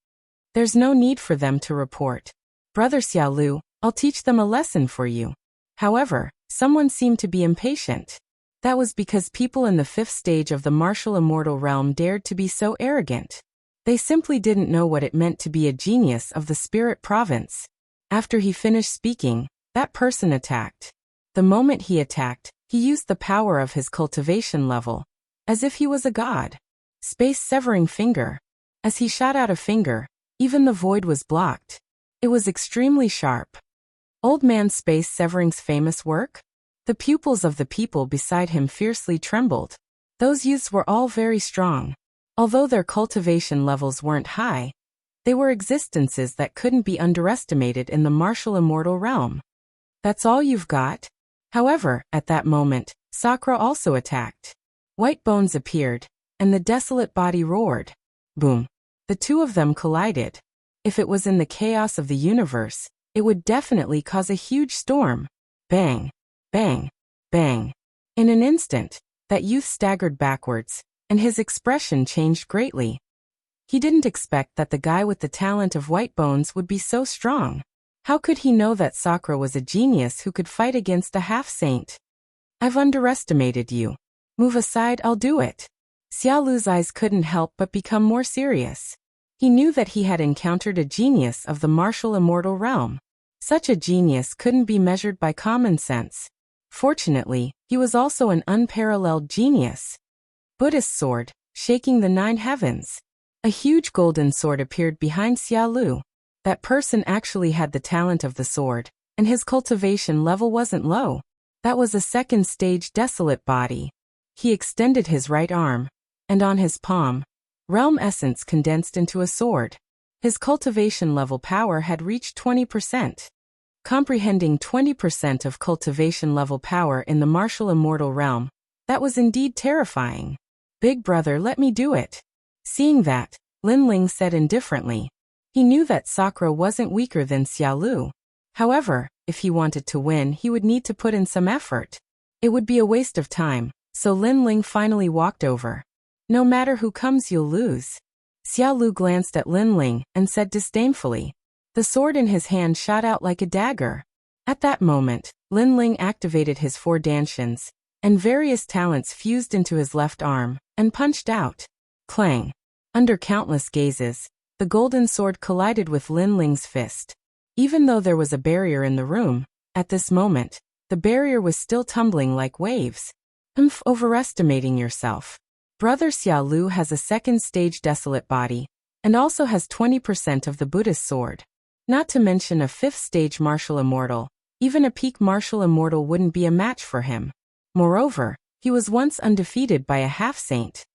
There's no need for them to report. Brother Xia Lu, I'll teach them a lesson for you. However, someone seemed to be impatient. That was because people in the 5th stage of the martial immortal realm dared to be so arrogant. They simply didn't know what it meant to be a genius of the spirit province. After he finished speaking, that person attacked. The moment he attacked, he used the power of his cultivation level, as if he was a god. Space-severing finger. As he shot out a finger, even the void was blocked. It was extremely sharp. Old man Space-Severing's famous work? The pupils of the people beside him fiercely trembled. Those youths were all very strong. Although their cultivation levels weren't high, they were existences that couldn't be underestimated in the martial immortal realm. That's all you've got? However, at that moment, Sakura also attacked. White bones appeared, and the desolate body roared. Boom. The two of them collided. If it was in the chaos of the universe, it would definitely cause a huge storm. Bang, bang, bang. In an instant, that youth staggered backwards, and his expression changed greatly. He didn't expect that the guy with the talent of white bones would be so strong. How could he know that Sakura was a genius who could fight against a half-saint? I've underestimated you. Move aside, I'll do it. Xia Lu's eyes couldn't help but become more serious. He knew that he had encountered a genius of the martial immortal realm. Such a genius couldn't be measured by common sense. Fortunately, he was also an unparalleled genius. Buddhist sword, shaking the 9 heavens. A huge golden sword appeared behind Xia Lu. That person actually had the talent of the sword, and his cultivation level wasn't low. That was a 2nd stage desolate body. He extended his right arm, and on his palm, realm essence condensed into a sword. His cultivation level power had reached 20%. Comprehending 20% of cultivation level power in the martial immortal realm, that was indeed terrifying. Big brother, let me do it. Seeing that, Lin Ling said indifferently. He knew that Sakura wasn't weaker than Xia Lu. However, if he wanted to win, he would need to put in some effort. It would be a waste of time, so Lin Ling finally walked over. No matter who comes, you'll lose. Xia Lu glanced at Lin Ling and said disdainfully. The sword in his hand shot out like a dagger. At that moment, Lin Ling activated his 4 dantians, and various talents fused into his left arm, and punched out. Clang. Under countless gazes, the golden sword collided with Lin Ling's fist. Even though there was a barrier in the room, at this moment, the barrier was still tumbling like waves. Overestimating yourself. Brother Xia Lu has a 2nd stage desolate body, and also has 20% of the Buddhist sword. Not to mention a 5th stage martial immortal. Even a peak martial immortal wouldn't be a match for him. Moreover, he was once undefeated by a half-saint.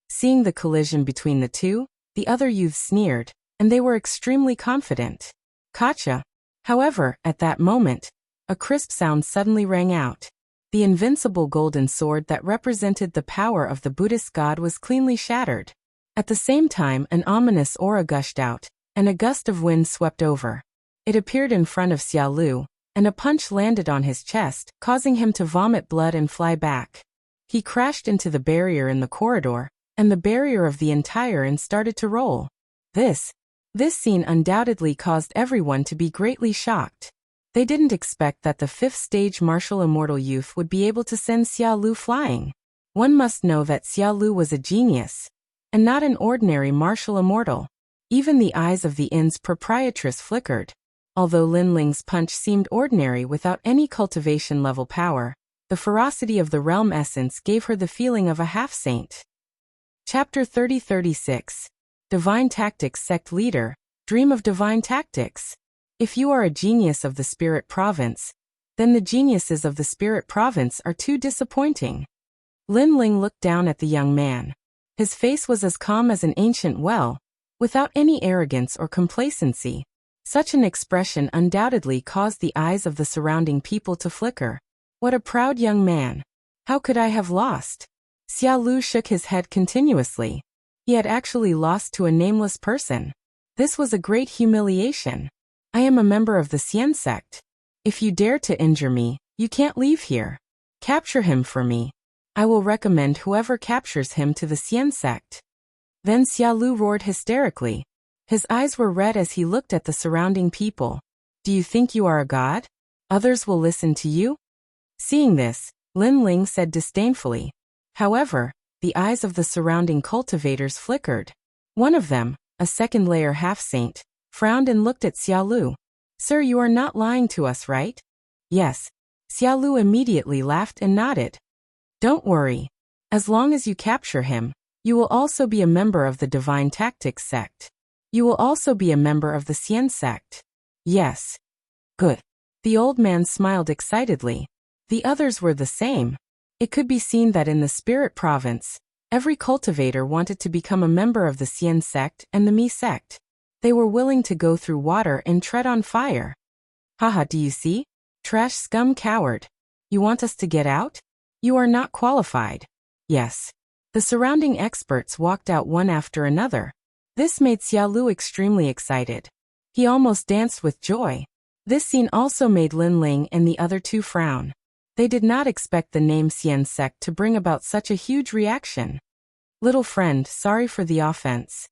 Seeing the collision between the two, the other youths sneered, and they were extremely confident. Gotcha. However, at that moment, a crisp sound suddenly rang out. The invincible golden sword that represented the power of the Buddhist god was cleanly shattered. At the same time, an ominous aura gushed out, and a gust of wind swept over. It appeared in front of Xia Lu, and a punch landed on his chest, causing him to vomit blood and fly back. He crashed into the barrier in the corridor, and the barrier of the entire inn started to roll. This scene undoubtedly caused everyone to be greatly shocked. They didn't expect that the 5th stage martial immortal youth would be able to send Xia Lu flying. One must know that Xia Lu was a genius, and not an ordinary martial immortal. Even the eyes of the inn's proprietress flickered. Although Lin Ling's punch seemed ordinary without any cultivation-level power, the ferocity of the realm essence gave her the feeling of a half-saint. Chapter 30-36. Divine Tactics Sect Leader, Dream of Divine Tactics. If you are a genius of the Spirit Province, then the geniuses of the Spirit Province are too disappointing. Lin Ling looked down at the young man. His face was as calm as an ancient well, without any arrogance or complacency. Such an expression undoubtedly caused the eyes of the surrounding people to flicker. What a proud young man. How could I have lost? Xia Lu shook his head continuously. He had actually lost to a nameless person. This was a great humiliation. I am a member of the Xian sect. If you dare to injure me, you can't leave here. Capture him for me. I will recommend whoever captures him to the Xian sect. Then Xia Lu roared hysterically. His eyes were red as he looked at the surrounding people. Do you think you are a god? Others will listen to you? Seeing this, Lin Ling said disdainfully. However, the eyes of the surrounding cultivators flickered. One of them, a second-layer half-saint, frowned and looked at Xia Lu. Sir, you are not lying to us, right? Yes. Xia Lu immediately laughed and nodded. Don't worry. As long as you capture him, you will also be a member of the Divine Tactics sect. You will also be a member of the Xian sect. Yes. Good. The old man smiled excitedly. The others were the same. It could be seen that in the Spirit Province, every cultivator wanted to become a member of the Xian sect and the Mi sect. They were willing to go through water and tread on fire. Haha, do you see? Trash scum coward. You want us to get out? You are not qualified. Yes. The surrounding experts walked out one after another. This made Xia Lu extremely excited. He almost danced with joy. This scene also made Lin Ling and the other two frown. They did not expect the name Xian sect to bring about such a huge reaction. Little friend, sorry for the offense.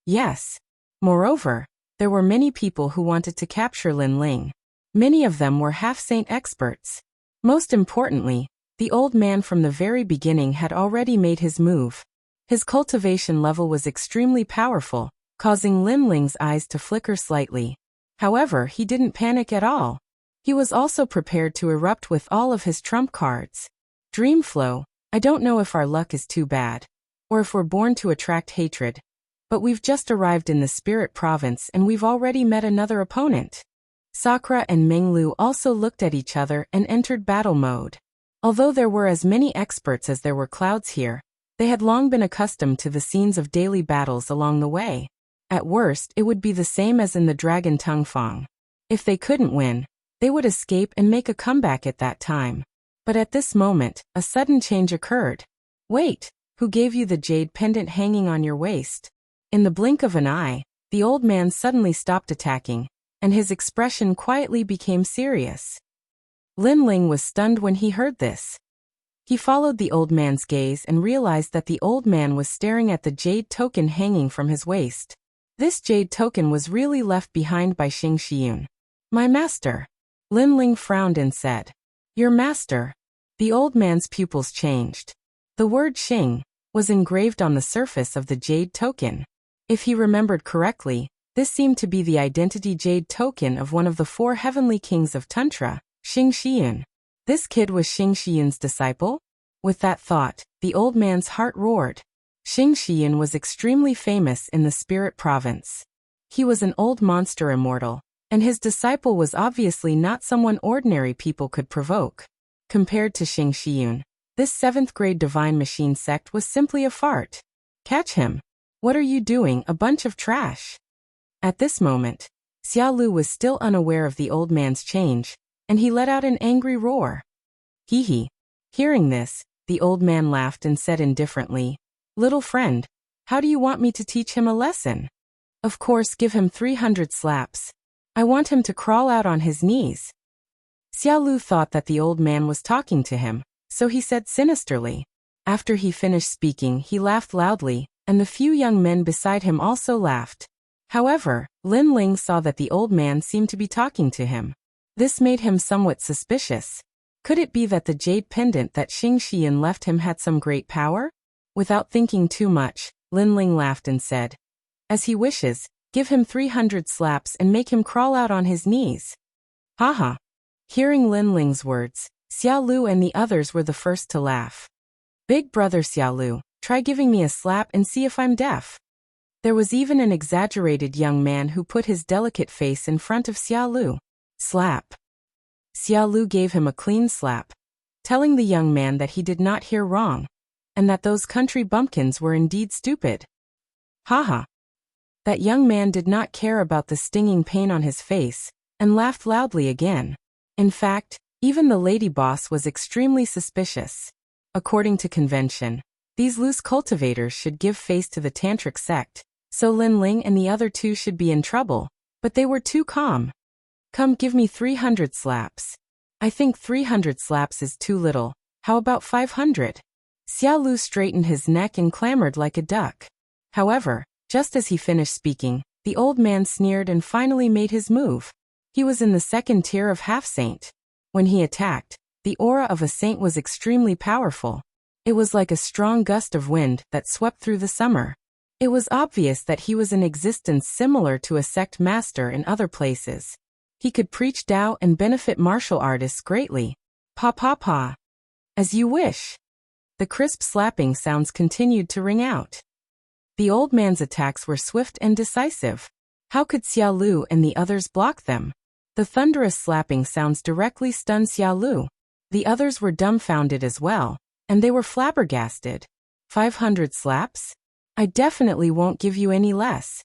Yes. Moreover, there were many people who wanted to capture Lin Ling. Many of them were half-saint experts. Most importantly, the old man from the very beginning had already made his move. His cultivation level was extremely powerful, causing Lin Ling's eyes to flicker slightly. However, he didn't panic at all. He was also prepared to erupt with all of his trump cards. Dreamflow, I don't know if our luck is too bad, or if we're born to attract hatred, but we've just arrived in the Spirit Province and we've already met another opponent. Sakura and Menglu also looked at each other and entered battle mode. Although there were as many experts as there were clouds here, they had long been accustomed to the scenes of daily battles along the way. At worst, it would be the same as in the Dragon Tongue Fong. If they couldn't win, they would escape and make a comeback at that time. But at this moment, a sudden change occurred. Wait, who gave you the jade pendant hanging on your waist? In the blink of an eye, the old man suddenly stopped attacking, and his expression quietly became serious. Lin Ling was stunned when he heard this. He followed the old man's gaze and realized that the old man was staring at the jade token hanging from his waist. This jade token was really left behind by Xing Xiyun. My master. Lin Ling frowned and said, Your master. The old man's pupils changed. The word Xing was engraved on the surface of the jade token. If he remembered correctly, this seemed to be the identity jade token of one of the 4 heavenly kings of Tantra, Xing Xiyun. This kid was Xing Xiyun's disciple? With that thought, the old man's heart roared. Xing Xiyun was extremely famous in the Spirit Province. He was an old monster immortal, and his disciple was obviously not someone ordinary people could provoke. Compared to Xing Shiyun, this 7th grade divine machine sect was simply a fart. Catch him. What are you doing, a bunch of trash? At this moment, Xiao Lu was still unaware of the old man's change, and he let out an angry roar. Hee hee. Hearing this, the old man laughed and said indifferently, "Little friend, how do you want me to teach him a lesson? Of course, give him 300 slaps. I want him to crawl out on his knees." Xiao Lu thought that the old man was talking to him, so he said sinisterly. After he finished speaking, he laughed loudly, and the few young men beside him also laughed. However, Lin Ling saw that the old man seemed to be talking to him. This made him somewhat suspicious. Could it be that the jade pendant that Xing Xian left him had some great power? Without thinking too much, Lin Ling laughed and said, "As he wishes, give him 300 slaps and make him crawl out on his knees." Haha. Hearing Lin Ling's words, Xiao Lu and the others were the first to laugh. "Big brother Xiao Lu, try giving me a slap and see if I'm deaf." There was even an exaggerated young man who put his delicate face in front of Xiao Lu. Slap. Xiao Lu gave him a clean slap, telling the young man that he did not hear wrong, and that those country bumpkins were indeed stupid. Haha. That young man did not care about the stinging pain on his face, and laughed loudly again. In fact, even the lady boss was extremely suspicious. According to convention, these loose cultivators should give face to the tantric sect, so Lin Ling and the other two should be in trouble, but they were too calm. "Come, give me 300 slaps. I think 300 slaps is too little. How about 500? Xiao Lu straightened his neck and clamored like a duck. However, just as he finished speaking, the old man sneered and finally made his move. He was in the 2nd tier of half-saint. When he attacked, the aura of a saint was extremely powerful. It was like a strong gust of wind that swept through the summer. It was obvious that he was in existence similar to a sect master in other places. He could preach Tao and benefit martial artists greatly. Pa pa pa. As you wish. The crisp slapping sounds continued to ring out. The old man's attacks were swift and decisive. How could Xiao Lu and the others block them? The thunderous slapping sounds directly stunned Xiao Lu. The others were dumbfounded as well, and they were flabbergasted. 500 slaps? I definitely won't give you any less.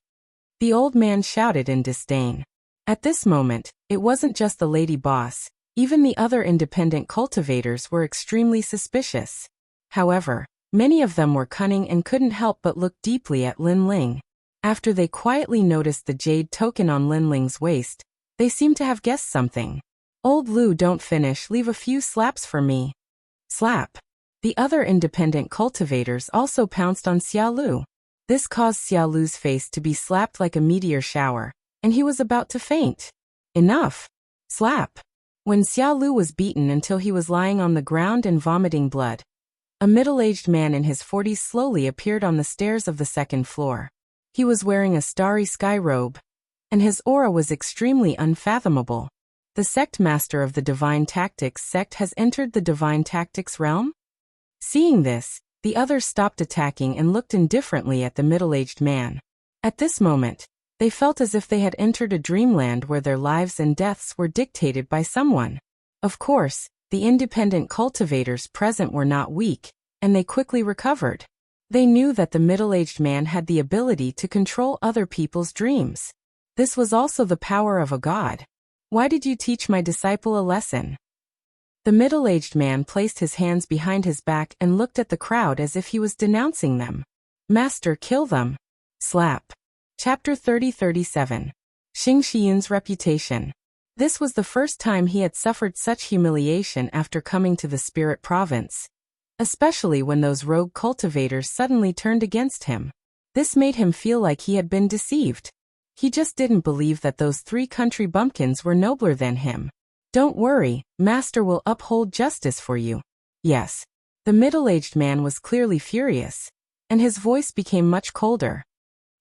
The old man shouted in disdain. At this moment, it wasn't just the lady boss, even the other independent cultivators were extremely suspicious. However, many of them were cunning and couldn't help but look deeply at Lin Ling. After they quietly noticed the jade token on Lin Ling's waist, they seemed to have guessed something. "Old Lu, don't finish, leave a few slaps for me." Slap. The other independent cultivators also pounced on Xiao Lu. This caused Xiao Lu's face to be slapped like a meteor shower, and he was about to faint. Enough. Slap. When Xiao Lu was beaten until he was lying on the ground and vomiting blood, a middle-aged man in his 40s slowly appeared on the stairs of the 2nd floor. He was wearing a starry sky robe, and his aura was extremely unfathomable. The sect master of the Divine Tactics sect has entered the Divine Tactics realm? Seeing this, the others stopped attacking and looked indifferently at the middle-aged man. At this moment, they felt as if they had entered a dreamland where their lives and deaths were dictated by someone. Of course, the independent cultivators present were not weak, and they quickly recovered. They knew that the middle-aged man had the ability to control other people's dreams. This was also the power of a god. "Why did you teach my disciple a lesson?" The middle-aged man placed his hands behind his back and looked at the crowd as if he was denouncing them. "Master, kill them." Slap. Chapter 30-37. Xing Shiyun's reputation. This was the first time he had suffered such humiliation after coming to the Spirit Province, especially when those rogue cultivators suddenly turned against him. This made him feel like he had been deceived. He just didn't believe that those 3 country bumpkins were nobler than him. "Don't worry, Master will uphold justice for you." Yes. The middle-aged man was clearly furious, and his voice became much colder.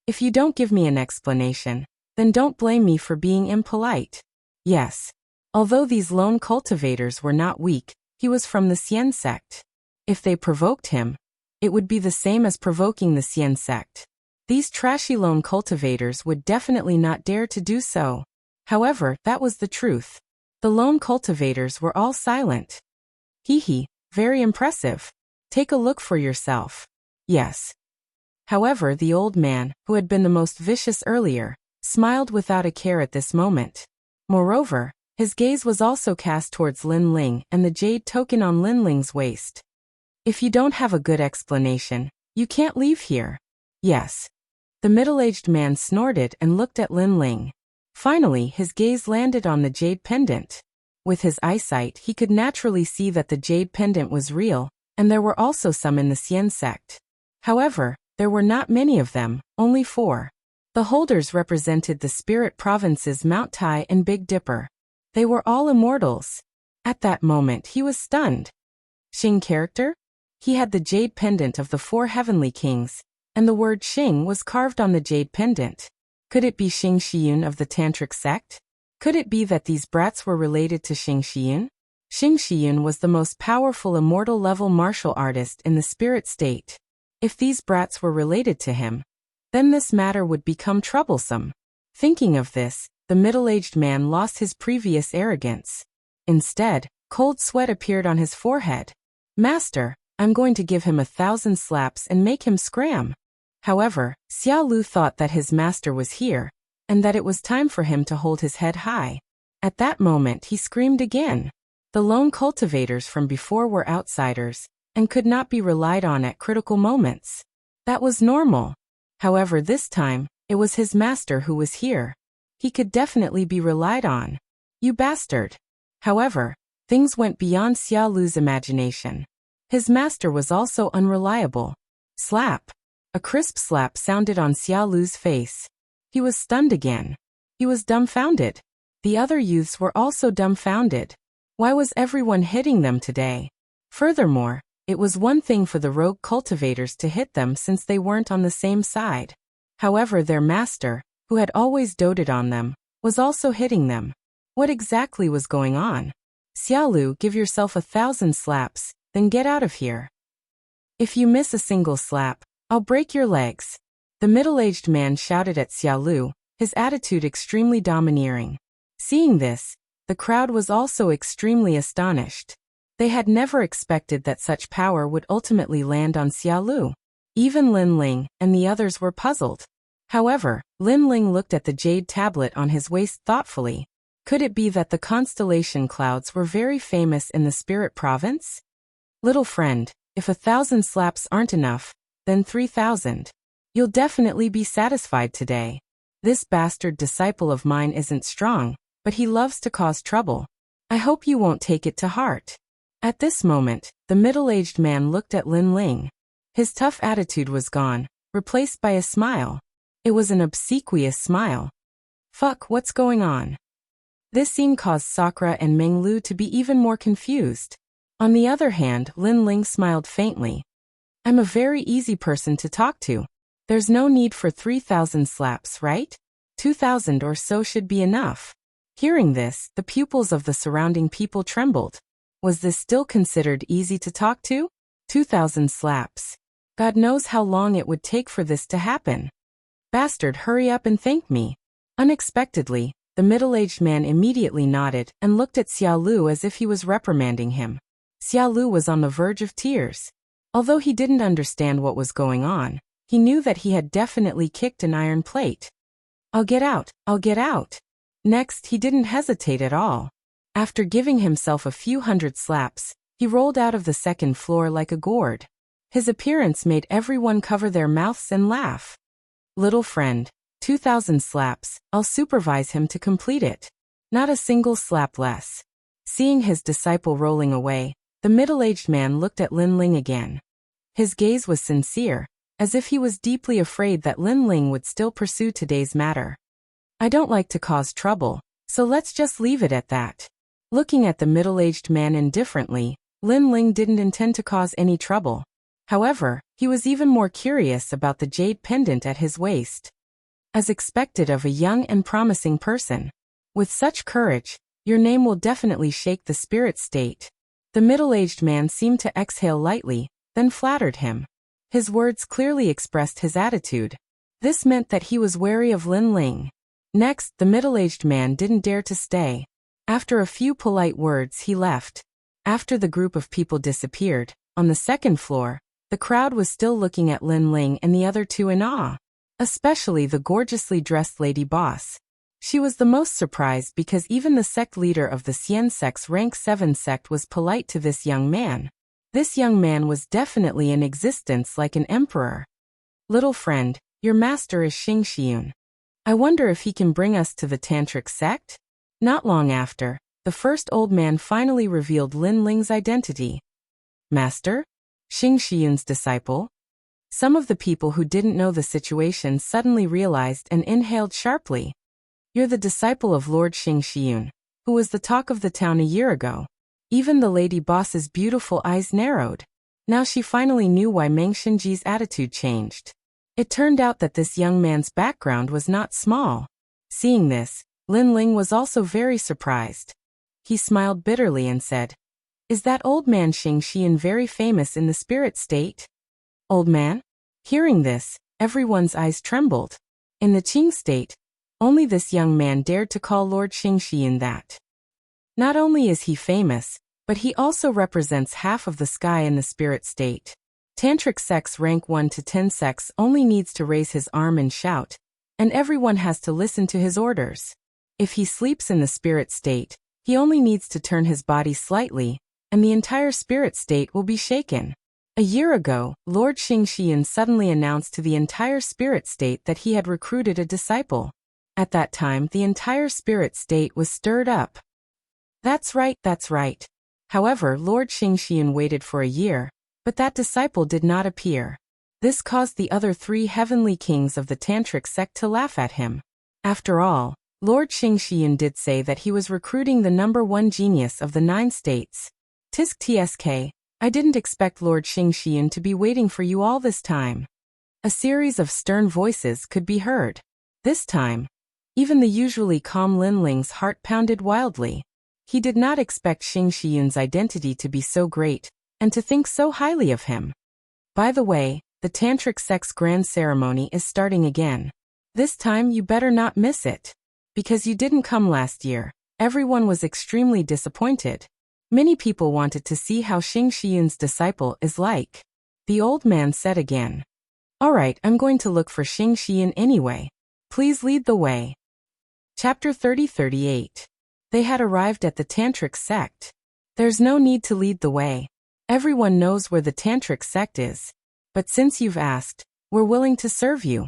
"If you don't give me an explanation, then don't blame me for being impolite." Yes. Although these lone cultivators were not weak, he was from the Xian sect. If they provoked him, it would be the same as provoking the Xian sect. These trashy lone cultivators would definitely not dare to do so. However, that was the truth. The lone cultivators were all silent. Hee, very impressive. Take a look for yourself. Yes. However, the old man, who had been the most vicious earlier, smiled without a care at this moment. Moreover, his gaze was also cast towards Lin Ling and the jade token on Lin Ling's waist. If you don't have a good explanation, you can't leave here. Yes. The middle-aged man snorted and looked at Lin Ling. Finally, his gaze landed on the jade pendant. With his eyesight, he could naturally see that the jade pendant was real, and there were also some in the Xian sect. However, there were not many of them, only 4. The holders represented the spirit provinces Mount Tai and Big Dipper. They were all immortals. At that moment he was stunned. Xing character? He had the jade pendant of the 4 heavenly kings, and the word Xing was carved on the jade pendant. Could it be Xing Shiyun of the Tantric sect? Could it be that these brats were related to Xing Shiyun? Xing Shiyun was the most powerful immortal-level martial artist in the spirit state. If these brats were related to him, then this matter would become troublesome. Thinking of this, the middle-aged man lost his previous arrogance. Instead, cold sweat appeared on his forehead. Master, I'm going to give him 1,000 slaps and make him scram. However, Xiao Lu thought that his master was here, and that it was time for him to hold his head high. At that moment he screamed again. The lone cultivators from before were outsiders, and could not be relied on at critical moments. That was normal. However, this time, it was his master who was here. He could definitely be relied on. You bastard. However, things went beyond Xiao Lu's imagination. His master was also unreliable. Slap. A crisp slap sounded on Xiao Lu's face. He was stunned again. He was dumbfounded. The other youths were also dumbfounded. Why was everyone hitting them today? Furthermore, it was one thing for the rogue cultivators to hit them since they weren't on the same side. However, their master, who had always doted on them, was also hitting them. What exactly was going on? Xiao Lu, give yourself 1,000 slaps, then get out of here. If you miss a single slap, I'll break your legs. The middle-aged man shouted at Xiao Lu, his attitude extremely domineering. Seeing this, the crowd was also extremely astonished. They had never expected that such power would ultimately land on Xiao Lu. Even Lin Ling and the others were puzzled. However, Lin Ling looked at the jade tablet on his waist thoughtfully. Could it be that the constellation clouds were very famous in the spirit province? Little friend, if 1,000 slaps aren't enough, then 3,000. You'll definitely be satisfied today. This bastard disciple of mine isn't strong, but he loves to cause trouble. I hope you won't take it to heart. At this moment, the middle-aged man looked at Lin Ling. His tough attitude was gone, replaced by a smile. It was an obsequious smile. Fuck, what's going on? This scene caused Sakura and Meng Lu to be even more confused. On the other hand, Lin Ling smiled faintly. I'm a very easy person to talk to. There's no need for 3,000 slaps, right? 2,000 or so should be enough. Hearing this, the pupils of the surrounding people trembled. Was this still considered easy to talk to? 2,000 slaps. God knows how long it would take for this to happen. Bastard, hurry up and thank me. Unexpectedly, the middle-aged man immediately nodded and looked at Xiao Lu as if he was reprimanding him. Xiao Lu was on the verge of tears. Although he didn't understand what was going on, he knew that he had definitely kicked an iron plate. I'll get out, I'll get out. Next, he didn't hesitate at all. After giving himself a few hundred slaps, he rolled out of the second floor like a gourd. His appearance made everyone cover their mouths and laugh. Little friend, 2,000 slaps, I'll supervise him to complete it. Not a single slap less. Seeing his disciple rolling away, the middle-aged man looked at Lin Ling again. His gaze was sincere, as if he was deeply afraid that Lin Ling would still pursue today's matter. I don't like to cause trouble, so let's just leave it at that. Looking at the middle-aged man indifferently, Lin Ling didn't intend to cause any trouble. However, he was even more curious about the jade pendant at his waist. As expected of a young and promising person. With such courage, your name will definitely shake the spirit state. The middle-aged man seemed to exhale lightly, then flattered him. His words clearly expressed his attitude. This meant that he was wary of Lin Ling. Next, the middle-aged man didn't dare to stay. After a few polite words, he left. After the group of people disappeared, on the second floor, the crowd was still looking at Lin Ling and the other two in awe. Especially the gorgeously dressed lady boss. She was the most surprised because even the sect leader of the Xian sect's rank 7 sect was polite to this young man. This young man was definitely in existence like an emperor. Little friend, your master is Xing Xiun. I wonder if he can bring us to the tantric sect? Not long after, the first old man finally revealed Lin Ling's identity. Master? Xing Xiun's disciple? Some of the people who didn't know the situation suddenly realized and inhaled sharply. You're the disciple of Lord Xing Xiun, who was the talk of the town a year ago. Even the lady boss's beautiful eyes narrowed. Now she finally knew why Meng Xinji's attitude changed. It turned out that this young man's background was not small. Seeing this, Lin Ling was also very surprised. He smiled bitterly and said, "Is that old man Xing Xian very famous in the spirit state?" Old man? Hearing this, everyone's eyes trembled. In the Qing state, only this young man dared to call Lord Xing Xian that. Not only is he famous, but he also represents half of the sky in the spirit state. Tantric sects rank 1 to 10 sects only needs to raise his arm and shout, and everyone has to listen to his orders. If he sleeps in the spirit state, he only needs to turn his body slightly, and the entire spirit state will be shaken. A year ago, Lord Xing Xian suddenly announced to the entire spirit state that he had recruited a disciple. At that time, the entire spirit state was stirred up. That's right, that's right. However, Lord Xing Xian waited for a year, but that disciple did not appear. This caused the other 3 heavenly kings of the tantric sect to laugh at him. After all, Lord Xing Xian did say that he was recruiting the number 1 genius of the 9 states. Tisk tsk. I didn't expect Lord Xing Xian to be waiting for you all this time. A series of stern voices could be heard. This time, even the usually calm Lin Ling's heart pounded wildly. He did not expect Xing Xian's identity to be so great, and to think so highly of him. By the way, the tantric sect's grand ceremony is starting again. This time you better not miss it. Because you didn't come last year, everyone was extremely disappointed. Many people wanted to see how Xing Xian's disciple is like. The old man said again. Alright, I'm going to look for Xing Xian anyway. Please lead the way. Chapter 30-38. They had arrived at the tantric sect. There's no need to lead the way. Everyone knows where the tantric sect is. But since you've asked, we're willing to serve you.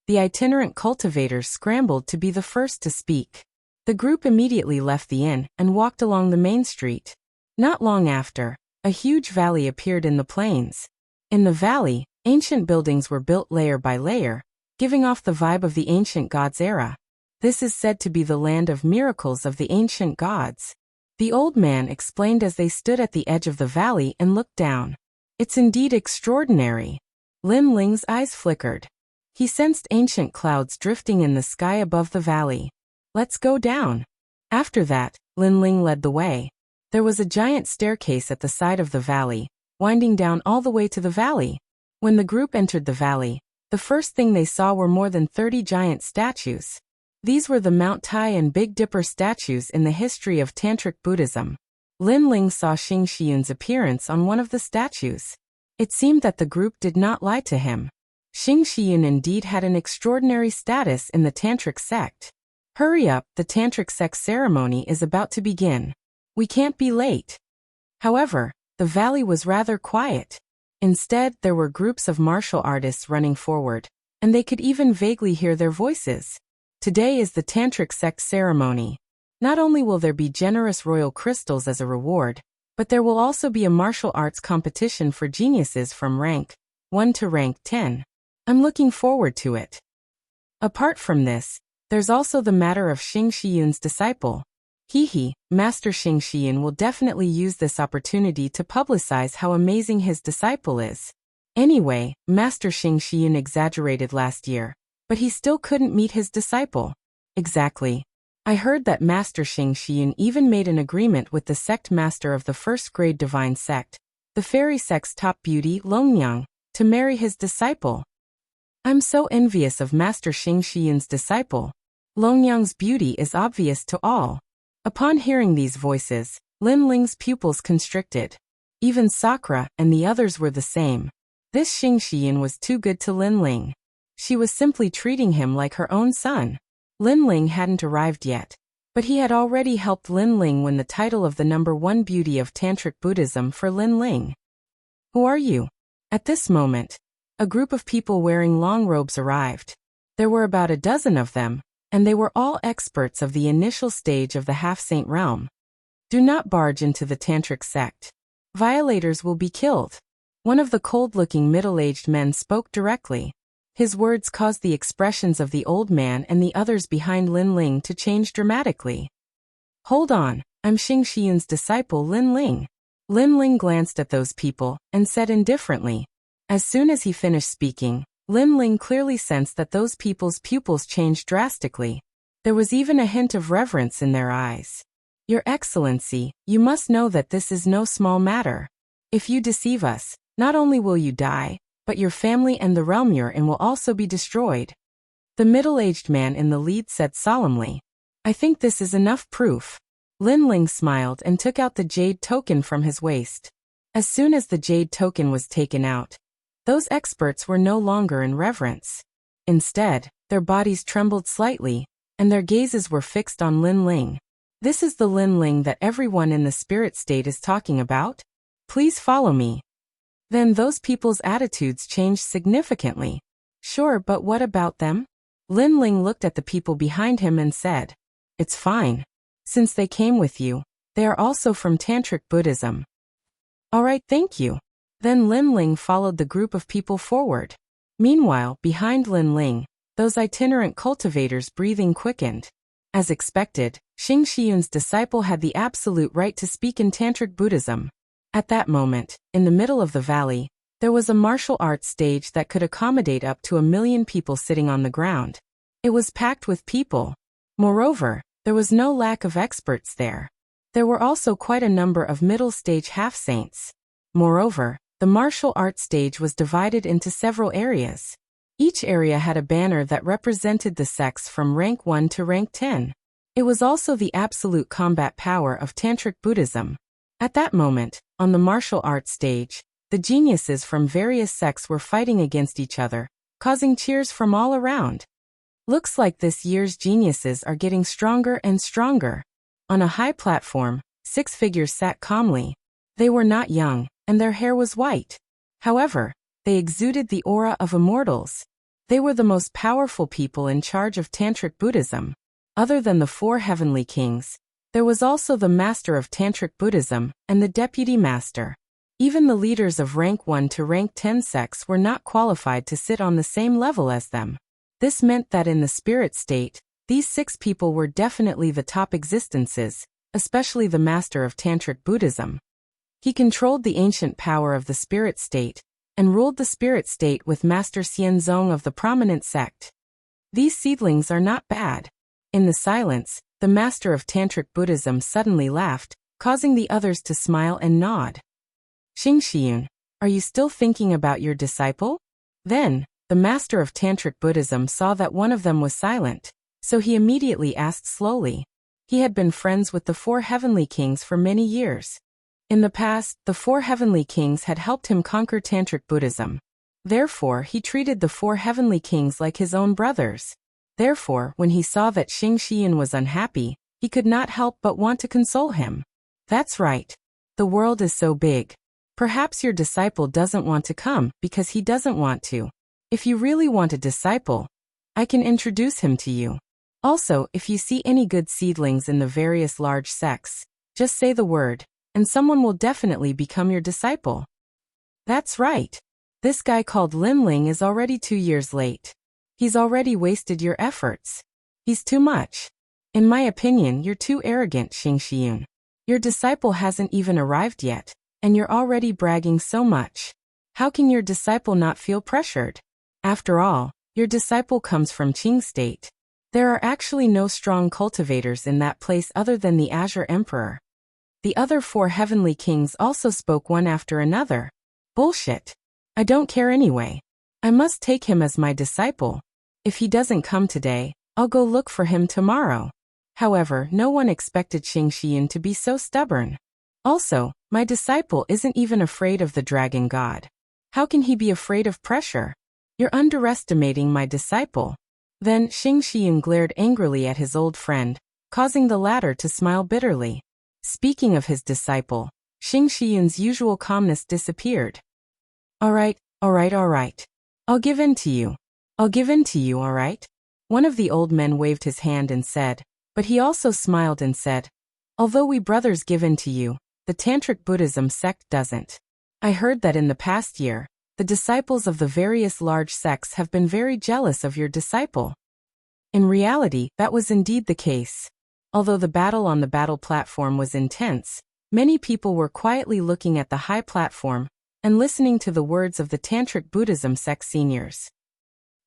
The itinerant cultivators scrambled to be the first to speak. The group immediately left the inn and walked along the main street. Not long after, a huge valley appeared in the plains. In the valley, ancient buildings were built layer by layer, giving off the vibe of the ancient gods' era. This is said to be the land of miracles of the ancient gods. The old man explained as they stood at the edge of the valley and looked down. It's indeed extraordinary. Lin Ling's eyes flickered. He sensed ancient clouds drifting in the sky above the valley. Let's go down. After that, Lin Ling led the way. There was a giant staircase at the side of the valley, winding down all the way to the valley. When the group entered the valley, the first thing they saw were more than 30 giant statues. These were the Mount Tai and Big Dipper statues in the history of Tantric Buddhism. Lin Ling saw Xing Xian's appearance on one of the statues. It seemed that the group did not lie to him. Xing Xian indeed had an extraordinary status in the Tantric sect. Hurry up, the Tantric sect ceremony is about to begin. We can't be late. However, the valley was rather quiet. Instead, there were groups of martial artists running forward, and they could even vaguely hear their voices. Today is the Tantric sect ceremony. Not only will there be generous royal crystals as a reward, but there will also be a martial arts competition for geniuses from rank 1 to rank 10. I'm looking forward to it. Apart from this, there's also the matter of Xing Xian's disciple. Master Xing Xian will definitely use this opportunity to publicize how amazing his disciple is. Anyway, Master Xing Xian exaggerated last year, but he still couldn't meet his disciple. Exactly. I heard that Master Xing Xian even made an agreement with the sect master of the first-grade divine sect, the fairy sect's top beauty, Longnyang, to marry his disciple. I'm so envious of Master Xing Xian's disciple. Longyang's beauty is obvious to all. Upon hearing these voices, Lin Ling's pupils constricted. Even Sakura and the others were the same. This Xing Shiyun was too good to Lin Ling. She was simply treating him like her own son. Lin Ling hadn't arrived yet, but he had already helped Lin Ling win the title of the #1 beauty of Tantric Buddhism for Lin Ling. Who are you? At this moment, a group of people wearing long robes arrived. There were about a dozen of them, and they were all experts of the initial stage of the half-saint realm. Do not barge into the Tantric sect. Violators will be killed. One of the cold-looking middle-aged men spoke directly. His words caused the expressions of the old man and the others behind Lin Ling to change dramatically. Hold on, I'm Xing Shiyun's disciple Lin Ling. Lin Ling glanced at those people and said indifferently. As soon as he finished speaking, Lin Ling clearly sensed that those people's pupils changed drastically. There was even a hint of reverence in their eyes. Your Excellency, you must know that this is no small matter. If you deceive us, not only will you die, but your family and the realm you're in will also be destroyed. The middle-aged man in the lead said solemnly. I think this is enough proof. Lin Ling smiled and took out the jade token from his waist. As soon as the jade token was taken out, those experts were no longer in reverence. Instead, their bodies trembled slightly, and their gazes were fixed on Lin Ling. This is the Lin Ling that everyone in the spirit state is talking about? Please follow me. Then those people's attitudes changed significantly. Sure, but what about them? Lin Ling looked at the people behind him and said, It's fine. Since they came with you, they are also from Tantric Buddhism. Alright, thank you. Then Lin Ling followed the group of people forward. Meanwhile, behind Lin Ling, those itinerant cultivators' breathing quickened. As expected, Xing Shiyun's disciple had the absolute right to speak in Tantric Buddhism. At that moment, in the middle of the valley, there was a martial arts stage that could accommodate up to 1 million people sitting on the ground. It was packed with people. Moreover, there was no lack of experts there. There were also quite a number of middle-stage half-saints. Moreover, the martial arts stage was divided into several areas. Each area had a banner that represented the sects from rank 1 to rank 10. It was also the absolute combat power of Tantric Buddhism. At that moment, on the martial arts stage, the geniuses from various sects were fighting against each other, causing cheers from all around. Looks like this year's geniuses are getting stronger and stronger. On a high platform, 6 figures sat calmly. They were not young, and their hair was white. However, they exuded the aura of immortals. They were the most powerful people in charge of Tantric Buddhism. Other than the 4 heavenly kings, there was also the master of Tantric Buddhism and the deputy master. Even the leaders of rank 1 to rank 10 sects were not qualified to sit on the same level as them. This meant that in the spirit state, these 6 people were definitely the top existences, especially the master of Tantric Buddhism. He controlled the ancient power of the spirit state, and ruled the spirit state with Master Xianzong of the prominent sect. These seedlings are not bad. In the silence, the master of Tantric Buddhism suddenly laughed, causing the others to smile and nod. Xing Shiyun, are you still thinking about your disciple? Then, the master of Tantric Buddhism saw that one of them was silent, so he immediately asked slowly. He had been friends with the 4 heavenly kings for many years. In the past, the 4 heavenly kings had helped him conquer Tantric Buddhism. Therefore, he treated the 4 heavenly kings like his own brothers. Therefore, when he saw that Xing Shiyun was unhappy, he could not help but want to console him. That's right. The world is so big. Perhaps your disciple doesn't want to come because he doesn't want to. If you really want a disciple, I can introduce him to you. Also, if you see any good seedlings in the various large sects, just say the word, and someone will definitely become your disciple. That's right. This guy called Lin Ling is already 2 years late. He's already wasted your efforts. He's too much. In my opinion, you're too arrogant, Xing Shiyun. Your disciple hasn't even arrived yet, and you're already bragging so much. How can your disciple not feel pressured? After all, your disciple comes from Qing State. There are actually no strong cultivators in that place other than the Azure Emperor. The other 4 heavenly kings also spoke one after another. Bullshit. I don't care anyway. I must take him as my disciple. If he doesn't come today, I'll go look for him tomorrow. However, no one expected Xing Shiyun to be so stubborn. Also, my disciple isn't even afraid of the dragon god. How can he be afraid of pressure? You're underestimating my disciple. Then Xing Shiyun glared angrily at his old friend, causing the latter to smile bitterly. Speaking of his disciple, Xing Shiyun's usual calmness disappeared. All right. I'll give in to you. All right? One of the old men waved his hand and said, but he also smiled and said, although we brothers give in to you, the Tantric Buddhism sect doesn't. I heard that in the past year, the disciples of the various large sects have been very jealous of your disciple. In reality, that was indeed the case. Although the battle on the battle platform was intense, many people were quietly looking at the high platform and listening to the words of the Tantric Buddhism sect seniors.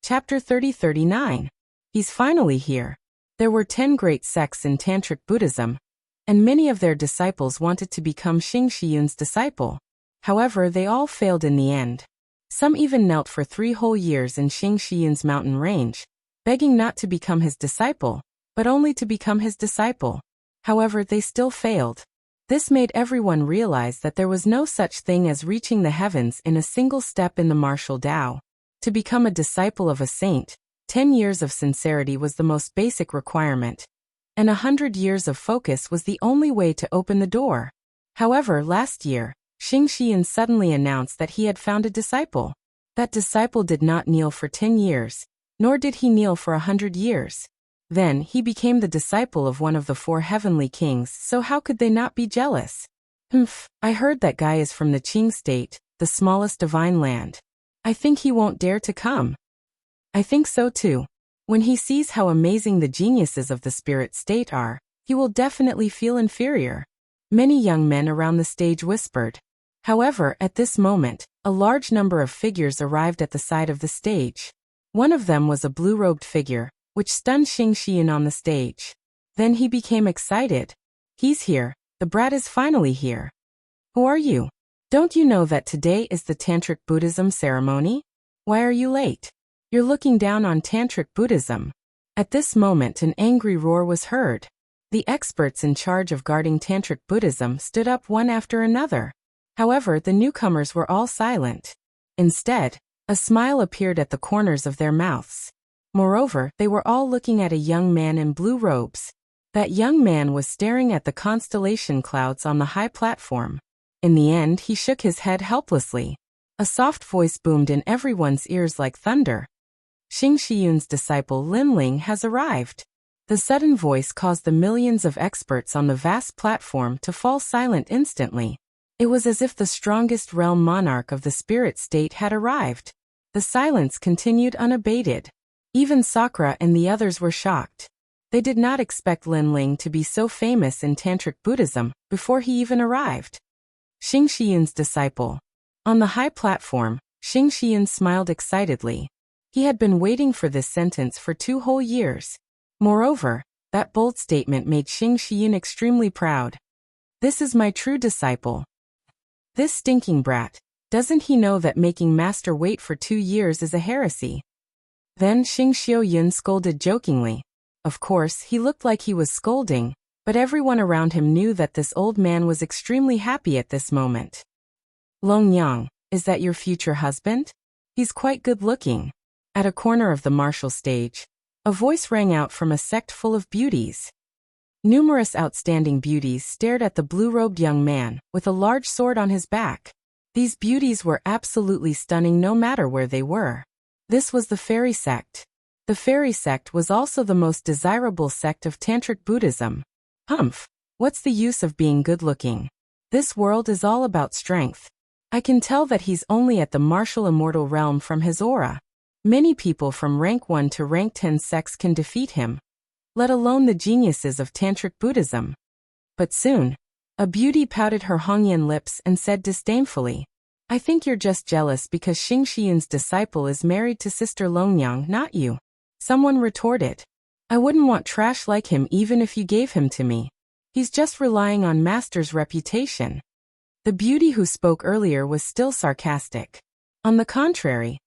Chapter 30-39. He's finally here. There were 10 great sects in Tantric Buddhism, and many of their disciples wanted to become Xing Shiyun's disciple. However, they all failed in the end. Some even knelt for 3 whole years in Xing Shiyun's mountain range, begging not to become his disciple, but only to become his disciple. However, they still failed. This made everyone realize that there was no such thing as reaching the heavens in a single step in the martial Tao. To become a disciple of a saint, 10 years of sincerity was the most basic requirement, and 100 years of focus was the only way to open the door. However, last year, Xing Shiyun suddenly announced that he had found a disciple. That disciple did not kneel for 10 years, nor did he kneel for 100 years. Then, he became the disciple of one of the 4 heavenly kings, so how could they not be jealous? I heard that guy is from the Qing state, the smallest divine land. I think he won't dare to come. I think so too. When he sees how amazing the geniuses of the spirit state are, he will definitely feel inferior. Many young men around the stage whispered. However, at this moment, a large number of figures arrived at the side of the stage. One of them was a blue-robed figure, which stunned Xing Shiyun on the stage. Then he became excited. He's here. The brat is finally here. Who are you? Don't you know that today is the Tantric Buddhism ceremony? Why are you late? You're looking down on Tantric Buddhism. At this moment an angry roar was heard. The experts in charge of guarding Tantric Buddhism stood up one after another. However, the newcomers were all silent. Instead, a smile appeared at the corners of their mouths. Moreover, they were all looking at a young man in blue robes. That young man was staring at the constellation clouds on the high platform. In the end, he shook his head helplessly. A soft voice boomed in everyone's ears like thunder. Xing Shiyun's disciple Lin Ling has arrived. The sudden voice caused the millions of experts on the vast platform to fall silent instantly. It was as if the strongest realm monarch of the spirit state had arrived. The silence continued unabated. Even Sakura and the others were shocked. They did not expect Lin Ling to be so famous in Tantric Buddhism before he even arrived. Xing Shiyun's disciple. On the high platform, Xing Shiyun smiled excitedly. He had been waiting for this sentence for 2 whole years. Moreover, that bold statement made Xing Shiyun extremely proud. This is my true disciple. This stinking brat, doesn't he know that making master wait for 2 years is a heresy? Then Xing Xiaoyun scolded jokingly. Of course, he looked like he was scolding, but everyone around him knew that this old man was extremely happy at this moment. Long Yang, is that your future husband? He's quite good-looking. At a corner of the martial stage, a voice rang out from a sect full of beauties. Numerous outstanding beauties stared at the blue-robed young man, with a large sword on his back. These beauties were absolutely stunning no matter where they were. This was the fairy sect. The fairy sect was also the most desirable sect of Tantric Buddhism. What's the use of being good-looking? This world is all about strength. I can tell that he's only at the martial immortal realm from his aura. Many people from rank 1 to rank 10 sects can defeat him, let alone the geniuses of Tantric Buddhism. But soon, a beauty pouted her Hongyan lips and said disdainfully, I think you're just jealous because Xing Shiyun's disciple is married to Sister Longyang, not you. Someone retorted. I wouldn't want trash like him even if you gave him to me. He's just relying on master's reputation. The beauty who spoke earlier was still sarcastic. On the contrary,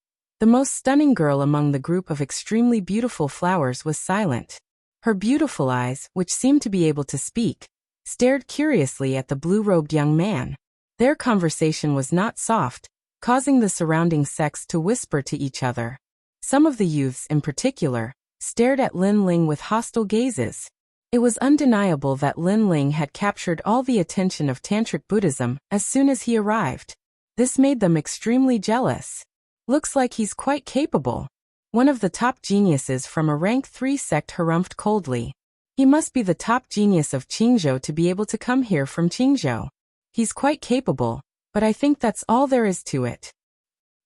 The most stunning girl among the group of extremely beautiful flowers was silent. Her beautiful eyes, which seemed to be able to speak, stared curiously at the blue-robed young man. Their conversation was not soft, causing the surrounding sects to whisper to each other. Some of the youths in particular stared at Lin Ling with hostile gazes. It was undeniable that Lin Ling had captured all the attention of Tantric Buddhism as soon as he arrived. This made them extremely jealous. Looks like he's quite capable. One of the top geniuses from a rank 3 sect harumphed coldly. He must be the top genius of Qingzhou to be able to come here from Qingzhou. He's quite capable, but I think that's all there is to it.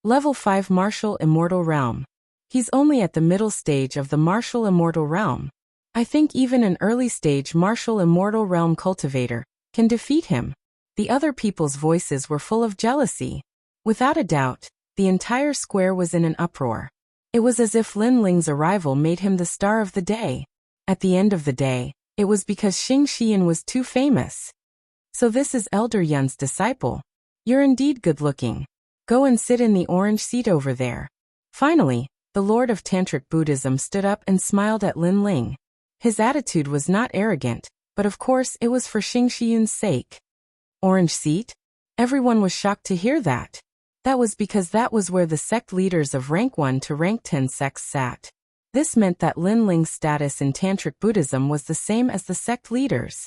Level 5 Martial Immortal Realm. He's only at the middle stage of the Martial Immortal Realm. I think even an early stage Martial Immortal Realm cultivator can defeat him. The other people's voices were full of jealousy. Without a doubt, the entire square was in an uproar. It was as if Lin Ling's arrival made him the star of the day. At the end of the day, it was because Xing Xian was too famous. So this is Elder Yun's disciple. You're indeed good-looking. Go and sit in the orange seat over there. Finally, the Lord of Tantric Buddhism stood up and smiled at Lin Ling. His attitude was not arrogant, but of course it was for Xing Xian's sake. Orange seat? Everyone was shocked to hear that. That was because that was where the sect leaders of rank 1 to rank 10 sects sat. This meant that Lin Ling's status in Tantric Buddhism was the same as the sect leaders.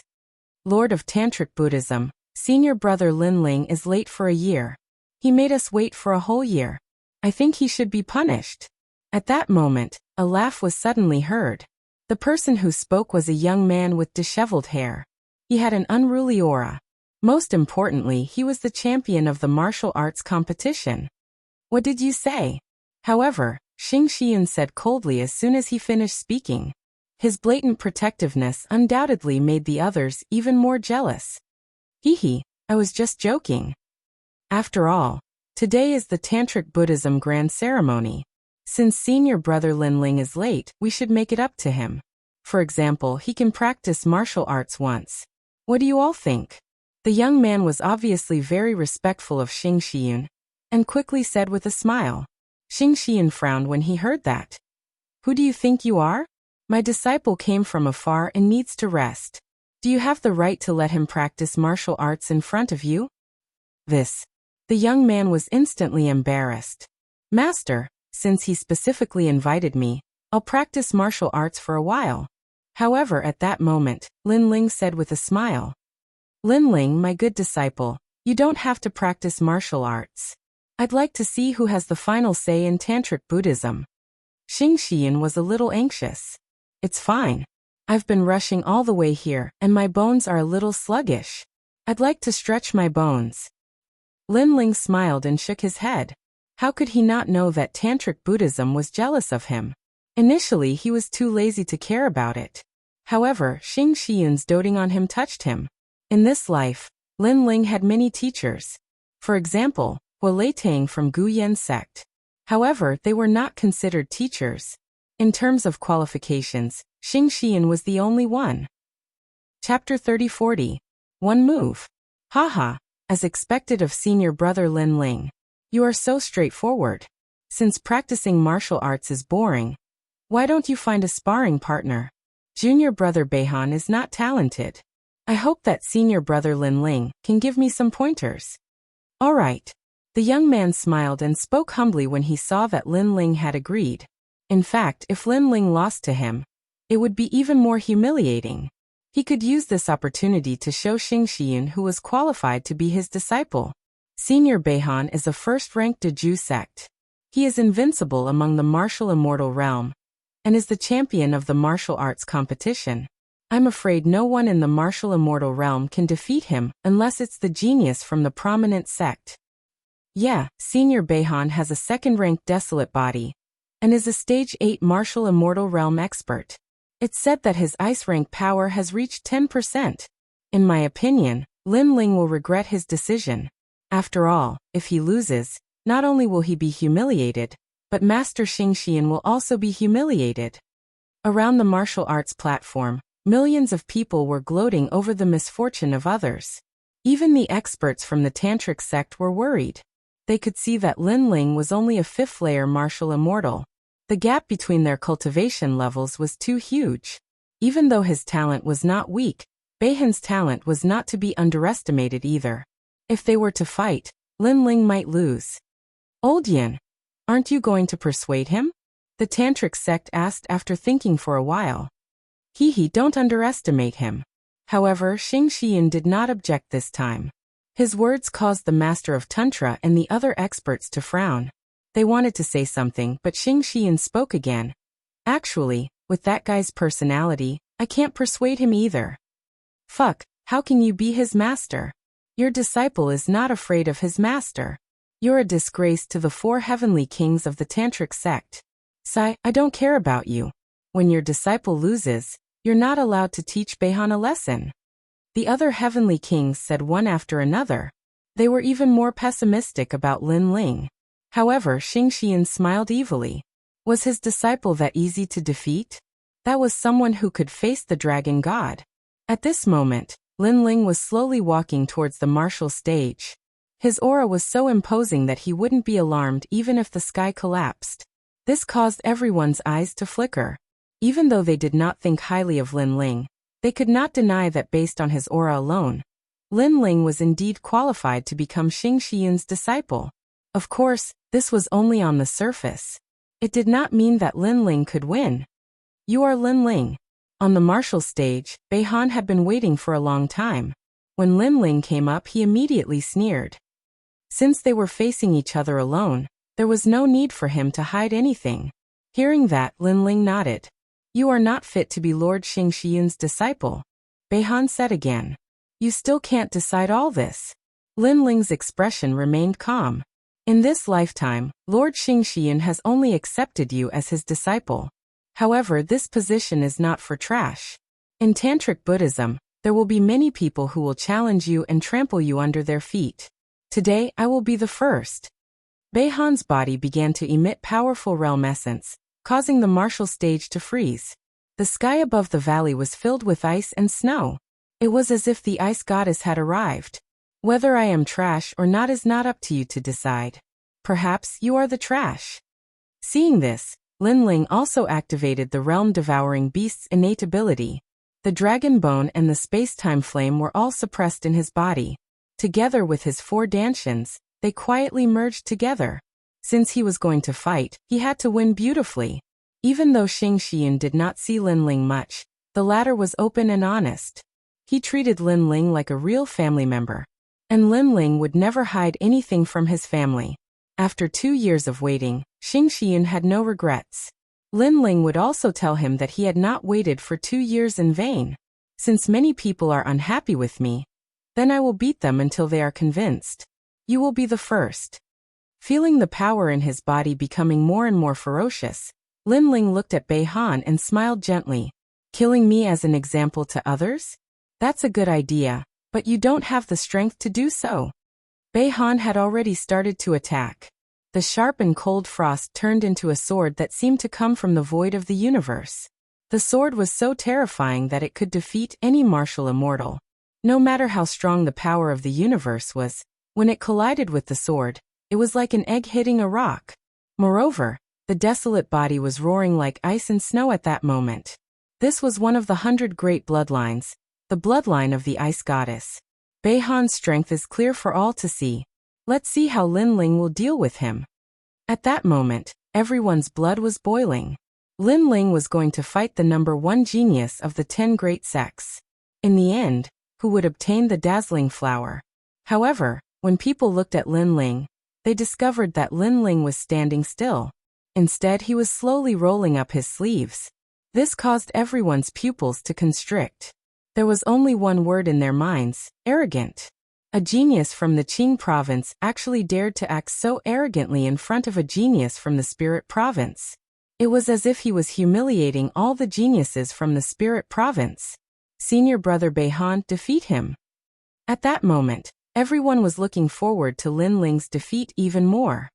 Lord of Tantric Buddhism, senior brother Lin Ling is late for a year. He made us wait for a whole year. I think he should be punished. At that moment, a laugh was suddenly heard. The person who spoke was a young man with disheveled hair. He had an unruly aura. Most importantly, he was the champion of the martial arts competition. What did you say? However, Xing Xian said coldly as soon as he finished speaking. His blatant protectiveness undoubtedly made the others even more jealous. Hee, I was just joking. After all, today is the Tantric Buddhism Grand Ceremony. Since senior brother Lin Ling is late, we should make it up to him. For example, he can practice martial arts once. What do you all think? The young man was obviously very respectful of Xing Xian, and quickly said with a smile. Xing Xian frowned when he heard that. Who do you think you are? My disciple came from afar and needs to rest. Do you have the right to let him practice martial arts in front of you? The young man was instantly embarrassed. Master, since he specifically invited me, I'll practice martial arts for a while. However, at that moment, Lin Ling said with a smile. Lin Ling, my good disciple, you don't have to practice martial arts. I'd like to see who has the final say in Tantric Buddhism. Xing Xian was a little anxious. It's fine. I've been rushing all the way here, and my bones are a little sluggish. I'd like to stretch my bones. Lin Ling smiled and shook his head. How could he not know that Tantric Buddhism was jealous of him? Initially, he was too lazy to care about it. However, Xing Xian's doting on him touched him. In this life, Lin Ling had many teachers. For example, Hua Leitang from Guyan sect. However, they were not considered teachers. In terms of qualifications, Xing Xian was the only one. Chapter 30-40. One move. Haha, as expected of senior brother Lin Ling. You are so straightforward. Since practicing martial arts is boring, why don't you find a sparring partner? Junior brother Beihan is not talented. I hope that senior brother Lin Ling can give me some pointers. All right. The young man smiled and spoke humbly when he saw that Lin Ling had agreed. In fact, if Lin Ling lost to him, it would be even more humiliating. He could use this opportunity to show Xing Xian who was qualified to be his disciple. Senior Beihan is a first-ranked Deju sect. He is invincible among the martial immortal realm, and is the champion of the martial arts competition. I'm afraid no one in the martial immortal realm can defeat him unless it's the genius from the prominent sect. Yeah, Senior Beihan has a second-ranked desolate body, and is a stage 8 martial immortal realm expert. It's said that his ice rank power has reached 10%. In my opinion, Lin Ling will regret his decision. After all, if he loses, not only will he be humiliated, but Master Xing Xian will also be humiliated. Around the martial arts platform, millions of people were gloating over the misfortune of others. Even the experts from the Tantric sect were worried. they could see that Lin Ling was only a 5th-layer martial immortal. The gap between their cultivation levels was too huge. Even though his talent was not weak, Beihan's talent was not to be underestimated either. If they were to fight, Lin Ling might lose. Old Yin, aren't you going to persuade him? The tantric sect asked after thinking for a while. Don't underestimate him. However, Xing Xian did not object this time. His words caused the master of Tantra and the other experts to frown. They wanted to say something, but Xing Xian spoke again. Actually, with that guy's personality, I can't persuade him either. Fuck, how can you be his master? Your disciple is not afraid of his master. You're a disgrace to the 4 heavenly kings of the tantric sect. Sai, I don't care about you. When your disciple loses, you're not allowed to teach Beihan a lesson. The other heavenly kings said one after another. They were even more pessimistic about Lin Ling. However, Xing Xian smiled evilly. Was his disciple that easy to defeat? That was someone who could face the dragon god. At this moment, Lin Ling was slowly walking towards the martial stage. His aura was so imposing that he wouldn't be alarmed even if the sky collapsed. This caused everyone's eyes to flicker. Even though they did not think highly of Lin Ling, they could not deny that based on his aura alone, Lin Ling was indeed qualified to become Xing Xian's disciple. Of course, this was only on the surface. It did not mean that Lin Ling could win. You are Lin Ling. On the martial stage, Beihan had been waiting for a long time. When Lin Ling came up, he immediately sneered. Since they were facing each other alone, there was no need for him to hide anything. Hearing that, Lin Ling nodded. You are not fit to be Lord Xing Xian's disciple. Beihan said again. You still can't decide all this. Lin Ling's expression remained calm. In this lifetime, Lord Xing Xian has only accepted you as his disciple. However, this position is not for trash. In Tantric Buddhism, there will be many people who will challenge you and trample you under their feet. Today, I will be the first. Beihan's body began to emit powerful realm essence, causing the martial stage to freeze. The sky above the valley was filled with ice and snow. It was as if the ice goddess had arrived. Whether I am trash or not is not up to you to decide. Perhaps you are the trash. Seeing this, Lin Ling also activated the realm-devouring beast's innate ability. The dragon bone and the space-time flame were all suppressed in his body. Together with his 4 dantians, they quietly merged together. Since he was going to fight, he had to win beautifully. Even though Xing Xian did not see Lin Ling much, the latter was open and honest. He treated Lin Ling like a real family member. And Lin Ling would never hide anything from his family. After 2 years of waiting, Xing Xian had no regrets. Lin Ling would also tell him that he had not waited for 2 years in vain. Since many people are unhappy with me, then I will beat them until they are convinced. You will be the first. Feeling the power in his body becoming more and more ferocious, Lin Ling looked at Beihan and smiled gently. Killing me as an example to others? That's a good idea, but you don't have the strength to do so. Beihan had already started to attack. The sharp and cold frost turned into a sword that seemed to come from the void of the universe. The sword was so terrifying that it could defeat any martial immortal. No matter how strong the power of the universe was, when it collided with the sword, it was like an egg hitting a rock. Moreover, the desolate body was roaring like ice and snow at that moment. This was one of the 100 great bloodlines, the bloodline of the ice goddess. Beihan's strength is clear for all to see. Let's see how Lin Ling will deal with him. At that moment, everyone's blood was boiling. Lin Ling was going to fight the number 1 genius of the 10 great sects. In the end, who would obtain the dazzling flower? However, when people looked at Lin Ling, they discovered that Lin Ling was standing still. Instead, he was slowly rolling up his sleeves. This caused everyone's pupils to constrict. There was only one word in their minds: arrogant. A genius from the Qing province actually dared to act so arrogantly in front of a genius from the Spirit province. It was as if he was humiliating all the geniuses from the Spirit province. Senior brother Beihan, defeat him. At that moment, everyone was looking forward to Lin Ling's defeat even more.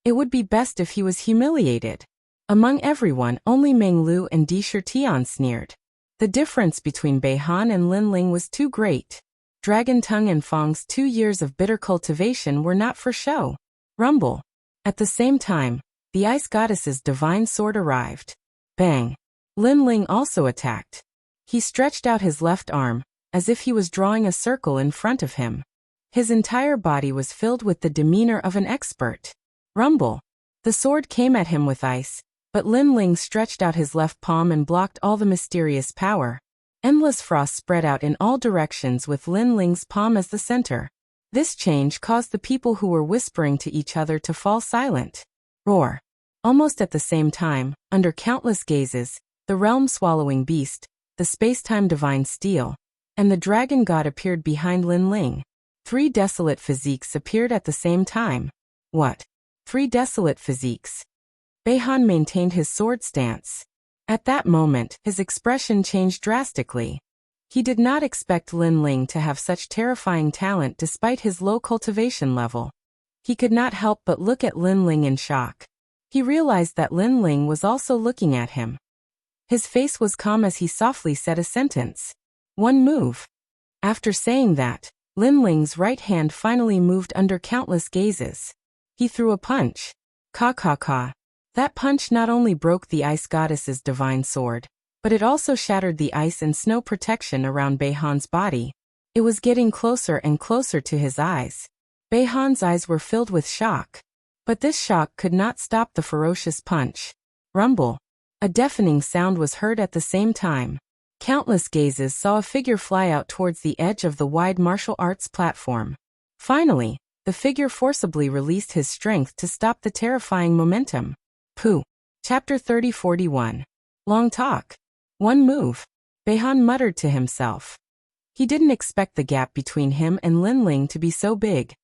It would be best if he was humiliated. Among everyone, only Meng Lu and Di Shirtian sneered. The difference between Beihan and Lin Ling was too great. Dragon Tongue and Fong's 2 years of bitter cultivation were not for show. Rumble. At the same time, the Ice Goddess's divine sword arrived. Bang. Lin Ling also attacked. He stretched out his left arm, as if he was drawing a circle in front of him. His entire body was filled with the demeanor of an expert. Rumble. The sword came at him with ice, but Lin Ling stretched out his left palm and blocked all the mysterious power. Endless frost spread out in all directions with Lin Ling's palm as the center. This change caused the people who were whispering to each other to fall silent. Roar. Almost at the same time, under countless gazes, the realm-swallowing beast, the space-time divine steel, and the dragon god appeared behind Lin Ling. 3 desolate physiques appeared at the same time. What? 3 desolate physiques? Beihan maintained his sword stance. At that moment, his expression changed drastically. He did not expect Lin Ling to have such terrifying talent despite his low cultivation level. He could not help but look at Lin Ling in shock. He realized that Lin Ling was also looking at him. His face was calm as he softly said a sentence. One move. After saying that, Lin Ling's right hand finally moved under countless gazes. He threw a punch. Ka. That punch not only broke the Ice Goddess's divine sword, but it also shattered the ice and snow protection around Beihan's body. It was getting closer and closer to his eyes. Beihan's eyes were filled with shock. But this shock could not stop the ferocious punch. Rumble. A deafening sound was heard at the same time. Countless gazes saw a figure fly out towards the edge of the wide martial arts platform. Finally, the figure forcibly released his strength to stop the terrifying momentum. Pooh. Chapter 30-41. Long talk. One move. Beihan muttered to himself. He didn't expect the gap between him and Lin Ling to be so big.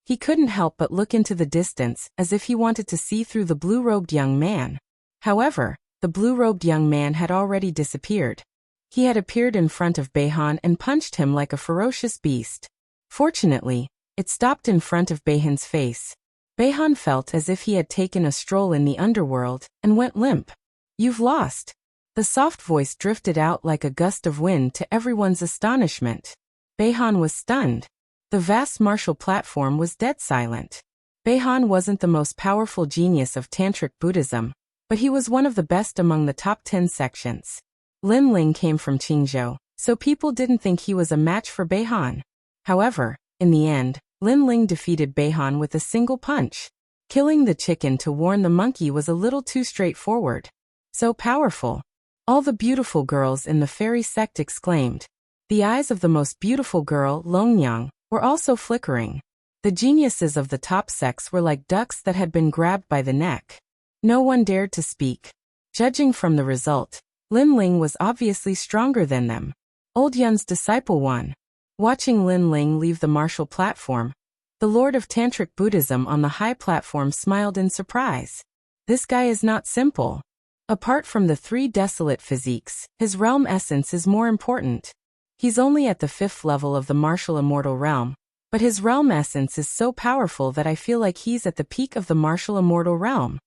He couldn't help but look into the distance as if he wanted to see through the blue-robed young man. However, the blue-robed young man had already disappeared. He had appeared in front of Beihan and punched him like a ferocious beast. Fortunately, it stopped in front of Beihan's face. Beihan felt as if he had taken a stroll in the underworld and went limp. You've lost. The soft voice drifted out like a gust of wind to everyone's astonishment. Beihan was stunned. The vast martial platform was dead silent. Beihan wasn't the most powerful genius of Tantric Buddhism, but he was one of the best among the top 10 sections. Lin Ling came from Qingzhou, so people didn't think he was a match for Beihan. However, in the end, Lin Ling defeated Beihan with a single punch. Killing the chicken to warn the monkey was a little too straightforward. So powerful. All the beautiful girls in the fairy sect exclaimed. The eyes of the most beautiful girl, Longyang, were also flickering. The geniuses of the top sects were like ducks that had been grabbed by the neck. No one dared to speak. Judging from the result, Lin Ling was obviously stronger than them. Old Yun's disciple won. Watching Lin Ling leave the martial platform, the Lord of Tantric Buddhism on the high platform smiled in surprise. This guy is not simple. Apart from the 3 desolate physiques, his realm essence is more important. He's only at the 5th level of the martial immortal realm, but his realm essence is so powerful that I feel like he's at the peak of the martial immortal realm.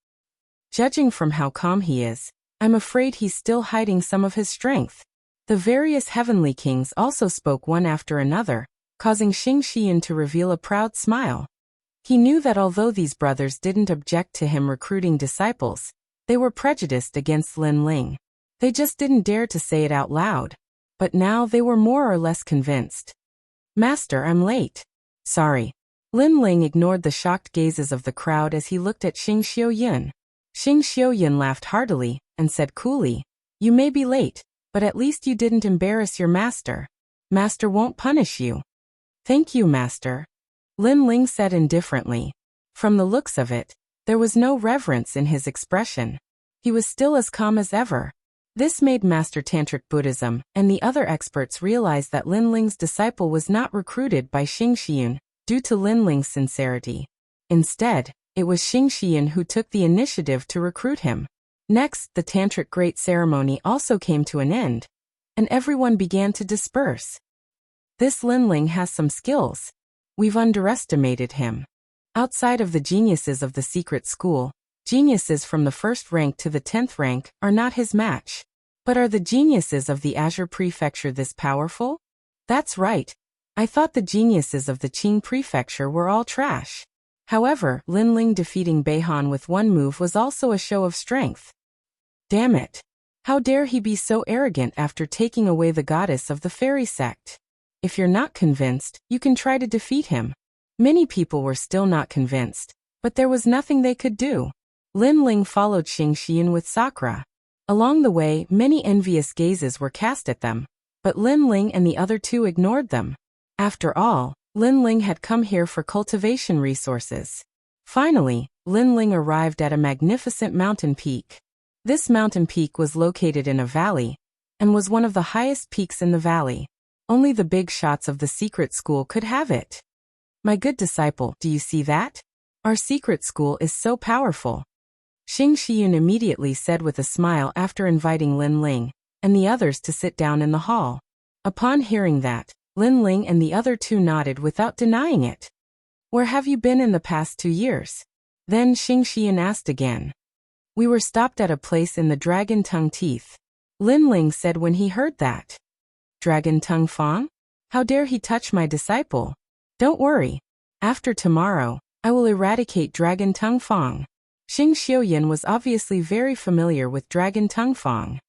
Judging from how calm he is, I'm afraid he's still hiding some of his strength. The various heavenly kings also spoke one after another, causing Xing Xian to reveal a proud smile. He knew that although these brothers didn't object to him recruiting disciples, they were prejudiced against Lin Ling. They just didn't dare to say it out loud. But now they were more or less convinced. Master, I'm late. Sorry. Lin Ling ignored the shocked gazes of the crowd as he looked at Xing Xiaoyun. Xing Xiaoyun laughed heartily and said coolly, You may be late, but at least you didn't embarrass your master. Master won't punish you. Thank you, Master. Lin Ling said indifferently. From the looks of it, there was no reverence in his expression. He was still as calm as ever. This made Master Tantric Buddhism and the other experts realize that Lin Ling's disciple was not recruited by Xing Xian due to Lin Ling's sincerity. Instead, it was Xing Xian who took the initiative to recruit him. Next, the Tantric Great Ceremony also came to an end, and everyone began to disperse. This Lin Ling has some skills. We've underestimated him. Outside of the geniuses of the secret school, geniuses from the 1st rank to the 10th rank are not his match. But are the geniuses of the Azure Prefecture this powerful? That's right. I thought the geniuses of the Qing prefecture were all trash. However, Lin Ling defeating Beihan with one move was also a show of strength. Damn it. How dare he be so arrogant after taking away the goddess of the fairy sect? If you're not convinced, you can try to defeat him. Many people were still not convinced, but there was nothing they could do. Lin Ling followed Xing Xian with Sakura. Along the way, many envious gazes were cast at them, but Lin Ling and the other two ignored them. After all, Lin Ling had come here for cultivation resources. Finally, Lin Ling arrived at a magnificent mountain peak. This mountain peak was located in a valley, and was one of the highest peaks in the valley. Only the big shots of the secret school could have it. My good disciple, do you see that? Our secret school is so powerful. Xing Xian immediately said with a smile after inviting Lin Ling and the others to sit down in the hall. Upon hearing that, Lin Ling and the other two nodded without denying it. Where have you been in the past 2 years? Then Xing Xian asked again. We were stopped at a place in the Dragon Tongue Teeth. Lin Ling said when he heard that. Dragon Tongue Fang? How dare he touch my disciple? Don't worry. After tomorrow, I will eradicate Dragon Tongue Fang. Xing Xiuyan was obviously very familiar with Dragon Tongue Fang.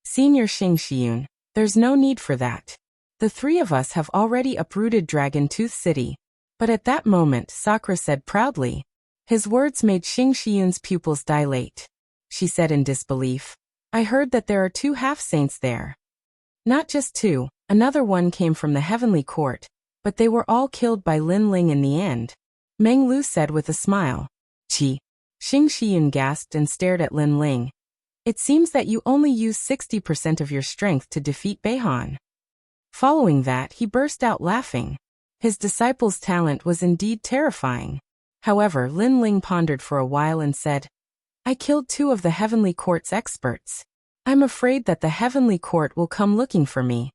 Senior Xing Xiun, there's no need for that. The three of us have already uprooted Dragon Tooth City. But at that moment, Sakura said proudly. His words made Xing Xiun's pupils dilate. She said in disbelief. I heard that there are 2 half-saints there. Not just 2, another one came from the heavenly court, but they were all killed by Lin Ling in the end. Meng Lu said with a smile. Qi. Xing Xiun gasped and stared at Lin Ling. It seems that you only use 60% of your strength to defeat Beihan. Following that, he burst out laughing. His disciple's talent was indeed terrifying. However, Lin Ling pondered for a while and said, I killed 2 of the Heavenly Court's experts. I'm afraid that the Heavenly Court will come looking for me.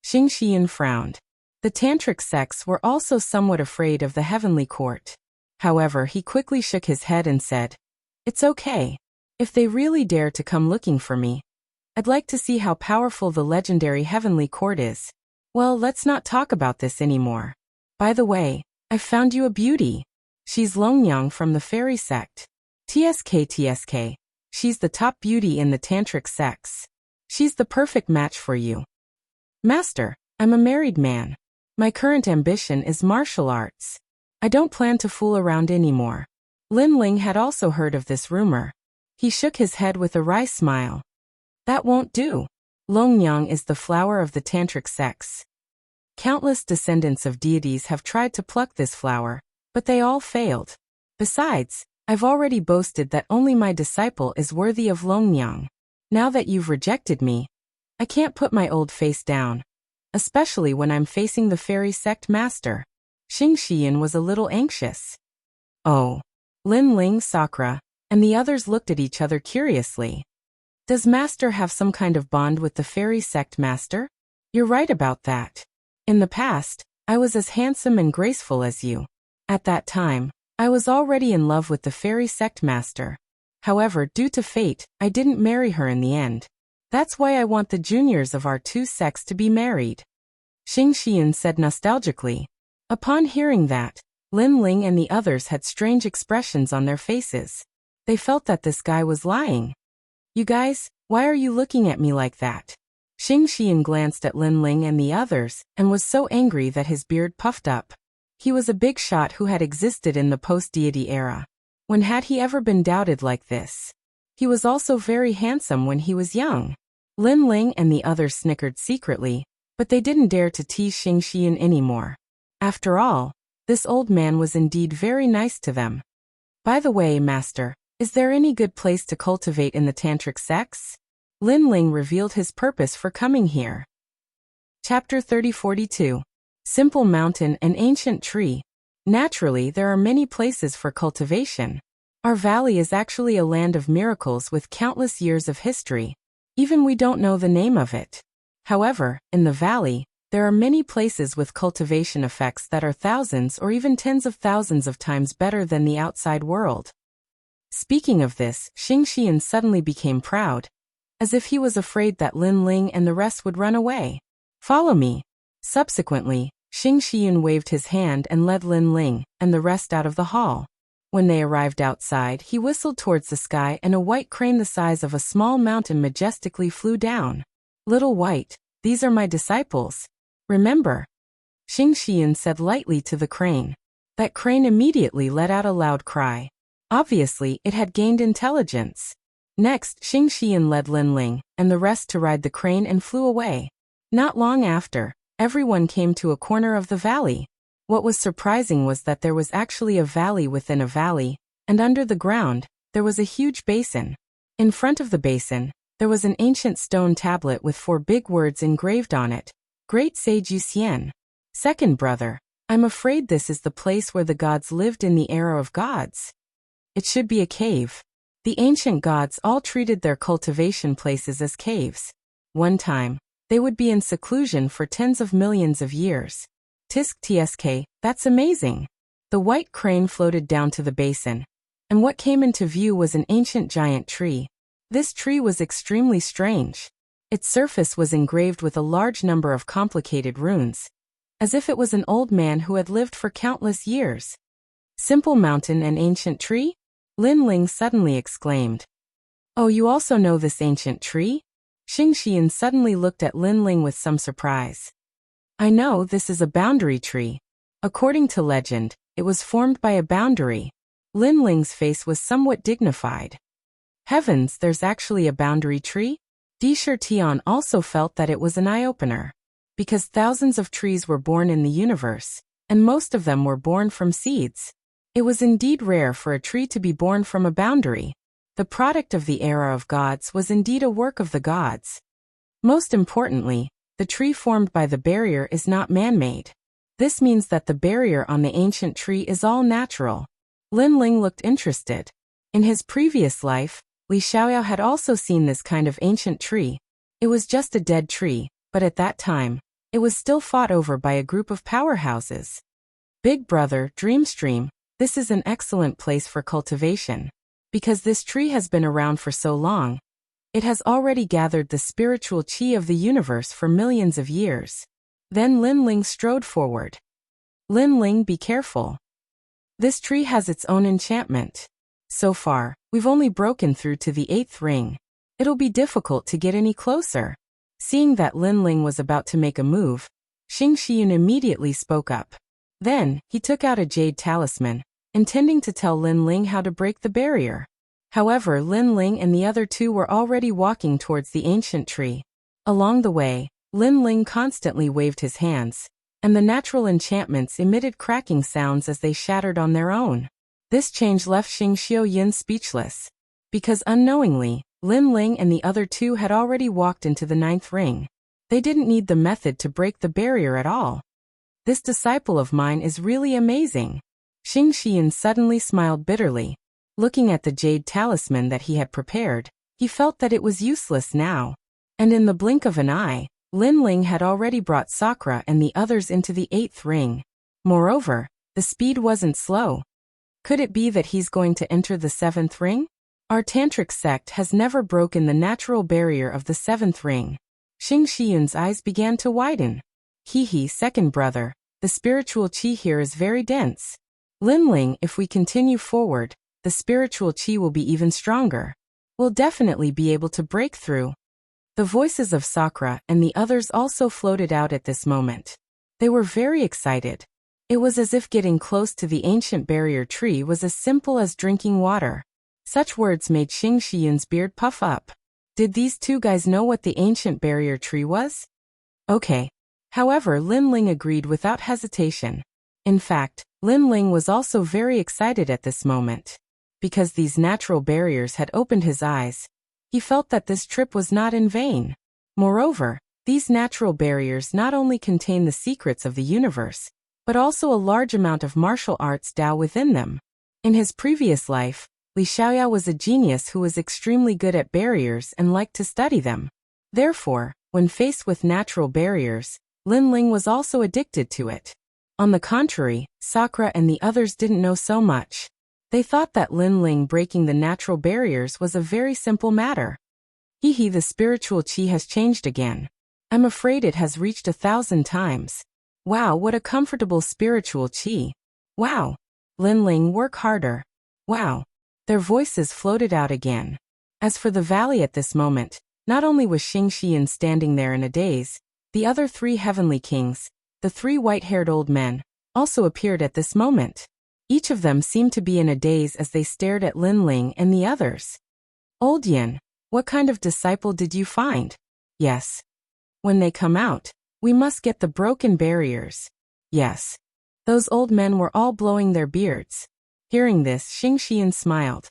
Xing Xian frowned. The Tantric sects were also somewhat afraid of the Heavenly Court. However, he quickly shook his head and said, It's okay. If they really dare to come looking for me, I'd like to see how powerful the legendary Heavenly Court is. Well, let's not talk about this anymore. By the way, I've found you a beauty. She's Longyang from the fairy sect. TSK. She's the top beauty in the tantric sects. She's the perfect match for you. Master, I'm a married man. My current ambition is martial arts. I don't plan to fool around anymore. Lin Ling had also heard of this rumor. He shook his head with a wry smile. That won't do. Longyang is the flower of the tantric sects. Countless descendants of deities have tried to pluck this flower, but they all failed. Besides, I've already boasted that only my disciple is worthy of Longyang. Now that you've rejected me, I can't put my old face down, especially when I'm facing the fairy sect master. Xing Xian was a little anxious. Oh. Lin Ling, Sakura, and the others looked at each other curiously. Does master have some kind of bond with the fairy sect master? You're right about that. In the past, I was as handsome and graceful as you. At that time, I was already in love with the fairy sect master. However, due to fate, I didn't marry her in the end. That's why I want the juniors of our 2 sects to be married. Xing Xian said nostalgically. Upon hearing that, Lin Ling and the others had strange expressions on their faces. They felt that this guy was lying. You guys, why are you looking at me like that? Xing Xian glanced at Lin Ling and the others and was so angry that his beard puffed up. He was a big shot who had existed in the post-deity era. When had he ever been doubted like this? He was also very handsome when he was young. Lin Ling and the others snickered secretly, but they didn't dare to tease Xing Xian anymore. After all, this old man was indeed very nice to them. By the way, master, is there any good place to cultivate in the tantric sects? Lin Ling revealed his purpose for coming here. Chapter 3042. Simple Mountain and Ancient Tree. Naturally, there are many places for cultivation. Our valley is actually a land of miracles with countless years of history. Even we don't know the name of it. However, in the valley, there are many places with cultivation effects that are thousands or even tens of thousands of times better than the outside world. Speaking of this, Xing Xian suddenly became proud, as if he was afraid that Lin Ling and the rest would run away. Follow me. Subsequently, Xing Shiyun waved his hand and led Lin Ling and the rest out of the hall. When they arrived outside, he whistled towards the sky and a white crane the size of a small mountain majestically flew down. Little White, these are my disciples. Remember? Xing Shiyun said lightly to the crane. That crane immediately let out a loud cry. Obviously, it had gained intelligence. Next, Xing Shiyun led Lin Ling and the rest to ride the crane and flew away. Not long after, everyone came to a corner of the valley. What was surprising was that there was actually a valley within a valley, and under the ground, there was a huge basin. In front of the basin, there was an ancient stone tablet with 4 big words engraved on it. Great Sage Yuxian. Second brother, I'm afraid this is the place where the gods lived in the era of gods. It should be a cave. The ancient gods all treated their cultivation places as caves. One time, they would be in seclusion for tens of millions of years. Tsk, that's amazing. The white crane floated down to the basin, and what came into view was an ancient giant tree. This tree was extremely strange. Its surface was engraved with a large number of complicated runes, as if it was an old man who had lived for countless years. Simple mountain and ancient tree? Lin Ling suddenly exclaimed. Oh, you also know this ancient tree? Xing Shiyun suddenly looked at Lin Ling with some surprise. I know this is a boundary tree. According to legend, it was formed by a boundary. Lin Ling's face was somewhat dignified. Heavens, there's actually a boundary tree? Di Tian also felt that it was an eye-opener. Because thousands of trees were born in the universe, and most of them were born from seeds. It was indeed rare for a tree to be born from a boundary. The product of the era of gods was indeed a work of the gods. Most importantly, the tree formed by the barrier is not man-made. This means that the barrier on the ancient tree is all natural. Lin Ling looked interested. In his previous life, Li Xiaoyao had also seen this kind of ancient tree. It was just a dead tree, but at that time, it was still fought over by a group of powerhouses. Big brother, Dreamstream, this is an excellent place for cultivation. Because this tree has been around for so long, it has already gathered the spiritual qi of the universe for millions of years. Then Lin Ling strode forward. Lin Ling, be careful. This tree has its own enchantment. So far, we've only broken through to the 8th ring. It'll be difficult to get any closer. Seeing that Lin Ling was about to make a move, Xing Shiyun immediately spoke up. Then, he took out a jade talisman, intending to tell Lin Ling how to break the barrier. However, Lin Ling and the other 2 were already walking towards the ancient tree. Along the way, Lin Ling constantly waved his hands, and the natural enchantments emitted cracking sounds as they shattered on their own. This change left Xing Xiaoyan speechless. Because unknowingly, Lin Ling and the other 2 had already walked into the 9th ring. They didn't need the method to break the barrier at all. This disciple of mine is really amazing. Xing Shiyun suddenly smiled bitterly. Looking at the jade talisman that he had prepared, he felt that it was useless now. And in the blink of an eye, Lin Ling had already brought Sakura and the others into the 8th ring. Moreover, the speed wasn't slow. Could it be that he's going to enter the 7th ring? Our tantric sect has never broken the natural barrier of the 7th ring. Xing Shiyun's eyes began to widen. Second brother, the spiritual qi here is very dense. Lin Ling, if we continue forward, the spiritual qi will be even stronger. We'll definitely be able to break through. The voices of Sakura and the others also floated out at this moment. They were very excited. It was as if getting close to the ancient barrier tree was as simple as drinking water. Such words made Xing Shiyun's beard puff up. Did these 2 guys know what the ancient barrier tree was? Okay. However, Lin Ling agreed without hesitation. In fact, Lin Ling was also very excited at this moment. Because these natural barriers had opened his eyes, he felt that this trip was not in vain. Moreover, these natural barriers not only contain the secrets of the universe, but also a large amount of martial arts Tao within them. In his previous life, Li Xiaoyao was a genius who was extremely good at barriers and liked to study them. Therefore, when faced with natural barriers, Lin Ling was also addicted to it. On the contrary, Sakura and the others didn't know so much. They thought that Lin Ling breaking the natural barriers was a very simple matter. The spiritual qi has changed again. I'm afraid it has reached 1,000 times. Wow, what a comfortable spiritual chi. Wow. Linling, work harder. Wow. Their voices floated out again. As for the valley at this moment, not only was Xing Xian standing there in a daze, the other 3 heavenly kings, the 3 white-haired old men, also appeared at this moment. Each of them seemed to be in a daze as they stared at Linling and the others. Old Yin, what kind of disciple did you find? Yes. When they come out, we must get the broken barriers. Yes. Those old men were all blowing their beards. Hearing this, Xing Xian smiled.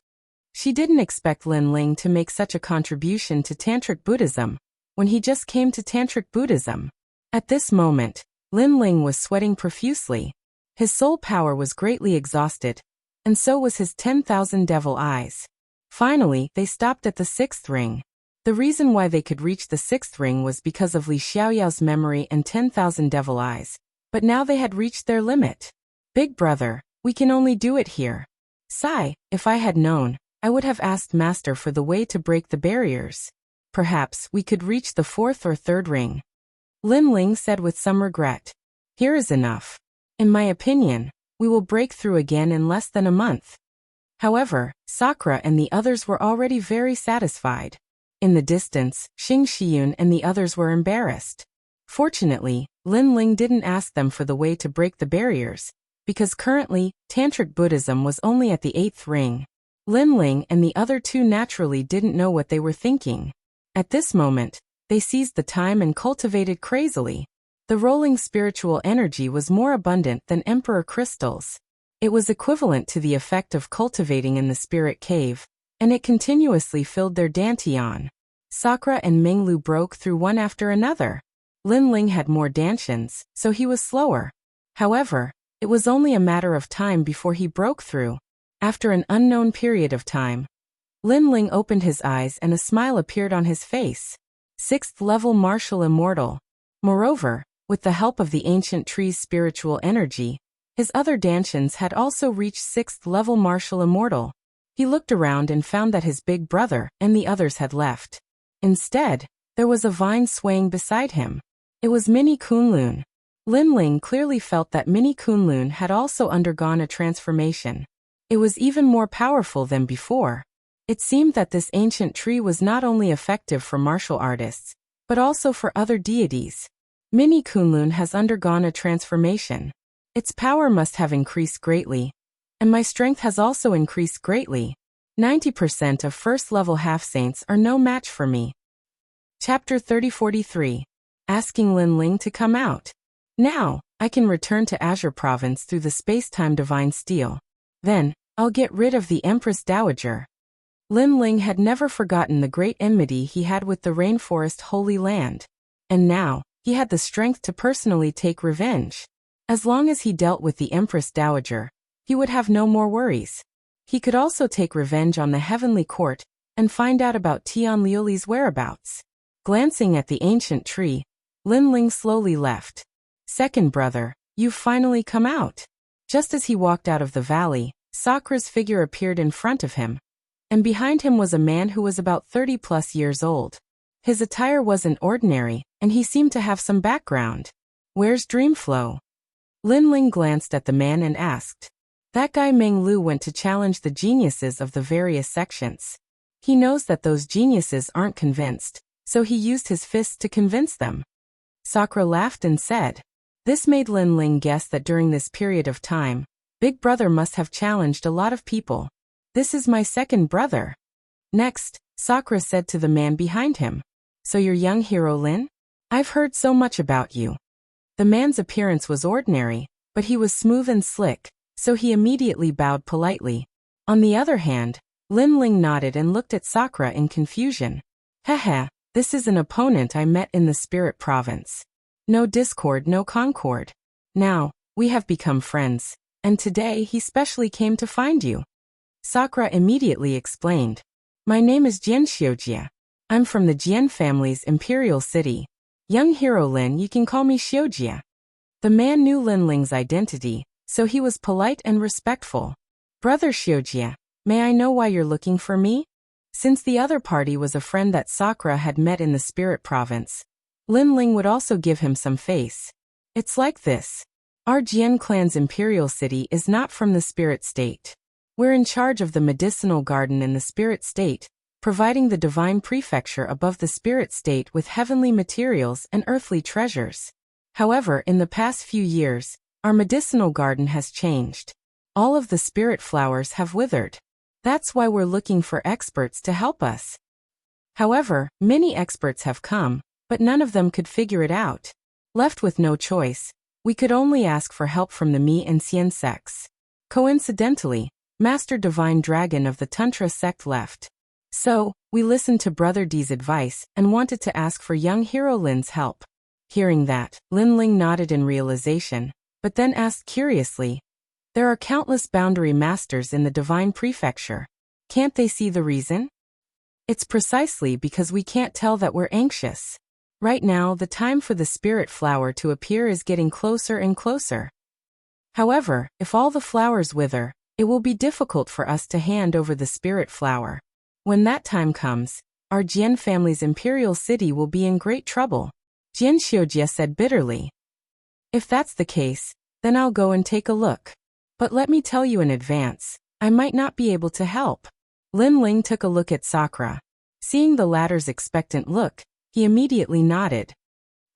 She didn't expect Linling to make such a contribution to Tantric Buddhism, when he just came to Tantric Buddhism. At this moment, Linling was sweating profusely. His soul power was greatly exhausted, and so was his 10,000 devil eyes. Finally, they stopped at the 6th ring. The reason why they could reach the 6th ring was because of Li Xiaoyao's memory and 10,000 devil eyes, but now they had reached their limit. Big brother, we can only do it here. Sigh, if I had known, I would have asked Master for the way to break the barriers. Perhaps we could reach the 4th or 3rd ring. Linling said with some regret. Here is enough. In my opinion, we will break through again in less than a month. However, Sakura and the others were already very satisfied. In the distance, Xing Xian and the others were embarrassed. Fortunately, Linling didn't ask them for the way to break the barriers, because currently, Tantric Buddhism was only at the 8th ring. Linling and the other 2 naturally didn't know what they were thinking. At this moment, they seized the time and cultivated crazily. The rolling spiritual energy was more abundant than emperor crystals. It was equivalent to the effect of cultivating in the spirit cave, and it continuously filled their dantian. Sakura and Minglu broke through one after another. Linling had more dantians, so he was slower. However, it was only a matter of time before he broke through. After an unknown period of time, Linling opened his eyes and a smile appeared on his face. 6th level martial immortal. Moreover, with the help of the ancient tree's spiritual energy, his other dantians had also reached 6th level martial immortal. He looked around and found that his big brother and the others had left. Instead, there was a vine swaying beside him. It was Mini Kunlun. Linling clearly felt that Mini Kunlun had also undergone a transformation. It was even more powerful than before. It seemed that this ancient tree was not only effective for martial artists, but also for other deities. Mini Kunlun has undergone a transformation. Its power must have increased greatly, and my strength has also increased greatly. 90% of first-level half-saints are no match for me. Chapter 3043. Asking Linling to come out. Now, I can return to Azure Province through the space-time divine steel. Then, I'll get rid of the Empress Dowager. Linling had never forgotten the great enmity he had with the Rainforest Holy Land. And now, he had the strength to personally take revenge. As long as he dealt with the Empress Dowager, he would have no more worries. He could also take revenge on the Heavenly Court and find out about Tian Liuli's whereabouts. Glancing at the ancient tree, Linling slowly left. Second brother, you've finally come out. Just as he walked out of the valley, Sakura's figure appeared in front of him, and behind him was a man who was about 30+ years old. His attire wasn't ordinary, and he seemed to have some background. Where's Dreamflow? Linling glanced at the man and asked. That guy Meng Lu went to challenge the geniuses of the various sections. He knows that those geniuses aren't convinced, so he used his fists to convince them. Sakura laughed and said. This made Linling guess that during this period of time, Big Brother must have challenged a lot of people. This is my second brother. Next, Sakura said to the man behind him. So you're young hero Lin? I've heard so much about you. The man's appearance was ordinary, but he was smooth and slick, so he immediately bowed politely. On the other hand, Linling nodded and looked at Sakura in confusion. Haha, this is an opponent I met in the Spirit Province. No discord, no concord. Now, we have become friends, and today he specially came to find you. Sakura immediately explained. My name is Jian Xiujia. I'm from the Jian family's imperial city. Young hero Lin, you can call me Xiujia. The man knew Linling's identity, so he was polite and respectful. Brother Xiujia, may I know why you're looking for me? Since the other party was a friend that Sakura had met in the Spirit Province, Linling would also give him some face. It's like this. Our Jian clan's imperial city is not from the spirit state. We're in charge of the medicinal garden in the spirit state, providing the divine prefecture above the spirit state with heavenly materials and earthly treasures. However, in the past few years, our medicinal garden has changed. All of the spirit flowers have withered. That's why we're looking for experts to help us. However, many experts have come, but none of them could figure it out. Left with no choice, we could only ask for help from the Mi and Xian sects. Coincidentally, Master Divine Dragon of the Tantra sect left. So, we listened to Brother D's advice and wanted to ask for young hero Lin's help. Hearing that, Lin Ling nodded in realization, but then asked curiously, "There are countless boundary masters in the divine prefecture. Can't they see the reason?" It's precisely because we can't tell that we're anxious. Right now, the time for the spirit flower to appear is getting closer and closer. However, if all the flowers wither, it will be difficult for us to hand over the spirit flower. When that time comes, our Jian family's imperial city will be in great trouble, Jian Xiujie said bitterly. If that's the case, then I'll go and take a look. But let me tell you in advance, I might not be able to help. Lin Ling took a look at Sakura. Seeing the latter's expectant look, he immediately nodded.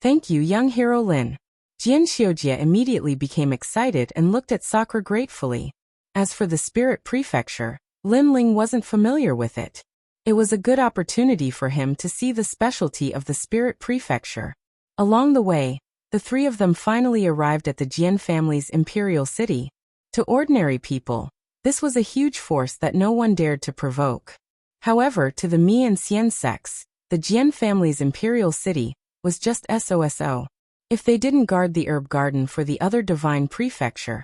Thank you, young hero Lin. Jian Xiujie immediately became excited and looked at Sakura gratefully. As for the spirit prefecture, Lin Ling wasn't familiar with it. It was a good opportunity for him to see the specialty of the spirit prefecture. Along the way, the three of them finally arrived at the Jian family's imperial city. To ordinary people, this was a huge force that no one dared to provoke. However, to the Mi and Xian sects, the Jian family's imperial city was just SOSO. If they didn't guard the herb garden for the other divine prefecture,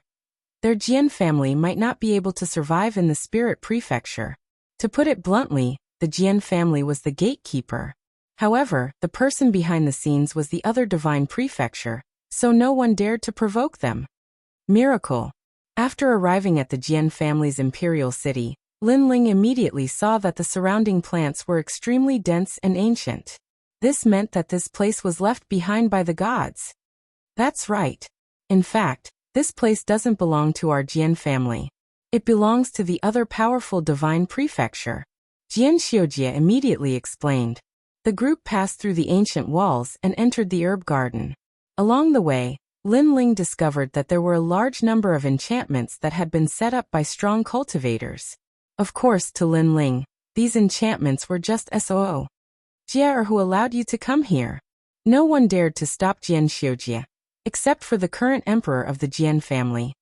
their Jian family might not be able to survive in the spirit prefecture. To put it bluntly, the Jian family was the gatekeeper. However, the person behind the scenes was the other divine prefecture, so no one dared to provoke them. Miracle. After arriving at the Jian family's imperial city, Lin Ling immediately saw that the surrounding plants were extremely dense and ancient. This meant that this place was left behind by the gods. That's right. In fact, this place doesn't belong to our Jian family. It belongs to the other powerful divine prefecture. Jian Xiujie immediately explained. The group passed through the ancient walls and entered the herb garden. Along the way, Lin Ling discovered that there were a large number of enchantments that had been set up by strong cultivators. Of course, to Lin Ling, these enchantments were just SOO. Jia, who allowed you to come here? No one dared to stop Jian Xiujie, except for the current emperor of the Jian family.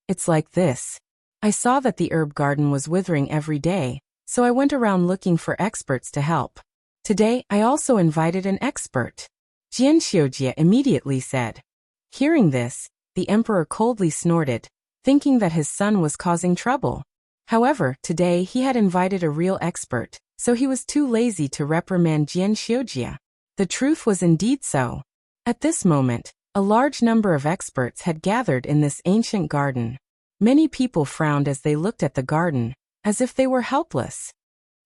It's like this. I saw that the herb garden was withering every day, so I went around looking for experts to help. Today, I also invited an expert. Jian Xiujie immediately said. Hearing this, the emperor coldly snorted, thinking that his son was causing trouble. However, today he had invited a real expert, so he was too lazy to reprimand Jian Xiujie. The truth was indeed so. At this moment, a large number of experts had gathered in this ancient garden. Many people frowned as they looked at the garden, as if they were helpless.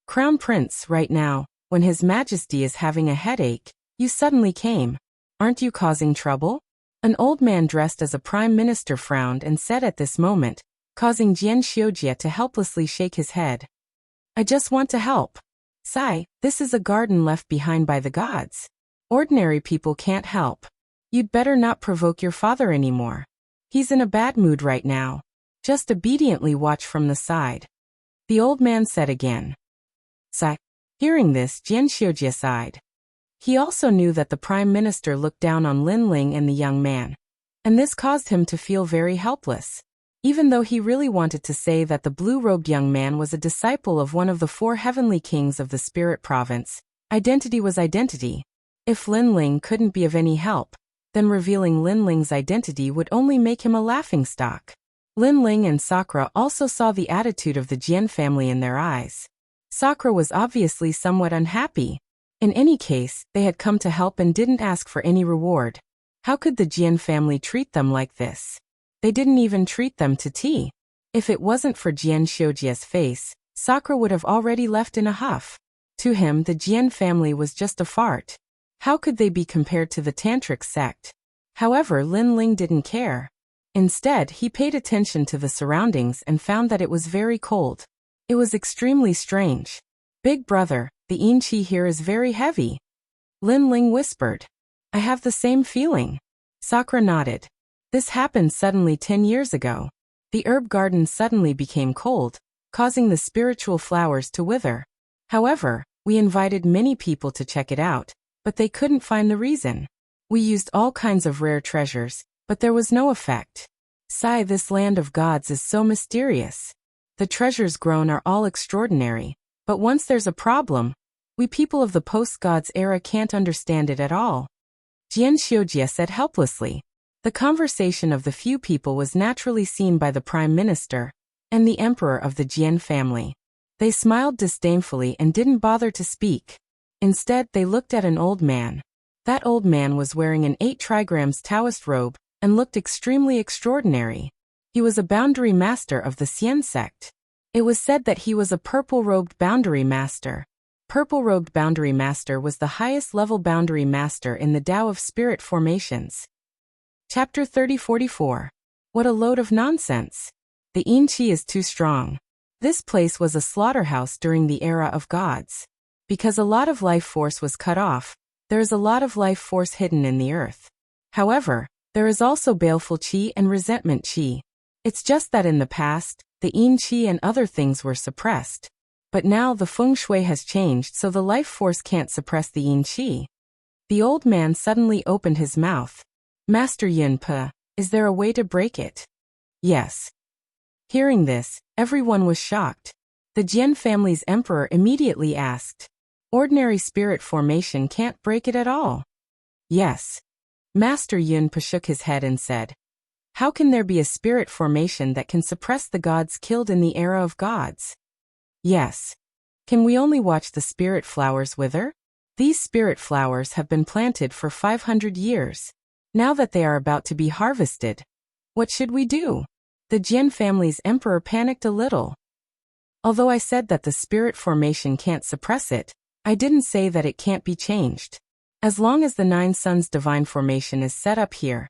Crown Prince, right now, when His Majesty is having a headache, you suddenly came. Aren't you causing trouble? An old man dressed as a prime minister frowned and said at this moment, causing Jian Xiujie to helplessly shake his head. I just want to help. Sai, this is a garden left behind by the gods. Ordinary people can't help. You'd better not provoke your father anymore. He's in a bad mood right now. Just obediently watch from the side. The old man said again. Sai. Hearing this, Jian Xiujie sighed. He also knew that the prime minister looked down on Lin Ling and the young man, and this caused him to feel very helpless. Even though he really wanted to say that the blue-robed young man was a disciple of one of the 4 heavenly kings of the spirit province, identity was identity. If Lin Ling couldn't be of any help, then revealing Lin Ling's identity would only make him a laughingstock. Lin Ling and Sakura also saw the attitude of the Jian family in their eyes. Sakura was obviously somewhat unhappy. In any case, they had come to help and didn't ask for any reward. How could the Jian family treat them like this? They didn't even treat them to tea. If it wasn't for Jian Xiujie's face, Sakura would have already left in a huff. To him, the Jian family was just a fart. How could they be compared to the Tantric sect? However, Lin Ling didn't care. Instead, he paid attention to the surroundings and found that it was very cold. It was extremely strange. Big brother, the yin qi here is very heavy. Lin Ling whispered. I have the same feeling. Sakura nodded. This happened suddenly 10 years ago. The herb garden suddenly became cold, causing the spiritual flowers to wither. However, we invited many people to check it out, but they couldn't find the reason. We used all kinds of rare treasures, but there was no effect. Sigh, this land of gods is so mysterious. The treasures grown are all extraordinary, but once there's a problem, we people of the post-gods era can't understand it at all. Jian Xiujie said helplessly. The conversation of the few people was naturally seen by the Prime Minister and the Emperor of the Jian family. They smiled disdainfully and didn't bother to speak. Instead, they looked at an old man. That old man was wearing an 8 trigrams Taoist robe and looked extremely extraordinary. He was a boundary master of the Xian sect. It was said that he was a purple-robed boundary master. Purple-robed boundary master was the highest level boundary master in the Tao of spirit formations. Chapter 3044. What a load of nonsense. The yin qi is too strong. This place was a slaughterhouse during the era of gods. Because a lot of life force was cut off, there is a lot of life force hidden in the earth. However, there is also baleful qi and resentment qi. It's just that in the past, the yin qi and other things were suppressed. But now the feng shui has changed, so the life force can't suppress the yin qi. The old man suddenly opened his mouth. Master Yunpe, is there a way to break it? Yes. Hearing this, everyone was shocked. The Jian family's emperor immediately asked. Ordinary spirit formation can't break it at all. Yes. Master Yunpe shook his head and said. How can there be a spirit formation that can suppress the gods killed in the era of gods? Yes. Can we only watch the spirit flowers wither? These spirit flowers have been planted for 500 years. Now that they are about to be harvested, what should we do? The Jian family's emperor panicked a little. Although I said that the spirit formation can't suppress it, I didn't say that it can't be changed. As long as the 9 suns divine formation is set up here,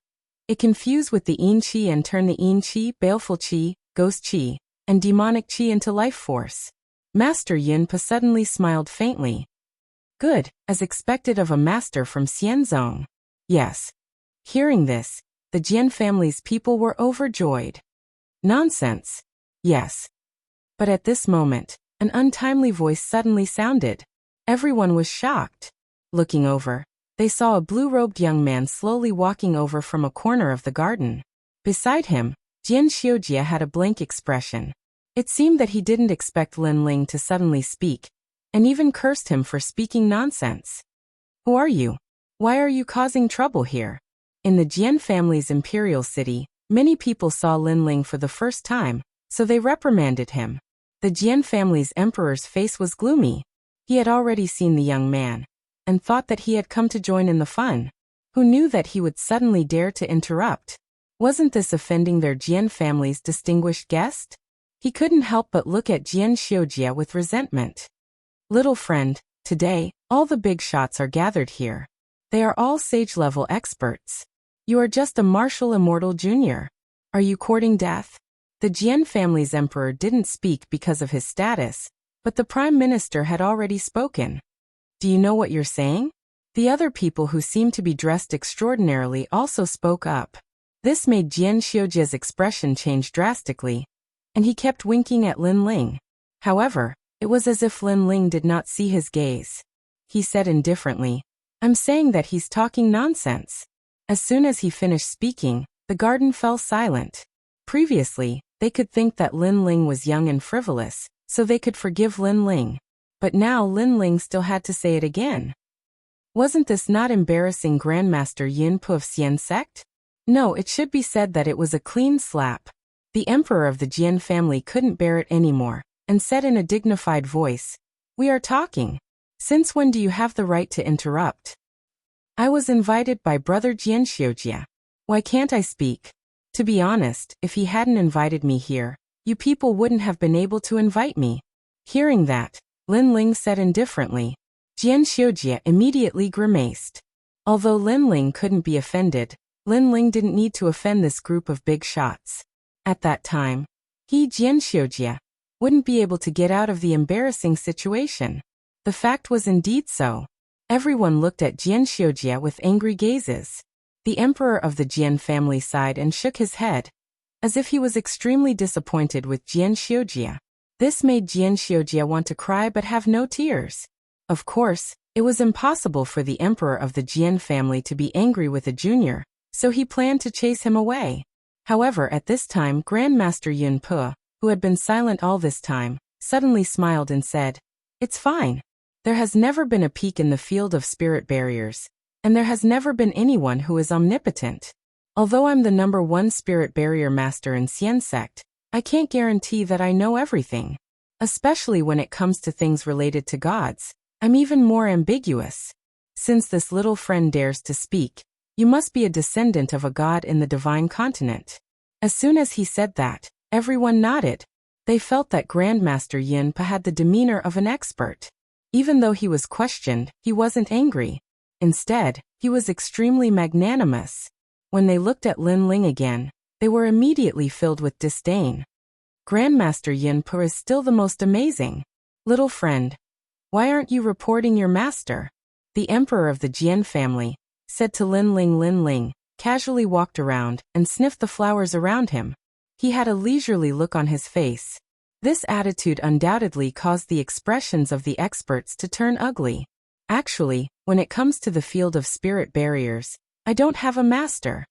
it can fuse with the yin qi and turn the yin qi, baleful qi, ghost qi, and demonic qi into life force. Master Yunpe suddenly smiled faintly. Good, as expected of a master from Xianzong. Yes. Hearing this, the Jian family's people were overjoyed. Nonsense. Yes. But at this moment, an untimely voice suddenly sounded. Everyone was shocked. Looking over, they saw a blue-robed young man slowly walking over from a corner of the garden. Beside him, Jian Xiujie had a blank expression. It seemed that he didn't expect Lin Ling to suddenly speak, and even cursed him for speaking nonsense. Who are you? Why are you causing trouble here? In the Jian family's imperial city, many people saw Lin Ling for the first time, so they reprimanded him. The Jian family's emperor's face was gloomy. He had already seen the young man, and thought that he had come to join in the fun. Who knew that he would suddenly dare to interrupt? Wasn't this offending their Jian family's distinguished guest? He couldn't help but look at Jian Xiujie with resentment. Little friend, today, all the big shots are gathered here. They are all sage-level experts. You are just a martial immortal junior. Are you courting death? The Jian family's emperor didn't speak because of his status, but the prime minister had already spoken. Do you know what you're saying? The other people who seemed to be dressed extraordinarily also spoke up. This made Jian Xiujie's expression change drastically, and he kept winking at Lin Ling. However, it was as if Lin Ling did not see his gaze. He said indifferently, I'm saying that he's talking nonsense. As soon as he finished speaking, the garden fell silent. Previously, they could think that Lin Ling was young and frivolous, so they could forgive Lin Ling. But now Lin Ling still had to say it again. Wasn't this not embarrassing Grandmaster Yunpe of Xian sect? No, it should be said that it was a clean slap. The emperor of the Jian family couldn't bear it anymore, and said in a dignified voice, We are talking. Since when do you have the right to interrupt? I was invited by brother Jian Xiujie. Why can't I speak? To be honest, if he hadn't invited me here, you people wouldn't have been able to invite me. Hearing that, Lin Ling said indifferently. Jian Xiujie immediately grimaced. Although Lin Ling couldn't be offended, Lin Ling didn't need to offend this group of big shots. At that time, he, Jian Xiujia, wouldn't be able to get out of the embarrassing situation. The fact was indeed so. Everyone looked at Jian Xiujia with angry gazes. The emperor of the Jian family sighed and shook his head, as if he was extremely disappointed with Jian Xiujia. This made Jian Xiujia want to cry but have no tears. Of course, it was impossible for the emperor of the Jian family to be angry with a junior, so he planned to chase him away. However, at this time Grandmaster Yun Pu, who had been silent all this time, suddenly smiled and said, "It's fine. There has never been a peak in the field of spirit barriers, and there has never been anyone who is omnipotent. Although I'm the #1 spirit barrier master in Xian sect, I can't guarantee that I know everything. Especially when it comes to things related to gods, I'm even more ambiguous. Since this little friend dares to speak, you must be a descendant of a god in the divine continent." As soon as he said that, everyone nodded. They felt that Grandmaster Yin Pu had the demeanor of an expert. Even though he was questioned, he wasn't angry. Instead, he was extremely magnanimous. When they looked at Lin Ling again, they were immediately filled with disdain. "Grandmaster Yin Pu is still the most amazing. Little friend, why aren't you reporting your master?" The emperor of the Jian family said to Lin Ling. Lin Ling casually walked around and sniffed the flowers around him. He had a leisurely look on his face. This attitude undoubtedly caused the expressions of the experts to turn ugly. "Actually, when it comes to the field of spirit barriers, I don't have a master,"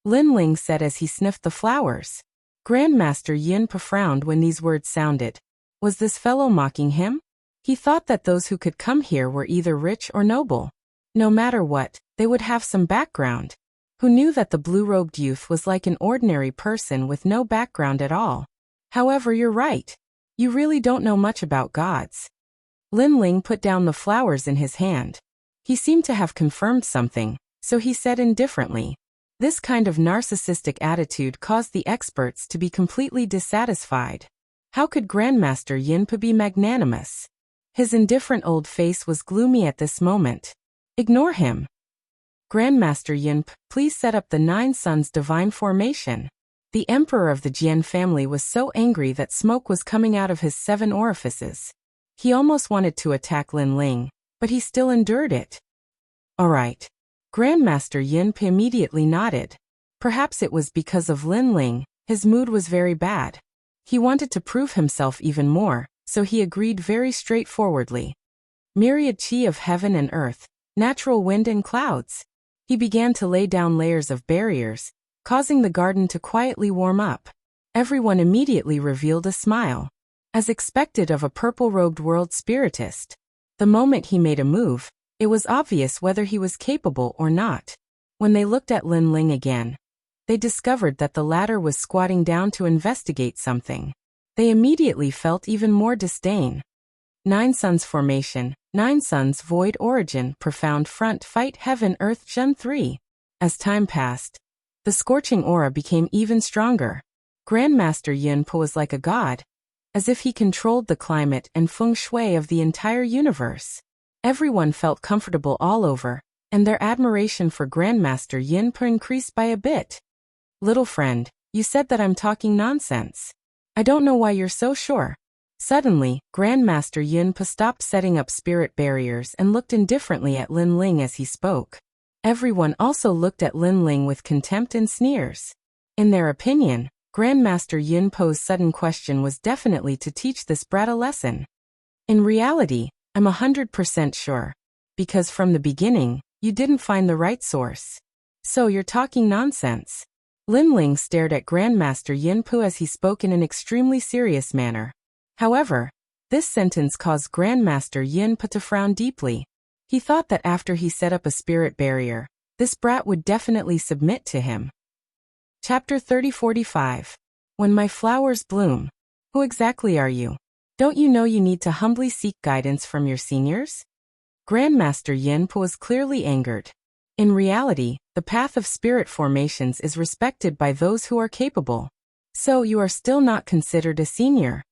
Lin Ling said as he sniffed the flowers. Grandmaster Yin Pu frowned when these words sounded. Was this fellow mocking him? He thought that those who could come here were either rich or noble. No matter what, they would have some background. Who knew that the blue-robed youth was like an ordinary person with no background at all? However, you're right. You really don't know much about gods. Lin Ling put down the flowers in his hand. He seemed to have confirmed something, so he said indifferently. This kind of narcissistic attitude caused the experts to be completely dissatisfied. How could Grandmaster Yin Pu be magnanimous? His indifferent old face was gloomy at this moment. Ignore him. Grandmaster Yin Pu, please set up the 9 Suns divine formation. The emperor of the Jian family was so angry that smoke was coming out of his 7 orifices. He almost wanted to attack Lin Ling, but he still endured it. All right. Grandmaster Yin Pu immediately nodded. Perhaps it was because of Lin Ling, his mood was very bad. He wanted to prove himself even more, so he agreed very straightforwardly. Myriad chi of heaven and earth, natural wind and clouds. He began to lay down layers of barriers, causing the garden to quietly warm up. Everyone immediately revealed a smile, as expected of a purple-robed world spiritist. The moment he made a move, it was obvious whether he was capable or not. When they looked at Lin Ling again, they discovered that the latter was squatting down to investigate something. They immediately felt even more disdain. 9 Suns formation, 9 Suns void origin, profound front fight heaven earth Gen 3. As time passed, the scorching aura became even stronger. Grandmaster Yin Pu was like a god, as if he controlled the climate and feng shui of the entire universe. Everyone felt comfortable all over, and their admiration for Grandmaster Yin Pu increased by a bit. Little friend, you said that I'm talking nonsense. I don't know why you're so sure. Suddenly, Grandmaster Yin Pu stopped setting up spirit barriers and looked indifferently at Lin Ling as he spoke. Everyone also looked at Lin Ling with contempt and sneers. In their opinion, Grandmaster Yin Pu's sudden question was definitely to teach this brat a lesson. In reality, I'm 100% sure. Because from the beginning, you didn't find the right source. So you're talking nonsense. Lin Ling stared at Grandmaster Yin Pu as he spoke in an extremely serious manner. However, this sentence caused Grandmaster Yin Pu to frown deeply. He thought that after he set up a spirit barrier, this brat would definitely submit to him. Chapter 3045. When my flowers bloom. Who exactly are you? Don't you know you need to humbly seek guidance from your seniors? Grandmaster Yin Pu was clearly angered. In reality, the path of spirit formations is respected by those who are capable. So you are still not considered a senior.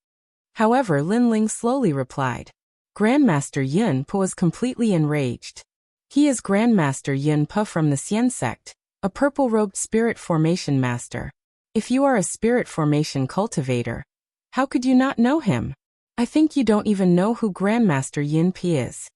However, Lin Ling slowly replied. Grandmaster Yin Pu was completely enraged. He is Grandmaster Yin Pu from the Xian sect, a purple-robed spirit formation master. If you are a spirit formation cultivator, how could you not know him? I think you don't even know who Grandmaster Yin Pi is.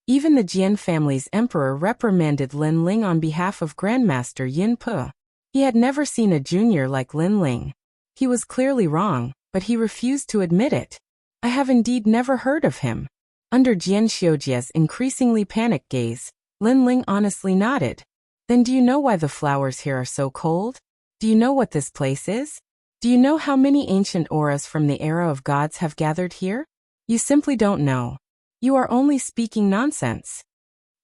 Even the Jian family's emperor reprimanded Lin Ling on behalf of Grandmaster Yin Pi. He had never seen a junior like Lin Ling. He was clearly wrong, but he refused to admit it. I have indeed never heard of him. Under Jian Xiujia's increasingly panicked gaze, Lin Ling honestly nodded. Then do you know why the flowers here are so cold? Do you know what this place is? Do you know how many ancient auras from the era of gods have gathered here? You simply don't know. You are only speaking nonsense.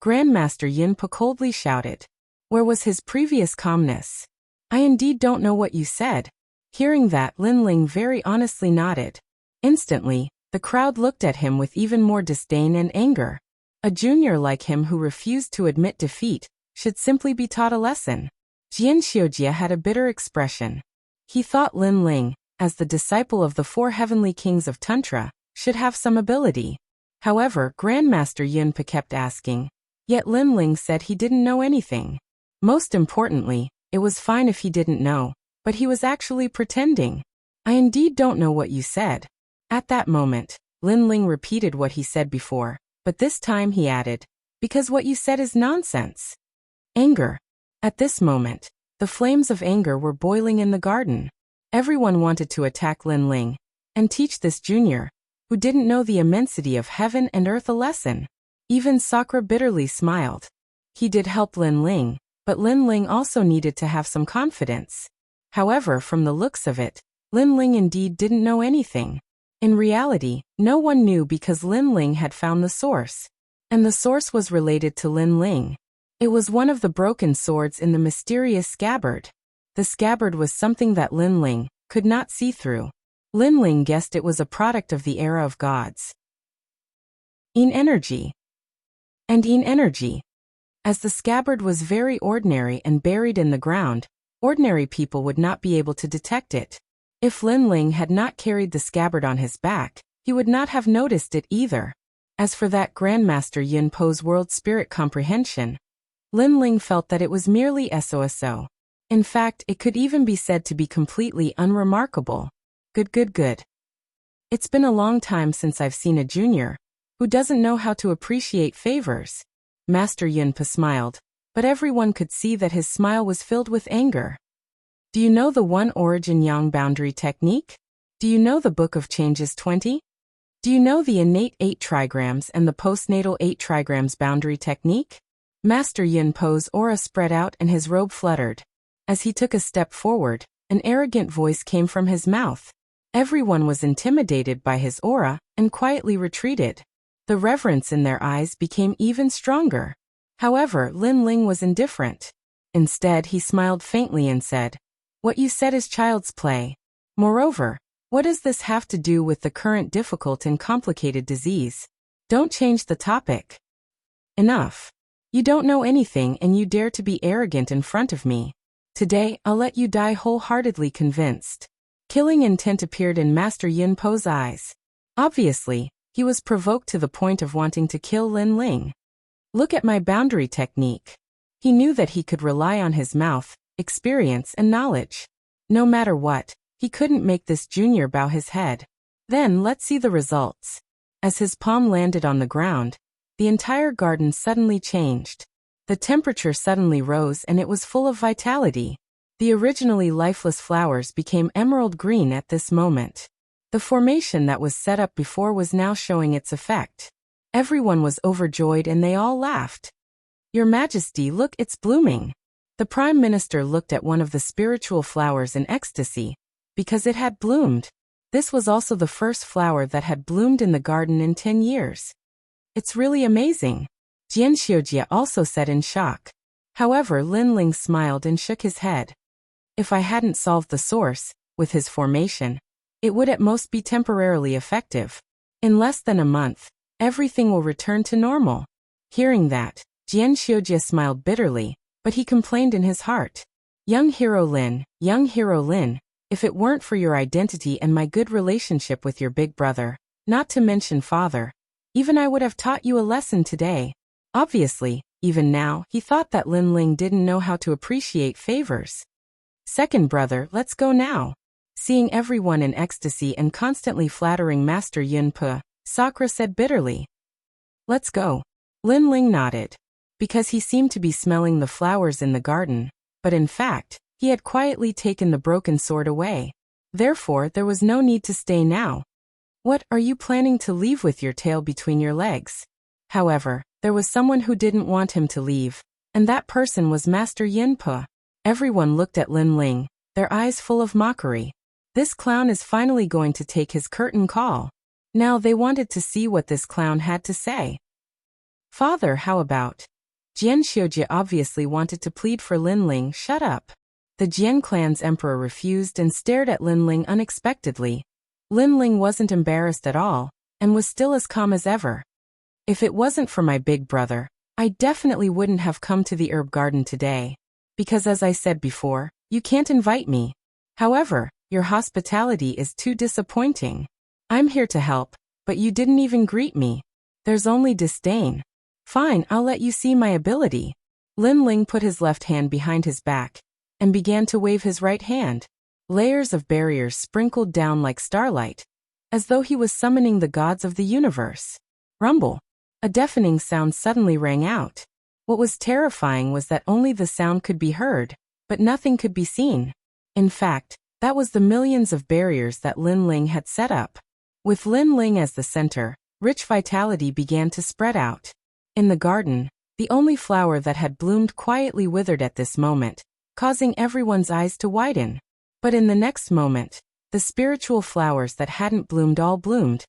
Grandmaster Yin Pi coldly shouted. Where was his previous calmness? I indeed don't know what you said. Hearing that, Lin Ling very honestly nodded. Instantly, the crowd looked at him with even more disdain and anger. A junior like him who refused to admit defeat should simply be taught a lesson. Jian Xiujia had a bitter expression. He thought Lin Ling, as the disciple of the 4 heavenly kings of Tantra, should have some ability. However, Grandmaster Yin Pi kept asking. Yet Lin Ling said he didn't know anything. Most importantly, it was fine if he didn't know, but he was actually pretending. I indeed don't know what you said. At that moment, Lin Ling repeated what he said before, but this time he added, because what you said is nonsense. Anger. At this moment, the flames of anger were boiling in the garden. Everyone wanted to attack Lin Ling and teach this junior, who didn't know the immensity of heaven and earth, a lesson. Even Sakura bitterly smiled. He did help Lin Ling, but Lin Ling also needed to have some confidence. However, from the looks of it, Lin Ling indeed didn't know anything. In reality, no one knew because Lin Ling had found the source. And the source was related to Lin Ling. It was one of the broken swords in the mysterious scabbard. The scabbard was something that Lin Ling could not see through. Lin Ling guessed it was a product of the era of gods. Yin energy. And Yin energy. As the scabbard was very ordinary and buried in the ground, ordinary people would not be able to detect it. If Lin Ling had not carried the scabbard on his back, he would not have noticed it either. As for that Grandmaster Yin Pi's world spirit comprehension, Lin Ling felt that it was merely so. In fact, it could even be said to be completely unremarkable. Good. It's been a long time since I've seen a junior who doesn't know how to appreciate favors. Master Yin Pi smiled, but everyone could see that his smile was filled with anger. Do you know the one origin yang boundary technique? Do you know the Book of Changes 20? Do you know the innate 8 trigrams and the postnatal 8 trigrams boundary technique? Master Yin Pi's aura spread out and his robe fluttered. As he took a step forward, an arrogant voice came from his mouth. Everyone was intimidated by his aura and quietly retreated. The reverence in their eyes became even stronger. However, Lin Ling was indifferent. Instead, he smiled faintly and said, "What you said is child's play. Moreover, what does this have to do with the current difficult and complicated disease? Don't change the topic. Enough. You don't know anything and you dare to be arrogant in front of me. Today, I'll let you die wholeheartedly convinced." Killing intent appeared in Master Yin Pi's eyes. Obviously, he was provoked to the point of wanting to kill Lin Ling. Look at my boundary technique. He knew that he could rely on his mouth, experience and knowledge. No matter what, he couldn't make this junior bow his head. Then let's see the results. As his palm landed on the ground, the entire garden suddenly changed. The temperature suddenly rose and it was full of vitality. The originally lifeless flowers became emerald green at this moment. The formation that was set up before was now showing its effect. Everyone was overjoyed and they all laughed. "Your Majesty, look, it's blooming." The Prime Minister looked at one of the spiritual flowers in ecstasy, because it had bloomed. This was also the first flower that had bloomed in the garden in 10 years. "It's really amazing," Jian Xiujia also said in shock. However, Lin Ling smiled and shook his head. If I hadn't solved the source, with his formation, it would at most be temporarily effective. In less than a month, everything will return to normal. Hearing that, Jian Xiujia smiled bitterly, but he complained in his heart. Young Hero Lin, if it weren't for your identity and my good relationship with your big brother, not to mention father, even I would have taught you a lesson today. Obviously, Even now, he thought that Lin Ling didn't know how to appreciate favors. Second brother, let's go now. Seeing everyone in ecstasy and constantly flattering Master Yun Pe, Sakura said bitterly. Let's go. Lin Ling nodded. Because he seemed to be smelling the flowers in the garden, but in fact, he had quietly taken the broken sword away. Therefore, there was no need to stay now. What, are you planning to leave with your tail between your legs? However, there was someone who didn't want him to leave, and that person was Master Yun Pe. Everyone looked at Lin Ling, their eyes full of mockery. This clown is finally going to take his curtain call. Now they wanted to see what this clown had to say. Father, how about? Jian Xiujie obviously wanted to plead for Lin Ling. Shut up. The Jian clan's emperor refused and stared at Lin Ling unexpectedly. Lin Ling wasn't embarrassed at all, and was still as calm as ever. If it wasn't for my big brother, I definitely wouldn't have come to the herb garden today. Because as I said before, you can't invite me. However, your hospitality is too disappointing. I'm here to help, but you didn't even greet me. There's only disdain. Fine, I'll let you see my ability. Lin Ling put his left hand behind his back and began to wave his right hand. Layers of barriers sprinkled down like starlight, as though he was summoning the gods of the universe. Rumble. A deafening sound suddenly rang out. What was terrifying was that only the sound could be heard, but nothing could be seen. In fact, that was the millions of barriers that Lin Ling had set up. With Lin Ling as the center, rich vitality began to spread out. In the garden, the only flower that had bloomed quietly withered at this moment, causing everyone's eyes to widen. But in the next moment, the spiritual flowers that hadn't bloomed all bloomed,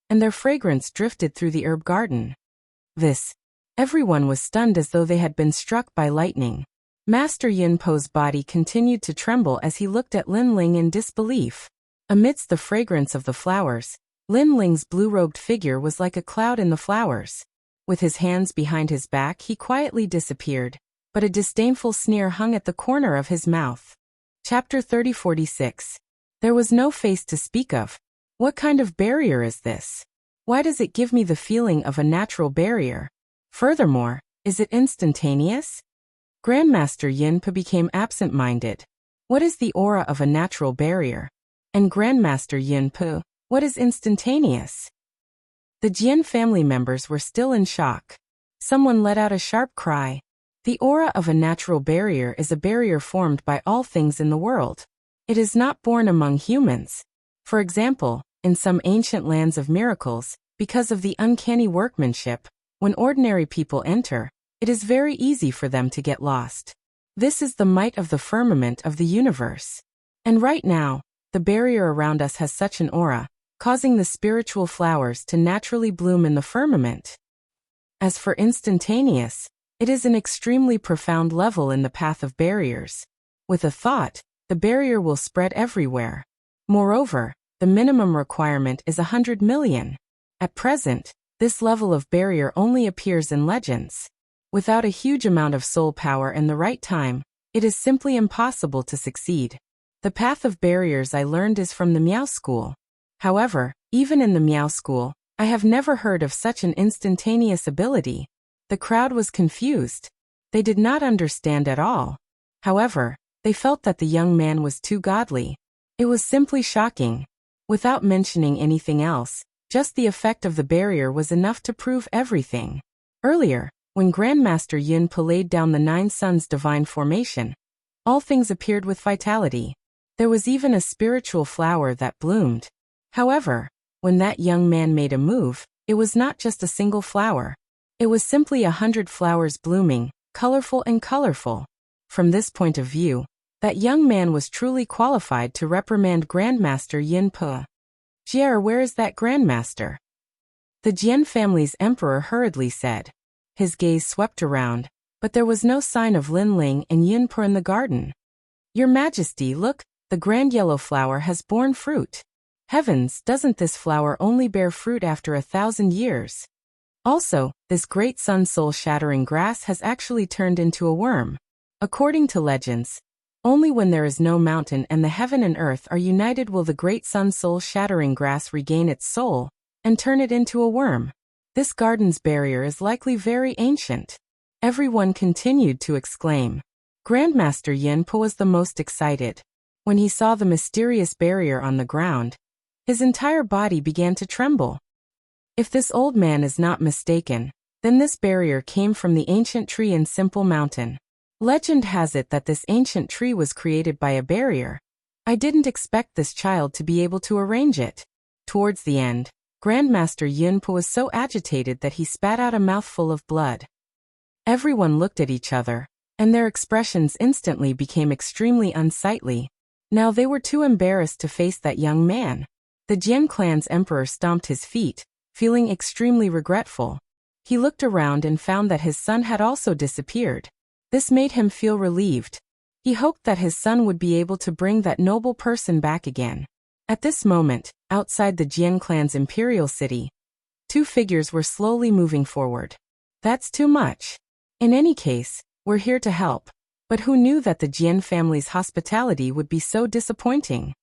and their fragrance drifted through the herb garden. Everyone was stunned as though they had been struck by lightning. Master Yun Pe's body continued to tremble as he looked at Lin Ling in disbelief. Amidst the fragrance of the flowers, Lin Ling's blue-robed figure was like a cloud in the flowers. With his hands behind his back, he quietly disappeared, but a disdainful sneer hung at the corner of his mouth. Chapter 3046. There was no face to speak of. What kind of barrier is this? Why does it give me the feeling of a natural barrier? Furthermore, is it instantaneous? Grandmaster Yun Pe became absent-minded. What is the aura of a natural barrier? And Grandmaster Yun Pe, what is instantaneous? The Jian family members were still in shock. Someone let out a sharp cry. The aura of a natural barrier is a barrier formed by all things in the world. It is not born among humans. For example, in some ancient lands of miracles, because of the uncanny workmanship, when ordinary people enter, it is very easy for them to get lost. This is the might of the firmament of the universe. And right now, the barrier around us has such an aura, causing the spiritual flowers to naturally bloom in the firmament. As for instantaneous, it is an extremely profound level in the path of barriers. With a thought, the barrier will spread everywhere. Moreover, the minimum requirement is 100 million. At present, this level of barrier only appears in legends. Without a huge amount of soul power and the right time, it is simply impossible to succeed. The path of barriers I learned is from the Miao School. However, even in the Miao School, I have never heard of such an instantaneous ability. The crowd was confused. They did not understand at all. However, they felt that the young man was too godly. It was simply shocking. Without mentioning anything else, just the effect of the barrier was enough to prove everything. Earlier, when Grandmaster Yun Pe laid down the 9 suns divine formation, all things appeared with vitality. There was even a spiritual flower that bloomed. However, when that young man made a move, it was not just a single flower. It was simply 100 flowers blooming, colorful and colorful. From this point of view, that young man was truly qualified to reprimand Grandmaster Yun Pe. Jier, where is that Grandmaster? The Jian family's emperor hurriedly said. His gaze swept around, but there was no sign of Lin Ling and Yun Pe in the garden. Your Majesty, look, the grand yellow flower has borne fruit. Heavens, doesn't this flower only bear fruit after 1,000 years? Also, this great sun soul-shattering grass has actually turned into a worm. According to legends, only when there is no mountain and the heaven and earth are united will the great sun soul-shattering grass regain its soul and turn it into a worm. This garden's barrier is likely very ancient. Everyone continued to exclaim. Grandmaster Yin Po was the most excited. When he saw the mysterious barrier on the ground, his entire body began to tremble. If this old man is not mistaken, then this barrier came from the ancient tree in Simple Mountain. Legend has it that this ancient tree was created by a barrier. I didn't expect this child to be able to arrange it. Towards the end, Grandmaster Yun Po was so agitated that he spat out a mouthful of blood. Everyone looked at each other, and their expressions instantly became extremely unsightly. Now they were too embarrassed to face that young man. The Jian clan's emperor stomped his feet, feeling extremely regretful. He looked around and found that his son had also disappeared. This made him feel relieved. He hoped that his son would be able to bring that noble person back again. At this moment, outside the Jian clan's imperial city, two figures were slowly moving forward. That's too much. In any case, we're here to help. But who knew that the Jian family's hospitality would be so disappointing?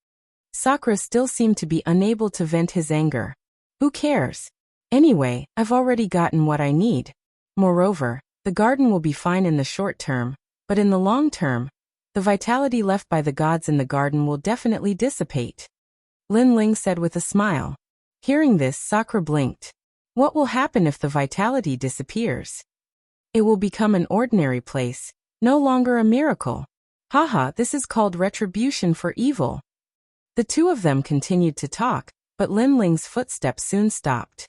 Sakura still seemed to be unable to vent his anger. Who cares? Anyway, I've already gotten what I need. Moreover, the garden will be fine in the short term, but in the long term, the vitality left by the gods in the garden will definitely dissipate. Lin Ling said with a smile. Hearing this, Sakura blinked. What will happen if the vitality disappears? It will become an ordinary place, no longer a miracle. Haha, this is called retribution for evil. The two of them continued to talk, but Lin Ling's footsteps soon stopped.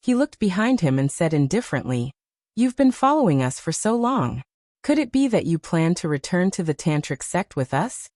He looked behind him and said indifferently, You've been following us for so long. Could it be that you plan to return to the tantric sect with us?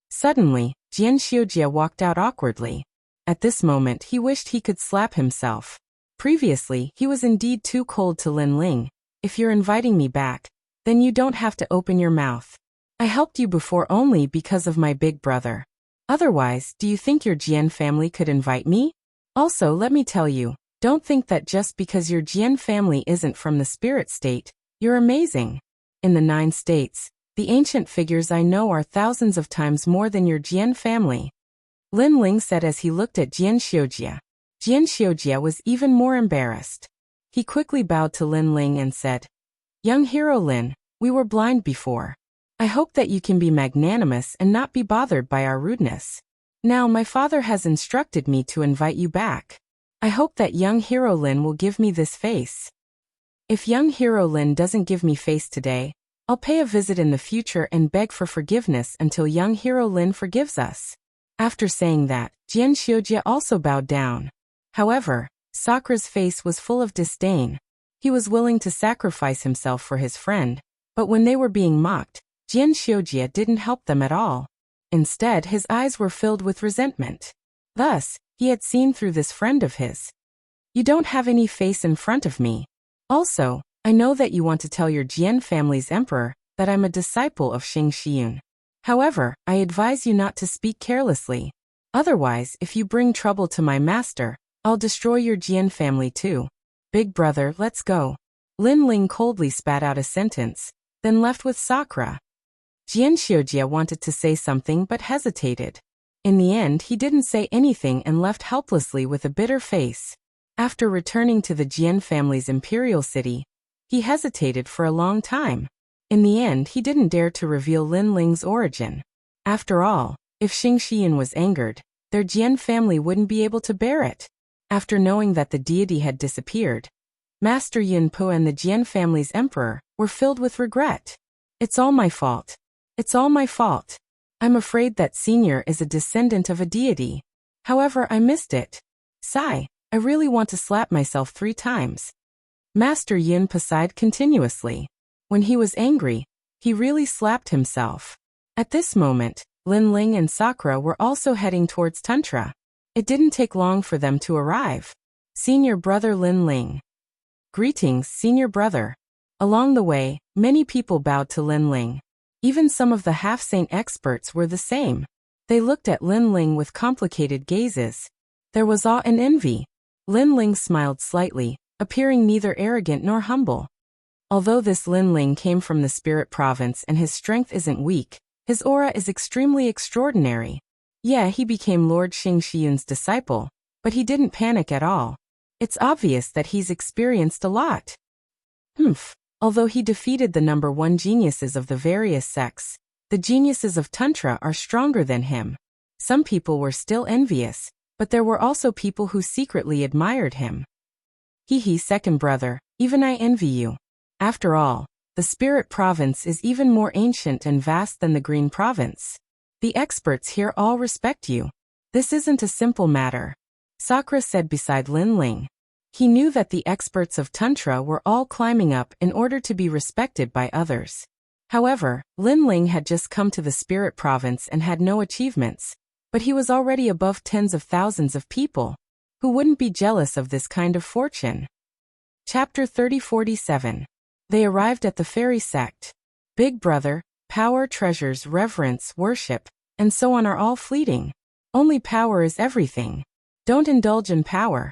Suddenly, Jian Xiujia walked out awkwardly. At this moment he wished he could slap himself. Previously, he was indeed too cold to Lin Ling. If you're inviting me back, then you don't have to open your mouth. I helped you before only because of my big brother. Otherwise, do you think your Jian family could invite me? Also, let me tell you, don't think that just because your Jian family isn't from the spirit state, you're amazing. In the 9 states, the ancient figures I know are thousands of times more than your Jian family. Lin Ling said as he looked at Jian Xiujia. Jian Xiujia was even more embarrassed. He quickly bowed to Lin Ling and said, Young hero Lin, we were blind before. I hope that you can be magnanimous and not be bothered by our rudeness. Now my father has instructed me to invite you back. I hope that young hero Lin will give me this face. If young hero Lin doesn't give me face today, I'll pay a visit in the future and beg for forgiveness until young hero Lin forgives us. After saying that, Jian Xiujia also bowed down. However, Sakura's face was full of disdain. He was willing to sacrifice himself for his friend, but when they were being mocked, Jian Xiujia didn't help them at all. Instead, his eyes were filled with resentment. Thus, he had seen through this friend of his. You don't have any face in front of me. Also, I know that you want to tell your Jian family's emperor that I'm a disciple of Xing Xiyun. However, I advise you not to speak carelessly. Otherwise, if you bring trouble to my master, I'll destroy your Jian family too. Big brother, let's go. Lin Ling coldly spat out a sentence, then left with Sakura. Jian Xiujia wanted to say something but hesitated. In the end, he didn't say anything and left helplessly with a bitter face. After returning to the Jian family's imperial city, he hesitated for a long time. In the end, he didn't dare to reveal Lin Ling's origin. After all, if Xing Xiyun was angered, their Jian family wouldn't be able to bear it. After knowing that the deity had disappeared, Master Yun Po and the Jian family's emperor were filled with regret. It's all my fault. It's all my fault. I'm afraid that Senior is a descendant of a deity. However, I missed it. Sigh, I really want to slap myself 3 times. Master Yun Po sighed continuously. When he was angry, he really slapped himself. At this moment, Lin Ling and Sakura were also heading towards Tantra. It didn't take long for them to arrive. Senior brother Lin Ling. Greetings, senior brother. Along the way, many people bowed to Lin Ling. Even some of the half-saint experts were the same. They looked at Lin Ling with complicated gazes. There was awe and envy. Lin Ling smiled slightly, appearing neither arrogant nor humble. Although this Lin Ling came from the spirit province and his strength isn't weak, his aura is extremely extraordinary. Yeah, he became Lord Xing Xiyun's disciple, but he didn't panic at all. It's obvious that he's experienced a lot. Although he defeated the number one geniuses of the various sects, the geniuses of Tantra are stronger than him. Some people were still envious, but there were also people who secretly admired him. Second brother, even I envy you. After all, the Spirit Province is even more ancient and vast than the Green Province. The experts here all respect you. This isn't a simple matter, Sakura said beside Lin Ling. He knew that the experts of Tantra were all climbing up in order to be respected by others. However, Lin Ling had just come to the Spirit Province and had no achievements, but he was already above tens of thousands of people. Who wouldn't be jealous of this kind of fortune? Chapter 3047. They arrived at the fairy sect. Big brother, power, treasures, reverence, worship, and so on are all fleeting. Only power is everything. Don't indulge in power.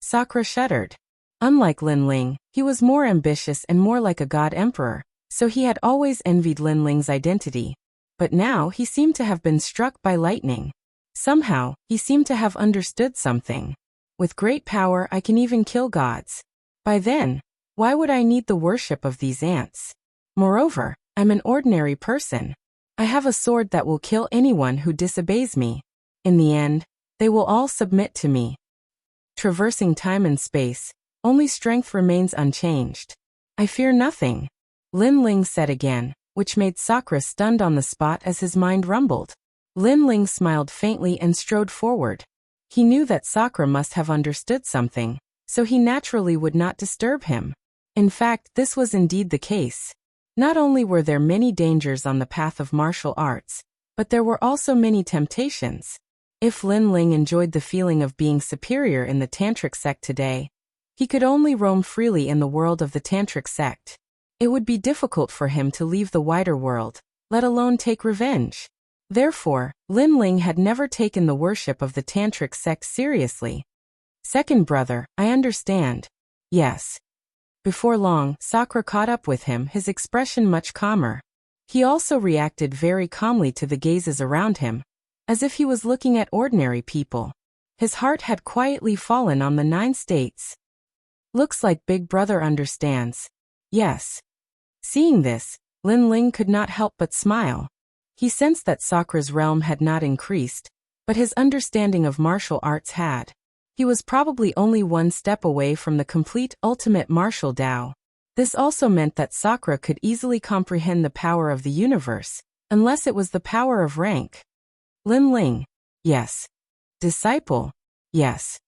Sakura shuddered. Unlike Lin Ling, he was more ambitious and more like a god emperor, so he had always envied Lin Ling's identity. But now he seemed to have been struck by lightning. Somehow, he seemed to have understood something. With great power I can even kill gods. By then, why would I need the worship of these ants? Moreover, I'm an ordinary person. I have a sword that will kill anyone who disobeys me. In the end, they will all submit to me. Traversing time and space, only strength remains unchanged. I fear nothing, Lin Ling said again, which made Sakura stunned on the spot as his mind rumbled. Lin Ling smiled faintly and strode forward. He knew that Sakura must have understood something, so he naturally would not disturb him. In fact, this was indeed the case. Not only were there many dangers on the path of martial arts, but there were also many temptations. If Lin Ling enjoyed the feeling of being superior in the tantric sect today, he could only roam freely in the world of the tantric sect. It would be difficult for him to leave the wider world, let alone take revenge. Therefore, Lin Ling had never taken the worship of the tantric sect seriously. Second brother, I understand. Yes. Before long, Sakura caught up with him, his expression much calmer. He also reacted very calmly to the gazes around him, as if he was looking at ordinary people. His heart had quietly fallen on the 9 states. Looks like Big Brother understands. Yes. Seeing this, Lin Ling could not help but smile. He sensed that Sakura's realm had not increased, but his understanding of martial arts had. He was probably only one step away from the complete ultimate martial Tao. This also meant that Sakura could easily comprehend the power of the universe, unless it was the power of rank. Lin Ling. Yes. Disciple. Yes.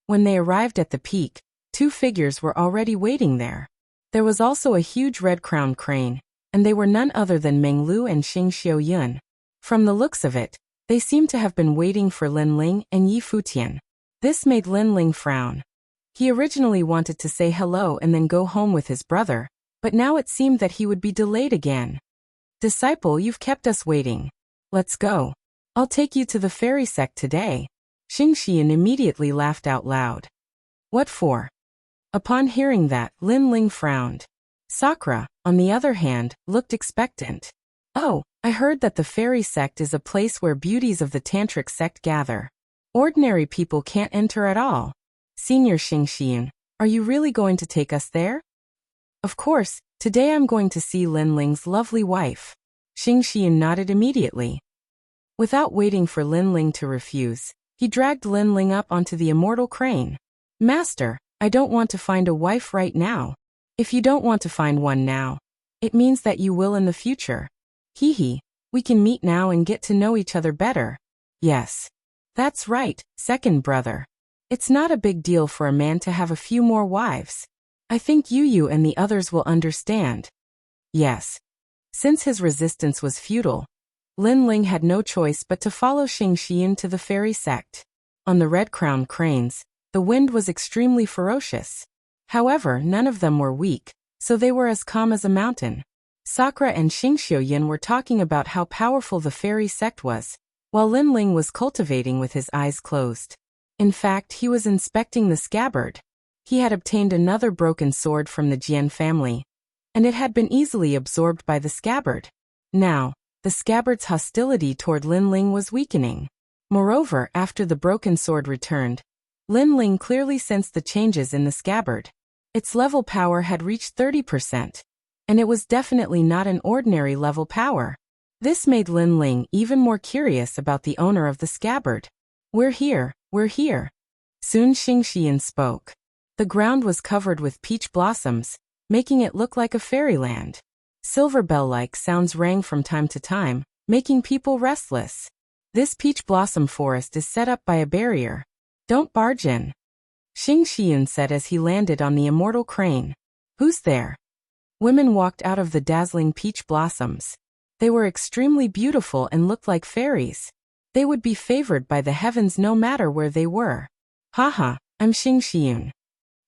When they arrived at the peak, 2 figures were already waiting there. There was also a huge red-crowned crane, and they were none other than Meng Lu and Xing Xiaoyun. From the looks of it, they seemed to have been waiting for Lin Ling and Yi Futian. This made Lin Ling frown. He originally wanted to say hello and then go home with his brother, but now it seemed that he would be delayed again. Disciple, you've kept us waiting. Let's go. I'll take you to the fairy sect today. Xing Xian immediately laughed out loud. What for? Upon hearing that, Lin Ling frowned. Sakura, on the other hand, looked expectant. Oh, I heard that the fairy sect is a place where beauties of the tantric sect gather. Ordinary people can't enter at all. Senior Xing Xian, are you really going to take us there? Of course, today I'm going to see Lin Ling's lovely wife. Xing Xian nodded immediately. Without waiting for Lin Ling to refuse, he dragged Lin Ling up onto the immortal crane. Master, I don't want to find a wife right now. If you don't want to find one now, it means that you will in the future. We can meet now and get to know each other better. Yes. That's right, second brother. It's not a big deal for a man to have a few more wives. I think you and the others will understand. Yes. Since his resistance was futile, Lin Ling had no choice but to follow Xing Xian to the fairy sect. On the red-crowned cranes, the wind was extremely ferocious. However, none of them were weak, so they were as calm as a mountain. Sakura and Xing Xiaoyan were talking about how powerful the fairy sect was, while Lin Ling was cultivating with his eyes closed. In fact, he was inspecting the scabbard. He had obtained another broken sword from the Jian family, and it had been easily absorbed by the scabbard. Now, the scabbard's hostility toward Lin Ling was weakening. Moreover, after the broken sword returned, Lin Ling clearly sensed the changes in the scabbard. Its level power had reached 30%. And it was definitely not an ordinary level power. This made Lin Ling even more curious about the owner of the scabbard. We're here, we're here. Soon Xing Xian spoke. The ground was covered with peach blossoms, making it look like a fairyland. Silver bell-like sounds rang from time to time, making people restless. This peach blossom forest is set up by a barrier. Don't barge in. Xing Xian said as he landed on the immortal crane. Who's there? Women walked out of the dazzling peach blossoms. They were extremely beautiful and looked like fairies. They would be favored by the heavens no matter where they were. Haha, I'm Xing Xian.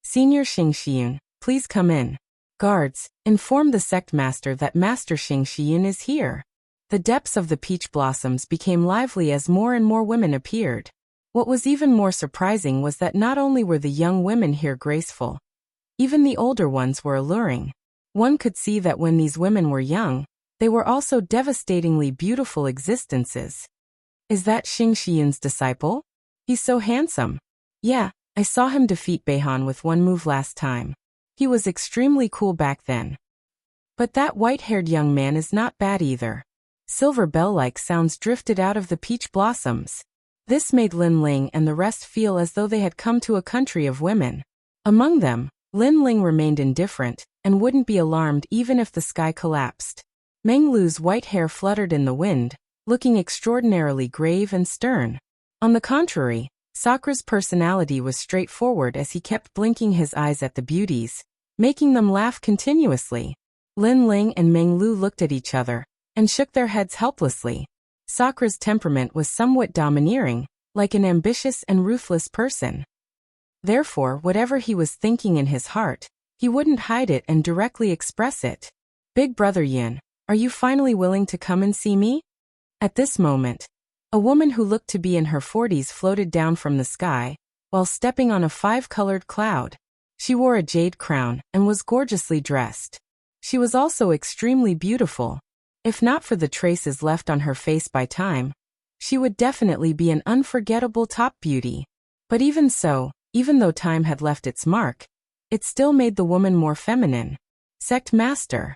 Senior Xing Xian, please come in. Guards, inform the sect master that Master Xing Xian is here. The depths of the peach blossoms became lively as more and more women appeared. What was even more surprising was that not only were the young women here graceful, even the older ones were alluring. One could see that when these women were young, they were also devastatingly beautiful existences. Is that Xing Xian's disciple? He's so handsome. Yeah, I saw him defeat Beihan with one move last time. He was extremely cool back then. But that white-haired young man is not bad either. Silver bell-like sounds drifted out of the peach blossoms. This made Lin Ling and the rest feel as though they had come to a country of women. Among them, Lin Ling remained indifferent, and wouldn't be alarmed even if the sky collapsed. Meng Lu's white hair fluttered in the wind, looking extraordinarily grave and stern. On the contrary, Sakra's personality was straightforward as he kept blinking his eyes at the beauties, making them laugh continuously. Lin Ling and Meng Lu looked at each other, and shook their heads helplessly. Sakra's temperament was somewhat domineering, like an ambitious and ruthless person. Therefore, whatever he was thinking in his heart, he wouldn't hide it and directly express it. Big brother Yin, are you finally willing to come and see me? At this moment, a woman who looked to be in her 40s floated down from the sky, while stepping on a 5-colored cloud. She wore a jade crown and was gorgeously dressed. She was also extremely beautiful. If not for the traces left on her face by time, she would definitely be an unforgettable top beauty. But even so, even though time had left its mark, it still made the woman more feminine. Sect Master.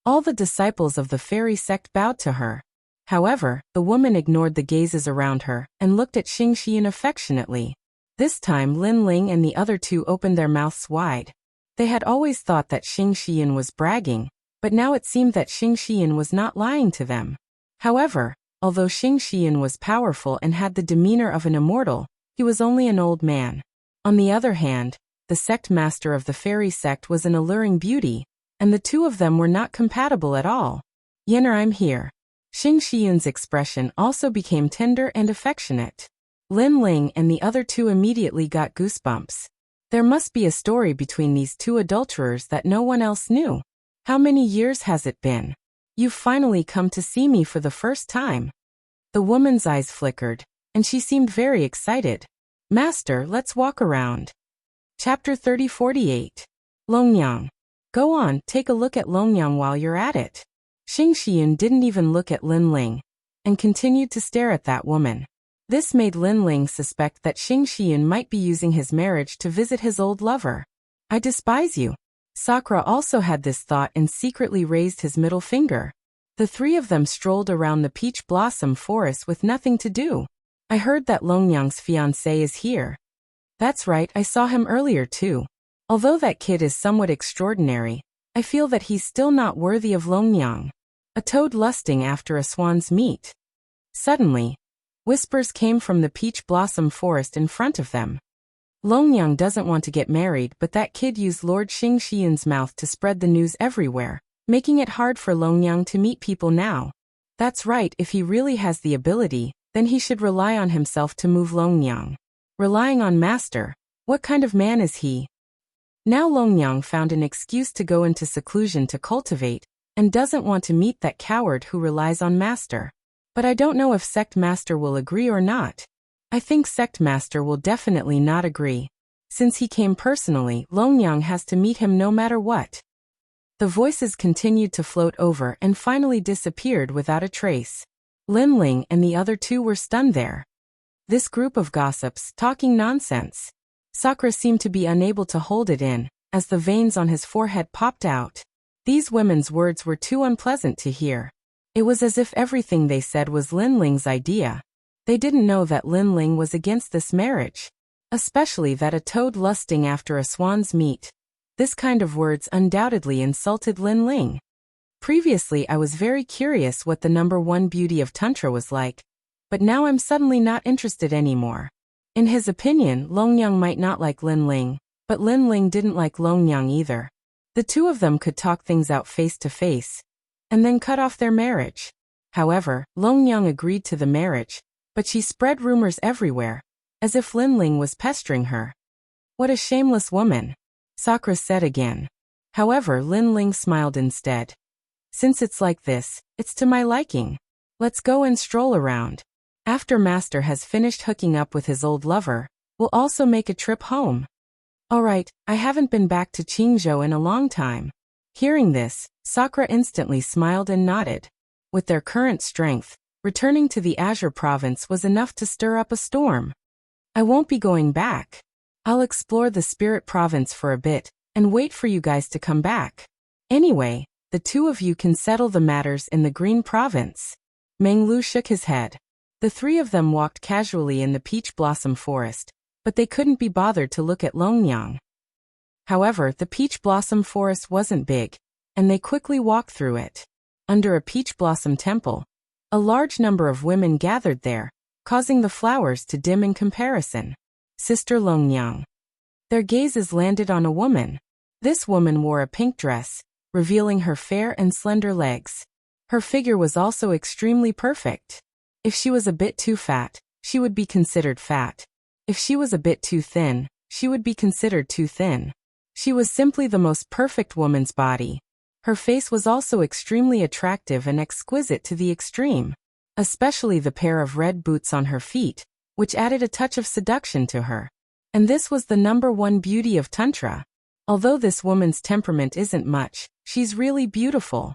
All the disciples of the fairy sect bowed to her. However, the woman ignored the gazes around her and looked at Xing Xian affectionately. This time Lin Ling and the other two opened their mouths wide. They had always thought that Xing Xian was bragging, but now it seemed that Xing Xian was not lying to them. However, although Xing Xian was powerful and had the demeanor of an immortal, he was only an old man. On the other hand, the sect master of the fairy sect was an alluring beauty, and the two of them were not compatible at all. Yenner, I'm here. Xing Xian's expression also became tender and affectionate. Lin Ling and the other two immediately got goosebumps. There must be a story between these two adulterers that no one else knew. How many years has it been? You've finally come to see me for the first time. The woman's eyes flickered, and she seemed very excited. Master, let's walk around. Chapter 3048. Longyang. Go on, take a look at Longyang while you're at it. Xing Xian didn't even look at Lin Ling, and continued to stare at that woman. This made Lin Ling suspect that Xing Xian might be using his marriage to visit his old lover. I despise you. Sakra also had this thought and secretly raised his middle finger. The three of them strolled around the peach blossom forest with nothing to do. I heard that Longyang's fiancé is here. That's right, I saw him earlier too. Although that kid is somewhat extraordinary, I feel that he's still not worthy of Longyang. A toad lusting after a swan's meat. Suddenly, whispers came from the peach blossom forest in front of them. Longyang doesn't want to get married, but that kid used Lord Xing Xian's mouth to spread the news everywhere, making it hard for Longyang to meet people now. That's right, if he really has the ability, then he should rely on himself to move Longyang. Relying on Master, what kind of man is he? Now Longyang found an excuse to go into seclusion to cultivate, and doesn't want to meet that coward who relies on Master. But I don't know if Sect Master will agree or not. I think Sect Master will definitely not agree. Since he came personally, Longyang has to meet him no matter what. The voices continued to float over and finally disappeared without a trace. Lin Ling and the other two were stunned there. This group of gossips talking nonsense. Sakra seemed to be unable to hold it in, as the veins on his forehead popped out. These women's words were too unpleasant to hear. It was as if everything they said was Lin Ling's idea. They didn't know that Lin Ling was against this marriage. Especially that a toad lusting after a swan's meat. This kind of words undoubtedly insulted Lin Ling. Previously I was very curious what the number one beauty of Tantra was like, but now I'm suddenly not interested anymore. In his opinion, Longyang might not like Lin Ling, but Lin Ling didn't like Longyang either. The two of them could talk things out face to face, and then cut off their marriage. However, Longyang agreed to the marriage, but she spread rumors everywhere, as if Lin Ling was pestering her. What a shameless woman, Sakura said again. However, Lin Ling smiled instead. Since it's like this, it's to my liking. Let's go and stroll around. After Master has finished hooking up with his old lover, we'll also make a trip home. Alright, I haven't been back to Qingzhou in a long time. Hearing this, Sakura instantly smiled and nodded. With their current strength, returning to the Azure province was enough to stir up a storm. I won't be going back. I'll explore the Spirit province for a bit, and wait for you guys to come back. Anyway, the two of you can settle the matters in the Green province. Meng Lu shook his head. The three of them walked casually in the peach blossom forest, but they couldn't be bothered to look at Longyang. However, the peach blossom forest wasn't big, and they quickly walked through it. Under a peach blossom temple, a large number of women gathered there, causing the flowers to dim in comparison. Sister Longyang. Their gazes landed on a woman. This woman wore a pink dress, revealing her fair and slender legs. Her figure was also extremely perfect. If she was a bit too fat, she would be considered fat. If she was a bit too thin, she would be considered too thin. She was simply the most perfect woman's body. Her face was also extremely attractive and exquisite to the extreme, especially the pair of red boots on her feet, which added a touch of seduction to her. And this was the number one beauty of Tantra. Although this woman's temperament isn't much, she's really beautiful.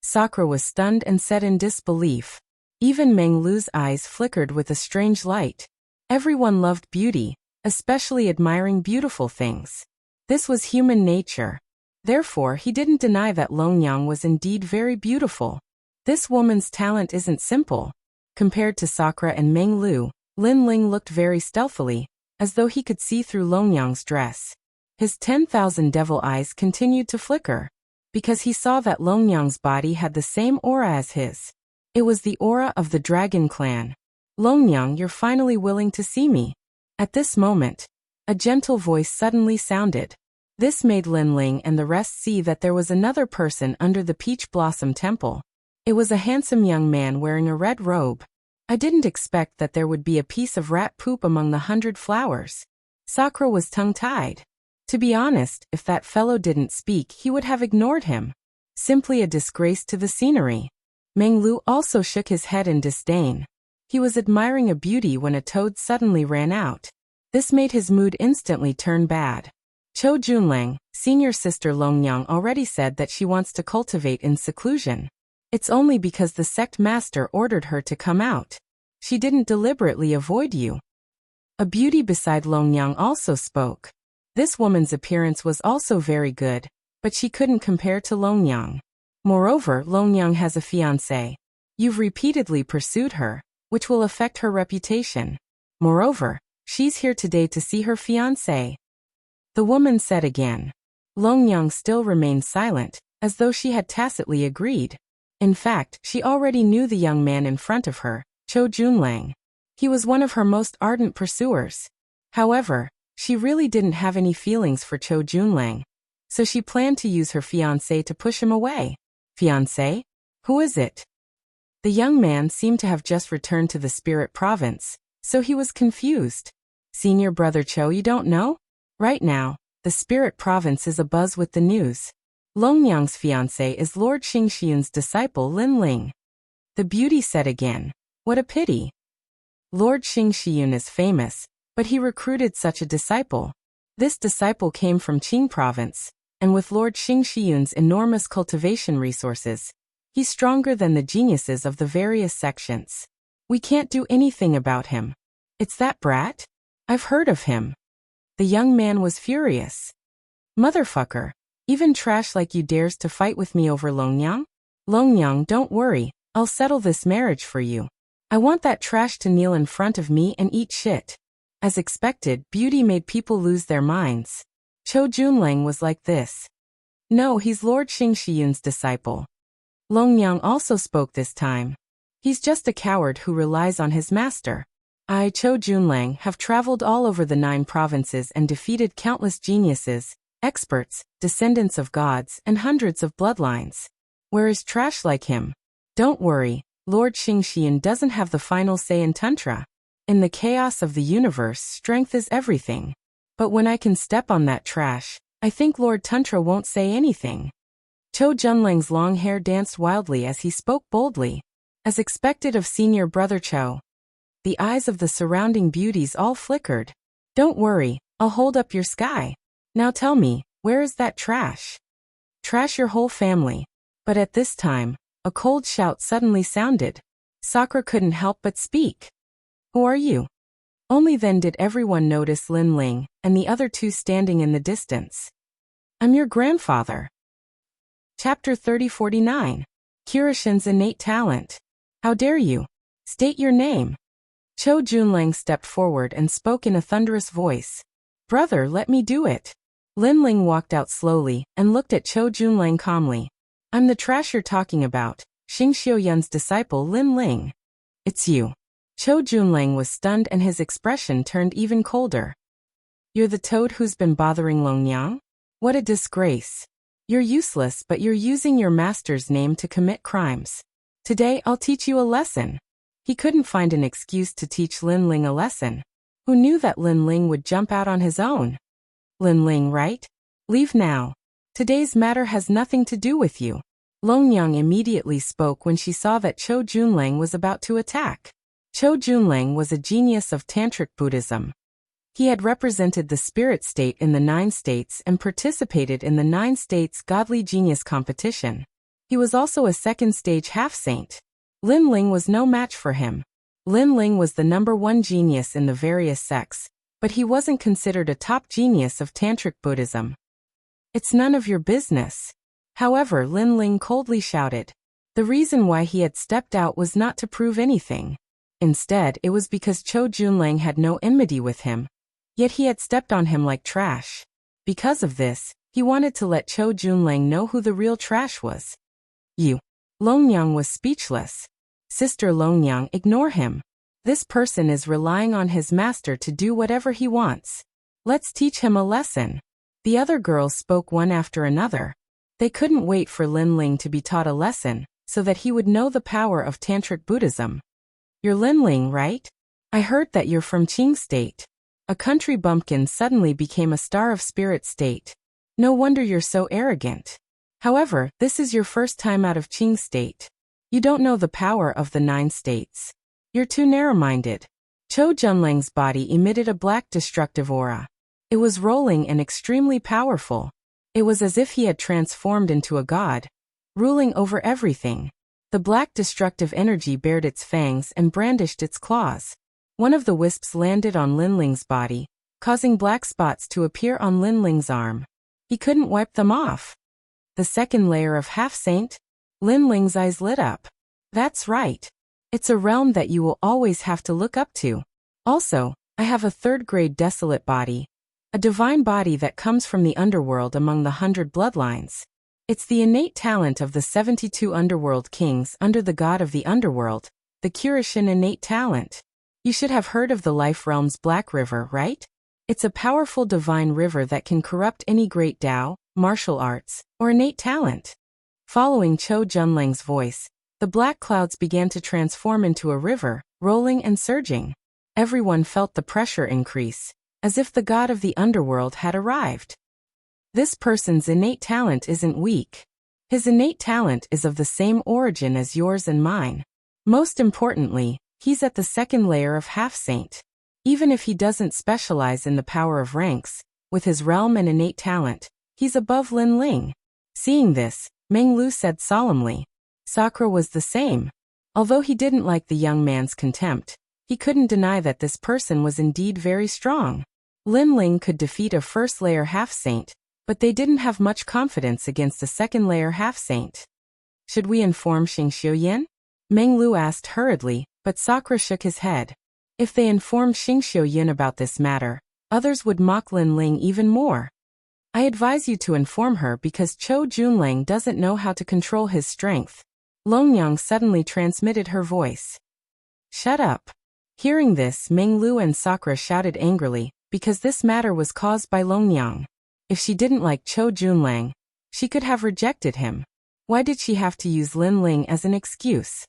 Sakura was stunned and said in disbelief. Even Meng Lu's eyes flickered with a strange light. Everyone loved beauty, especially admiring beautiful things. This was human nature. Therefore, he didn't deny that Longyang was indeed very beautiful. This woman's talent isn't simple. Compared to Sakura and Meng Lu, Lin Ling looked very stealthily, as though he could see through Longyang's dress. His 10,000 devil eyes continued to flicker, because he saw that Longyang's body had the same aura as his. It was the aura of the Dragon Clan. Longyang, you're finally willing to see me. At this moment, a gentle voice suddenly sounded. This made Lin Ling and the rest see that there was another person under the Peach Blossom Temple. It was a handsome young man wearing a red robe. I didn't expect that there would be a piece of rat poop among the 100 flowers. Sakura was tongue-tied. To be honest, if that fellow didn't speak, he would have ignored him. Simply a disgrace to the scenery. Meng Lu also shook his head in disdain. He was admiring a beauty when a toad suddenly ran out. This made his mood instantly turn bad. Cho Junlang, senior sister Longyang, already said that she wants to cultivate in seclusion. It's only because the sect master ordered her to come out. She didn't deliberately avoid you. A beauty beside Longyang also spoke. This woman's appearance was also very good, but she couldn't compare to Longyang. Moreover, Longyang has a fiancé. You've repeatedly pursued her, which will affect her reputation. Moreover, she's here today to see her fiancé. The woman said again. Longyang still remained silent, as though she had tacitly agreed. In fact, she already knew the young man in front of her, Cho Junlang. He was one of her most ardent pursuers. However, she really didn't have any feelings for Cho Junlang, so she planned to use her fiancé to push him away. Fiancé? Who is it? The young man seemed to have just returned to the Spirit province, so he was confused. Senior brother Cho, you don't know? Right now, the Spirit province is abuzz with the news. Longyang's fiancé is Lord Xingxiun's disciple Lin Ling. The beauty said again. What a pity. Lord Xingxiun is famous, but he recruited such a disciple. This disciple came from Qing province, and with Lord Xingxiun's enormous cultivation resources, he's stronger than the geniuses of the various sections. We can't do anything about him. It's that brat? I've heard of him. The young man was furious. Motherfucker. Even trash like you dares to fight with me over Longyang? Longyang, don't worry, I'll settle this marriage for you. I want that trash to kneel in front of me and eat shit. As expected, beauty made people lose their minds. Cho Junlang was like this. No, he's Lord Xing Shiyun's disciple. Longyang also spoke this time. He's just a coward who relies on his master. I, Cho Junlang, have traveled all over the 9 provinces and defeated countless geniuses, experts, descendants of gods, and hundreds of bloodlines. Where is trash like him? Don't worry, Lord Xing Shiyun doesn't have the final say in Tantra. In the chaos of the universe, strength is everything. But when I can step on that trash, I think Lord Tantra won't say anything. Cho Junlang's long hair danced wildly as he spoke boldly. As expected of senior brother Cho. The eyes of the surrounding beauties all flickered. Don't worry, I'll hold up your sky. Now tell me, where is that trash? Trash your whole family. But at this time, a cold shout suddenly sounded. Sakura couldn't help but speak. Who are you? Only then did everyone notice Lin Ling, and the other 2 standing in the distance. I'm your grandfather. Chapter 3049. Kirishin's innate talent. How dare you? State your name. Cho Junlang stepped forward and spoke in a thunderous voice. Brother, let me do it. Lin Ling walked out slowly and looked at Cho Junlang calmly. I'm the trash you're talking about, Xing Xiuyun's disciple Lin Ling. It's you. Cho Junlang was stunned and his expression turned even colder. You're the toad who's been bothering Longyang? What a disgrace. You're useless, but you're using your master's name to commit crimes. Today I'll teach you a lesson. He couldn't find an excuse to teach Lin Ling a lesson. Who knew that Lin Ling would jump out on his own? Lin Ling, right? Leave now. Today's matter has nothing to do with you. Longyang immediately spoke when she saw that Cho Junlang was about to attack. Cho Junlang was a genius of Tantric Buddhism. He had represented the spirit state in the 9 states and participated in the 9 states Godly Genius competition. He was also a second-stage half-saint. Lin Ling was no match for him. Lin Ling was the #1 genius in the various sects, but he wasn't considered a top genius of Tantric Buddhism. It's none of your business. However, Lin Ling coldly shouted. The reason why he had stepped out was not to prove anything. Instead, it was because Cho Junlang had no enmity with him. Yet he had stepped on him like trash. Because of this, he wanted to let Cho Junlang know who the real trash was. You. Longyang was speechless. Sister Longyang, ignore him. This person is relying on his master to do whatever he wants. Let's teach him a lesson. The other girls spoke one after another. They couldn't wait for Lin Ling to be taught a lesson, so that he would know the power of Tantric Buddhism. You're Lin Ling, right? I heard that you're from Qing State. A country bumpkin suddenly became a star of spirit state. No wonder you're so arrogant. However, this is your first time out of Qing State. You don't know the power of the 9 states. You're too narrow-minded. Cho Junlang's body emitted a black destructive aura. It was rolling and extremely powerful. It was as if he had transformed into a god, ruling over everything. The black destructive energy bared its fangs and brandished its claws. One of the wisps landed on Lin Ling's body, causing black spots to appear on Lin Ling's arm. He couldn't wipe them off. The second layer of half-saint? Lin Ling's eyes lit up. That's right. It's a realm that you will always have to look up to. Also, I have a 3rd-grade desolate body. A divine body that comes from the underworld among the 100 bloodlines. It's the innate talent of the 72 underworld kings under the god of the underworld, the Kirishin innate talent. You should have heard of the life realm's Black River, right? It's a powerful divine river that can corrupt any great Tao, martial arts, or innate talent. Following Cho Junlang's voice, the black clouds began to transform into a river, rolling and surging. Everyone felt the pressure increase, as if the god of the underworld had arrived. This person's innate talent isn't weak. His innate talent is of the same origin as yours and mine. Most importantly, he's at the 2nd layer of half-saint. Even if he doesn't specialize in the power of ranks, with his realm and innate talent, he's above Lin Ling. Seeing this, Meng Lu said solemnly. Sakura was the same. Although he didn't like the young man's contempt, he couldn't deny that this person was indeed very strong. Lin Ling could defeat a 1st-layer half-saint, but they didn't have much confidence against a second-layer half-saint. Should we inform Xing Xiuyin? Meng Lu asked hurriedly, but Sakura shook his head. If they informed Xing Xiuyin about this matter, others would mock Lin Ling even more. I advise you to inform her because Chou Junlang doesn't know how to control his strength. Longyang suddenly transmitted her voice. Shut up. Hearing this, Meng Lu and Sakura shouted angrily, because this matter was caused by Longyang. If she didn't like Chou Junlang, she could have rejected him. Why did she have to use Lin Ling as an excuse?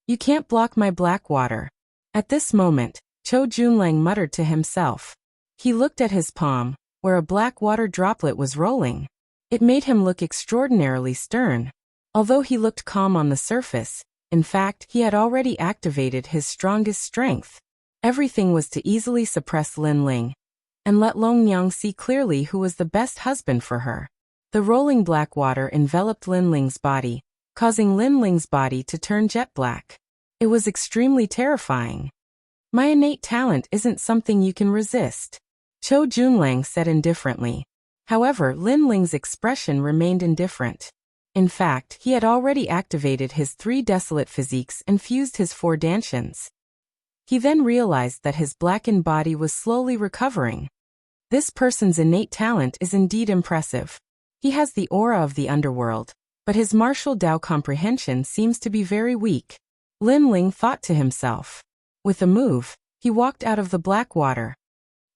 You can't block my black water. At this moment, Chou Junlang muttered to himself. He looked at his palm, where a black water droplet was rolling. It made him look extraordinarily stern. Although he looked calm on the surface, in fact, he had already activated his strongest strength. Everything was to easily suppress Lin Ling and let Longyang see clearly who was the best husband for her. The rolling black water enveloped Lin Ling's body, causing Lin Ling's body to turn jet black. It was extremely terrifying. My innate talent isn't something you can resist, Chou Junlang said indifferently. However, Lin Ling's expression remained indifferent. In fact, he had already activated his 3 desolate physiques and fused his 4 dantians. He then realized that his blackened body was slowly recovering. This person's innate talent is indeed impressive. He has the aura of the underworld, but his martial Dao comprehension seems to be very weak. Lin Ling thought to himself. With a move, he walked out of the black water.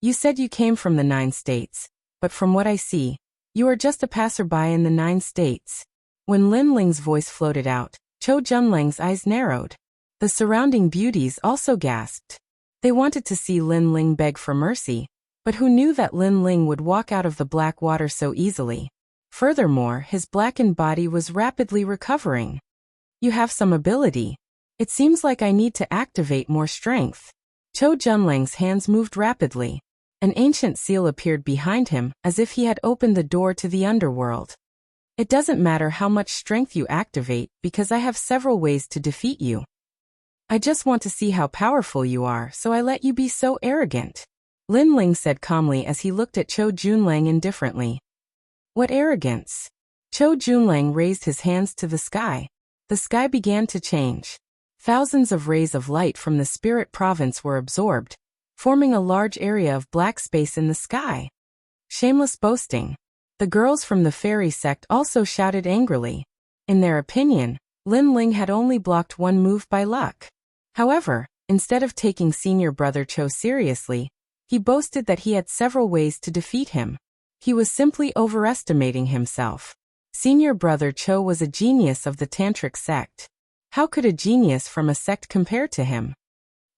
You said you came from the 9 states, but from what I see, you are just a passerby in the 9 states. When Lin Ling's voice floated out, Chou Junlang's eyes narrowed. The surrounding beauties also gasped. They wanted to see Lin Ling beg for mercy, but who knew that Lin Ling would walk out of the black water so easily? Furthermore, his blackened body was rapidly recovering. You have some ability. It seems like I need to activate more strength. Chou Junlang's hands moved rapidly. An ancient seal appeared behind him, as if he had opened the door to the underworld. It doesn't matter how much strength you activate, because I have several ways to defeat you. I just want to see how powerful you are, so I let you be so arrogant. Lin Ling said calmly as he looked at Chou Junlang indifferently. What arrogance? Chou Junlang raised his hands to the sky. The sky began to change. Thousands of rays of light from the spirit province were absorbed, forming a large area of black space in the sky. Shameless boasting. The girls from the fairy sect also shouted angrily. In their opinion, Lin Ling had only blocked one move by luck. However, instead of taking senior brother Chou seriously, he boasted that he had several ways to defeat him. He was simply overestimating himself. Senior brother Chou was a genius of the tantric sect. How could a genius from a sect compare to him?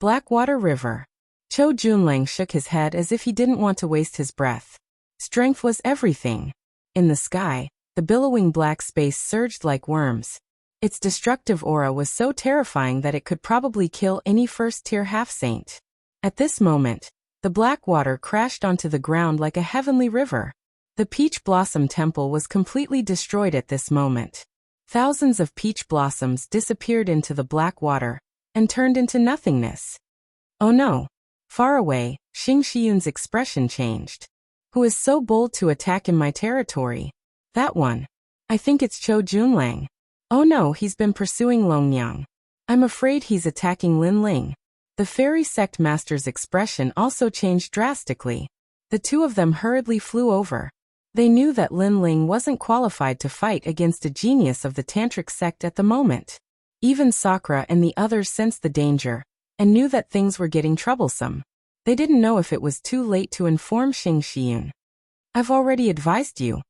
Blackwater River. Chou Junlang shook his head as if he didn't want to waste his breath. Strength was everything. In the sky, the billowing black space surged like worms. Its destructive aura was so terrifying that it could probably kill any first-tier half-saint. At this moment, the black water crashed onto the ground like a heavenly river. The Peach Blossom Temple was completely destroyed at this moment. Thousands of peach blossoms disappeared into the black water and turned into nothingness. Oh no! Far away, Xing Xiyun's expression changed. Who is so bold to attack in my territory? That one. I think it's Chou Junlang. Oh no, he's been pursuing Longyang. I'm afraid he's attacking Lin Ling. The fairy sect master's expression also changed drastically. The two of them hurriedly flew over. They knew that Lin Ling wasn't qualified to fight against a genius of the tantric sect at the moment. Even Sakura and the others sensed the danger, and knew that things were getting troublesome. They didn't know if it was too late to inform Xing Xiyun. I've already advised you.